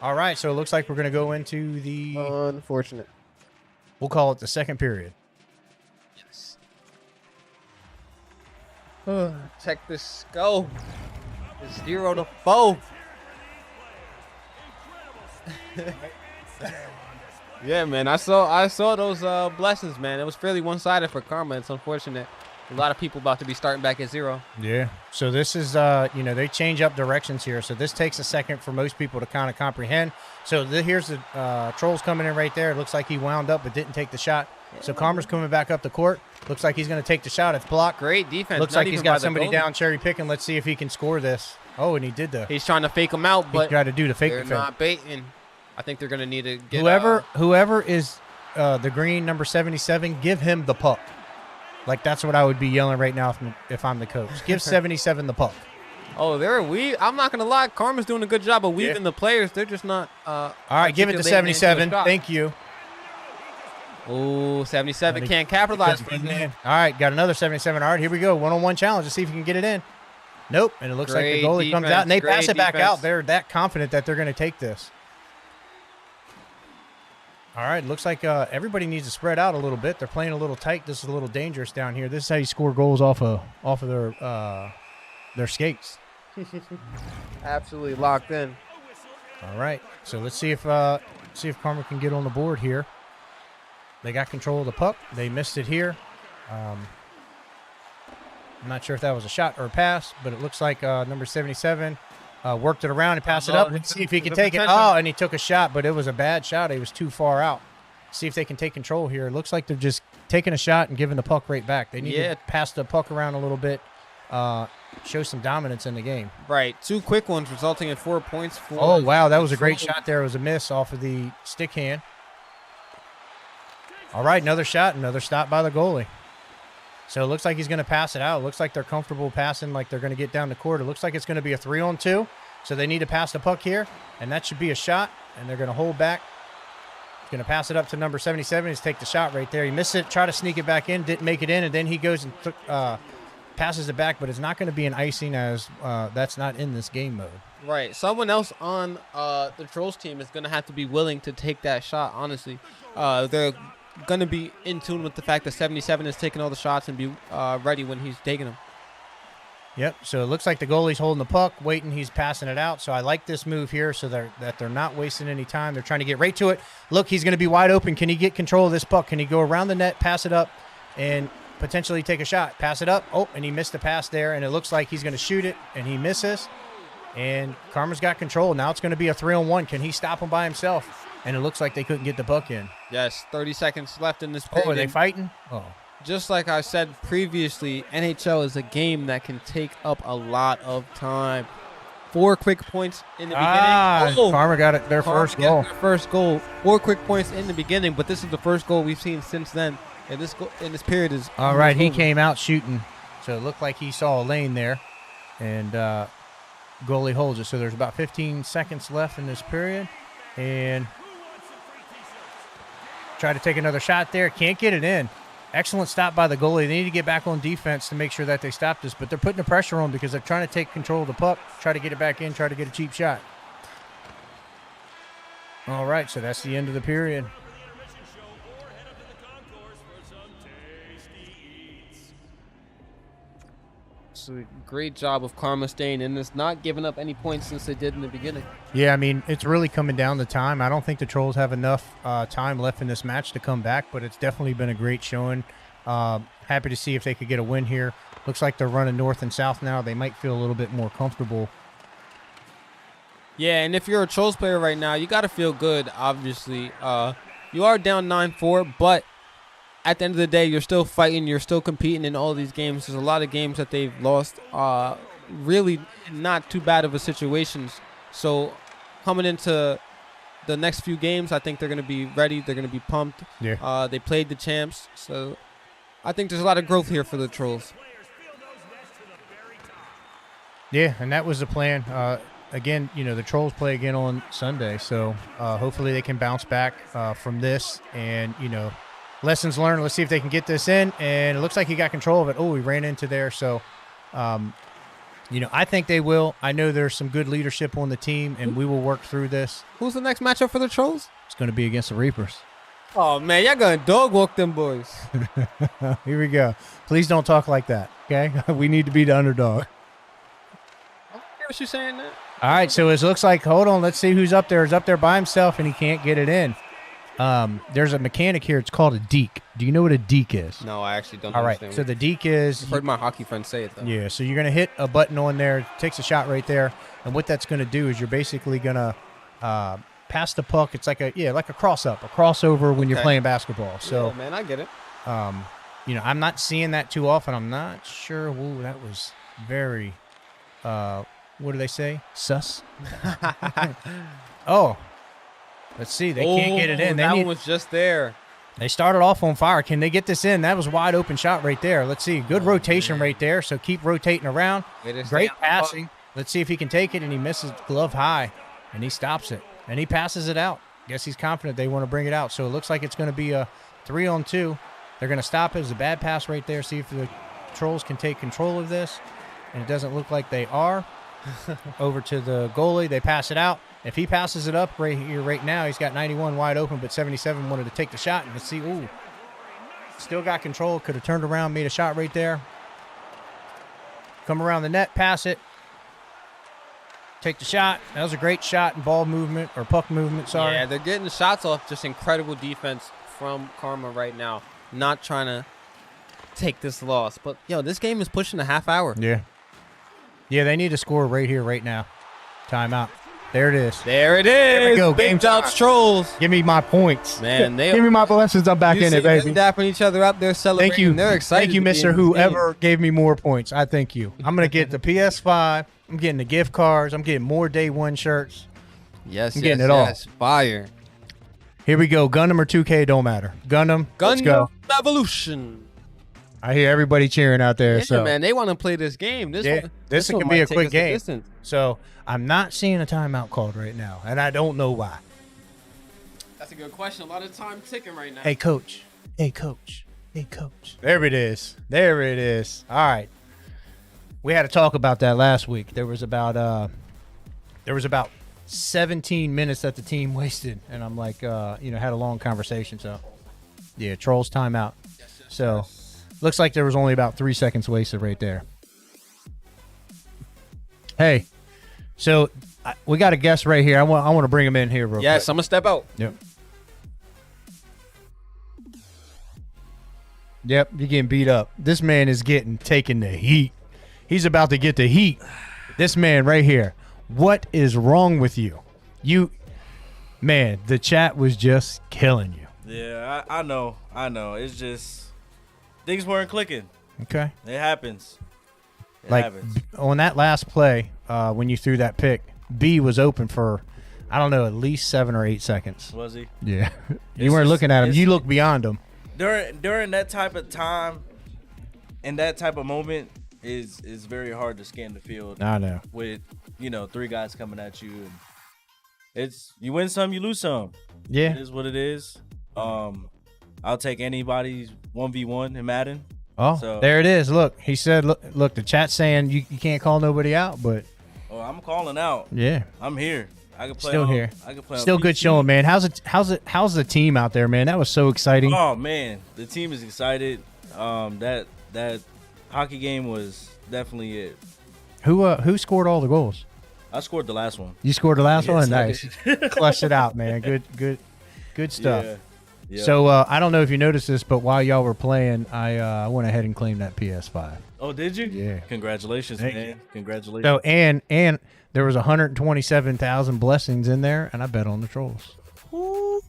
All right, so it looks like we're going to go into the...
Unfortunate.
We'll call it the second period.
Yes. Check this go. It's 0-4. Yeah, man. I saw those blessings, man. It was fairly one-sided for Karma. It's unfortunate. A lot of people about to be starting back at 0.
Yeah. So this is, they change up directions here. So this takes a second for most people to kind of comprehend. So here's the Trollz coming in right there. It looks like he wound up but didn't take the shot. So Karma's coming back up the court. Looks like he's going to take the shot. It's blocked.
Great defense.
Looks
Not
like he's
even
got
by the
somebody
goalie.
down cherry picking. Let's see if he can score this. Oh, and he did the.
He's trying to fake him out, but
He tried to do the fake.
they're not baiting. I think they're going to need to get
Whoever is the green number 77, give him the puck. Like, that's what I would be yelling right now if I'm the coach. Give 77 the puck.
Oh, I'm not going to lie. Karma's doing a good job of weaving the players. They're just not.
All right, give it to 77. Thank you.
Oh, 77 can't capitalize.
All right, got another 77. All right, here we go. One-on-one challenge. Let's see if he can get it in. Nope. And it looks like the goalie comes out, and they pass it back out. They're that confident that they're going to take this. All right, looks like everybody needs to spread out a little bit. They're playing a little tight. This is a little dangerous down here. This is how you score goals off of their skates.
Absolutely locked in.
All right, so let's see if Karma can get on the board here. They got control of the puck. They missed it here. I'm not sure if that was a shot or a pass, but it looks like number 77 worked it around and passed it up. Let's see if he can take it. Oh, and he took a shot, but it was a bad shot. He was too far out. See if they can take control here. It looks like they're just taking a shot and giving the puck right back. They need to pass the puck around a little bit, show some dominance in the game.
Right. 2 quick ones resulting in 4 points.
Oh, wow. That was a great shot there. It was a miss off of the stick hand. All right, another shot, another stop by the goalie. So it looks like he's going to pass it out. It looks like they're comfortable passing, like they're going to get down the court. It looks like it's going to be a 3-on-2. So they need to pass the puck here, and that should be a shot, and they're going to hold back. He's going to pass it up to number 77. He's take the shot right there. He missed it, try to sneak it back in, didn't make it in, and then he goes and passes it back, but it's not going to be an icing as that's not in this game mode.
Right. Someone else on the Trollz team is going to have to be willing to take that shot, honestly. They're going to be in tune with the fact that 77 is taking all the shots and be ready when he's taking them.
Yep, so it looks like the goalie's holding the puck, waiting, he's passing it out. So I like this move here so that they're not wasting any time. They're trying to get right to it. Look, he's going to be wide open. Can he get control of this puck? Can he go around the net, pass it up, and potentially take a shot? Pass it up. Oh, and he missed the pass there, and it looks like he's going to shoot it, and he misses. And Karma's got control. Now it's going to be a 3-on-1. Can he stop him by himself? And it looks like they couldn't get the puck in.
Yes, 30 seconds left in this period.
Oh, are they fighting? Oh.
Just like I said previously, NHL is a game that can take up a lot of time. 4 quick points in the beginning.
Karma got it. Their first goal.
Their first goal. 4 quick points in the beginning, but this is the first goal we've seen since then. And this in this period is
all right. He came out shooting, so it looked like he saw a lane there, and goalie holds it. So there's about 15 seconds left in this period, and try to take another shot there. Can't get it in. Excellent stop by the goalie. They need to get back on defense to make sure that they stop this, but they're putting the pressure on because they're trying to take control of the puck, try to get it back in, try to get a cheap shot. All right, so that's the end of the period.
So great job of Karma staying in this, not giving up any points since they did in the beginning.
Yeah, I mean, it's really coming down to time. I don't think the Trollz have enough time left in this match to come back, but it's definitely been a great showing. Happy to see if they could get a win here. Looks like they're running north and south now. They might feel a little bit more comfortable.
Yeah, and if you're a Trollz player right now, you got to feel good, obviously. You are down 9-4, but at the end of the day, you're still fighting. You're still competing in all these games. There's a lot of games that they've lost. Really not too bad of a situations. So coming into the next few games, I think they're going to be ready. They're going to be pumped.
Yeah.
They played the champs. So I think there's a lot of growth here for the Trollz.
Yeah, and that was the plan. Again, you know, the Trollz play again on Sunday. So hopefully they can bounce back from this and, you know, lessons learned. Let's see if they can get this in. And it looks like he got control of it. Oh, he ran into there. So, you know, I think they will. I know there's some good leadership on the team, and we will work through this.
Who's the next matchup for the Trollz?
It's going to be against the Reapers.
Oh, man, y'all going to dog walk them boys.
Here we go. Please don't talk like that, okay? We need to be the underdog.
I don't hear what you're saying there.
All right, so it looks like, hold on, let's see who's up there. He's up there by himself, and he can't get it in. there's a mechanic here. It's called a deke. Do you know what a deke is?
No, I actually don't
All right.
understand.
So the deke is.
I've heard my hockey friends say it though.
Yeah. So you're gonna hit a button on there. It takes a shot right there, and what that's gonna do is you're basically gonna pass the puck. It's like a crossover when you're playing basketball. So
yeah, man, I get it.
I'm not seeing that too often. I'm not sure. Ooh, that was very. What do they say? Sus. Oh. Let's see. They can't get it in.
That one was just there.
They started off on fire. Can they get this in? That was a wide open shot right there. Let's see. Good rotation right there. So keep rotating around. Great passing. Let's see if he can take it, and he misses glove high, and he stops it, and he passes it out. Guess he's confident they want to bring it out. So it looks like it's going to be a 3-on-2. They're going to stop it. It's a bad pass right there. See if the Trolls can take control of this, and it doesn't look like they are. Over to the goalie. They pass it out. If he passes it up right here, right now, he's got 91 wide open, but 77 wanted to take the shot. And let's see, ooh, still got control. Could have turned around, made a shot right there. Come around the net, pass it. Take the shot. That was a great shot and ball movement, or puck movement, sorry.
Yeah, they're getting the shots off. Just incredible defense from Karma right now. Not trying to take this loss. But, this game is pushing a half hour.
Yeah. Yeah, they need to score right here, right now. Timeout. There it is.
There it is.
There we go.
Game outs Trolls.
Give me my points.
Man,
give me my blessings. I'm back in it, baby.
They're dapping each other up. They're celebrating.
Thank you.
They're excited.
Thank you, Mr. Whoever gave me more points. I thank you. I'm going to get the PS5. I'm getting the gift cards. I'm getting more day one shirts.
Yes,
I'm getting it all.
Fire.
Here we go. Gundam or 2K, don't matter. Gundam, let's go.
Evolution.
I hear everybody cheering out there.
Yeah,
so
man, they want to play this game. This
can be a quick game. So I'm not seeing a timeout called right now, and I don't know why.
That's a good question. A lot of time ticking right now.
Hey, coach. Hey, coach. Hey, coach. There it is. There it is. All right. We had to talk about that last week. There was about 17 minutes that the team wasted, and I'm like, had a long conversation. So, yeah, Trollz timeout. So, looks like there was only about 3 seconds wasted right there. Hey, so we got a guest right here. I want to bring him in here real quick.
Yes, I'm gonna step out.
Yep, you're getting beat up. This man is taking the heat. He's about to get the heat. This man right here. What is wrong with you? Man, the chat was just killing you.
Yeah, I know. It's just things weren't clicking.
Okay.
It happens.
On that last play, when you threw that pick, B was open for, I don't know, at least 7 or 8 seconds.
Was he?
Yeah. You weren't looking at him. You looked beyond him.
During that type of time and that type of moment is very hard to scan the field.
I know.
With 3 guys coming at you, and it's you win some, you lose some.
Yeah.
It is what it is. I'll take anybody's 1v1 in Madden.
Oh, so, there it is. Look, he said, look, the chat's saying you can't call nobody out, but.
Oh, I'm calling out.
Yeah.
I'm here. I can play.
Still here.
I can play.
Still good showing, man. How's the team out there, man? That was so exciting.
Oh man, the team is excited. That hockey game was definitely it.
Who scored all the goals?
I scored the last one.
You scored the last one? Nice. Clutched it out, man. Good stuff.
Yeah. Yep.
So I don't know if you noticed this, but while y'all were playing, I went ahead and claimed that PS5.
Oh, did you?
Yeah.
Congratulations,
Thank
man.
you.
Congratulations.
So and there was 127,000 blessings in there, and I bet on the Trolls.
Ooh.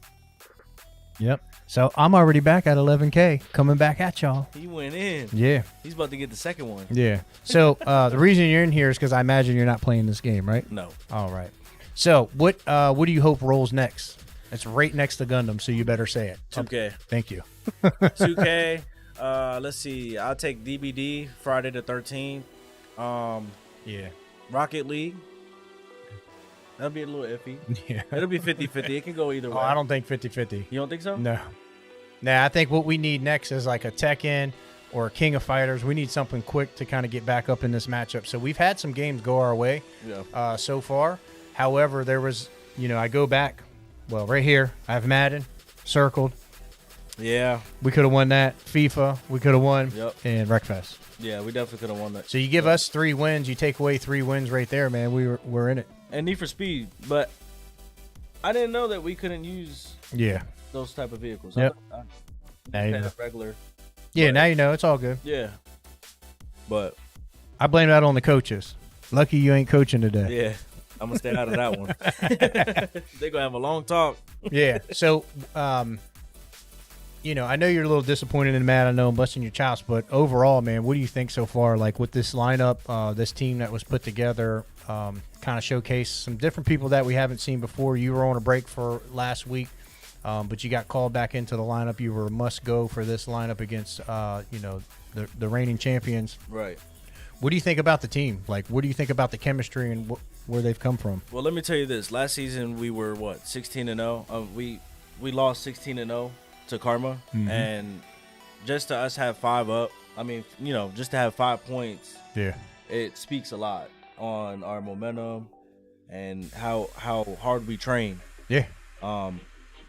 Yep. So I'm already back at 11K, coming back at y'all.
He went in.
Yeah.
He's about to get the second one.
Yeah. So the reason you're in here is because I imagine you're not playing this game, right?
No.
All right. So what do you hope rolls next? It's right next to Gundam, so you better say it.
2K.
Thank you.
2K. Let's see. I'll take DBD Friday the 13th.
Yeah.
Rocket League. That'll be a little iffy.
Yeah.
It'll be 50-50. It can go either way.
Oh, I don't think 50-50.
You don't think so?
No. Nah, I think what we need next is like a Tekken or a King of Fighters. We need something quick to kind of get back up in this matchup. So we've had some games go our way so far. However, there was, I go back. Well, right here, I have Madden circled.
Yeah.
We could have won that. FIFA, we could have won.
Yep.
And Wreckfest.
Yeah, we definitely could have won that.
So you give us 3 wins, you take away 3 wins right there, man. We're in it.
And Need for Speed, but I didn't know that we couldn't use.
Yeah.
those type of vehicles.
Yep.
I
Now you know.
regular.
Yeah,
but-
now you know. It's all good.
Yeah. But
I blame that on the coaches. Lucky you ain't coaching today.
yeah, I'm gonna stay out of that one. They're gonna have a long talk.
Yeah. So, you know, I know you're a little disappointed in Matt. I know I'm busting your chops, but overall, man, what do you think so far? Like with this lineup, this team that was put together, kind of showcased some different people that we haven't seen before. You were on a break for last week, but you got called back into the lineup. You were a must go for this lineup against, you know, the reigning champions.
Right.
What do you think about the team? Like, what do you think about the chemistry and where they've come from?
Well, let me tell you this. Last season we were 16-0. We lost 16-0 to Karma, and just to us have 5 up. I mean, you know, just to have 5 points.
Yeah.
It speaks a lot on our momentum and how hard we train.
Yeah.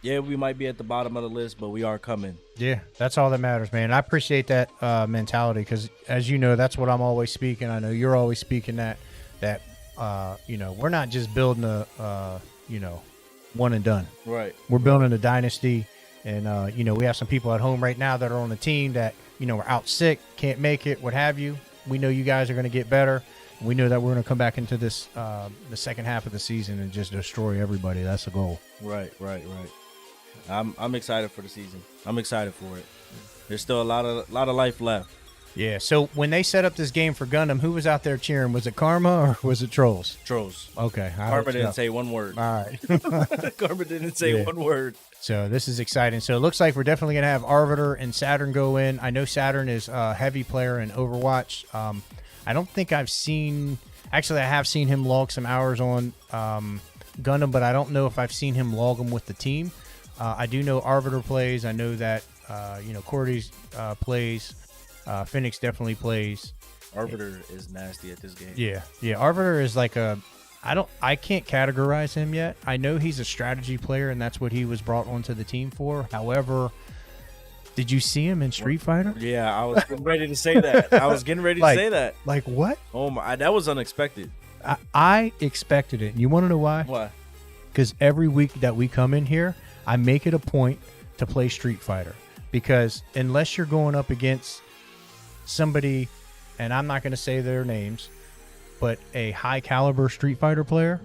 Yeah, we might be at the bottom of the list, but we are coming.
Yeah, that's all that matters, man. I appreciate that mentality because, as you know, that's what I'm always speaking. I know you're always speaking that you know, we're not just building a you know, one and done.
Right.
We're building a dynasty, and you know, we have some people at home right now that are on the team that, you know, are out sick, can't make it, what have you. We know you guys are going to get better. We know that we're going to come back into this the second half of the season and just destroy everybody. That's the goal.
Right. I'm excited for the season. I'm excited for it. There's still a lot of life left.
Yeah. So when they set up this game for Gundam, who was out there cheering? Was it Karma or was it Trollz?
Trollz.
Okay.
Karma didn't say one word.
All right.
Karma didn't say one word.
So this is exciting. So it looks like we're definitely going to have Arbiter and Saturn go in. I know Saturn is a heavy player in Overwatch. I don't think I've seen – actually, I have seen him log some hours on Gundam, but I don't know if I've seen him log them with the team. I do know Arbiter plays. I know that, you know, Cordy's plays. Phoenix definitely plays.
Arbiter is nasty at this game.
Yeah. Arbiter is like I can't categorize him yet. I know he's a strategy player, and that's what he was brought onto the team for. However, did you see him in Street Fighter?
Yeah, I was getting ready to say that.
Like,
say that.
Like what?
Oh my, that was unexpected.
I expected it. And you want to know why?
Why?
Because every week that we come in here, I make it a point to play Street Fighter. Because unless you're going up against somebody, and I'm not going to say their names, but a high caliber Street Fighter player,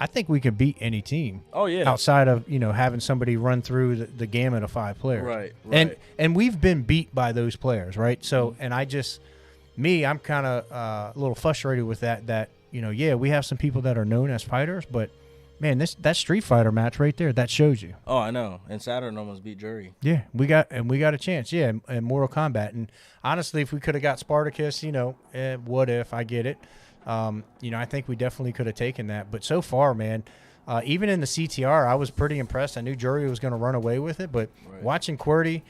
I think we can beat any team.
Oh yeah.
Outside of, you know, having somebody run through the gamut of 5 players.
Right.
And we've been beat by those players, right? So, and I'm kind of a little frustrated with that, you know, yeah, we have some people that are known as fighters, but man, that Street Fighter match right there, that shows you.
Oh, I know. And Saturn almost beat Jury.
Yeah, we got a chance. Yeah, in Mortal Kombat. And honestly, if we could have got Spartacus, you know, what if? I get it. You know, I think we definitely could have taken that. But so far, man, even in the CTR, I was pretty impressed. I knew Jury was going to run away with it, but watching QWERTY,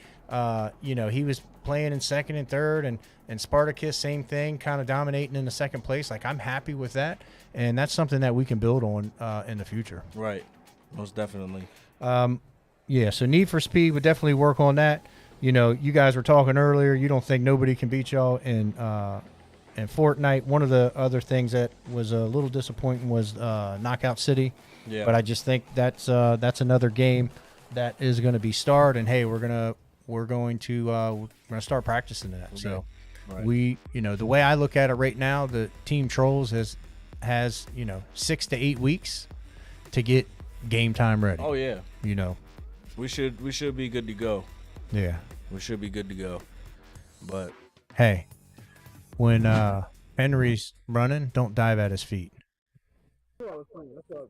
you know, he was playing in second and third, and Spartacus, same thing, kind of dominating in the second place. Like, I'm happy with that, and that's something that we can build on in the future.
Right, most definitely.
Yeah, so Need for Speed would definitely work on that. You know, you guys were talking earlier. You don't think nobody can beat y'all in Fortnite. One of the other things that was a little disappointing was Knockout City.
Yeah.
But I just think that's another game that is going to be starred, and hey, we're going to start practicing that. Okay. So we, you know, the way I look at it right now, the team Trollz has you know 6 to 8 weeks to get game time ready.
Oh yeah.
You know,
we should be good to go.
Yeah.
We should be good to go. But
hey, when Henry's running, don't dive at his feet.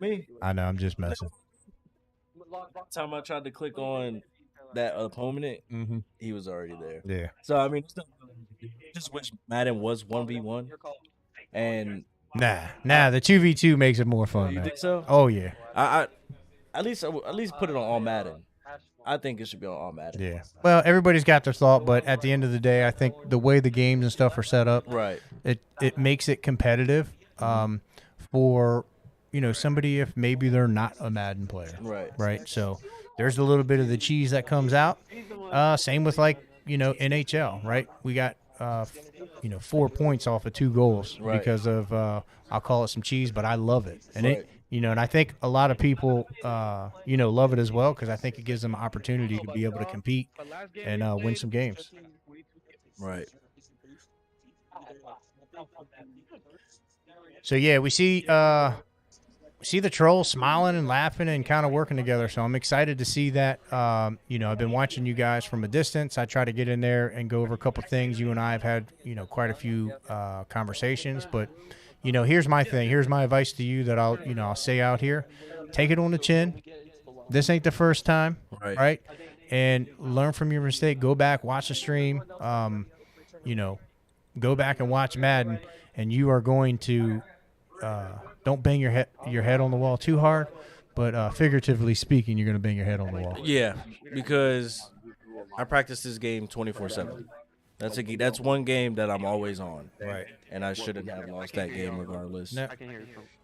Me?
I know, I'm just messing.
Time I tried to click on that opponent, he was already there.
Yeah.
So I mean, just wish Madden was 1v1, and
nah, the 2v2 makes it more fun.
You
man.
think so?
Oh yeah.
I at least put it on all Madden. I think it should be on all Madden.
Yeah. Well, everybody's got their thought, but at the end of the day, I think the way the games and stuff are set up,
right,
it makes it competitive for, you know, somebody if maybe they're not a Madden player. Right. So there's a little bit of the cheese that comes out. Same with, like, you know, NHL, right? We got 4 points off of 2 goals because of I'll call it some cheese, but I love it. And and I think a lot of people, love it as well because I think it gives them an opportunity to be able to compete and win some games.
Right.
So yeah, we see the Trollz smiling and laughing and kind of working together. So I'm excited to see that. I've been watching you guys from a distance. I try to get in there and go over a couple things. You and I have had quite a few conversations, but here's my thing. Here's my advice to you that I'll say out here. Take it on the chin. This ain't the first time, right? And learn from your mistake. Go back, watch the stream. Go back and watch Madden, and you are going to don't bang your head on the wall too hard, but figuratively speaking, you're going to bang your head on the wall.
Yeah, because I practice this game 24/7. That's one game that I'm always on.
Right.
And I shouldn't have lost that game regardless.
No.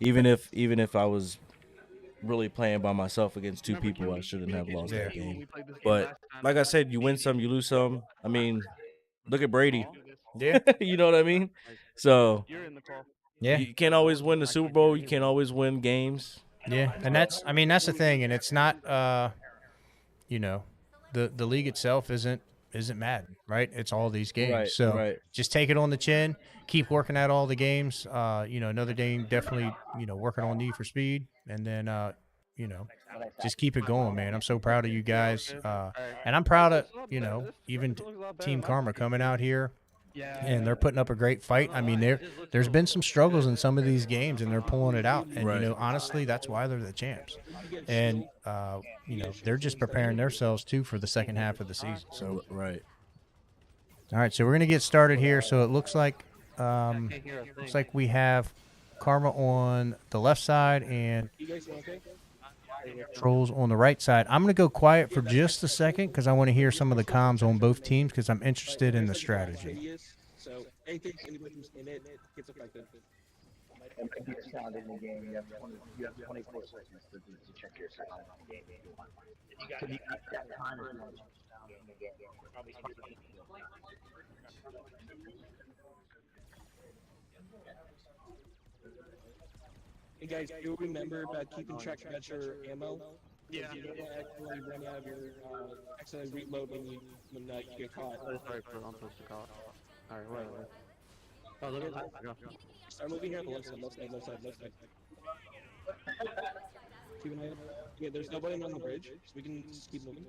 Even if I was really playing by myself against two people, I shouldn't have lost that game. But like I said, you win some, you lose some. I mean, look at Brady.
Yeah.
You know what I mean? So
yeah,
you can't always win the Super Bowl. You can't always win games.
Yeah, and that's the thing, and it's not the league itself isn't Madden, right? It's all these games.
Right,
so
right.
just take it on the chin, keep working at all the games. Another game definitely, working on Need for Speed, and then just keep it going, man. I'm so proud of you guys. And I'm proud of, even Team Karma coming out here. And they're putting up a great fight. I mean, there's been some struggles in some of these games, and they're pulling it out. And, honestly, that's why they're the champs. And, they're just preparing themselves, too, for the second half of the season. So
right.
All right, so we're going to get started here. So it looks like we have Karma on the left side and Trollz on the right side. I'm going to go quiet for just a second because I want to hear some of the comms on both teams because I'm interested in the strategy.
So anything anybody's in it gets affected.
And if you sound in the game, you have 24 seconds to check your sound in the game if you want. You got that time in the game.
Hey guys, you'll remember about keeping track of your ammo. Yeah. You don't want to accidentally run out of your accidentally reload when you get caught.
Oh, sorry, I'm supposed to call. Alright, whatever. Oh, look at that.
Start moving here on the left side, left side. Keep an eye on. Yeah, there's nobody on the bridge, so we can just keep moving.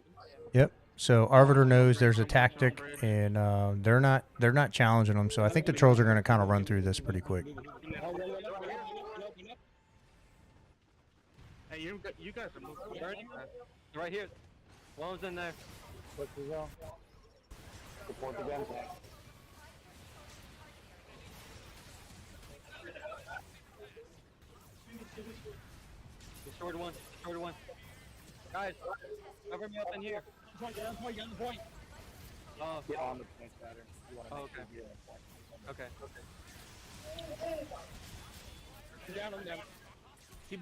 Yep. So Arbiter knows there's a tactic, and they're not challenging them. So I think the Trollz are going to kind of run through this pretty quick.
Hey, you guys are moving. Right here. One's in there.
What's the zone? Support the gun.
Short one. Guys, cover me up in here.
Get on the point.
Oh,
Get on the point pattern.
Okay.
Down. Keep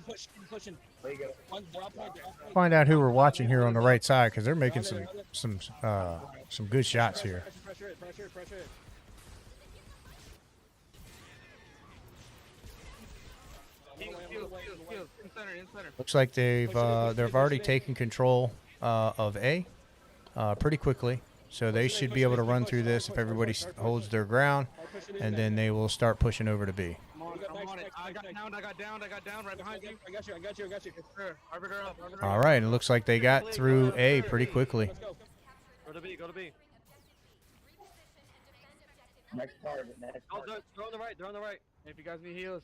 pushing.
There you go.
One drop point.
Find out who we're watching here on the right side because they're making some good shots here.
Pressure it.
In center.
Looks like they've already taken control of A pretty quickly, so they should be able to run through this if everybody holds their ground, and then they will start pushing over to B.
I'm on it. I got down right behind you. I got you. Yes, sir. Arbiter up.
All right, and it looks like they got through A pretty quickly.
Go to B.
Next target.
Oh, they're on the right. If you guys need heals.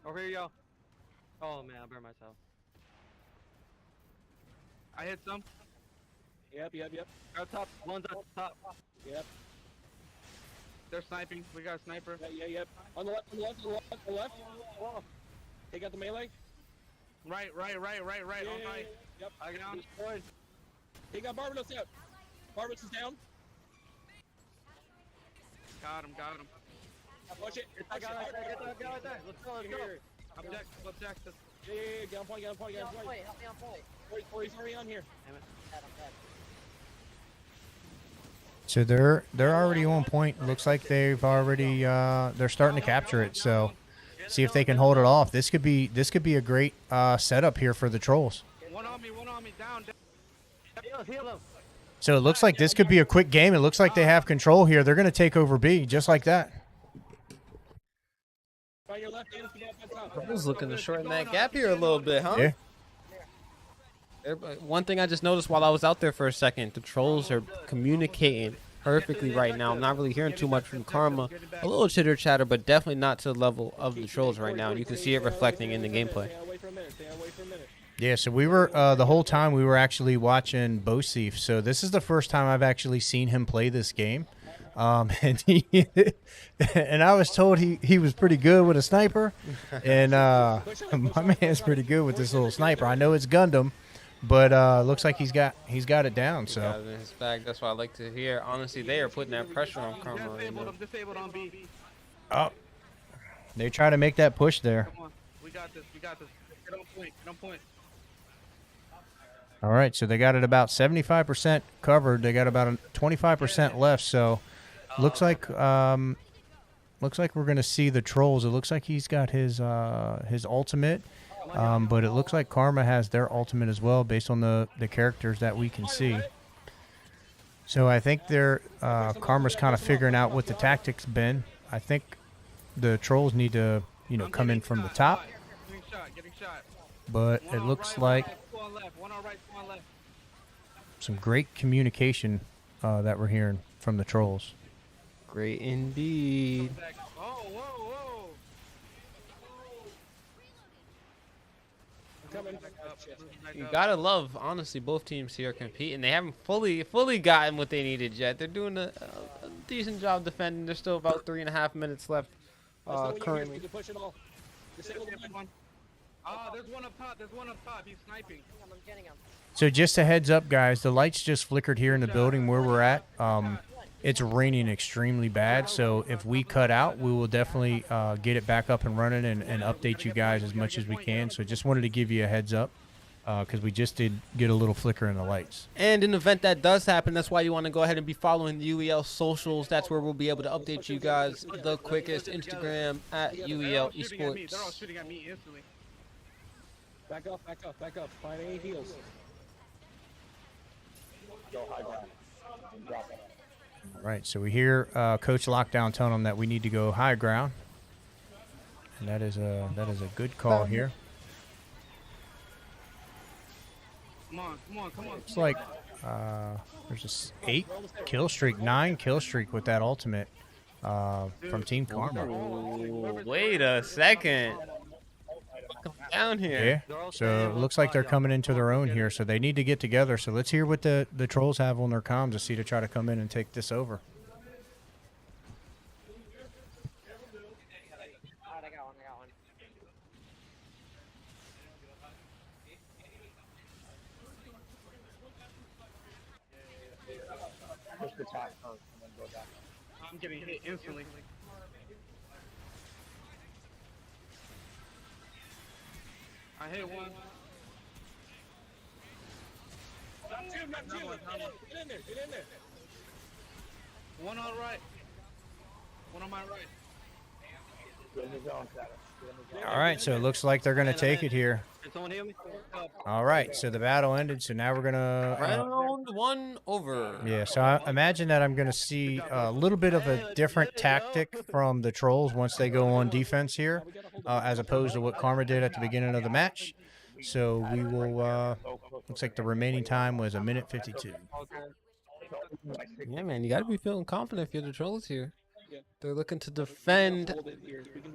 Over here, y'all. Oh, man, I burned myself. I hit some.
Yep.
Up top. One's up top.
Yep.
They're sniping. We got a sniper.
Yep. On the left. Take out the melee.
Right.
Yeah,
On right.
Yep.
I got destroyed.
Take out Barbados out. Barbados is down.
Got him.
Push it.
Get that guy right there. Let's go. Objective.
Yeah. Get on point.
Help me on point.
Corey's already on here.
Damn it.
So they're already on point. Looks like they've already they're starting to capture it. So see if they can hold it off. This could be a great setup here for the Trolls.
One on me, down. Heal him.
So it looks like this could be a quick game. It looks like they have control here. They're going to take over B just like that.
Trolls looking to shorten that gap here a little bit, huh?
Yeah.
One thing I just noticed while I was out there for a second, the Trolls are communicating perfectly right now. I'm not really hearing too much from Karma. A little chitter chatter, but definitely not to the level of the Trolls right now. And you can see it reflecting in the gameplay.
Yeah, so we were the whole time we were actually watching Bosif. So this is the first time I've actually seen him play this game. And and I was told he was pretty good with a sniper, and my man's pretty good with this little sniper. I know it's Gundam, but looks like he's got it down. So
got it in his bag. That's what I like to hear. Honestly, they are putting that pressure on Karma.
Disabled on B.
Oh, they try to make that push there.
Come on. We got this. Get on point.
All right, so they got it about 75% covered. They got about 25% left. So looks like we're gonna see the Trolls. It looks like he's got his ultimate, but it looks like Karma has their ultimate as well, based on the characters that we can see. So I think Karma's kind of figuring out what the tactics been. I think the Trolls need to come in from the top, but it looks like some great communication that we're hearing from the Trolls.
Great indeed. You gotta love, honestly, both teams here competing. They haven't fully gotten what they needed yet. They're doing a decent job defending. There's still about 3.5 minutes left currently.
There's one up top. He's sniping. I'm getting him.
So just a heads up, guys, the lights just flickered here in the building where we're at. It's raining extremely bad, so if we cut out, we will definitely get it back up and running and update you guys as much as we can. So just wanted to give you a heads up because we just did get a little flicker in the lights.
And in the event that does happen, that's why you want to go ahead and be following the UEL socials. That's where we'll be able to update you guys the quickest. Instagram at UEL Esports.
They're all shooting at me instantly.
Back up. Find any heals.
All right, so we hear Coach Lockdown telling them that we need to go high ground, and that is a good call here.
Come on.
It's like there's a 9 kill streak with that ultimate from Team Karma.
Ooh, wait a second. Come down here.
Yeah, so it looks like they're coming into their own here, so they need to get together. So let's hear what the Trolls have on their comms to see to try to come in and take this over.
I got one. I'm getting hit instantly. I hit one.
Not two. Get in there.
One on the right. One on my right.
All right, so it looks like they're going to take it here.
Did someone hear me?
All right, so the battle ended, so now we're going to...
Round 1 over.
Yeah, so I imagine that I'm going to see a little bit of a different tactic from the Trolls once they go on defense here, as opposed to what Karma did at the beginning of the match. So we will... looks like the remaining time was 1:52.
Yeah, man, you got to be feeling confident if you're the Trolls here. They're looking to defend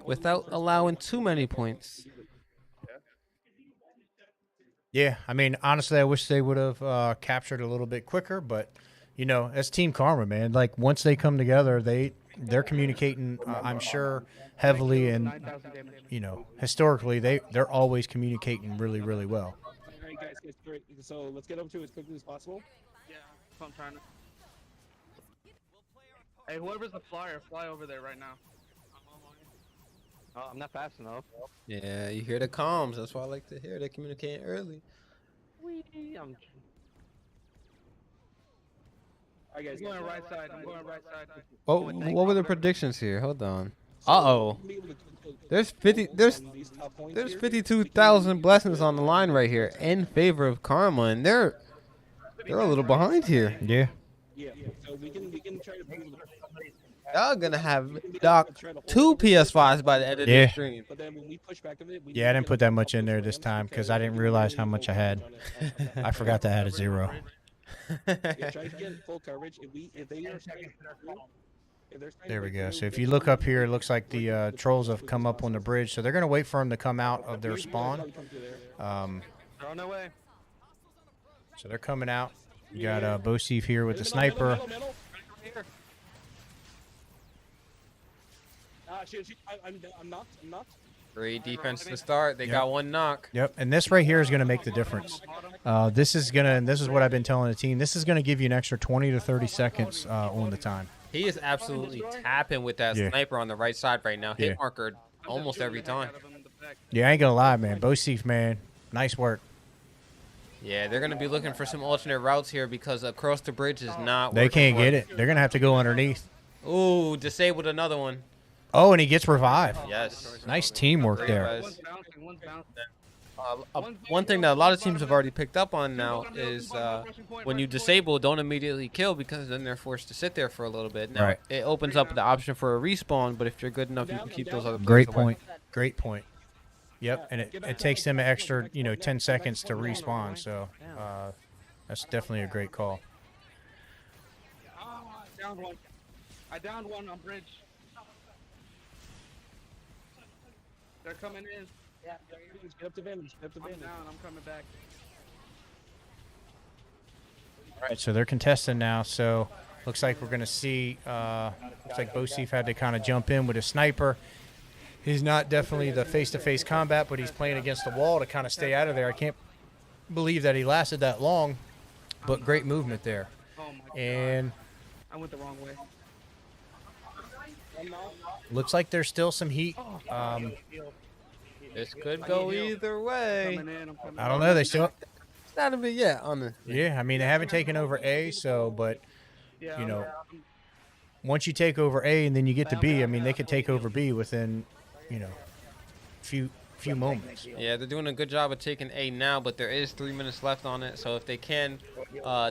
without allowing too many points.
Yeah, I mean, honestly, I wish they would have captured a little bit quicker, but, that's Team Karma, man. Like, once they come together, they're communicating, I'm sure, heavily, and, historically, they're always communicating really, really well.
All right, guys, so let's get up to it as quickly as possible.
Yeah, that's what I'm trying to. Hey, whoever's the flyer, fly over there right now. Oh, I'm not fast enough.
Yeah, you hear the comms. That's what I like to hear. They're communicating early.
I'm going right side.
Oh, what were the predictions here? Hold on. Uh-oh. There's 52,000 blessings on the line right here in favor of Karma, and they're a little behind here.
Yeah.
Yeah, so we can try to bring the
Y'all gonna have Doc 2 PS5s by the end of the stream.
But then when we push back of it,
Yeah, I didn't put that much in there this time because I didn't realize how much I had. I forgot to add a 0.
Yeah, try to get full coverage. If they are
There we go. So if you look up here, it looks like the Trolls have come up on the bridge. So they're going to wait for them to come out of their spawn.
They're on their way.
So they're coming out. You got Bosif here with the sniper.
I'm not.
Great defense to start. They got one knock.
Yep, and this right here is going to make the difference. This is what I've been telling the team. This is going to give you an extra 20 to 30 seconds on the time.
He is absolutely tapping with that sniper on the right side right now. Hit marker almost every time.
Yeah, I ain't going to lie, man. Bosif, man, nice work.
Yeah, they're going to be looking for some alternate routes here because across the bridge is not
They can't get it. They're going to have to go underneath.
Ooh, disabled another one.
Oh, and he gets revived.
Yes.
Nice teamwork there.
One thing that a lot of teams have already picked up on now is when you disable, don't immediately kill because then they're forced to sit there for a little bit. Now, it opens up the option for a respawn, but if you're good enough, you can keep those other players
Great
away.
point. Great point. Yep, and it takes them an extra, 10 seconds to respawn, so that's definitely a great call.
Downed one. I downed one on bridge. They're coming in.
Yeah, get up to Vantage.
I'm down. I'm coming back.
All right, so they're contesting now, so looks like we're going to see, looks like Bosif had to kind of jump in with a sniper. He's not definitely the face-to-face combat, but he's playing against the wall to kind of stay out of there. I can't believe that he lasted that long, but great movement there. And
I went the wrong way.
looks like there's still some heat.
This could go either way.
I don't know. They still.
It's not a bit yet on the.
Yeah, I mean they haven't taken over A, so but once you take over A and then you get to B, I mean they could take over B within few moments.
Yeah, they're doing a good job of taking A now, but there is 3 minutes left on it. So if they can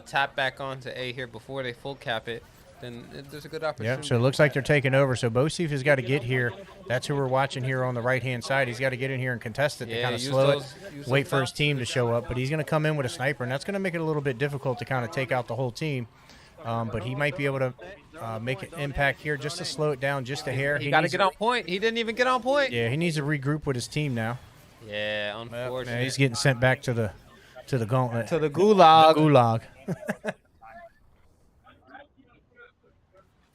tap back onto A here before they full cap it, then there's a good opportunity.
Yep, so it looks like they're taking over. So Bosif has got to get here. That's who we're watching here on the right-hand side. He's got to get in here and contest it to kind of slow it, wait for his team to show up. But he's going to come in with a sniper, and that's going to make it a little bit difficult to kind of take out the whole team. But he might be able to make an impact here just to slow it down just a hair.
He got to get on point. He didn't even get on point.
Yeah, he needs to regroup with his team now.
Yeah, unfortunately.
He's getting sent back to the gauntlet.
To the gulag.
The gulag.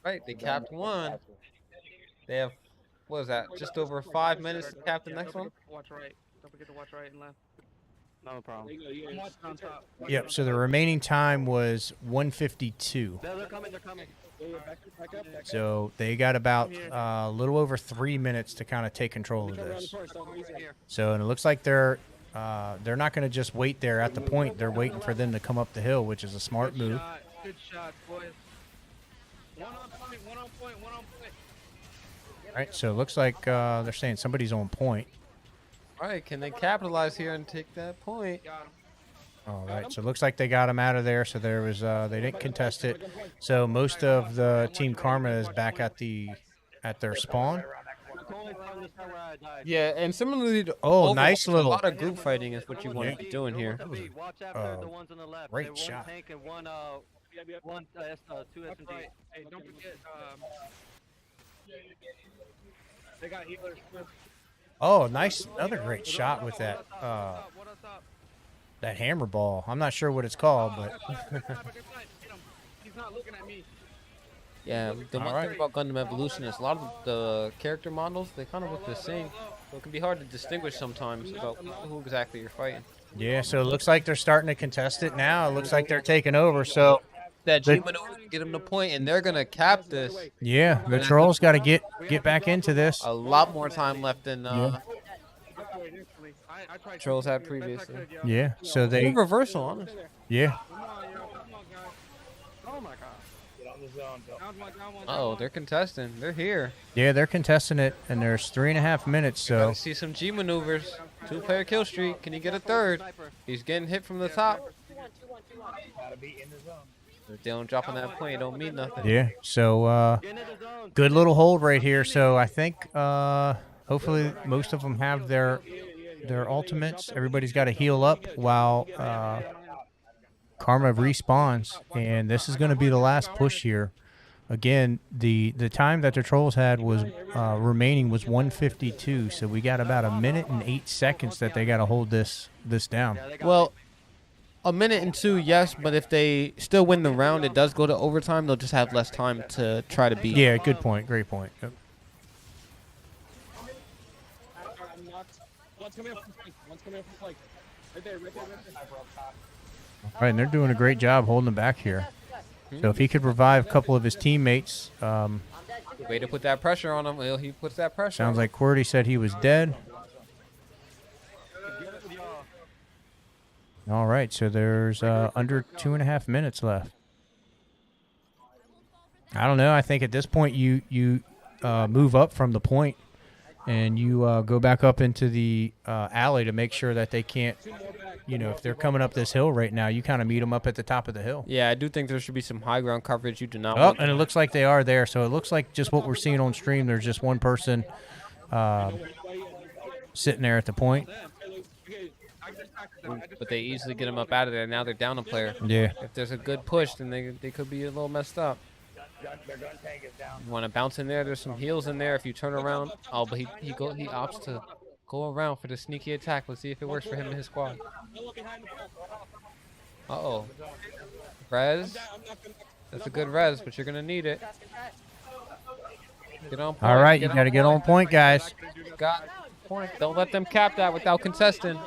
Right, they capped one. They have, what is that, just over 5 minutes to cap the next one?
Watch right. Don't forget to watch right and left. No problem. On top.
Yep, so the remaining time was 1:52.
They're coming. They're coming.
So they got about a little over 3 minutes to kind of take control of this. So and it looks like they're not going to just wait there at the point. They're waiting for them to come up the hill, which is a smart move.
Good shot, boys. One on point.
All right, so it looks like they're saying somebody's on point.
All right, can they capitalize here and take that point?
All right, so it looks like they got him out of there. So there was they didn't contest it. So most of the Team Karma is back at their spawn.
Yeah, and similarly to
nice
a
little
lot of group fighting is what you want to be doing here.
Great shot.
Two S&D. Hey, don't forget, they got healers.
Oh, nice! Another great shot with that that hammer ball. I'm not sure what it's called, but
He's not looking at me.
Yeah, the one thing about Gundam Evolution is a lot of the character models, they kind of look the same, so it can be hard to distinguish sometimes about who exactly you're fighting.
Yeah, so it looks like they're starting to contest it now. It looks like they're taking over. So
that G maneuver to get them the point, and they're gonna cap this.
Yeah, the Trolls got to get back into this.
A lot more time left than Trolls had previously.
Yeah, so they
reversal, honestly.
Yeah.
Oh my god.
Oh, they're contesting. They're here.
Yeah, they're contesting it, and there's 3.5 minutes. So
Gotta see some G maneuvers. 2-player kill streak. Can he get a third? He's getting hit from the top. If they don't drop on that point, it don't mean nothing.
yeah, so good little hold right here. So I think hopefully most of them have their ultimates. Everybody's got to heal up while Karma respawns, and this is going to be the last push here. Again, the time that the Trolls had was remaining was 1:52, so we got about 1 minute and 8 seconds that they got to hold this down.
Well, 1 minute and 2, yes, but if they still win the round, it does go to overtime. They'll just have less time to try to beat.
Yeah, good point. Great point. Yep.
One's coming up from flank. One's coming up from flank. Right there.
All right, and they're doing a great job holding him back here. So if he could revive a couple of his teammates.
Way to put that pressure on him. Well, he puts that pressure.
Sounds like QWERTY said he was dead. All right, so there's under 2.5 minutes left. I don't know. I think at this point you move up from the point and you go back up into the alley to make sure that they can't, if they're coming up this hill right now, you kind of meet them up at the top of the hill.
Yeah, I do think there should be some high ground coverage. You do not.
Oh, and it looks like they are there. So it looks like just what we're seeing on stream. There's just one person sitting there at the point.
But they easily get them up out of there. Now they're down a player.
Yeah.
If there's a good push, then they could be a little messed up. You want to bounce in there. There's some heals in there. If you turn around, oh, but he opts to go around for the sneaky attack. Let's see if it works for him and his squad. Uh-oh. Res. That's a good res, but you're going to need it. Get on point.
All right, you got to get on point, guys.
Got point. Don't let them cap that without contesting.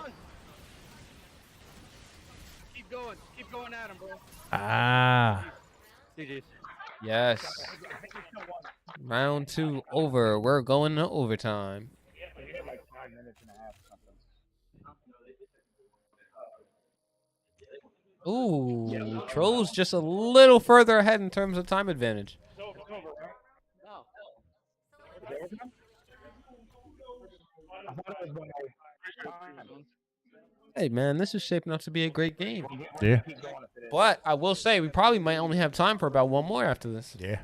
Keep going at him, bro.
Ah.
Yes. Round 2 over. We're going to overtime. Ooh, Trollz just a little further ahead in terms of time advantage. Hey, man, this is shaping up to be a great game.
Yeah.
But I will say we probably might only have time for about one more after this.
Yeah.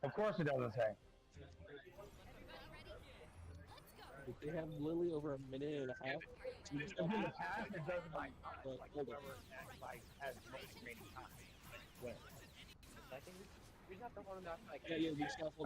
Of course it doesn't say.
If they have Lily over 1.5 minutes,
In the past, it doesn't like as much remaining time.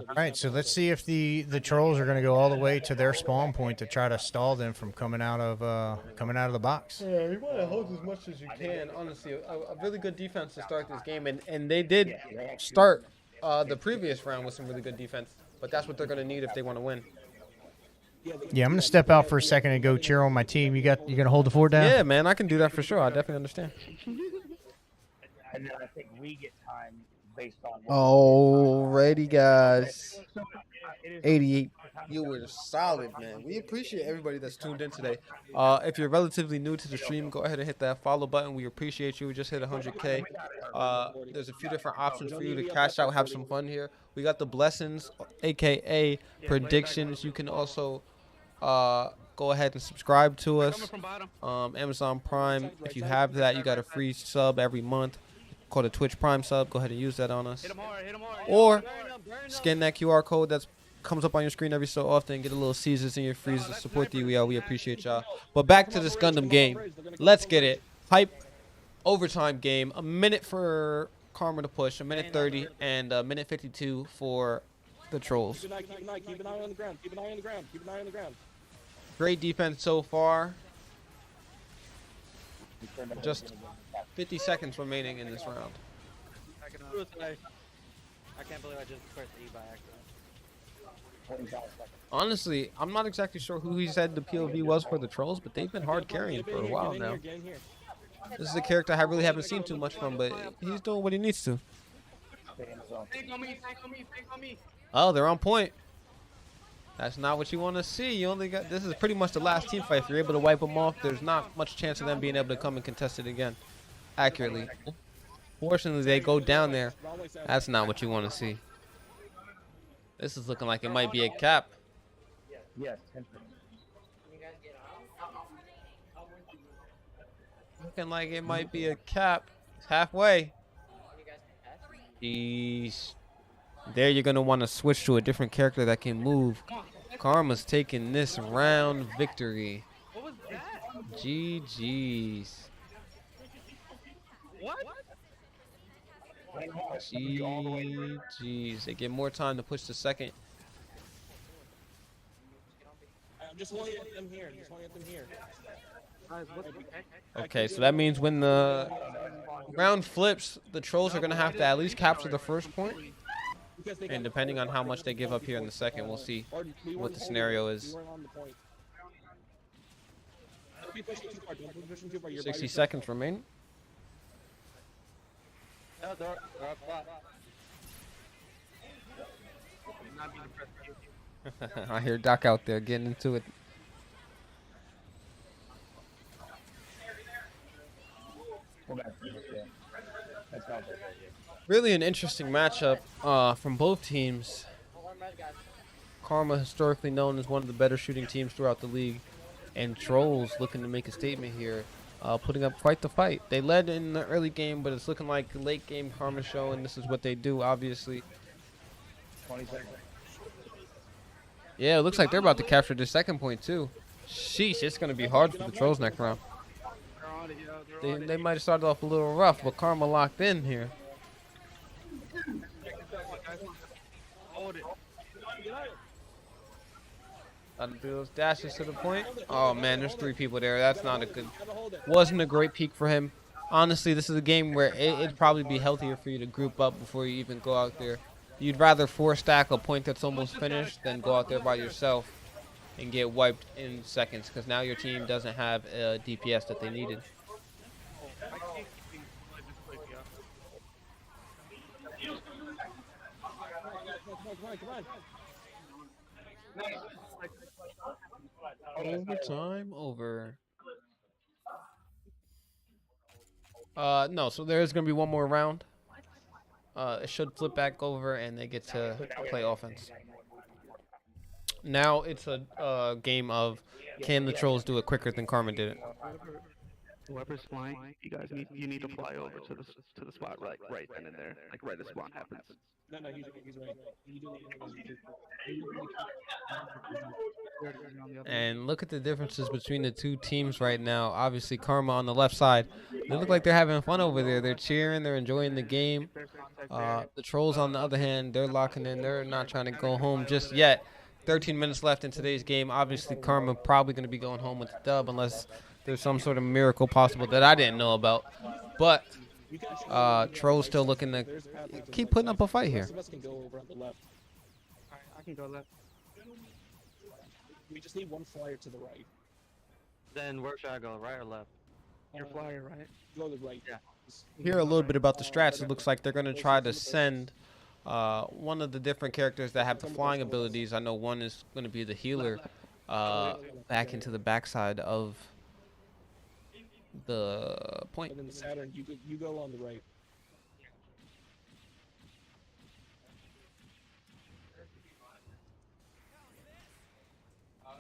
All right, so let's see if the Trolls are going to go all the way to their spawn point to try to stall them from coming out of the box.
Yeah, you want to hold as much as you can. Honestly, a really good defense to start this game, and they did start the previous round with some really good defense. But that's what they're going to need if they want to win.
Yeah, I'm going to step out for a second and go cheer on my team. You going to hold the fort down?
Yeah, man, I can do that for sure. I definitely understand.
And then I think we get time based on.
Alrighty, guys. 88. You were solid, man. We appreciate everybody that's tuned in today. If you're relatively new to the stream, go ahead and hit that follow button. We appreciate you. We just hit 100K. There's a few different options for you to cash out, have some fun here. We got the blessings, aka predictions. You can also go ahead and subscribe to us. Amazon Prime. If you have that, you got a free sub every month called a Twitch Prime sub. Go ahead and use that on us. Or scan that QR code that's comes up on your screen every so often. Get a little Caesars in your freezer to support the UEL. We appreciate y'all. But back to this Gundam game. Let's get it. Hype overtime game. A minute for Karma to push. A minute 30 and a minute 52 for the Trolls.
Keep an eye on the ground. Keep an eye on the ground. Keep an eye on the ground.
Great defense so far. Just 50 seconds remaining in this round.
I can't believe I just pressed E by accident.
Honestly, I'm not exactly sure who he said the POV was for the Trolls, but they've been hard carrying for a while now. This is a character I really haven't seen too much from, but he's doing what he needs to.
Tank on me, tank on me, tank on me.
Oh, they're on point. That's not what you want to see. You only got, this is pretty much the last team fight. If you're able to wipe them off, there's not much chance of them being able to come and contest it again accurately. Fortunately, they go down there. That's not what you want to see. This is looking like it might be a cap.
Yes, 10%.
Looking like it might be a cap. It's halfway. Jeez. There you're going to want to switch to a different character that can move. Karma's taking this round victory. GG's.
What?
GG's. They get more time to push the second.
I'm just holding at them here. Just holding at them here.
Okay, so that means when the round flips, the Trolls are going to have to at least capture the first point. And depending on how much they give up here in the second, we'll see what the scenario is. 60 seconds remaining. I hear Doc out there getting into it. Really an interesting matchup from both teams. Karma, historically known as one of the better shooting teams throughout the league, and Trollz looking to make a statement here, putting up quite the fight. They led in the early game, but it's looking like late game Karma show, and this is what they do, obviously.
20 seconds.
Yeah, it looks like they're about to capture the second point too. Sheesh, it's going to be hard for the Trolls next round. They might have started off a little rough, but Karma locked in here. Got to do those dashes to the point. Oh man, there's 3 people there. That's not a good. Wasn't a great peak for him. Honestly, this is a game where it'd probably be healthier for you to group up before you even go out there. You'd rather 4-stack a point that's almost finished than go out there by yourself and get wiped in seconds, because now your team doesn't have a DPS that they needed. Overtime over. No, so there is going to be one more round. It should flip back over and they get to play offense. Now it's a game of can the Trolls do it quicker than Karma did it.
Whoever's flying, you need to fly over to the spot right then and there, like right as spawn happens.
No, he's right.
And look at the differences between the two teams right now. Obviously, Karma on the left side. They look like they're having fun over there. They're cheering. They're enjoying the game. The Trolls, on the other hand, they're locking in. They're not trying to go home just yet. 13 minutes left in today's game. Obviously, Karma probably going to be going home with the dub unless there's some sort of miracle possible that I didn't know about. But Trollz still looking to keep putting up a fight here.
I can go left.
We just need one flyer to the right.
Then where should I go, right or left? Your flyer, right?
Go to the right.
Yeah.
Hear a little bit about the strats. It looks like they're going to try to send one of the different characters that have the flying abilities. I know one is going to be the healer back into the backside of the point.
And then the Saturn, you go on the right.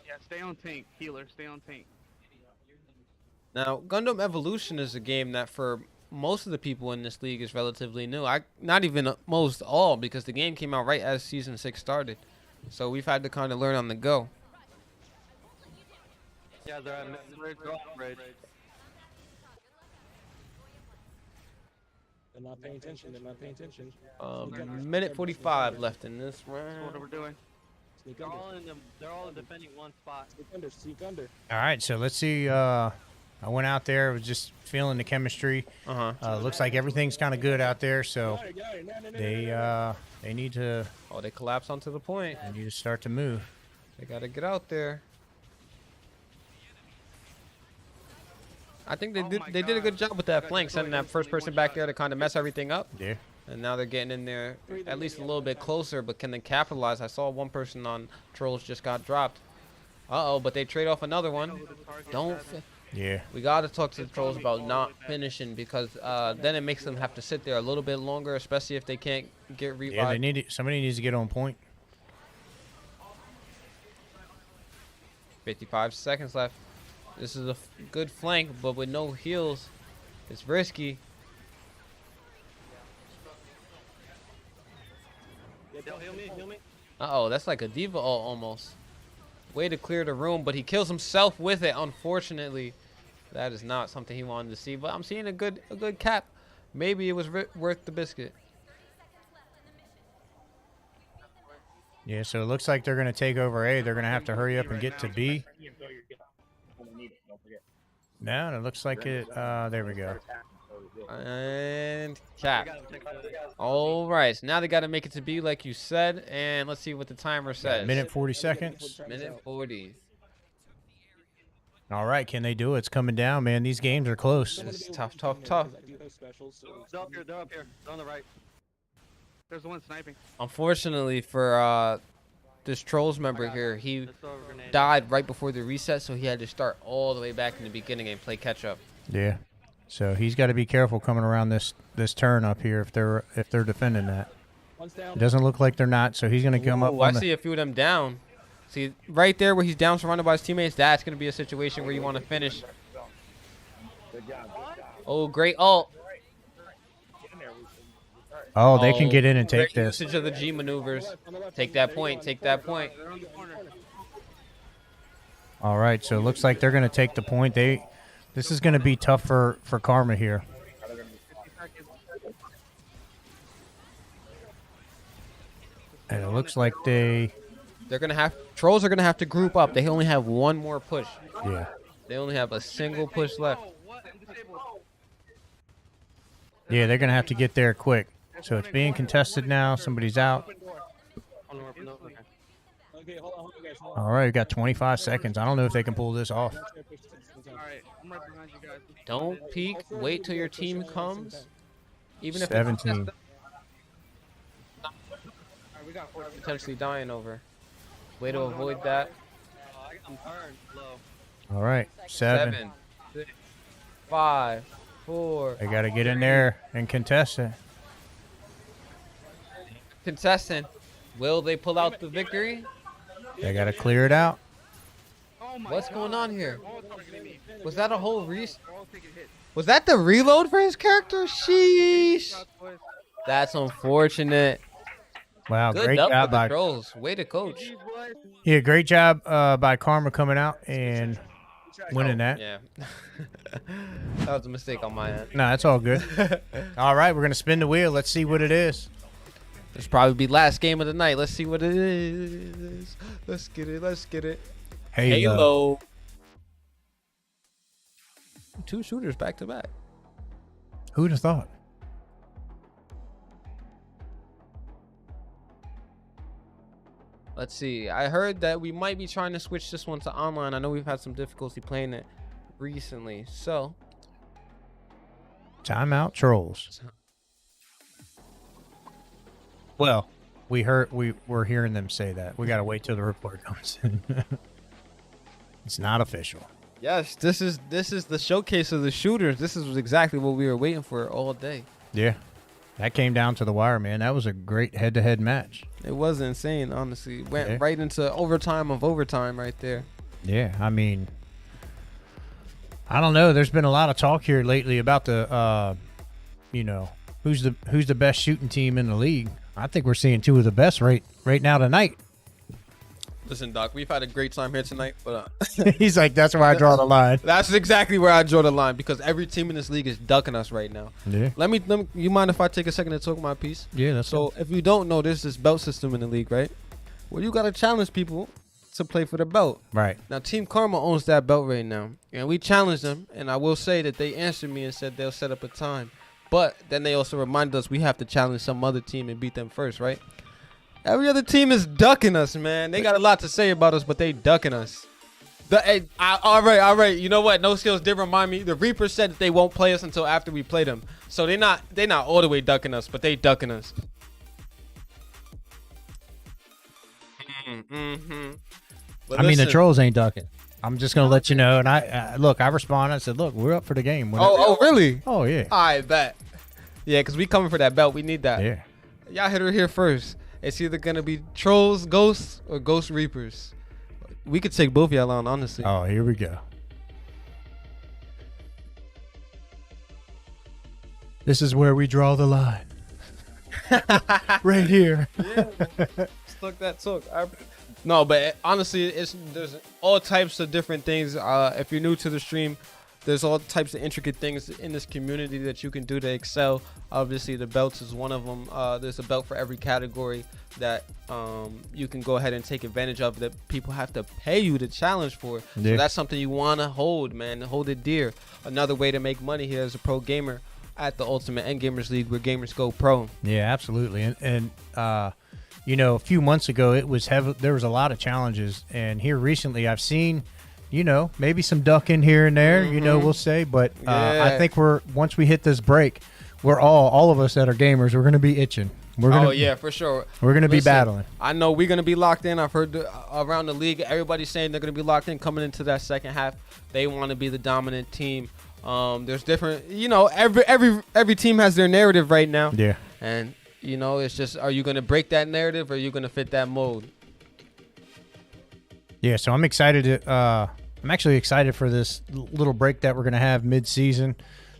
Yeah, stay on tank, healer, stay on tank.
Now, Gundam Evolution is a game that for most of the people in this league is relatively new. Not even most all, because the game came out right as Season 6 started. So we've had to kind of learn on the go.
Yeah, they're at mid-bridge, bridge.
They're not paying attention. They're not paying attention.
Minute 45 left in this round.
That's what we're doing. They're all in defending one spot.
Sneak under.
All right, so let's see. I went out there, was just feeling the chemistry. Looks like everything's kind of good out there, so they need to.
Oh, they collapse onto the point.
They need to start to move.
They got to get out there. I think they did a good job with that flank, sending that first person back there to kind of mess everything up.
Yeah.
And now they're getting in there at least a little bit closer, but can they capitalize? I saw one person on Trollz just got dropped. Uh-oh, but they trade off another one.
Yeah.
We got to talk to the Trollz about not finishing, because then it makes them have to sit there a little bit longer, especially if they can't get revived.
Yeah, they need it. Somebody needs to get on point.
55 seconds left. This is a good flank, but with no heals, it's risky. Uh-oh, that's like a diva ult almost. Way to clear the room, but he kills himself with it, unfortunately. That is not something he wanted to see, but I'm seeing a good cap. Maybe it was worth the biscuit.
Yeah, so it looks like they're going to take over A. They're going to have to hurry up and get to B. No, it looks like it. There we go.
And cap. All right, so now they got to make it to B, like you said, and let's see what the timer says.
Minute 40 seconds.
Minute 40.
All right, can they do it? It's coming down, man. These games are close.
It's tough.
They're up here. They're on the right.
There's the one sniping.
Unfortunately for this Trollz member here, he died right before the reset, so he had to start all the way back in the beginning and play catch up.
Yeah. So he's got to be careful coming around this turn up here if they're defending that. It doesn't look like they're not, so he's going to come up.
I see a few of them down. See, right there where he's down surrounded by his teammates, that's going to be a situation where you want to finish. Oh, great ult.
Oh, they can get in and take this.
Usage of the G maneuvers. Take that point. Take that point.
All right, so it looks like they're going to take the point. This is going to be tough for Karma here. And it looks like
they're going to have Trollz are going to have to group up. They only have one more push.
Yeah.
They only have a single push left.
Yeah, they're going to have to get there quick. So it's being contested now. Somebody's out. All right, we got 25 seconds. I don't know if they can pull this off.
Don't peek. Wait till your team comes. Even if
17.
It's potentially dying over. Way to avoid that.
All right, 7.
6, 5, 4.
They got to get in there and contest it.
Contestant, will they pull out the victory?
They got to clear it out.
What's going on here? Was that a whole Was that the reload for his character? Sheesh. That's unfortunate.
Wow,
Good
great
job
job by
Trollz. Way to coach.
Yeah, great job by Karma coming out and winning that.
Yeah. That was a mistake on my end.
No, that's all good. All right, we're going to spin the wheel. Let's see what it is.
This probably be last game of the night. Let's see what it is. Let's get it. Let's get it. Halo. 2 shooters back to back.
Who'd have thought?
Let's see. I heard that we might be trying to switch this one to online. I know we've had some difficulty playing it recently. So,
Timeout Trollz. Well, we're hearing them say that. We got to wait till the report comes in. It's not official.
Yes, this is the showcase of the shooters. This is exactly what we were waiting for all day.
Yeah. That came down to the wire, man. That was a great head-to-head match.
It was insane, honestly. Went right into overtime of overtime right there.
Yeah, I mean, I don't know. There's been a lot of talk here lately about the, who's the best shooting team in the league. I think we're seeing 2 of the best right now tonight.
Listen, Doc, we've had a great time here tonight, but
he's like, that's where I draw the line.
That's exactly where I draw the line, because every team in this league is ducking us right now.
Yeah.
Let me you mind if I take a second to talk my piece?
Yeah, that's
so. If you don't know, there's this belt system in the league, right? Well, you got to challenge people to play for the belt.
Right.
Now, Team Karma owns that belt right now, and we challenged them, and I will say that they answered me and said they'll set up a time. But then they also reminded us we have to challenge some other team and beat them first, right? Every other team is ducking us, man. They got a lot to say about us, but they ducking us. All right. You know what? No Skills did remind me. The Reapers said that they won't play us until after we play them. So they're not all the way ducking us, but they ducking us.
But I mean, the Trolls ain't ducking. I'm just gonna let you know. And I responded. I said, "Look, we're up for the game."
Oh, really?
Oh, yeah.
I bet. Yeah, because we coming for that belt. We need that.
Yeah.
Y'all hit her here first. It's either gonna be Trolls, Ghosts, or Ghost Reapers. We could take both y'all on, honestly.
Oh, here we go. This is where we draw the line. Right here.
Yeah. Look that talk. No, but honestly, there's all types of different things. If you're new to the stream, there's all types of intricate things in this community that you can do to excel. Obviously, the belts is one of them. There's a belt for every category that you can go ahead and take advantage of that people have to pay you to challenge for.
Yeah.
So that's something you want to hold, man. Hold it dear. Another way to make money here as a pro gamer at the Ultimate Endgamers League, where gamers go pro.
Yeah, absolutely. And you know, a few months ago, it was heavy. There was a lot of challenges, and here recently, I've seen, you know, maybe some ducking here and there. You know, we'll say, but I think once we hit this break, we're all of us that are gamers, we're going to be itching.
Yeah, for sure.
We're going to be battling.
I know we're going to be locked in. I've heard around the league, everybody's saying they're going to be locked in coming into that second half. They want to be the dominant team. There's different, you know, every team has their narrative right now.
Yeah.
And you know, it's just, are you going to break that narrative, or are you going to fit that mold?
Yeah, so I'm excited to. I'm actually excited for this little break that we're going to have mid-season.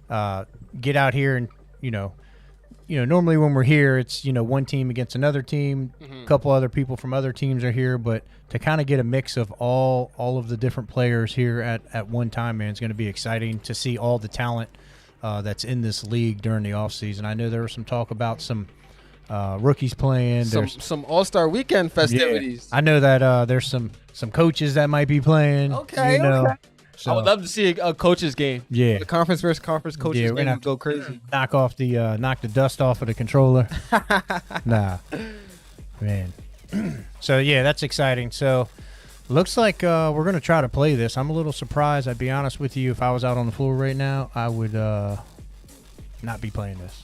Get out here and you know, normally when we're here, it's one team against another team. A couple other people from other teams are here, but to kind of get a mix of all of the different players here at one time, man, it's going to be exciting to see all the talent that's in this league during the off season. I know there was some talk about some rookies playing.
Some All-Star Weekend festivities.
Yeah, I know that there's some coaches that might be playing.
Okay, okay. So, I would love to see a coach's game.
Yeah,
the conference versus conference coaches game would go crazy.
Knock the dust off of the controller. Nah, man. So yeah, that's exciting. So looks like we're gonna try to play this. I'm a little surprised. I'd be honest with you. If I was out on the floor right now, I would not be playing this.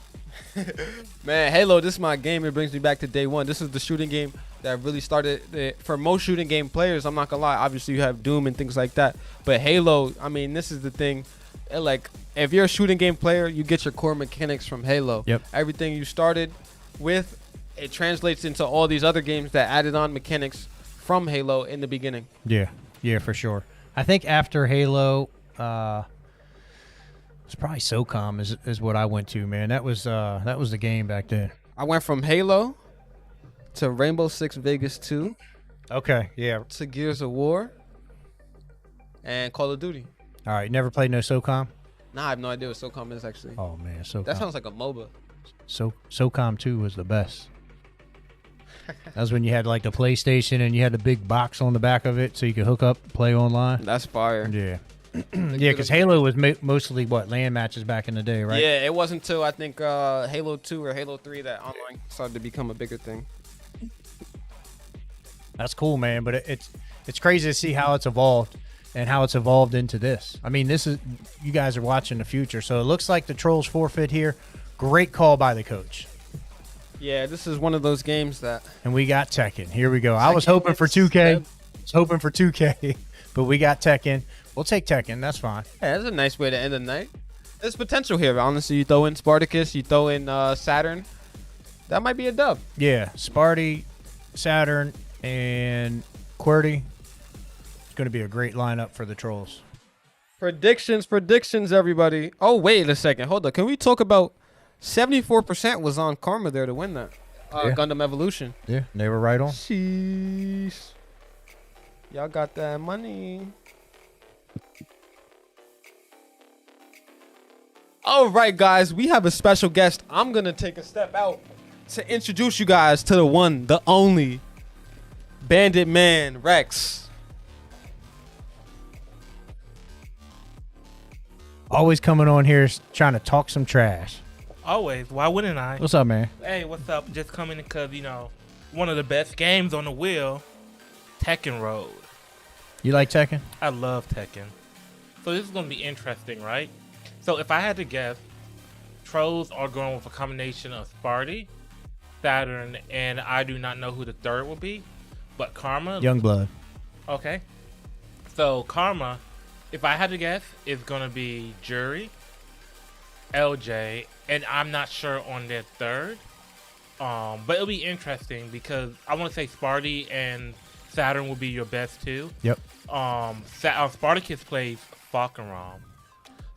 Man, Halo, this is my game. It brings me back to day one. This is the shooting game that really started for most shooting game players. I'm not gonna lie. Obviously, you have Doom and things like that, but Halo, I mean, this is the thing. Like, if you're a shooting game player, you get your core mechanics from Halo.
Yep.
Everything you started with, it translates into all these other games that added on mechanics from Halo in the beginning.
Yeah, for sure. I think after Halo, it's probably SOCOM is what I went to, man. That was the game back then.
I went from Halo to Rainbow Six Vegas 2.
Okay, yeah.
To Gears of War and Call of Duty.
All right, never played no SOCOM?
Nah, I have no idea what SOCOM is actually.
Oh man, SOCOM.
That sounds like a MOBA.
SOCOM 2 was the best. That was when you had like the PlayStation and you had the big box on the back of it so you could hook up, play online.
That's fire.
Yeah. Yeah, because Halo was mostly LAN matches back in the day, right?
Yeah, it wasn't until I think Halo 2 or Halo 3 that online started to become a bigger thing.
That's cool, man. But it's crazy to see how it's evolved and how it's evolved into this. I mean, you guys are watching the future, so it looks like the Trolls forfeit here. Great call by the coach.
Yeah, this is one of those games that.
And we got Tekken. Here we go. I was hoping for 2K. But we got Tekken. We'll take Tekken. That's fine.
Yeah, that's a nice way to end the night. There's potential here. Honestly, you throw in Spartacus, you throw in Saturn. That might be a dub.
Yeah, Sparty, Saturn, and QWERTY. It's going to be a great lineup for the Trolls.
Predictions, everybody. Oh, wait a second. Hold up. Can we talk about 74% was on Karma there to win that?
Yeah.
Gundam Evolution.
Yeah, they were right on.
Sheesh. Y'all got that money. All right, guys, we have a special guest. I'm going to take a step out to introduce you guys to the one, the only Bandit Man, Rex.
Always coming on here trying to talk some trash.
Always. Why wouldn't I?
What's up, man?
Hey, what's up? Just coming because, one of the best games on the wheel, Tekken Road.
You like Tekken?
I love Tekken. So this is going to be interesting, right? So if I had to guess, Trollz are going with a combination of Sparty, Saturn, and I do not know who the third will be, but Karma.
Youngblood.
Okay. So Karma, if I had to guess, is going to be Jury, LJ, and I'm not sure on their third. But it'll be interesting because I want to say Sparty and Saturn will be your best two.
Yep.
Spartacus plays Falconrom.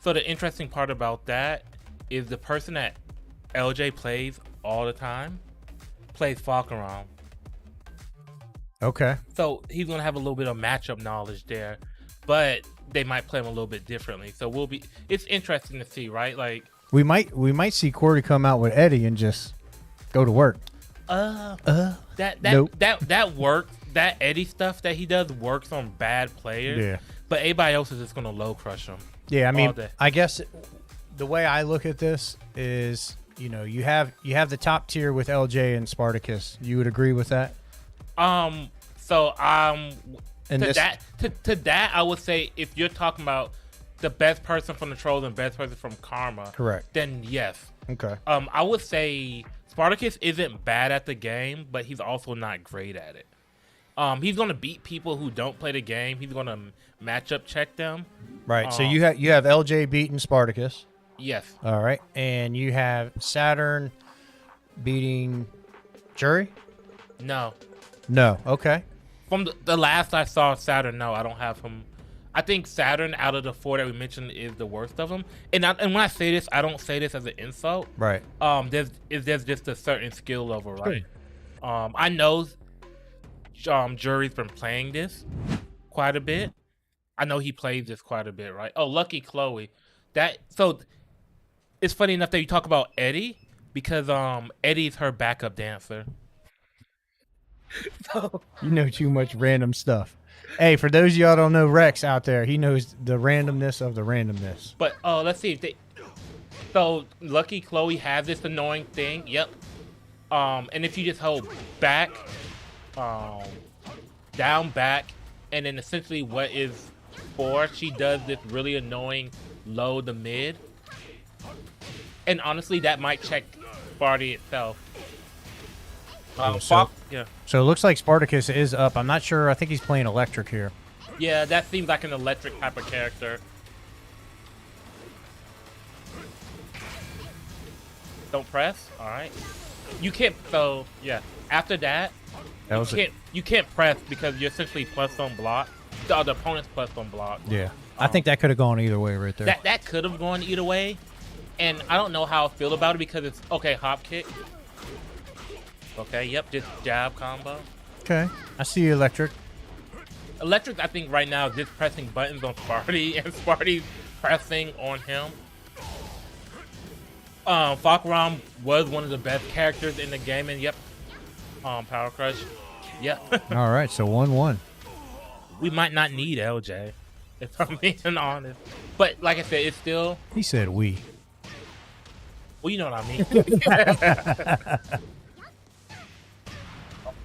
So the interesting part about that is the person that LJ plays all the time plays Falconrom.
Okay.
So he's gonna have a little bit of matchup knowledge there, but they might play him a little bit differently. So it's interesting to see, right? Like
we might see Cordy come out with Eddie and just go to work. Nope.
that works. That Eddie stuff that he does works on bad players.
Yeah.
But everybody else is just gonna low crush him.
Yeah, I
all
mean,
day.
I guess the way I look at this is, you have the top tier with LJ and Spartacus. You would agree with that?
And to that, I would say if you're talking about the best person from the Trollz and best person from Karma,
correct,
then yes.
Okay.
I would say Spartacus isn't bad at the game, but he's also not great at it. He's gonna beat people who don't play the game. He's gonna matchup check them.
Right. So you have LJ beating Spartacus.
Yes.
All right, and you have Saturn beating Jury.
No.
Okay.
From the last I saw Saturn, no, I don't have him. I think Saturn, out of the four that we mentioned, is the worst of them. And when I say this, I don't say this as an insult.
Right.
There's just a certain skill level, right? I know Jury's been playing this quite a bit. I know he plays this quite a bit, right? Oh, Lucky Chloe. So it's funny enough that you talk about Eddie because Eddie's her backup dancer. So
you know too much random stuff. Hey, for those of y'all don't know Rex out there, he knows the randomness of the randomness.
But let's see. So Lucky Chloe has this annoying thing. Yep. And if you just hold back, down, back, and then essentially what is for, she does this really annoying low to mid. And honestly, that might check Sparty itself.
So it looks like Spartacus is up. I'm not sure. I think he's playing electric here.
Yeah, that seems like an electric type of character. Don't press. All right. You can't. So yeah. After that, you can't press because you're essentially plus on block. The opponent's plus on block.
Yeah. I think that could have gone either way right there.
That could have gone either way, and I don't know how I feel about it because it's okay. Hop kick. Okay, yep, just jab combo.
Okay, I see electric.
Electric, I think right now is just pressing buttons on Sparty, and Sparty's pressing on him. Falconrom was one of the best characters in the game, and yep, Power Crush. Yep.
All right, so 1-1.
We might not need LJ, if I'm being honest. But like I said, it's still...
He said we.
Well, you know what I mean.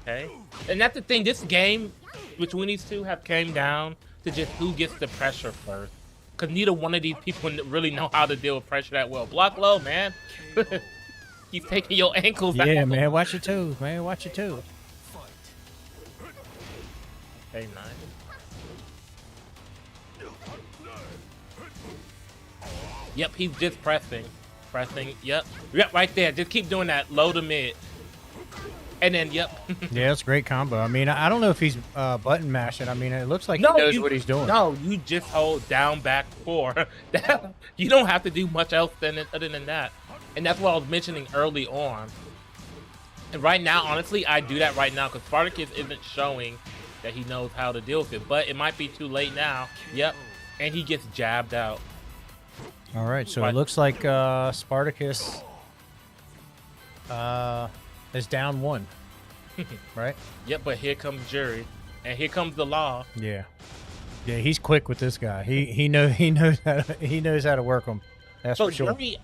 Okay. And that's the thing, this game between these two have came down to just who gets the pressure first. Because neither one of these people really know how to deal with pressure that well. Block low, man. Keep taking your ankles out.
Yeah, man. Watch your toes, man. Watch your toes.
Okay, nice. Yep, he's just pressing. Yep, right there. Just keep doing that low to mid. And then, yep.
Yeah, it's a great combo. I mean, I don't know if he's button mashing. I mean, it looks like he knows what he's doing.
No, you just hold down, back, 4. You don't have to do much else other than that. And that's what I was mentioning early on. And right now, honestly, I do that right now because Spartacus isn't showing that he knows how to deal with it. But it might be too late now. Yep. And he gets jabbed out.
All right, so it looks like Spartacus is down 1, right?
Yep, but here comes Jury, and here comes the law.
Yeah, he's quick with this guy. He knows how to work him. That's for sure.
Jury,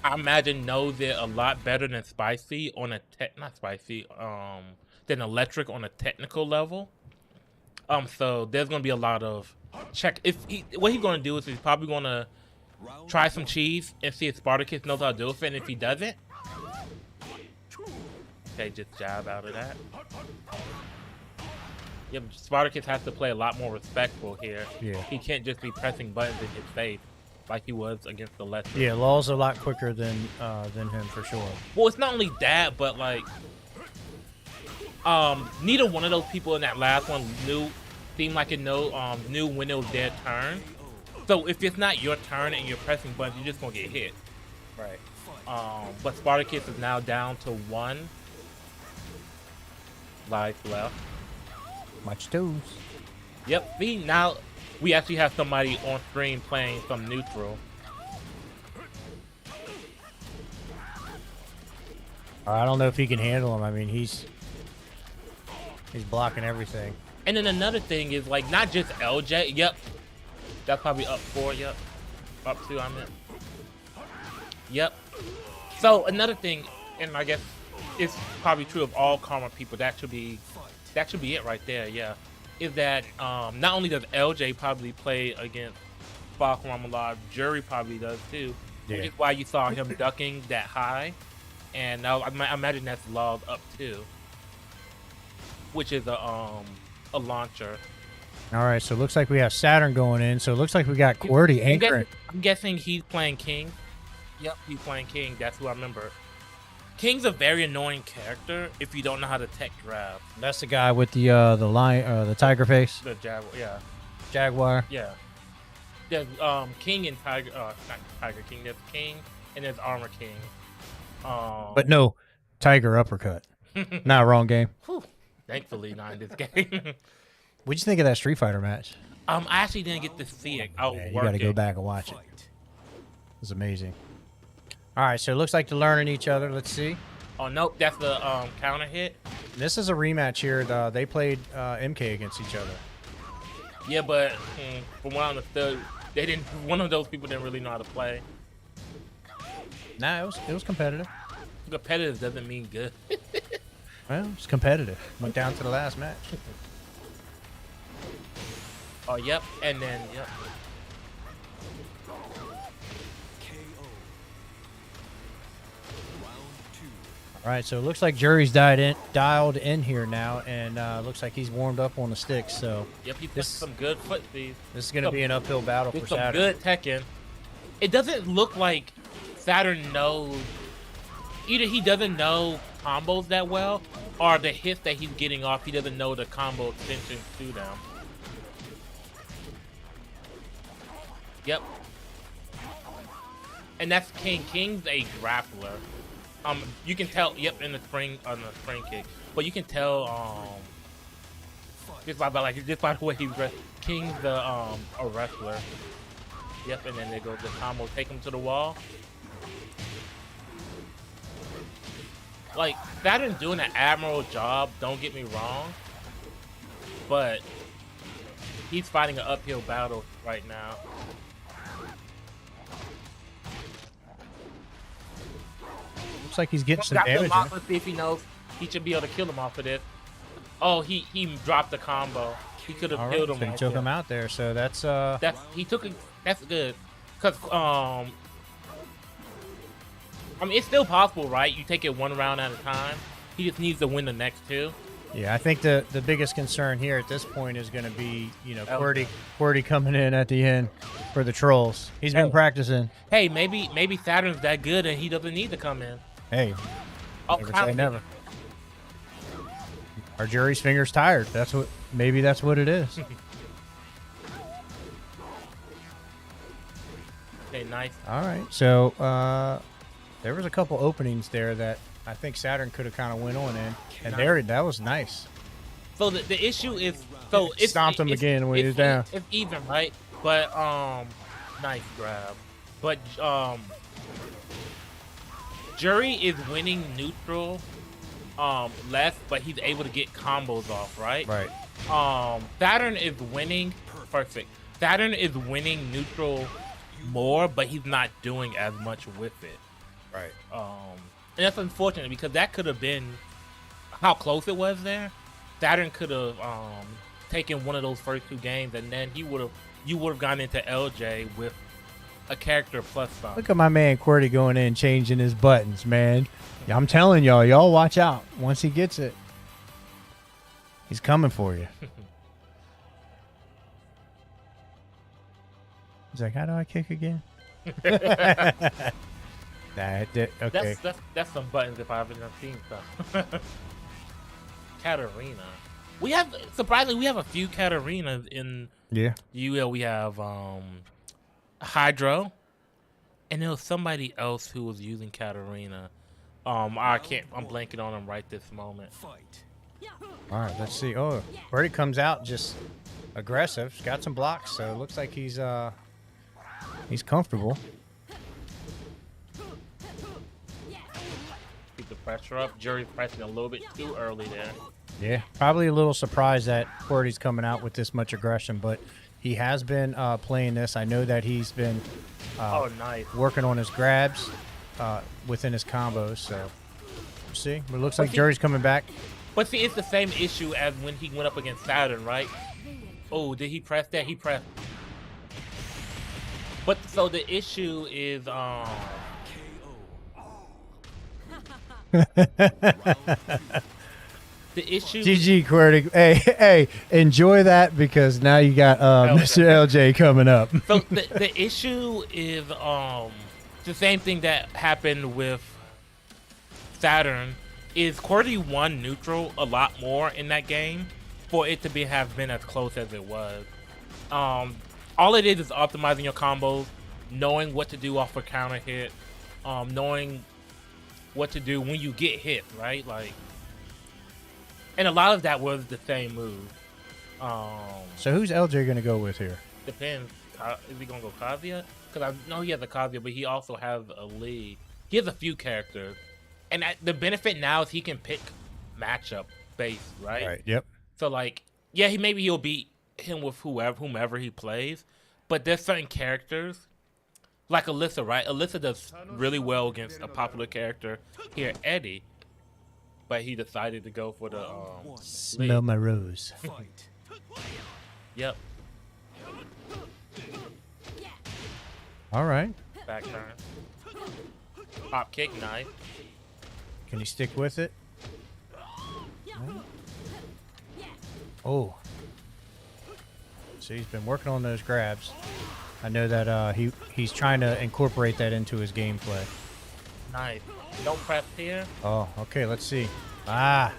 I imagine, knows it a lot better than Spicy on a than Electric on a technical level. So there's gonna be a lot of check. What he's gonna do is he's probably gonna try some cheese and see if Spartacus knows how to do it. And if he doesn't, okay, just jab out of that. Yep, Spartacus has to play a lot more respectful here.
Yeah.
He can't just be pressing buttons in his face like he was against the Lesser.
Yeah, Law's a lot quicker than him for sure.
Well, it's not only that, but like, neither one of those people in that last one seemed like it knew when it was their turn. So if it's not your turn and you're pressing buttons, you're just gonna get hit.
Right.
But Spartacus is now down to 1 life left.
Much toes.
Yep. See, now we actually have somebody on screen playing some neutral.
I don't know if he can handle him. I mean, he's blocking everything.
And then another thing is like not just LJ. Yep. That's probably up 4. Yep. Up 2. I meant. Yep. So another thing, and I guess it's probably true of all Karma people. That should be it right there. Yeah. Is that not only does LJ probably play against Falcon a lot, Jury probably does too.
Yeah.
Which is why you saw him ducking that high. And now I imagine that's logged up too. Which is a launcher.
All right, so it looks like we have Saturn going in. So it looks like we got QWERTY anchoring.
I'm guessing he's playing King. Yep, he's playing King. That's who I remember. King's a very annoying character if you don't know how to tech grab.
That's the guy with the lion, the tiger face.
The Jaguar, yeah.
Jaguar.
Yeah. There's King and Tiger. Not Tiger King. There's King and there's Armor King.
But no, Tiger uppercut. Not wrong game.
Whew. Thankfully, not in this game.
What'd you think of that Street Fighter match?
I actually didn't get to see it.
You got to go back and watch it. It was amazing. All right, so it looks like they're learning each other. Let's see.
Oh, nope. That's the counter hit.
This is a rematch here. They played MK against each other.
Yeah, but from what I understood, they didn't. One of those people didn't really know how to play.
Nah, it was competitive.
Competitive doesn't mean good.
Well, it's competitive. Went down to the last match.
Oh, yep. And then, yep.
All right, so it looks like Jury's dialed in here now, and looks like he's warmed up on the sticks. So
yep, he put some good foot speed.
This is going to be an uphill battle for Saturn.
Some good tech in. It doesn't look like Saturn knows. Either he doesn't know combos that well, or the hits that he's getting off, he doesn't know the combo extensions to them. Yep. And that's King. King's a grappler. You can tell. Yep, in the spring on the spring kick, but you can tell. Just by the way he's dressed. King's a wrestler. Yep, and then they go the combo, take him to the wall. Like Saturn's doing an admirable job. Don't get me wrong, but he's fighting an uphill battle right now.
Looks like he's getting some damage.
Let's see if he knows he should be able to kill him off of this. Oh, he dropped the combo. He could have killed him.
So he took him out there. So that's
he took it. That's good. Cause I mean it's still possible, right? You take it one round at a time. He just needs to win the next 2.
Yeah, I think the biggest concern here at this point is going to be, QWERTY coming in at the end for the Trollz. He's been practicing.
Hey, maybe Saturn's that good and he doesn't need to come in.
Hey, never say never. Our Jury's fingers tired. Maybe that's what it is.
Okay, nice.
All right, so there was a couple openings there that I think Saturn could have kind of went on in, and that was nice.
So the issue is, so it's
stomped him again when he was down.
It's even, right? But nice grab. But Jury is winning neutral less, but he's able to get combos off, right?
Right.
Saturn is winning perfect. Saturn is winning neutral more, but he's not doing as much with it.
Right.
And that's unfortunate because that could have been how close it was there. Saturn could have taken one of those first 2 games, and then you would have gone into LJ with a character plus some.
Look at my man QWERTY going in changing his buttons, man. Yeah, I'm telling y'all watch out. Once he gets it, he's coming for you. He's like, how do I kick again? Okay.
That's some buttons if I've ever seen stuff. Katarina. We have a few Katarinas in UL. We have Hydro, and there was somebody else who was using Katarina. I'm blanking on him right this moment.
All right, let's see. Oh, QWERTY comes out just aggressive. He's got some blocks, so it looks like he's comfortable.
Keep the pressure up. Jury's pressing a little bit too early there.
Yeah, probably a little surprised that QWERTY's coming out with this much aggression, but he has been playing this. I know that he's been
nice.
working on his grabs within his combos. So, see, it looks like Jury's coming back.
But see, it's the same issue as when he went up against Saturn, right? Oh, did he press that? He pressed. But so the issue is the issue.
GG QWERTY. Hey, enjoy that because now you got Mr. LJ coming up.
So the issue is the same thing that happened with Saturn. Is QWERTY won neutral a lot more in that game for it to have been as close as it was. All it is optimizing your combos, knowing what to do off a counter hit, knowing what to do when you get hit, right? Like, and a lot of that was the same move.
So who's LJ going to go with here?
Depends. Is he going to go Kazuya? Because I know he has a Kazuya, but he also has a Lee. He has a few characters. And the benefit now is he can pick matchup based, right?
Right, yep.
So, like, yeah, he'll beat him with whomever he plays. But there's certain characters, like Alyssa, right? Alyssa does really well against a popular character here, Eddie. But he decided to go for the
Smell my rose.
Yep.
All right.
Back turn. Pop kick, nice.
Can he stick with it? Oh. So he's been working on those grabs. I know that he's trying to incorporate that into his gameplay.
Nice. Don't press here.
Oh, okay. Let's see. Ah.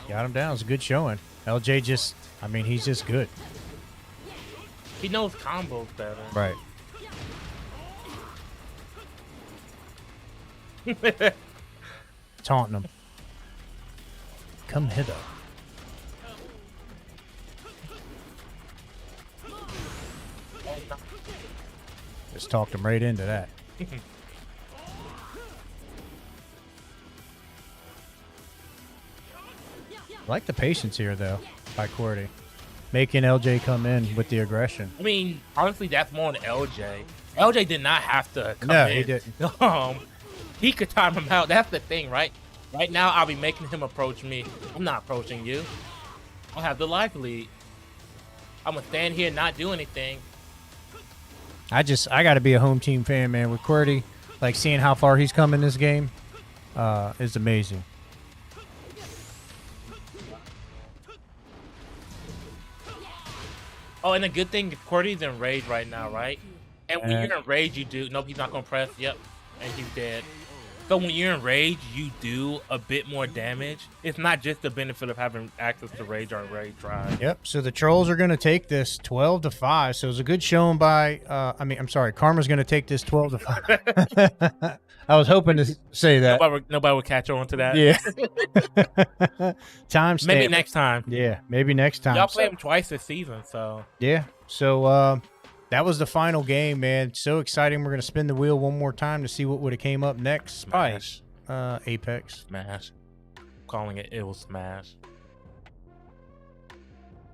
Got him down. It's a good showing. LJ he's just good.
He knows combos better.
Right. Taunting him. Come hither. Just talked him right into that. I like the patience here, though, by QWERTY. Making LJ come in with the aggression.
I mean, honestly, that's more on LJ. LJ did not have to come in.
No, he didn't.
He could time him out. That's the thing, right? Right now, I'll be making him approach me. I'm not approaching you. I'll have the life lead. I'm going to stand here and not do anything.
I got to be a home team fan, man. With QWERTY, like seeing how far he's come in this game is amazing.
Oh, and the good thing, QWERTY's in rage right now, right? And when you're in rage, you do... Nope, he's not going to press. Yep. And he's dead. So when you're in rage, you do a bit more damage. It's not just the benefit of having access to rage on rage drive.
Yep. So the Trollz are going to take this 12-5. So it was a good showing by... Karma's going to take this 12-5. I was hoping to say that.
Nobody would catch on to that.
Yeah. Timestamp.
Maybe next time.
Yeah, maybe next time.
Y'all play him twice this season, so...
Yeah. So... that was the final game, man. So exciting. We're going to spin the wheel one more time to see what would have came up next.
Smash.
Apex.
Smash. I'm calling it Ill Smash.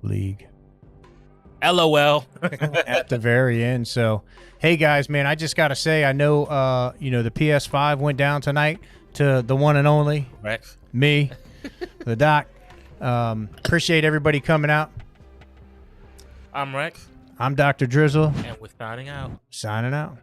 League.
LOL.
At the very end. So, hey, guys, man, I just got to say, I know, the PS5 went down tonight to the one and only.
Rex.
Me, the Doc. Appreciate everybody coming out.
I'm Rex.
I'm Dr. Drizzle.
And we're signing out.
Signing out.